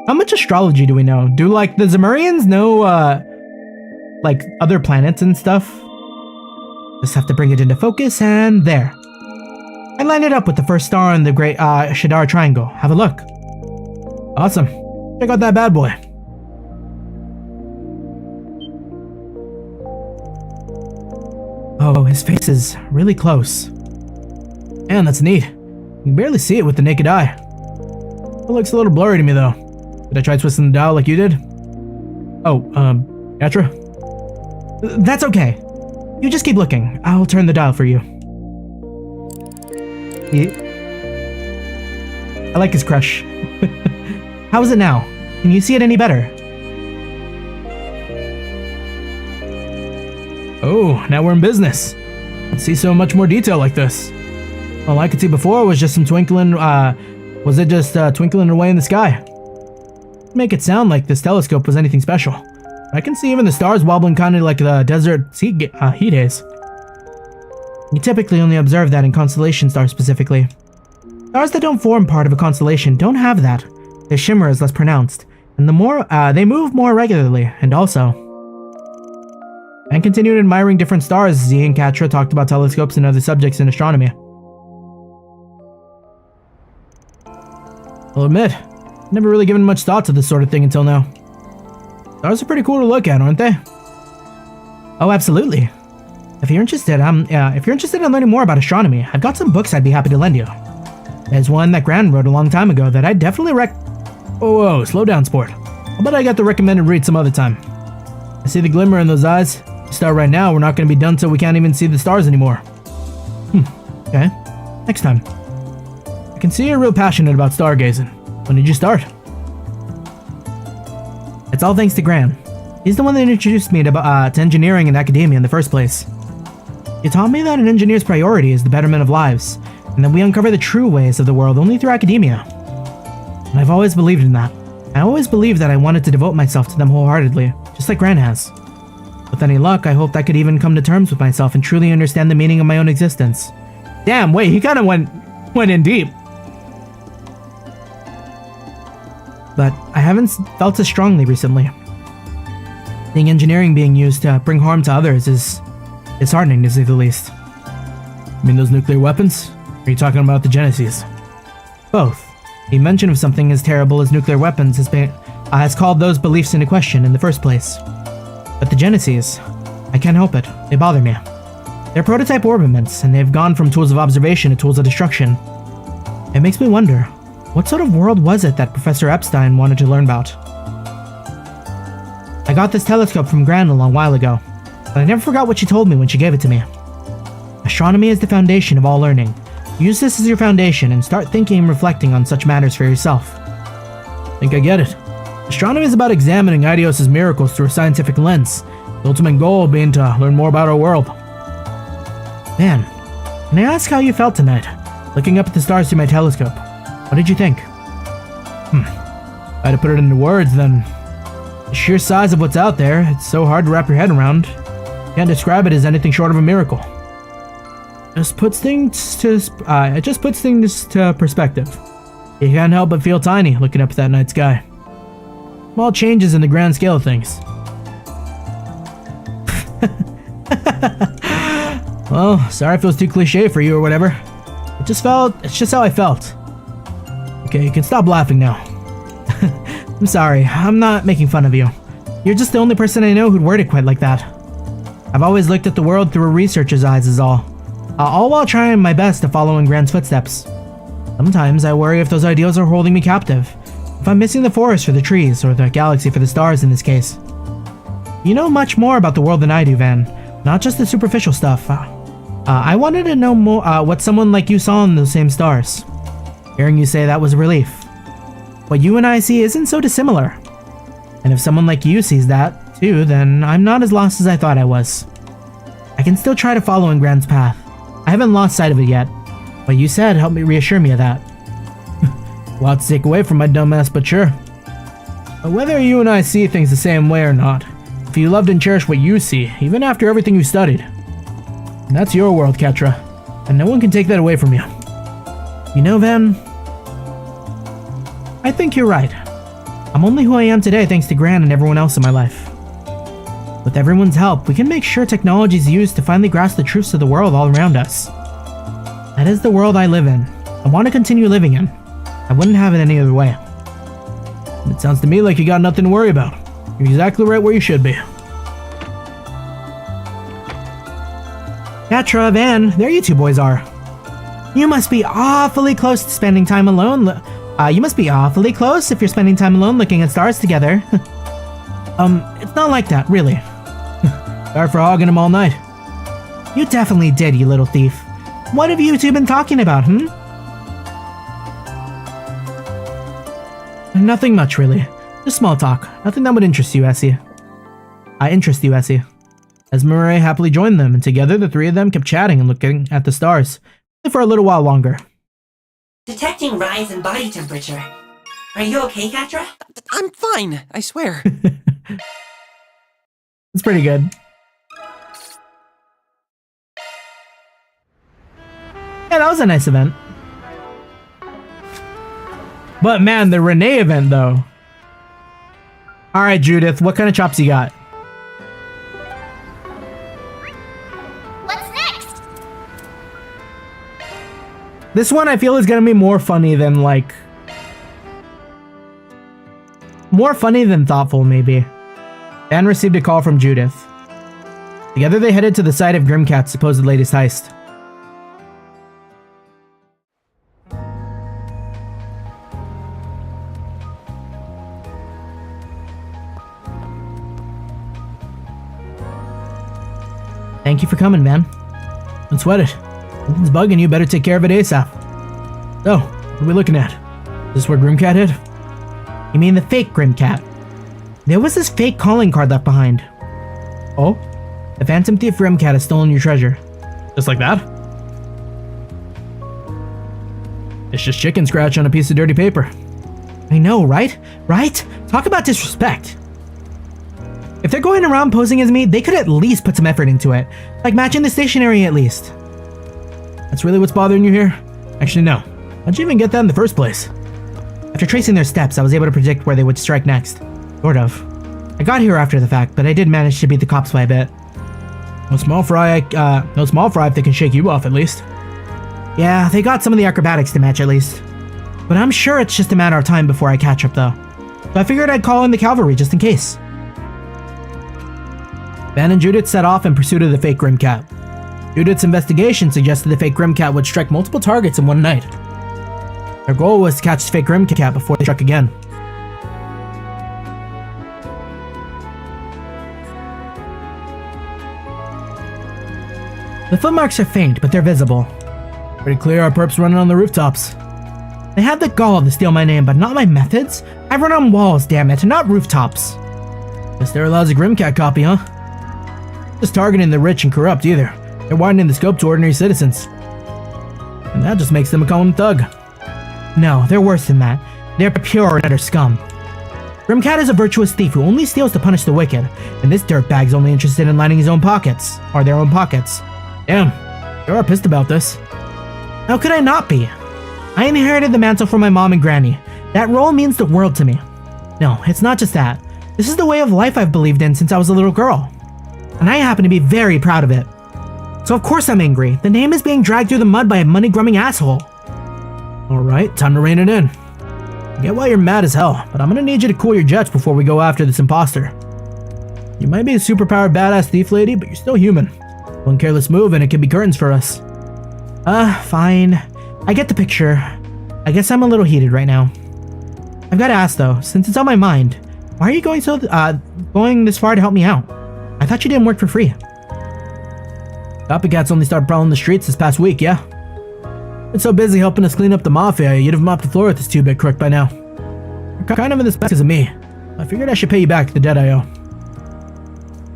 How much astrology do we know? Do, like, the Zemurians know, like, other planets and stuff? Just have to bring it into focus, and there. I lined it up with the first star in the great, Shadar Triangle. Have a look. Awesome. Check out that bad boy. Oh, his face is really close. Man, that's neat. You can barely see it with the naked eye. It looks a little blurry to me, though. Did I try twisting the dial like you did? Oh, Yatra? That's okay. You just keep looking. I'll turn the dial for you. I like his crush. How is it now? Can you see it any better? Oh, now we're in business. Let's see so much more detail like this. All I could see before was just some twinkling, twinkling away in the sky? Make it sound like this telescope was anything special. I can see even the stars wobbling kind of like the desert heat haze. You typically only observe that in constellation stars specifically. Stars that don't form part of a constellation don't have that. Their shimmer is less pronounced, and they move more regularly, and also... And continued admiring different stars, Z and Katra talked about telescopes and other subjects in astronomy. I'll admit, I've never really given much thought to this sort of thing until now. Stars are pretty cool to look at, aren't they? Oh, absolutely. If you're interested in learning more about astronomy, I've got some books I'd be happy to lend you. There's one that Gran wrote a long time ago that I'd definitely Whoa, slow down, sport. I'll bet I got the recommended read some other time. I see the glimmer in those eyes. Start right now, we're not going to be done till we can't even see the stars anymore. Okay. Next time. I can see you're real passionate about stargazing. When did you start? It's all thanks to Gran. He's the one that introduced me to engineering and academia in the first place. He taught me that an engineer's priority is the betterment of lives, and that we uncover the true ways of the world only through academia. And I've always believed in that. I always believed that I wanted to devote myself to them wholeheartedly, just like Gran has. With any luck, I hoped I could even come to terms with myself and truly understand the meaning of my own existence. Damn, wait, he kind of went in deep. But I haven't felt as strongly recently. Seeing engineering being used to bring harm to others is disheartening, to say the least. You mean those nuclear weapons? Or are you talking about the Genesis? Both. The invention of something as terrible as nuclear weapons has called those beliefs into question in the first place. But the Genesis, I can't help it. They bother me. They're prototype orbitments, and they've gone from tools of observation to tools of destruction. It makes me wonder, what sort of world was it that Professor Epstein wanted to learn about? I got this telescope from Gran a long while ago, but I never forgot what she told me when she gave it to me. Astronomy is the foundation of all learning. Use this as your foundation and start thinking and reflecting on such matters for yourself. I think I get it. Astronomy is about examining Aidios' miracles through a scientific lens, the ultimate goal being to learn more about our world. Man, can I ask how you felt tonight, looking up at the stars through my telescope? What did you think? If I had to put it into words, then the sheer size of what's out there, it's so hard to wrap your head around. You can't describe it as anything short of a miracle. It just puts things to perspective. You can't help but feel tiny looking up at that night sky. Small changes in the grand scale of things. Well, sorry if it was too cliche for you or whatever. It's just how I felt. Okay, you can stop laughing now. I'm sorry, I'm not making fun of you. You're just the only person I know who'd word it quite like that. I've always looked at the world through a researcher's eyes is all while trying my best to follow in Gran's footsteps. Sometimes I worry if those ideals are holding me captive, if I'm missing the forest for the trees, or the galaxy for the stars in this case. You know much more about the world than I do, Van. Not just the superficial stuff. I wanted to know more what someone like you saw in those same stars. Hearing you say that was a relief. What you and I see isn't so dissimilar. And if someone like you sees that, too, then I'm not as lost as I thought I was. I can still try to follow in Grand's path. I haven't lost sight of it yet. What you said helped me reassure me of that. A lot to take away from my dumbass, but sure. But whether you and I see things the same way or not, if you loved and cherished what you see, even after everything you studied, and that's your world, Ketra, and no one can take that away from you. You know, Van, I think you're right. I'm only who I am today thanks to Gran and everyone else in my life. With everyone's help, we can make sure technology is used to finally grasp the truths of the world all around us. That is the world I live in. I want to continue living in. I wouldn't have it any other way. And it sounds to me like you got nothing to worry about. You're exactly right where you should be. Ketra, Van, there you two boys are. You must be awfully close to spending time alone. You must be awfully close if you're spending time alone looking at stars together. It's not like that, really. Sorry for hogging them all night. You definitely did, you little thief. What have you two been talking about, Nothing much, really. Just small talk. Nothing that would interest you, Essie. As Murray happily joined them, and together the three of them kept chatting and looking at the stars for a little while longer. Detecting rise in body temperature. Are you okay, Ketra? I'm fine, I swear. It's pretty good. Yeah, that was a nice event. But man, the Renee event though. Alright, Judith, what kind of chops you got? What's next? This one I feel is gonna be more funny than thoughtful, maybe. Van received a call from Judith. Together they headed to the site of Grimcat's supposed latest heist. Thank you for coming, Van. Don't sweat it. Something's bugging you, better take care of it ASAP. So, what are we looking at? Is this where Grimcat hid? You mean the fake Grimcat? There was this fake calling card left behind. Oh? The Phantom Thief Grimcat has stolen your treasure. Just like that? It's just chicken scratch on a piece of dirty paper. I know, right? Right? Talk about disrespect. If they're going around posing as me, they could at least put some effort into it. Like matching the stationery at least. That's really what's bothering you here? Actually, no. How'd you even get that in the first place? After tracing their steps, I was able to predict where they would strike next. Sort of. I got here after the fact, but I did manage to beat the cops by a bit. No small fry if they can shake you off at least. Yeah, they got some of the acrobatics to match at least. But I'm sure it's just a matter of time before I catch up though. So I figured I'd call in the cavalry just in case. Van and Judith set off in pursuit of the fake Grimcat. Judith's investigation suggested the fake Grimcat would strike multiple targets in one night. Their goal was to catch the fake Grimcat before they struck again. The footmarks are faint, but they're visible. Pretty clear our perps running on the rooftops. They had the gall to steal my name, but not my methods? I run on walls, damn it, not rooftops. Guess they're a lousy Grimcat copy, huh? Just targeting the rich and corrupt either. They're widening the scope to ordinary citizens. And that just makes them a common thug. No, they're worse than that. They're pure and utter scum. Grimcat is a virtuous thief who only steals to punish the wicked, and this dirtbag's only interested in lining his own pockets. Or their own pockets. Damn, you are pissed about this. How could I not be? I inherited the mantle from my mom and granny. That role means the world to me. No, it's not just that. This is the way of life I've believed in since I was a little girl. And I happen to be very proud of it. So of course I'm angry. The name is being dragged through the mud by a money-grubbing asshole. Alright, time to rein it in. I get why you're mad as hell, but I'm gonna need you to cool your jets before we go after this imposter. You might be a superpowered badass thief lady, but you're still human. One careless move and it could be curtains for us. Fine. I get the picture. I guess I'm a little heated right now. I've got to ask though, since it's on my mind, why are you going this far to help me out? I thought you didn't work for free. Copycats only started prowling the streets this past week, yeah? Been so busy helping us clean up the mafia, you'd have mopped the floor with this 2-bit crook by now. You're kind of in this mess because of me. I figured I should pay you back the debt I owe.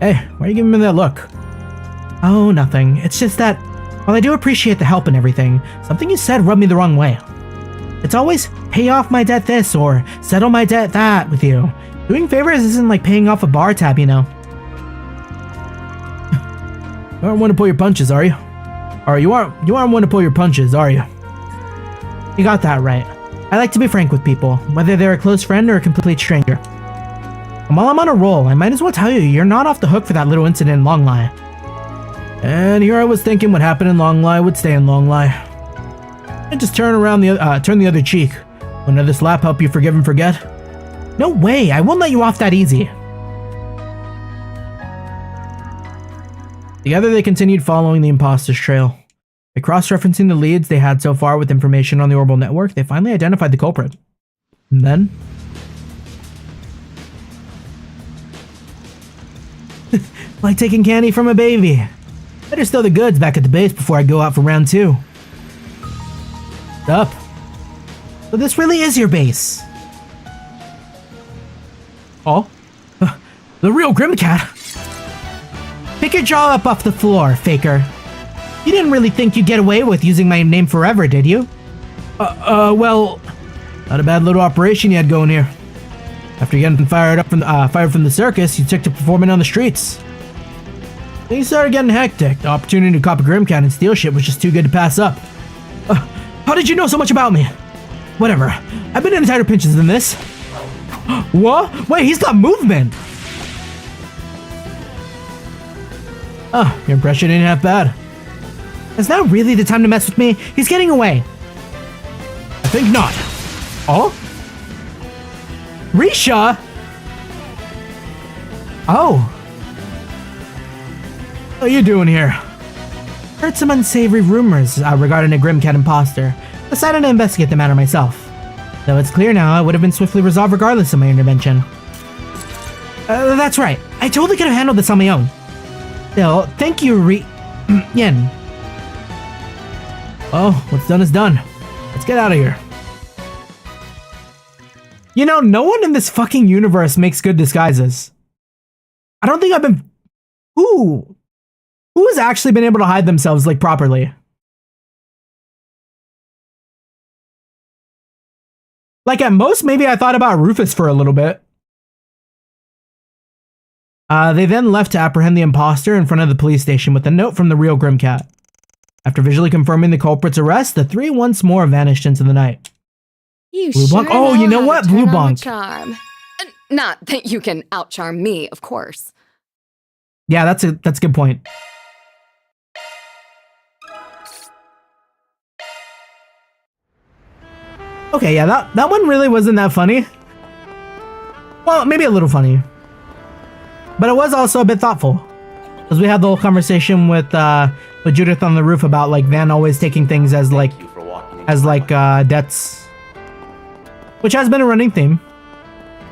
Hey, why are you giving me that look? Oh, nothing. It's just that, while I do appreciate the help and everything, something you said rubbed me the wrong way. It's always pay off my debt this or settle my debt that with you. Doing favors isn't like paying off a bar tab, you know. You aren't one to pull your punches, are you? Or you aren't one to pull your punches, are you? You got that right. I like to be frank with people, whether they're a close friend or a complete stranger. And while I'm on a roll, I might as well tell you you're not off the hook for that little incident in Longlie. And here I was thinking what happened in Longlie would stay in Longlie. And just turn the other cheek. Will another slap help you forgive and forget? No way, I won't let you off that easy. Together they continued following the imposter's trail. By cross-referencing the leads they had so far with information on the orbital network, they finally identified the culprit. And then... like taking candy from a baby. Better stow the goods back at the base before I go out for round 2. What's up? So this really is your base. Oh? The real Grimcat? Pick your jaw up off the floor, faker. You didn't really think you'd get away with using my name forever, did you? Well... Not a bad little operation you had going here. After getting fired from the circus, you took to performing on the streets. Things started getting hectic. The opportunity to cop a Grimcat and steal shit was just too good to pass up. How did you know so much about me? Whatever. I've been in tighter pinches than this. What? Wait, he's got movement! Oh, your impression ain't half bad. Is now really the time to mess with me? He's getting away. I think not. Oh? Risha? Oh. What are you doing here? Heard some unsavory rumors regarding a Grimcat imposter. Decided to investigate the matter myself. Though it's clear now, it would have been swiftly resolved regardless of my intervention. That's right. I totally could have handled this on my own. Still, thank you, Yen. Oh, what's done is done. Let's get out of here. You know, no one in this fucking universe makes good disguises. I don't think I've been... Who has actually been able to hide themselves, like, properly? Like, at most, maybe I thought about Rufus for a little bit. They then left to apprehend the imposter in front of the police station with a note from the real Grimcat. After visually confirming the culprit's arrest, the three once more vanished into the night. You Blue sure Bonk. Oh, you know what? Blue Bonk. Charm. Not that you can outcharm me, of course. Yeah, that's a good point. Okay, yeah, that one really wasn't that funny. Well, maybe a little funny. But it was also a bit thoughtful. Because we had the whole conversation with Judith on the roof about like Van always taking things as debts. Which has been a running theme.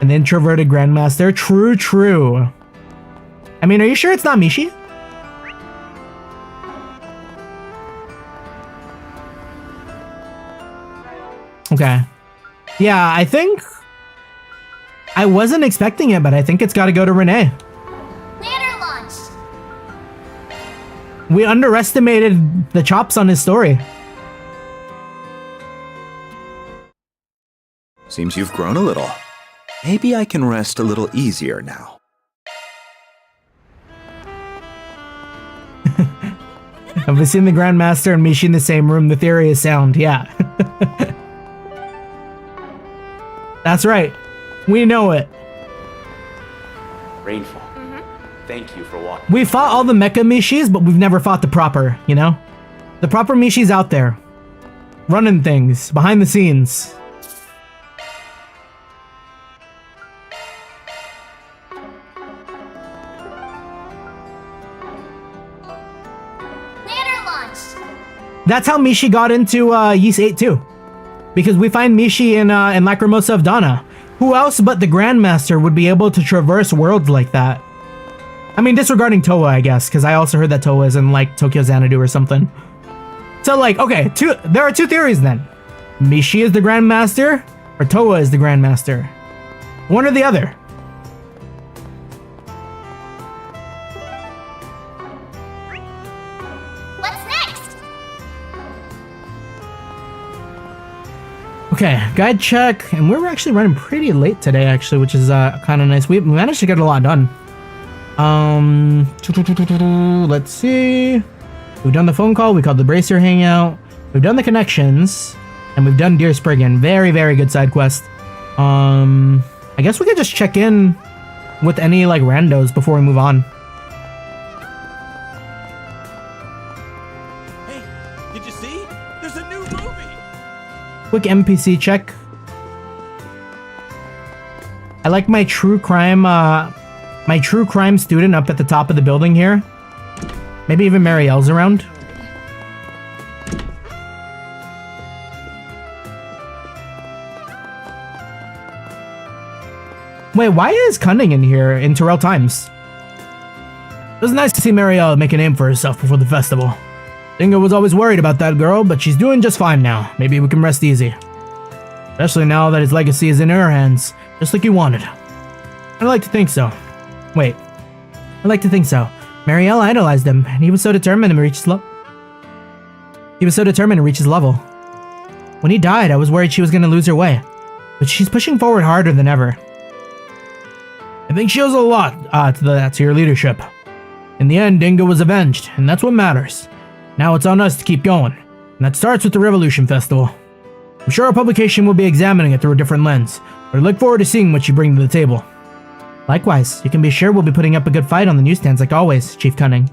An introverted grandmaster. True. I mean, are you sure it's not Mishi? Okay. Yeah, I think... I wasn't expecting it, but I think it's got to go to Renee. Ladder launched. We underestimated the chops on his story. Seems you've grown a little. Maybe I can rest a little easier now. Have we seen the Grandmaster and Mishi in the same room? The theory is sound, yeah. That's right. We know it. Rainfall. Thank you for walking. We fought all the mecha Mishis, but we've never fought the proper, you know? The proper Mishi's out there. Running things, behind the scenes. That's how Mishi got into Ys 8 too. Because we find Mishi in Lacrimosa of Dana. Who else but the Grandmaster would be able to traverse worlds like that? I mean, disregarding Toa, I guess, because I also heard that Toa is in, like, Tokyo Xanadu or something. So, like, okay, there are two theories then. Mishi is the Grandmaster, or Toa is the Grandmaster. One or the other. What's next? Okay, guide check, and we're actually running pretty late today, actually, which is kind of nice. We managed to get a lot done. Let's see. We've done the phone call, we called the Bracer Hangout, we've done the connections, and we've done Deer Spriggan. Very, very good side quest. I guess we could just check in with any, like, randos before we move on. Hey, did you see? There's a new movie! Quick NPC check. I like my true crime student up at the top of the building here. Maybe even Marielle's around. Wait, why is Cunning in here in Terrell Times? It was nice to see Marielle make a name for herself before the festival. Dingo was always worried about that girl, but she's doing just fine now. Maybe we can rest easy. Especially now that his legacy is in her hands, just like he wanted. I'd like to think so. Wait. I'd like to think so. Marielle idolized him, and he was so determined to reach his level. When he died, I was worried she was going to lose her way, but she's pushing forward harder than ever. I think she owes a lot to your leadership. In the end, Dingo was avenged, and that's what matters. Now it's on us to keep going, and that starts with the Revolution Festival. I'm sure our publication will be examining it through a different lens, but I look forward to seeing what you bring to the table. Likewise, you can be sure we'll be putting up a good fight on the newsstands like always, Chief Cunning.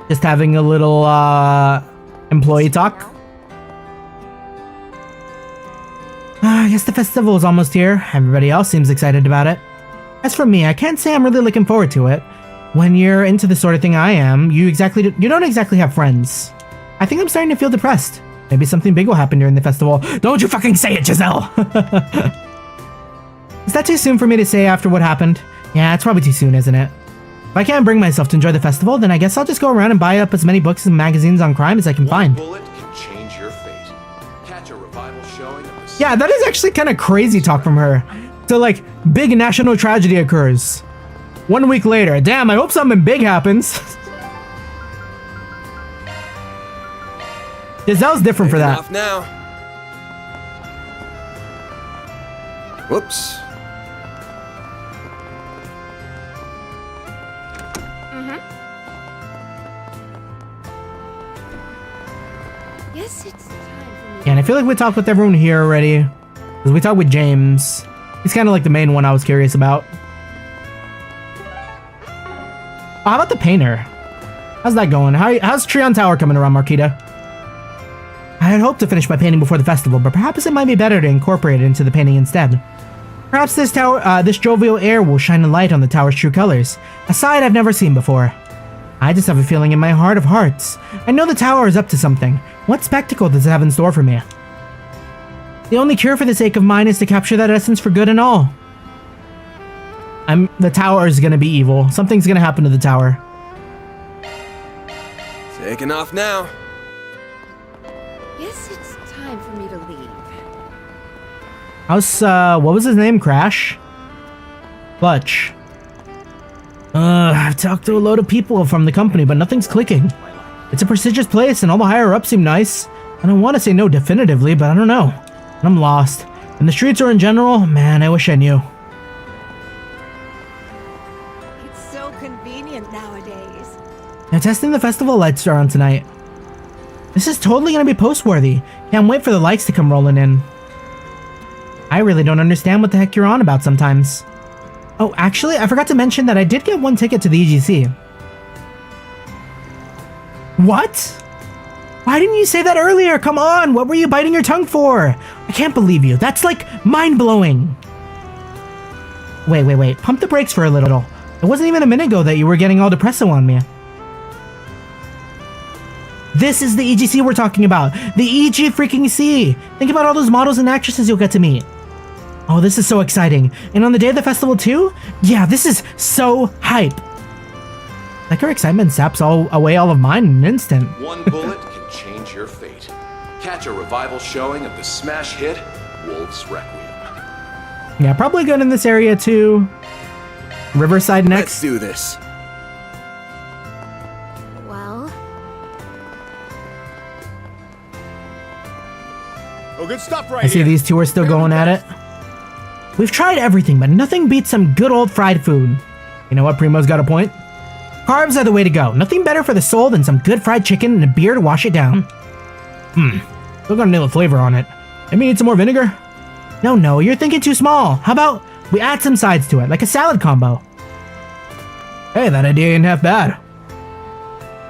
Just having a little, employee talk. I guess the festival is almost here. Everybody else seems excited about it. As for me, I can't say I'm really looking forward to it. When you're into the sort of thing I am, you don't exactly have friends. I think I'm starting to feel depressed. Maybe something big will happen during the festival. Don't you fucking say it, Giselle! Is that too soon for me to say after what happened? Yeah, it's probably too soon, isn't it? If I can't bring myself to enjoy the festival, then I guess I'll just go around and buy up as many books and magazines on crime as I can find. Bullet can change your fate. Catch a revival showing of the Yeah, that is actually kind of crazy talk from her. So, like, big national tragedy occurs. 1 week later, damn, I hope something big happens. Giselle's different for that. Off now. Whoops. Guess it's time for me. Yeah, and I feel like we talked with everyone here already. Because we talked with James. He's kind of like the main one I was curious about. Oh, how about the painter? How's that going? How's Treon Tower coming around, Marquita? I had hoped to finish my painting before the festival, but perhaps it might be better to incorporate it into the painting instead. Perhaps this jovial air will shine a light on the tower's true colors, a side I've never seen before. I just have a feeling in my heart of hearts. I know the tower is up to something. What spectacle does it have in store for me? The only cure for this ache of mine is to capture that essence for good and all. The tower is gonna be evil. Something's gonna happen to the tower. Taking off now. Guess it's time for me to leave. How's, what was his name? Crash? Clutch. I've talked to a load of people from the company, but nothing's clicking. It's a prestigious place, and all the higher-ups seem nice. I don't want to say no definitively, but I don't know. I'm lost. And the streets are in general, man, I wish I knew. It's so convenient nowadays. They're testing the festival lights are on tonight. This is totally gonna be post-worthy. Can't wait for the likes to come rolling in. I really don't understand what the heck you're on about sometimes. Oh, actually, I forgot to mention that I did get one ticket to the EGC. What? Why didn't you say that earlier? Come on, what were you biting your tongue for? I can't believe you. That's like mind-blowing. Wait. Pump the brakes for a little. It wasn't even a minute ago that you were getting all depresso on me. This is the EGC we're talking about. The EG freaking C. Think about all those models and actresses you'll get to meet. Oh, this is so exciting. And on the day of the festival too? Yeah, this is so hype. Like her excitement saps away all of mine in an instant. One bullet can change your fate. Catch a revival showing of the smash hit, Wolf's Requiem. Yeah, probably good in this area too. Riverside next. Let's do this. Well, Oh, good stuff right I see here. these two are still going at it. We've tried everything, but nothing beats some good old fried food. You know what? Primo's got a point. Carbs are the way to go. Nothing better for the soul than some good fried chicken and a beer to wash it down. Still got a nail of flavor on it. Maybe need some more vinegar? No, you're thinking too small. How about we add some sides to it, like a salad combo? Hey, that idea ain't half bad.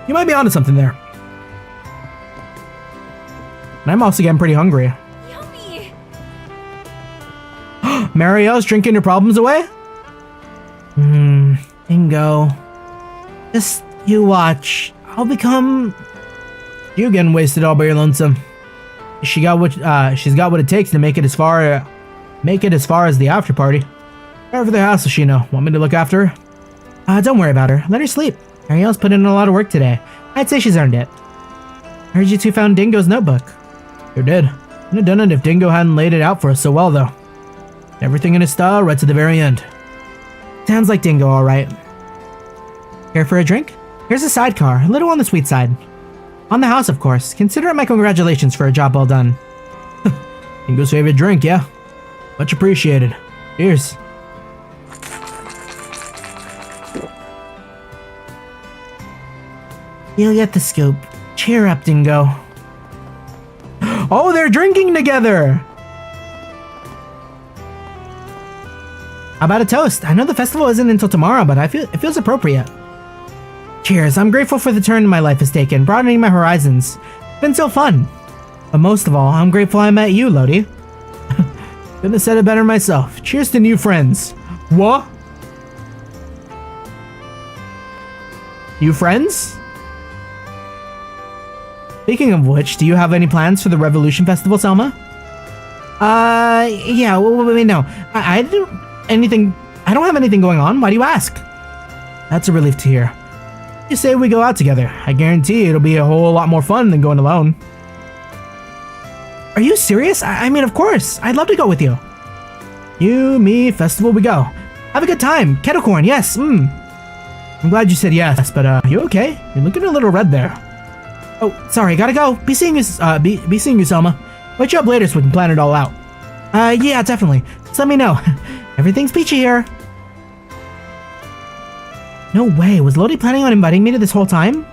You might be onto something there. And I'm also getting pretty hungry. Yummy! Mario's drinking your problems away? Dingo. Just you watch. I'll become... You getting wasted all by your lonesome. She's got what it takes to make it as far as the after party. Right over their house, does she know? Want me to look after her? Don't worry about her. Let her sleep. Ariel's put in a lot of work today. I'd say she's earned it. I heard you two found Dingo's notebook. Sure did. Wouldn't have done it if Dingo hadn't laid it out for us so well, though. Everything in his style, right to the very end. Sounds like Dingo, all right. Care for a drink? Here's a sidecar, a little on the sweet side. On the house, of course. Consider it my congratulations for a job well done. Dingo's favorite drink, yeah. Much appreciated. Cheers. You'll get the scoop. Cheer up, Dingo. Oh, they're drinking together! How about a toast? I know the festival isn't until tomorrow, but it feels appropriate. Cheers, I'm grateful for the turn my life has taken, broadening my horizons. It's been so fun. But most of all, I'm grateful I met you, Lodi. Couldn't have said it better myself. Cheers to new friends. What? New friends? Speaking of which, do you have any plans for the Revolution Festival, Selma? Yeah, wait, no. I don't have anything going on. Why do you ask? That's a relief to hear. You say we go out together. I guarantee it'll be a whole lot more fun than going alone. Are you serious? I mean, of course. I'd love to go with you. You, me, festival, we go. Have a good time. Kettle corn, yes. I'm glad you said yes, but you okay? You're looking a little red there. Oh, sorry, gotta go. Be seeing you, Selma. Wait you up later so we can plan it all out. Yeah, definitely. Just let me know. Everything's peachy here. No way. Was Lodi planning on inviting me to this whole time?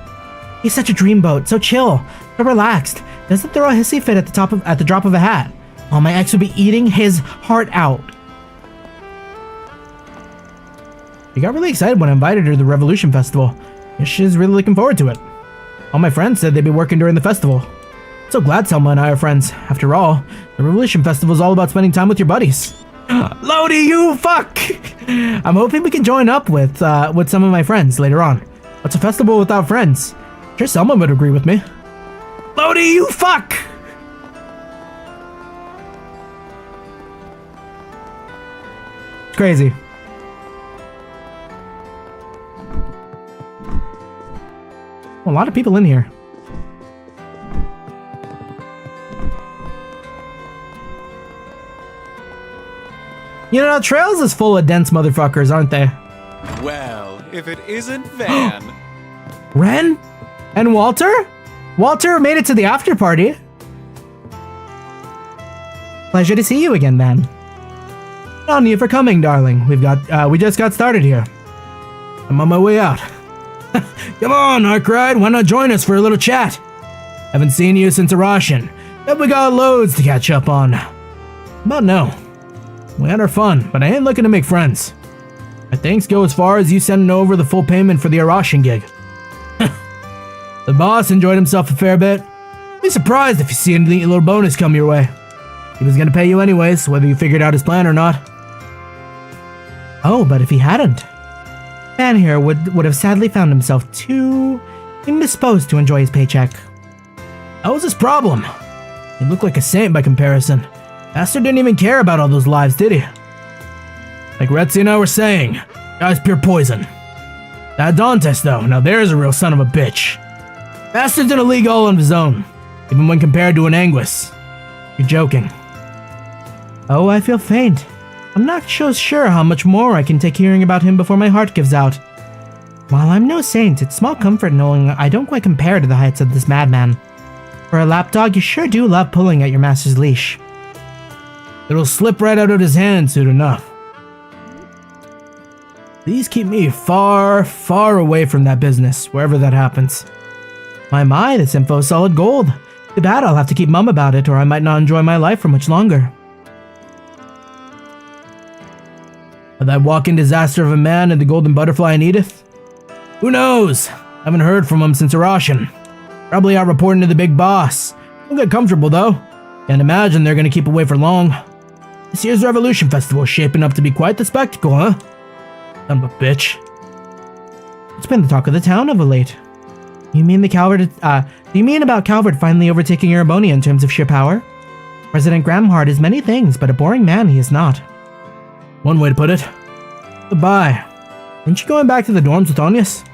He's such a dreamboat, so chill, so relaxed. Doesn't throw a hissy fit at the drop of a hat. Oh, my ex would be eating his heart out. She got really excited when I invited her to the Revolution Festival. Guess she's really looking forward to it. All my friends said they'd be working during the festival. So glad Selma and I are friends. After all, the Revolution Festival is all about spending time with your buddies. Lodi, you fuck! I'm hoping we can join up with some of my friends later on. What's a festival without friends? Sure, Selma would agree with me. Lodi, you fuck! It's crazy. A lot of people in here. You know, Trails is full of dense motherfuckers, aren't they? Well, if it isn't Van. Ren? And Walter? Walter made it to the after party. Pleasure to see you again, Van. On you for coming, darling. We just got started here. I'm on my way out. Come on, Arkride, why not join us for a little chat? Haven't seen you since Arashin. Bet we got loads to catch up on. But no. We had our fun, but I ain't looking to make friends. My thanks go as far as you sending over the full payment for the Arashin gig. The boss enjoyed himself a fair bit. Be surprised if you see any little bonus come your way. He was gonna pay you anyways, whether you figured out his plan or not. Oh, but if he hadn't, Van here would have sadly found himself too indisposed to enjoy his paycheck. That was his problem. He looked like a saint by comparison. Bastard didn't even care about all those lives, did he? Like Retzi and I were saying, guy's pure poison. That Dantes, though, now there's a real son of a bitch. Bastard's in a league all of his own, even when compared to an Anguis. You're joking. Oh, I feel faint. I'm not so sure how much more I can take hearing about him before my heart gives out. While I'm no saint, it's small comfort knowing I don't quite compare to the heights of this madman. For a lapdog, you sure do love pulling at your master's leash. It'll slip right out of his hand soon enough. Please keep me far, far away from that business, wherever that happens. My, this info is solid gold. Too bad I'll have to keep mum about it, or I might not enjoy my life for much longer. That walking disaster of a man and the golden butterfly in Edith? Who knows? Haven't heard from him since Arashan. Probably out reporting to the big boss. Don't get comfortable though. Can't imagine they're gonna keep away for long. This year's Revolution Festival is shaping up to be quite the spectacle, huh? Son of a bitch. It's been the talk of the town of late. You mean about Calvert finally overtaking Ereboni in terms of sheer power? President Gramhard is many things, but a boring man he is not. One way to put it. Goodbye. Aren't you going back to the dorms with Onyas?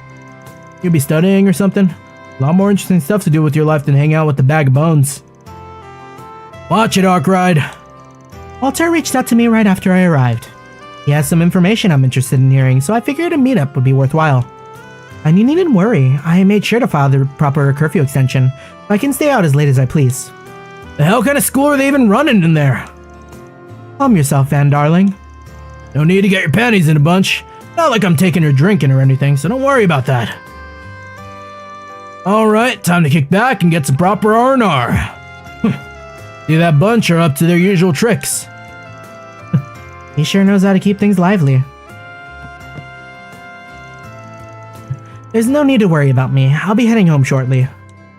You'll be studying or something? A lot more interesting stuff to do with your life than hang out with the bag of bones. Watch it, Arkride. Walter reached out to me right after I arrived. He has some information I'm interested in hearing, so I figured a meetup would be worthwhile. And you needn't worry, I made sure to file the proper curfew extension, so I can stay out as late as I please. The hell kind of school are they even running in there? Calm yourself, Van Darling. No need to get your panties in a bunch. Not like I'm taking her drinking or anything, so don't worry about that. Alright, time to kick back and get some proper R&R. See, that bunch are up to their usual tricks. He sure knows how to keep things lively. There's no need to worry about me. I'll be heading home shortly.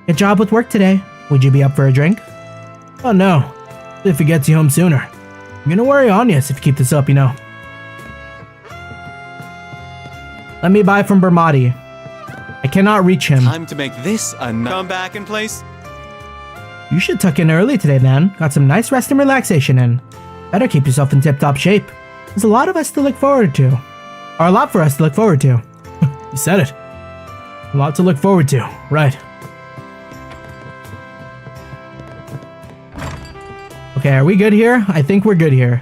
Good job with work today. Would you be up for a drink? Oh no. If it gets you home sooner. I'm gonna worry on you if you keep this up, you know. Let me buy from Bermati. I cannot reach him. Time to make this a comeback in place. You should tuck in early today, man. Got some nice rest and relaxation in. Better keep yourself in tip-top shape. There's a lot of us to look forward to. Or a lot for us to look forward to. You said it. A lot to look forward to. Right. Okay, are we good here? I think we're good here.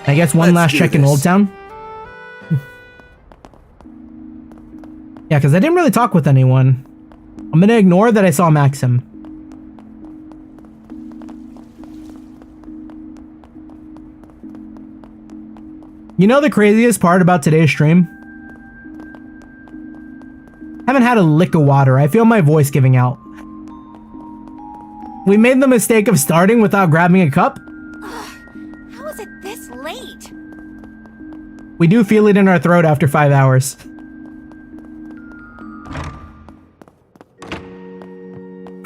I guess one last check in Old Town. Yeah, because I didn't really talk with anyone. I'm gonna ignore that I saw Maxim. You know the craziest part about today's stream? Haven't had a lick of water. I feel my voice giving out. We made the mistake of starting without grabbing a cup. How is it this late? We do feel it in our throat after 5 hours.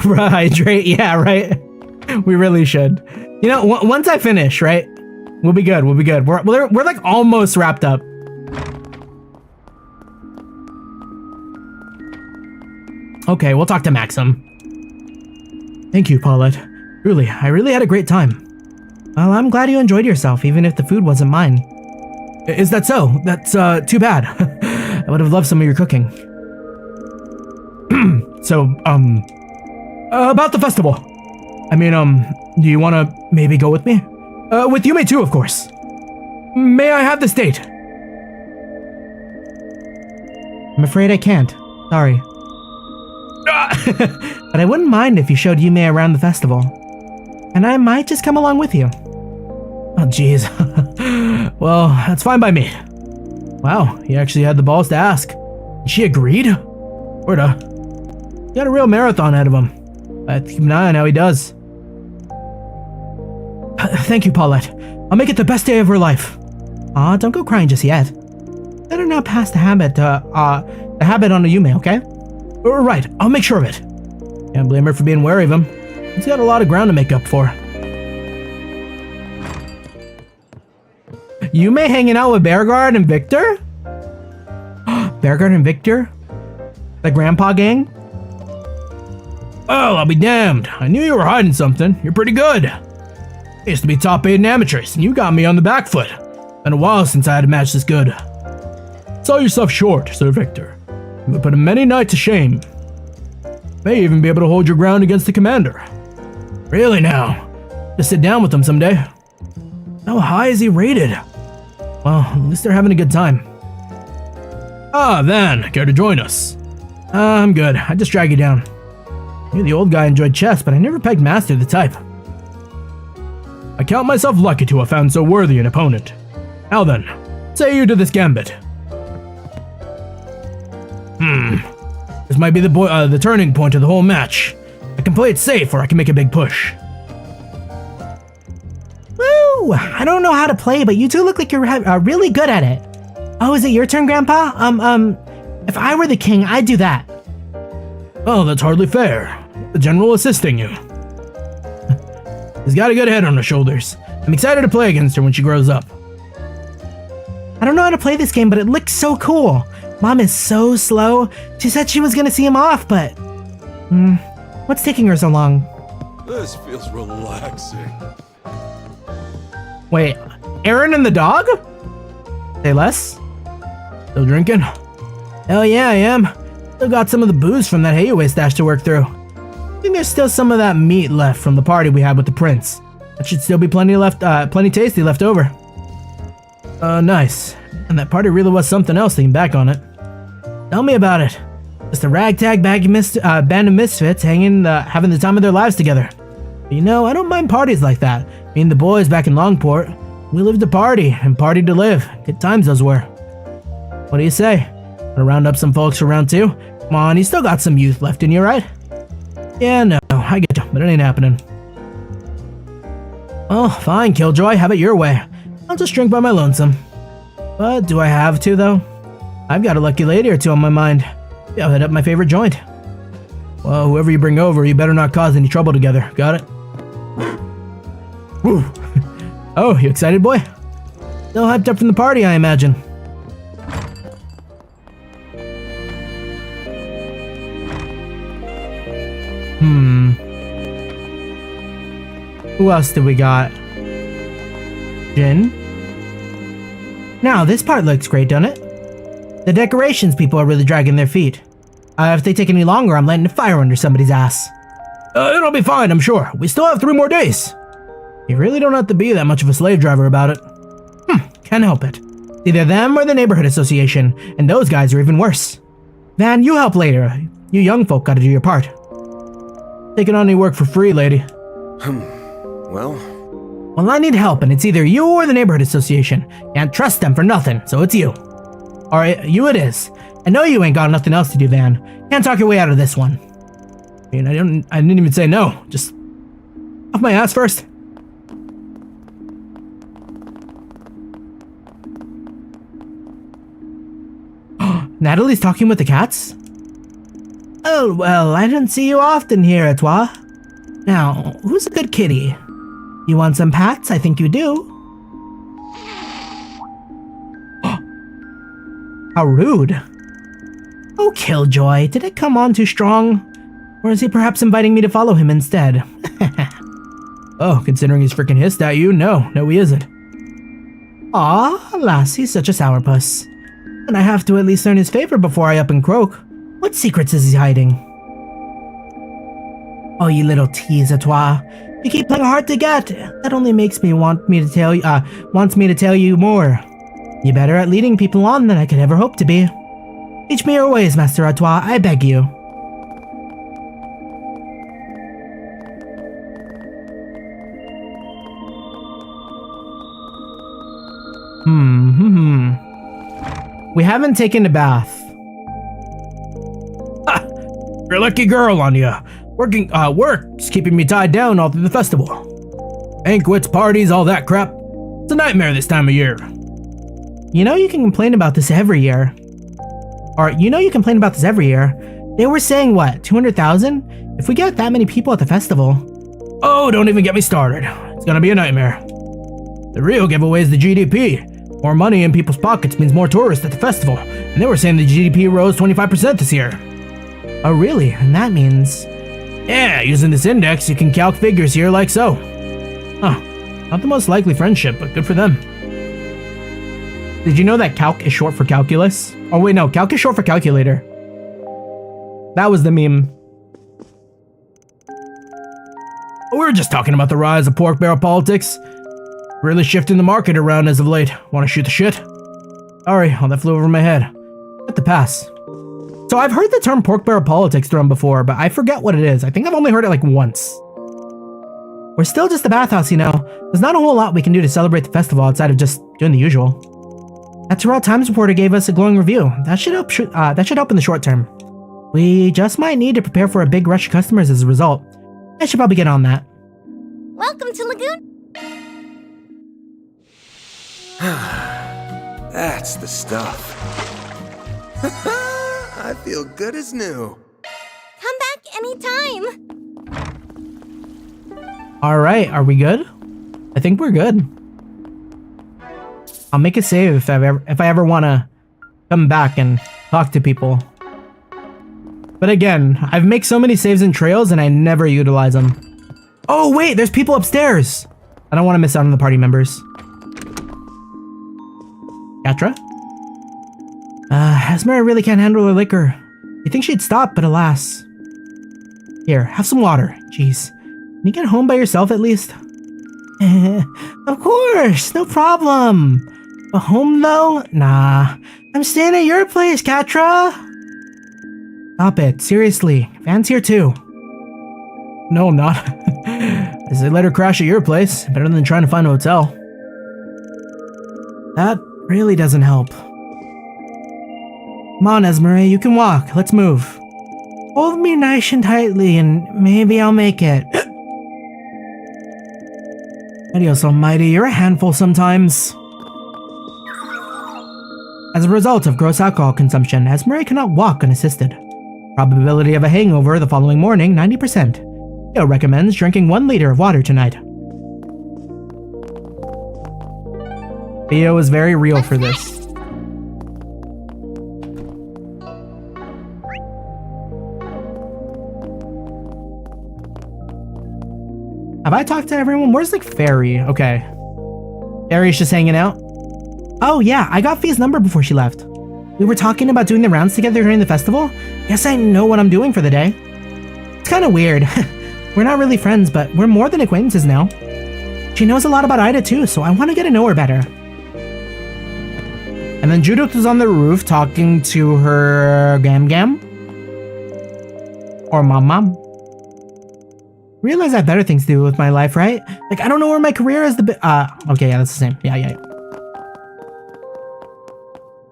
Hydrate, yeah, right. We really should. You know, once I finish, right? We'll be good. We'll be good. We're like almost wrapped up. Okay, we'll talk to Maxim. Thank you, Paulette. Truly, I really had a great time. Well, I'm glad you enjoyed yourself, even if the food wasn't mine. Is that so? That's too bad. I would have loved some of your cooking. So, about the festival. I mean, do you want to maybe go with me? With Yume too, of course. May I have this date? I'm afraid I can't. Sorry. But I wouldn't mind if you showed Yume around the festival. And I might just come along with you. Oh, jeez. Well, that's fine by me. Wow, he actually had the balls to ask. She agreed? Orda. He got a real marathon ahead of him. Keep an eye on how he does. Thank you, Paulette. I'll make it the best day of her life. Aw, don't go crying just yet. Better not pass the habit on a Yume, okay? Right, I'll make sure of it. Can't blame her for being wary of him. He's got a lot of ground to make up for. Yume hanging out with Bearguard and Victor? Bearguard and Victor? The Grandpa Gang? Well, I'll be damned. I knew you were hiding something. You're pretty good. I used to be top 8 in amateurs, and you got me on the back foot. Been a while since I had a match this good. Sell yourself short, Sir Victor. You would put a many knight to shame. May even be able to hold your ground against the commander. Really now? Just sit down with them someday. How high is he rated? Well, at least they're having a good time. Ah, Van, care to join us? I'm good. I just drag you down. I knew the old guy enjoyed chess, but I never pegged Master the type. I count myself lucky to have found so worthy an opponent. Now then, say you to this gambit. This might be the turning point of the whole match. I can play it safe, or I can make a big push. Woo! I don't know how to play, but you two look like you're really good at it. Oh, is it your turn, Grandpa? If I were the king, I'd do that. Oh, that's hardly fair. The general assisting you. He's got a good head on her shoulders. I'm excited to play against her when she grows up. I don't know how to play this game, but it looks so cool. Mom is so slow. She said she was gonna see him off, but... what's taking her so long? This feels relaxing. Wait, Aaron and the dog? Say less? Still drinking? Hell yeah, I am. Still got some of the booze from that Hayaway stash to work through. I think there's still some of that meat left from the party we had with the prince. That should still be plenty tasty left over. Nice. And that party really was something else thinking back on it. Tell me about it. Just a ragtag band of misfits having the time of their lives together. But you know, I don't mind parties like that. Me and the boys back in Longport, we lived to party and partied to live. Good times those were. What do you say? Wanna round up some folks for round 2? Come on, you still got some youth left in you, right? Yeah, no, I get you, but it ain't happening. Oh, fine, Killjoy, have it your way. I'll just drink by my lonesome. But do I have to, though? I've got a lucky lady or two on my mind. Yeah, I'll hit up my favorite joint. Well, whoever you bring over, you better not cause any trouble together. Got it? Woo. Oh, you excited, boy? Still hyped up from the party, I imagine. Who else do we got? Jin? Now, this part looks great, doesn't it? The decorations people are really dragging their feet. If they take any longer, I'm lighting a fire under somebody's ass. It'll be fine, I'm sure. We still have 3 more days. You really don't have to be that much of a slave driver about it. Can't help it. It's either them or the neighborhood association, and those guys are even worse. Van, you help later. You young folk gotta do your part. Taking on any work for free, lady. Well, I need help, and it's either you or the neighborhood association. Can't trust them for nothing, so it's you. Alright, you it is. I know you ain't got nothing else to do, Van. Can't talk your way out of this one. I mean, I didn't even say no. Just off my ass first. Natalie's talking with the cats? Oh, well, I don't see you often here, Etoile. Now, who's a good kitty? You want some pats? I think you do. How rude. Oh, Killjoy, did it come on too strong? Or is he perhaps inviting me to follow him instead? Oh, considering he's freaking hissed at you, no, he isn't. Aw, alas, he's such a sourpuss. And I have to at least earn his favor before I up and croak. What secrets is he hiding? Oh, you little tease, Etoile. You keep playing hard to get. That only makes me wants me to tell you more. You're better at leading people on than I could ever hope to be. Teach me your ways, Master Etoile, I beg you. We haven't taken a bath. You're a lucky girl, Anya. Work's keeping me tied down all through the festival. Banquets, parties, all that crap. It's a nightmare this time of year. You know you can complain about this every year. They were saying, what, 200,000? If we get that many people at the festival... Oh, don't even get me started. It's gonna be a nightmare. The real giveaway is the GDP. More money in people's pockets means more tourists at the festival, and they were saying the GDP rose 25% this year. Oh, really? And that means... Yeah, using this index, you can calc figures here like so. Huh. Not the most likely friendship, but good for them. Did you know that calc is short for calculus? Oh wait, no, calc is short for calculator. That was the meme. We were just talking about the rise of pork barrel politics. Really shifting the market around as of late. Want to shoot the shit? Sorry, all that flew over my head. Let the pass. So I've heard the term pork barrel politics thrown before, but I forget what it is. I think I've only heard it like once. We're still just a bathhouse, you know. There's not a whole lot we can do to celebrate the festival outside of just doing the usual. That Terrell Times reporter gave us a glowing review. That should help in the short term. We just might need to prepare for a big rush of customers as a result. I should probably get on that. Welcome to Lagoon. That's the stuff. I feel good as new. Come back anytime. Alright, are we good? I think we're good. I'll make a save if I ever want to come back and talk to people. But again, I've made so many saves and trails and I never utilize them. Oh wait, there's people upstairs! I don't want to miss out on the party members. Katra? Esmera really can't handle her liquor. You think she'd stop, but alas. Here, have some water. Jeez. Can you get home by yourself at least? Of course, no problem. But home though? Nah. I'm staying at your place, Katra. Stop it, seriously. Van's here too. No, I'm not. I say let her crash at your place. Better than trying to find a hotel. That really doesn't help. Come on, Esmera, you can walk. Let's move. Hold me nice and tightly and maybe I'll make it. Adios almighty, you're a handful sometimes. As a result of gross alcohol consumption, Esmera cannot walk unassisted. Probability of a hangover the following morning, 90%. Theo recommends drinking 1 liter of water tonight. Theo is very real for this. Have I talked to everyone? Where's like Fairy? Okay. Fairy's just hanging out. Oh yeah, I got Fee's number before she left. We were talking about doing the rounds together during the festival. Guess I know what I'm doing for the day. It's kind of weird. We're not really friends, but we're more than acquaintances now. She knows a lot about Ida too, so I want to get to know her better. And then Judith was on the roof talking to her Gam. Or Mom. Realize I have better things to do with my life, right? Like, I don't know where my career is okay, yeah, that's the same. Yeah.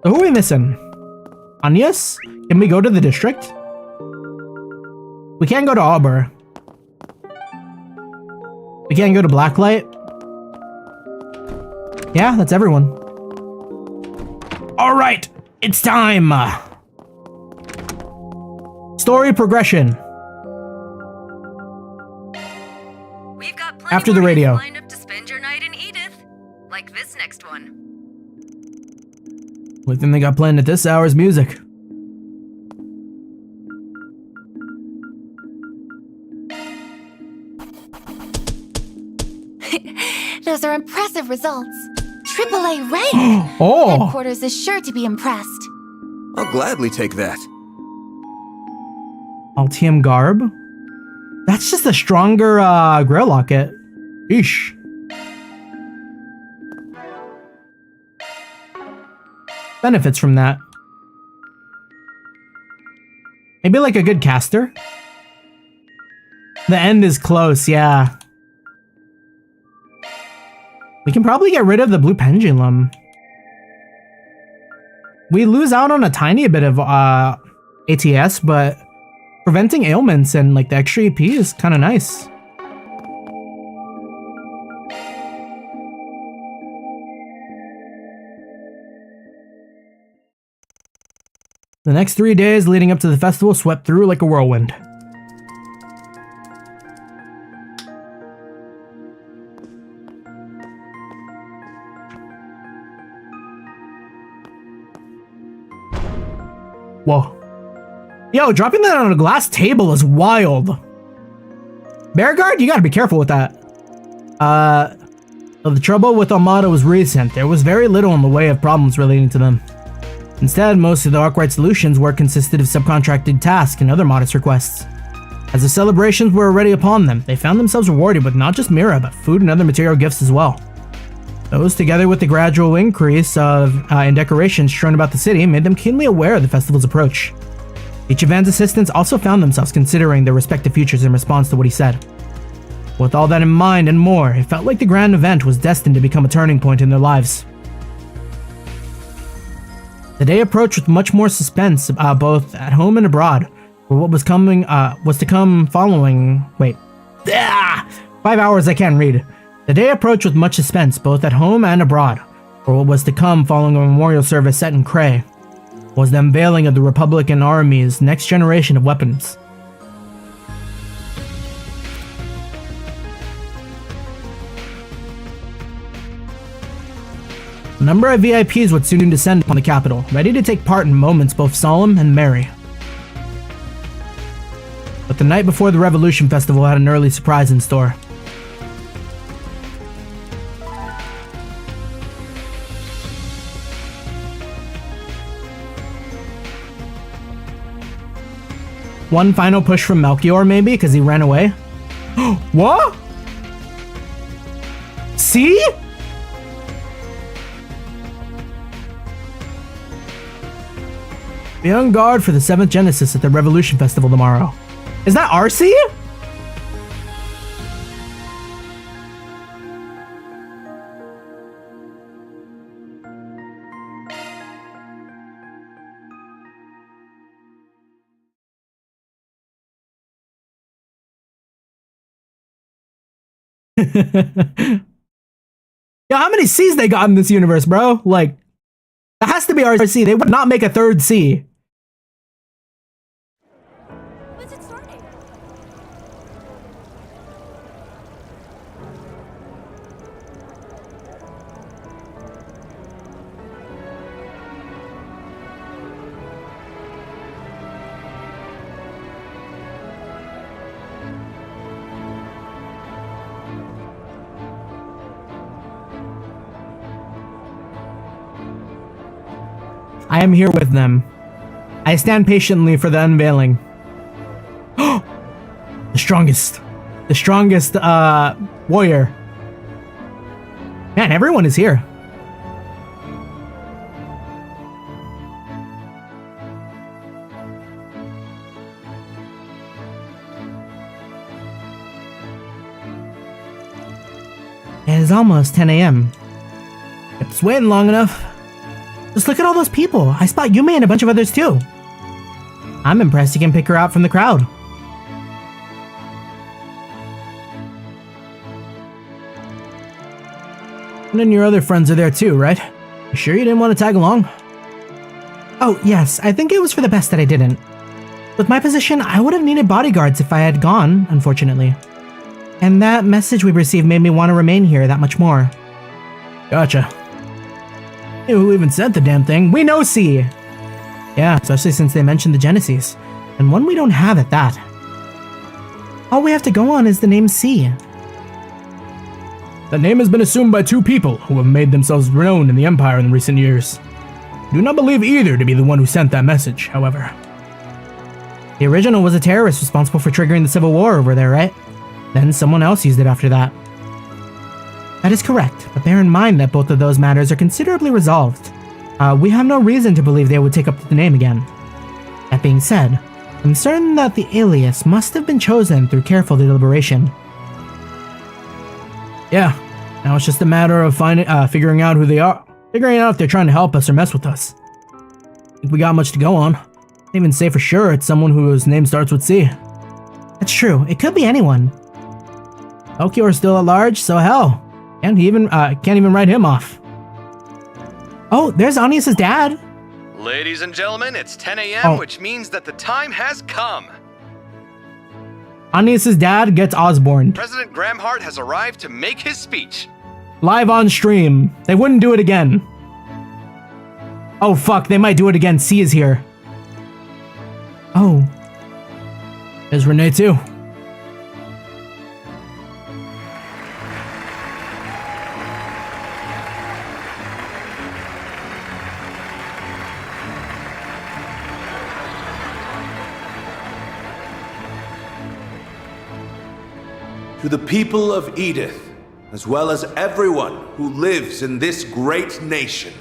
So who are we missing? Agnes? Can we go to the district? We can't go to Auber. We can't go to Blacklight. Yeah, that's everyone. Alright, it's time! Story progression. After the radio. Lined up to spend your night in Edith, like this next one. Only thing they got planned at this hour is music. Those are impressive results. AAA rank! Oh! Headquarters is sure to be impressed. I'll gladly take that. Altium Garb? That's just a stronger Grail Locket. Eesh. Benefits from that. Maybe like a good caster? The end is close, yeah. We can probably get rid of the blue pendulum. We lose out on a tiny bit of ATS, but preventing ailments and like the extra EP is kind of nice. The next 3 days leading up to the festival swept through like a whirlwind. Whoa. Yo, dropping that on a glass table is wild. Bearguard, you gotta be careful with that. The trouble with Armada was recent. There was very little in the way of problems relating to them. Instead, most of the Arkride Solutions work consisted of subcontracted tasks and other modest requests. As the celebrations were already upon them, they found themselves rewarded with not just Mira, but food and other material gifts as well. Those, together with the gradual increase in decorations strewn about the city, made them keenly aware of the festival's approach. Each of Van's assistants also found themselves considering their respective futures in response to what he said. With all that in mind and more, it felt like the grand event was destined to become a turning point in their lives. The day approached with much more suspense, both at home and abroad, for what was to come following. 5 hours I can't read. The day approached with much suspense, both at home and abroad, for what was to come following a memorial service set in Cray. Was the unveiling of the Republican Army's next generation of weapons. A number of VIPs would soon descend upon the capital, ready to take part in moments both solemn and merry. But the night before the Revolution Festival had an early surprise in store. One final push from Melchior, maybe, because he ran away? What? See? Be on guard for the 7th Genesis at the Revolution Festival tomorrow. Is that RC? Yeah, how many C's they got in this universe, bro? Like, that has to be RC. They would not make a 3rd C. When's it starting? I am here with them. I stand patiently for the unveiling. The strongest warrior. Man, everyone is here. It is almost 10 a.m. Kept us waiting long enough. Just look at all those people. I spot Yume and a bunch of others too. I'm impressed you can pick her out from the crowd. And then your other friends are there too, right? You sure you didn't want to tag along? Oh, yes. I think it was for the best that I didn't. With my position, I would have needed bodyguards if I had gone, unfortunately. And that message we received made me want to remain here that much more. Gotcha. Who even sent the damn thing? We know C! Yeah, especially since they mentioned the Genesis. And one we don't have at that. All we have to go on is the name C. The name has been assumed by 2 people who have made themselves known in the Empire in recent years. Do not believe either to be the one who sent that message, however. The original was a terrorist responsible for triggering the Civil War over there, right? Then someone else used it after that. That is correct, but bear in mind that both of those matters are considerably resolved. We have no reason to believe they would take up the name again. That being said, I'm certain that the alias must have been chosen through careful deliberation. Yeah, now it's just a matter of figuring out who they are. Figuring out if they're trying to help us or mess with us. Think we got much to go on. Can't even say for sure it's someone whose name starts with C. That's true, it could be anyone. Melchior's still at large, so hell. Can't even write him off. Oh, there's Anius' dad. Ladies and gentlemen, it's 10 a.m., which means that the time has come. Anius' dad gets Osborne. President Gramhart has arrived to make his speech. Live on stream. They wouldn't do it again. Oh fuck, they might do it again. C is here. Oh. There's Renee too. To the people of Edith, as well as everyone who lives in this great nation,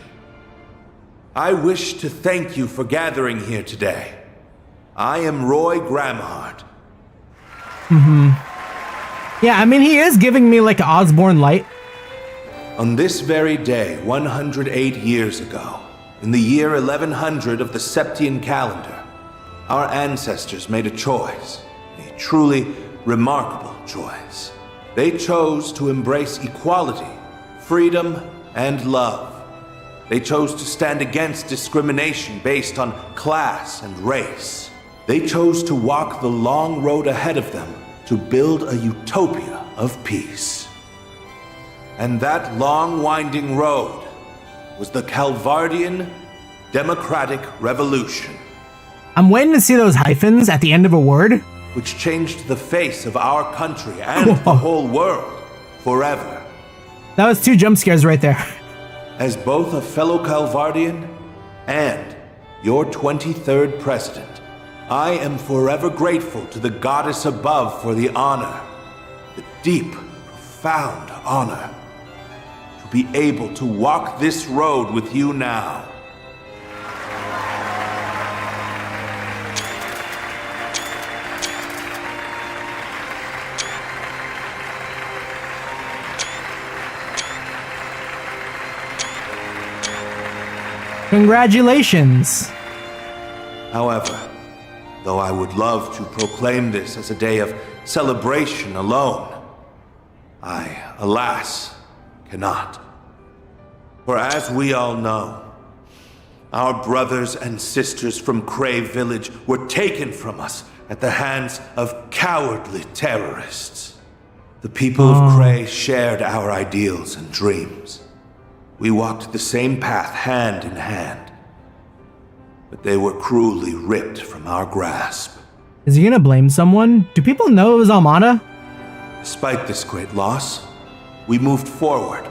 I wish to thank you for gathering here today. I am Roy Gramhard. Yeah, I mean, he is giving me like an Osborne light. On this very day, 108 years ago, in the year 1100 of the Septian calendar, our ancestors made a choice, a truly remarkable choice. They chose to embrace equality, freedom, and love. They chose to stand against discrimination based on class and race. They chose to walk the long road ahead of them to build a utopia of peace. And that long winding road was the Calvardian Democratic Revolution. I'm waiting to see those hyphens at the end of a word. Which changed the face of our country and the whole world forever. That was 2 jump scares right there. As both a fellow Calvardian and your 23rd president, I am forever grateful to the goddess above for the honor, the deep, profound honor, to be able to walk this road with you now. Congratulations. However, though I would love to proclaim this as a day of celebration alone, I, alas, cannot. For as we all know, our brothers and sisters from Cray Village were taken from us at the hands of cowardly terrorists. The people of Cray shared our ideals and dreams. We walked the same path hand in hand, but they were cruelly ripped from our grasp. Is he gonna blame someone? Do people know it was Almada? Despite this great loss, we moved forward,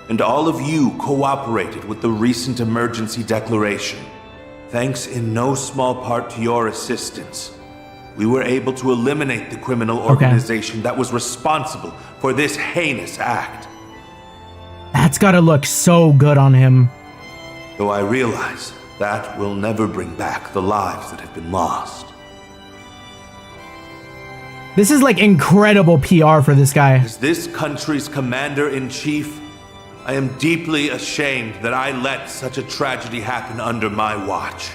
and all of you cooperated with the recent emergency declaration. Thanks in no small part to your assistance, we were able to eliminate the criminal organization that was responsible for this heinous act. That's gotta look so good on him. Though I realize that will never bring back the lives that have been lost. This is like incredible PR for this guy. As this country's commander-in-chief, I am deeply ashamed that I let such a tragedy happen under my watch.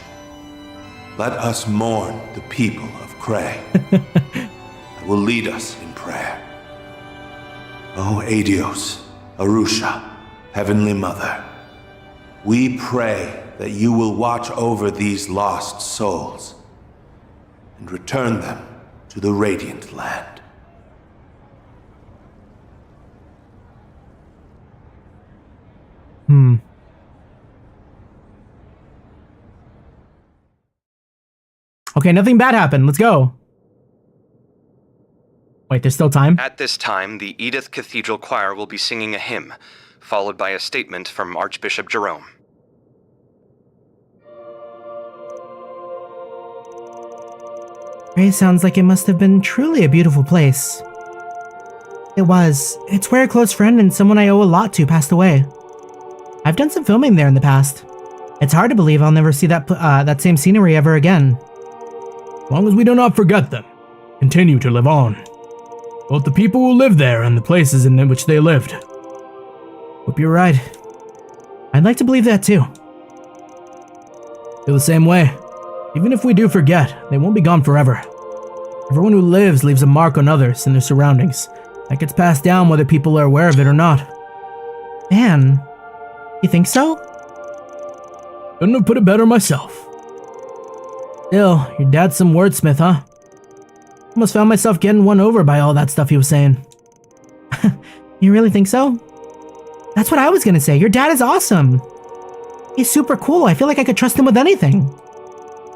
Let us mourn the people of Cray. I will lead us in prayer. Oh, Adios, Arusha, Heavenly Mother, we pray that you will watch over these lost souls and return them to the Radiant Land. Okay, nothing bad happened. Let's go. Wait, there's still time? At this time, the Edith Cathedral Choir will be singing a hymn, followed by a statement from Archbishop Jerome. Ray sounds like it must have been truly a beautiful place. It was. It's where a close friend and someone I owe a lot to passed away. I've done some filming there in the past. It's hard to believe I'll never see that same scenery ever again. As long as we do not forget them, continue to live on. Both the people who live there and the places in which they lived. Hope you're right. I'd like to believe that too. Feel the same way. Even if we do forget, they won't be gone forever. Everyone who lives leaves a mark on others and their surroundings. That gets passed down whether people are aware of it or not. Man, you think so? Couldn't have put it better myself. Still, your dad's some wordsmith, huh? Almost found myself getting won over by all that stuff he was saying. You really think so? That's what I was gonna say. Your dad is awesome. He's super cool. I feel like I could trust him with anything.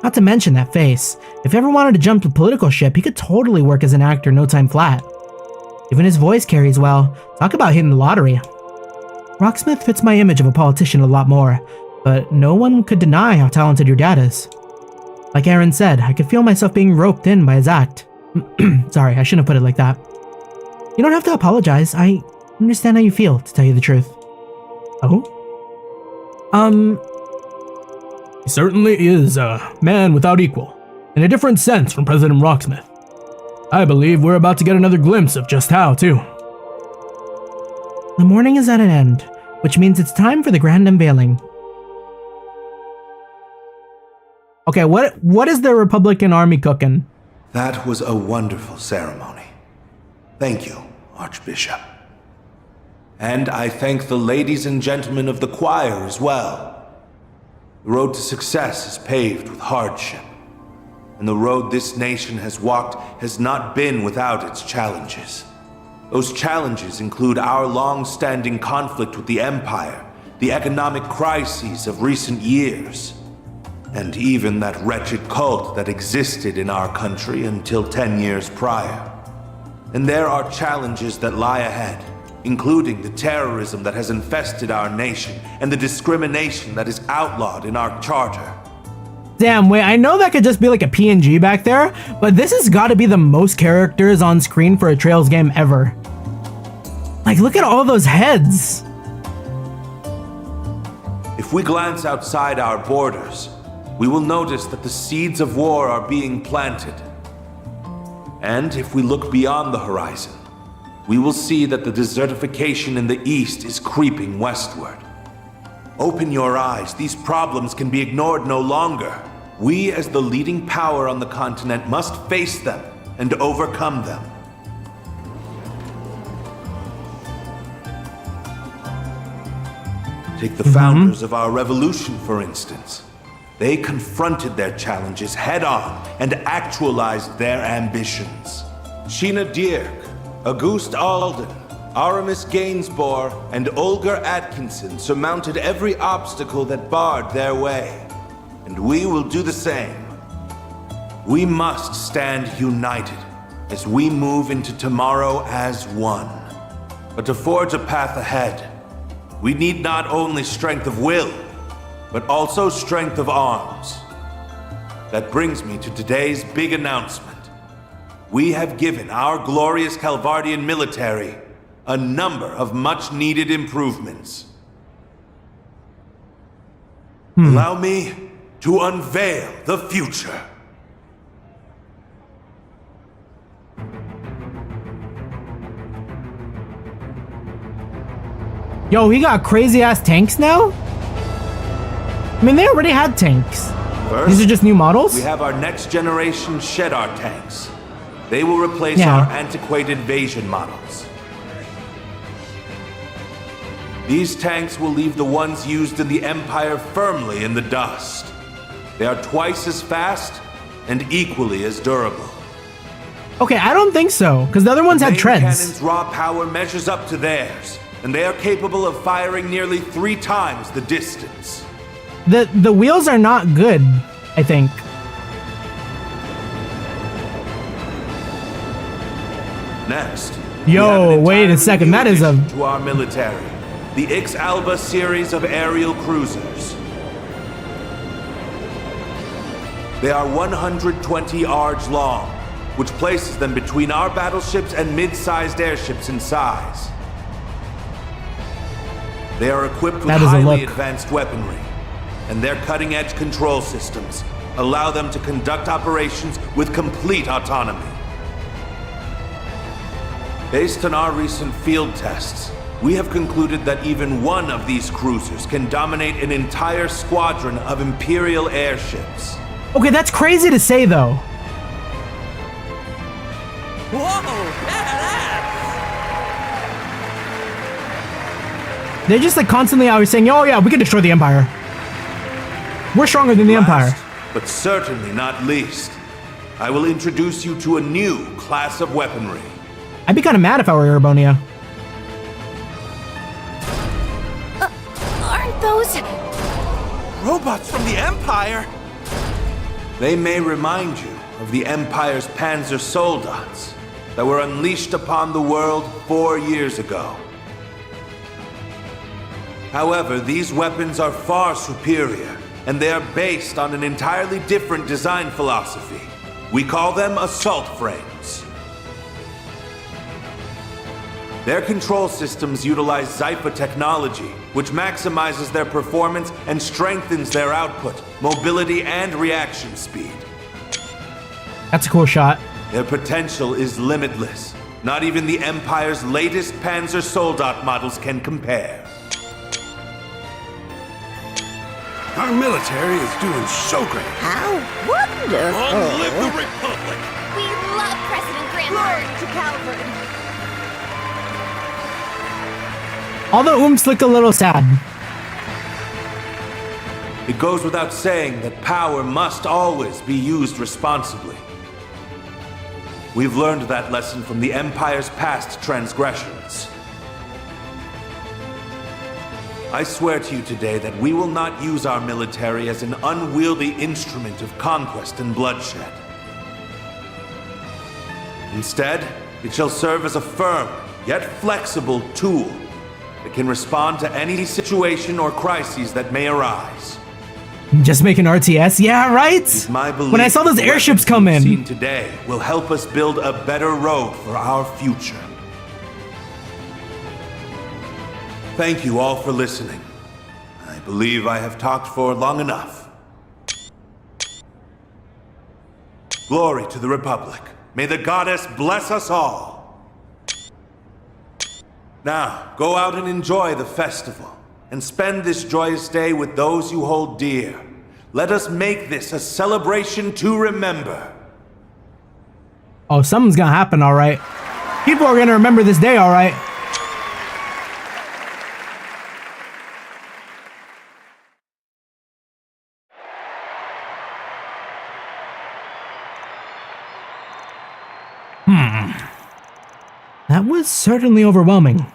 Not to mention that face. If he ever wanted to jump the political ship, he could totally work as an actor no time flat. Even his voice carries well. Talk about hitting the lottery. Rocksmith fits my image of a politician a lot more, but no one could deny how talented your dad is. Like Aaron said, I could feel myself being roped in by his act. Sorry, I shouldn't have put it like that. You don't have to apologize. I understand how you feel, to tell you the truth. Oh? He certainly is a man without equal, in a different sense from President Rocksmith. I believe we're about to get another glimpse of just how, too. The morning is at an end, which means it's time for the grand unveiling. Okay, what is the Republican Army cooking? That was a wonderful ceremony. Thank you, Archbishop. And I thank the ladies and gentlemen of the choir as well. The road to success is paved with hardship, and the road this nation has walked has not been without its challenges. Those challenges include our long-standing conflict with the Empire, the economic crises of recent years, and even that wretched cult that existed in our country until 10 years prior. And there are challenges that lie ahead, including the terrorism that has infested our nation and the discrimination that is outlawed in our charter. Damn, wait, I know that could just be like a PNG back there, but this has got to be the most characters on screen for a Trails game ever. Like, look at all those heads. If we glance outside our borders, we will notice that the seeds of war are being planted. And if we look beyond the horizon, we will see that the desertification in the east is creeping westward. Open your eyes, these problems can be ignored no longer. We, as the leading power on the continent, must face them and overcome them. Take the founders of our revolution, for instance. They confronted their challenges head-on and actualized their ambitions. Sheena Dierk, Auguste Alden, Aramis Gainsborough, and Olga Atkinson surmounted every obstacle that barred their way. And we will do the same. We must stand united as we move into tomorrow as one. But to forge a path ahead, we need not only strength of will, but also strength of arms. That brings me to today's big announcement. We have given our glorious Calvardian military a number of much-needed improvements. Allow me to unveil the future. Yo, he got crazy-ass tanks now? I mean, they already had tanks. First, these are just new models? We have our next-generation Shedar tanks. They will replace our antiquated Vasion models. These tanks will leave the ones used in the Empire firmly in the dust. They are twice as fast and equally as durable. Okay, I don't think so, because the other ones had treads. The cannon's raw power measures up to theirs, and they are capable of firing nearly 3 times the distance. The wheels are not good, I think. Next. Yo, wait a second, that is a... to our military. The Ix Alba series of aerial cruisers. They are 120 ards long, which places them between our battleships and mid-sized airships in size. They are equipped with highly advanced weaponry, and their cutting-edge control systems allow them to conduct operations with complete autonomy. Based on our recent field tests, we have concluded that even one of these cruisers can dominate an entire squadron of Imperial airships. Okay, that's crazy to say, though. Whoa, badass! They're just like constantly out here saying, oh yeah, we can destroy the Empire. We're stronger than the Empire. But certainly not least, I will introduce you to a new class of weaponry. I'd be kind of mad if I were Erebonia. Aren't those... robots from the Empire? They may remind you of the Empire's Panzer Soldats that were unleashed upon the world 4 years ago. However, these weapons are far superior, and they are based on an entirely different design philosophy. We call them assault frames. Their control systems utilize Zypha technology, which maximizes their performance and strengthens their output, mobility, and reaction speed. That's a cool shot. Their potential is limitless. Not even the Empire's latest Panzer Soldat models can compare. Our military is doing so great. How wonderful! Long live the Republic! We love President Grandpa! To Calvert! All the oomph look a little sad. It goes without saying that power must always be used responsibly. We've learned that lesson from the Empire's past transgressions. I swear to you today that we will not use our military as an unwieldy instrument of conquest and bloodshed. Instead, it shall serve as a firm, yet flexible tool that can respond to any situation or crises that may arise. Just make an RTS? Yeah, right? It's my belief when I saw those airships come in. Seen today will help us build a better road for our future. Thank you all for listening. I believe I have talked for long enough. Glory to the Republic. May the goddess bless us all. Now, go out and enjoy the festival, and spend this joyous day with those you hold dear. Let us make this a celebration to remember. Oh, something's gonna happen, alright. People are gonna remember this day, alright. That was certainly overwhelming.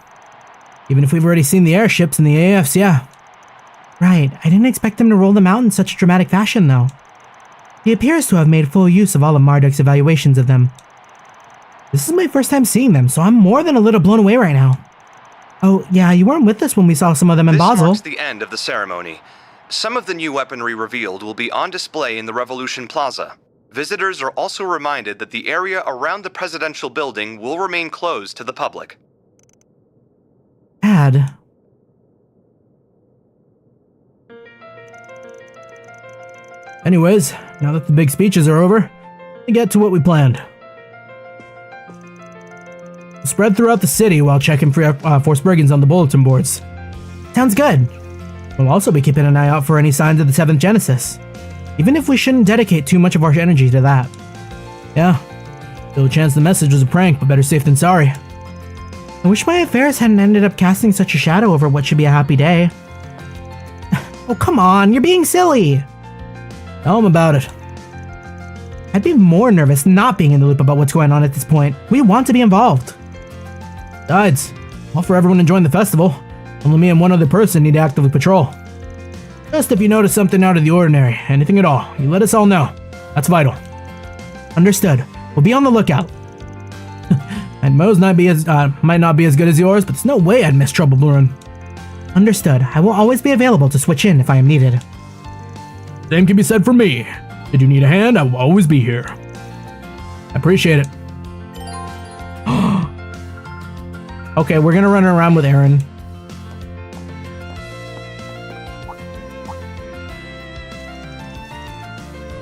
Even if we've already seen the airships and the AFs, yeah. Right, I didn't expect them to roll them out in such dramatic fashion, though. He appears to have made full use of all of Marduk's evaluations of them. This is my first time seeing them, so I'm more than a little blown away right now. Oh, yeah, you weren't with us when we saw some of them in Basel. This marks the end of the ceremony. Some of the new weaponry revealed will be on display in the Revolution Plaza. Visitors are also reminded that the area around the presidential building will remain closed to the public. Bad. Anyways, now that the big speeches are over, we get to what we planned. We'll spread throughout the city while checking for Forsbergens on the bulletin boards. Sounds good. We'll also be keeping an eye out for any signs of the 7th Genesis, even if we shouldn't dedicate too much of our energy to that. Yeah, still a chance the message was a prank, but better safe than sorry. I wish my affairs hadn't ended up casting such a shadow over what should be a happy day. Oh, come on, you're being silly. Tell him about it. I'd be more nervous not being in the loop about what's going on at this point. We want to be involved. Besides, all for everyone enjoying the festival. Only me and one other person need to actively patrol. Just if you notice something out of the ordinary, anything at all, you let us all know. That's vital. Understood. We'll be on the lookout. And Mo's might not be as good as yours, but there's no way I'd miss Trouble Blurring. Understood. I will always be available to switch in if I am needed. Same can be said for me. Did you need a hand? I will always be here. I appreciate it. Okay, we're gonna run around with Aaron.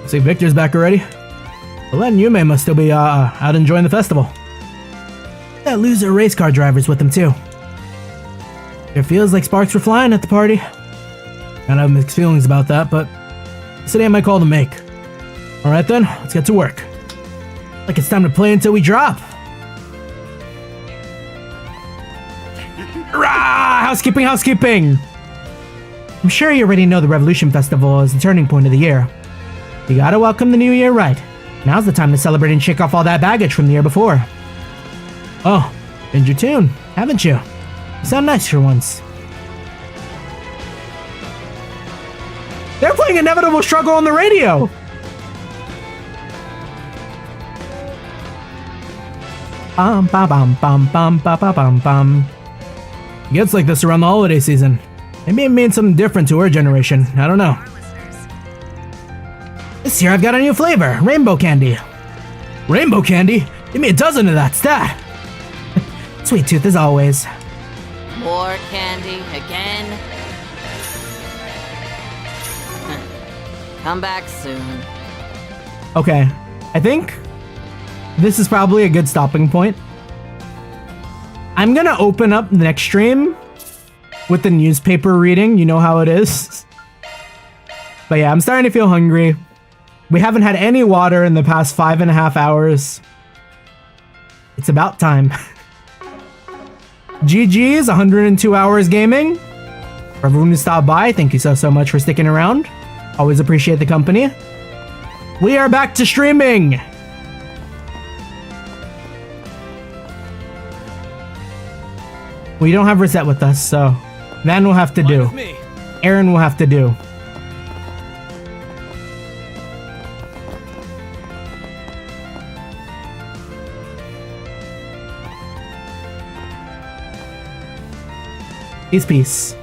See, Victor's back already. Colette and Yume must still be out enjoying the festival. That loser race car driver's with them too. It feels like sparks were flying at the party. Kind of have mixed feelings about that, but today ain't my call to make. Alright then, let's get to work. Like it's time to play until we drop. Rah! Housekeeping, housekeeping! I'm sure you already know the Revolution Festival is the turning point of the year. You gotta welcome the new year right. Now's the time to celebrate and shake off all that baggage from the year before. Oh, changed your tune, haven't you? You sound nice for once. They're playing Inevitable Struggle on the radio! Bum ba bum bum bum ba ba bum bum. It gets like this around the holiday season. Maybe it means something different to our generation. I don't know. This year I've got a new flavor, rainbow candy. Rainbow candy? Give me a dozen of that, stat. Sweet tooth as always. More candy again? Come back soon. Okay, I think this is probably a good stopping point. I'm gonna open up the next stream with the newspaper reading. You know how it is. But yeah, I'm starting to feel hungry. We haven't had any water in the past 5.5 hours. It's about time. GG's, 102 hours gaming. For everyone who stopped by, thank you so much for sticking around. Always appreciate the company. We are back to streaming. We don't have Rosette with us, so Van will have to do. Aaron will have to do. Peace.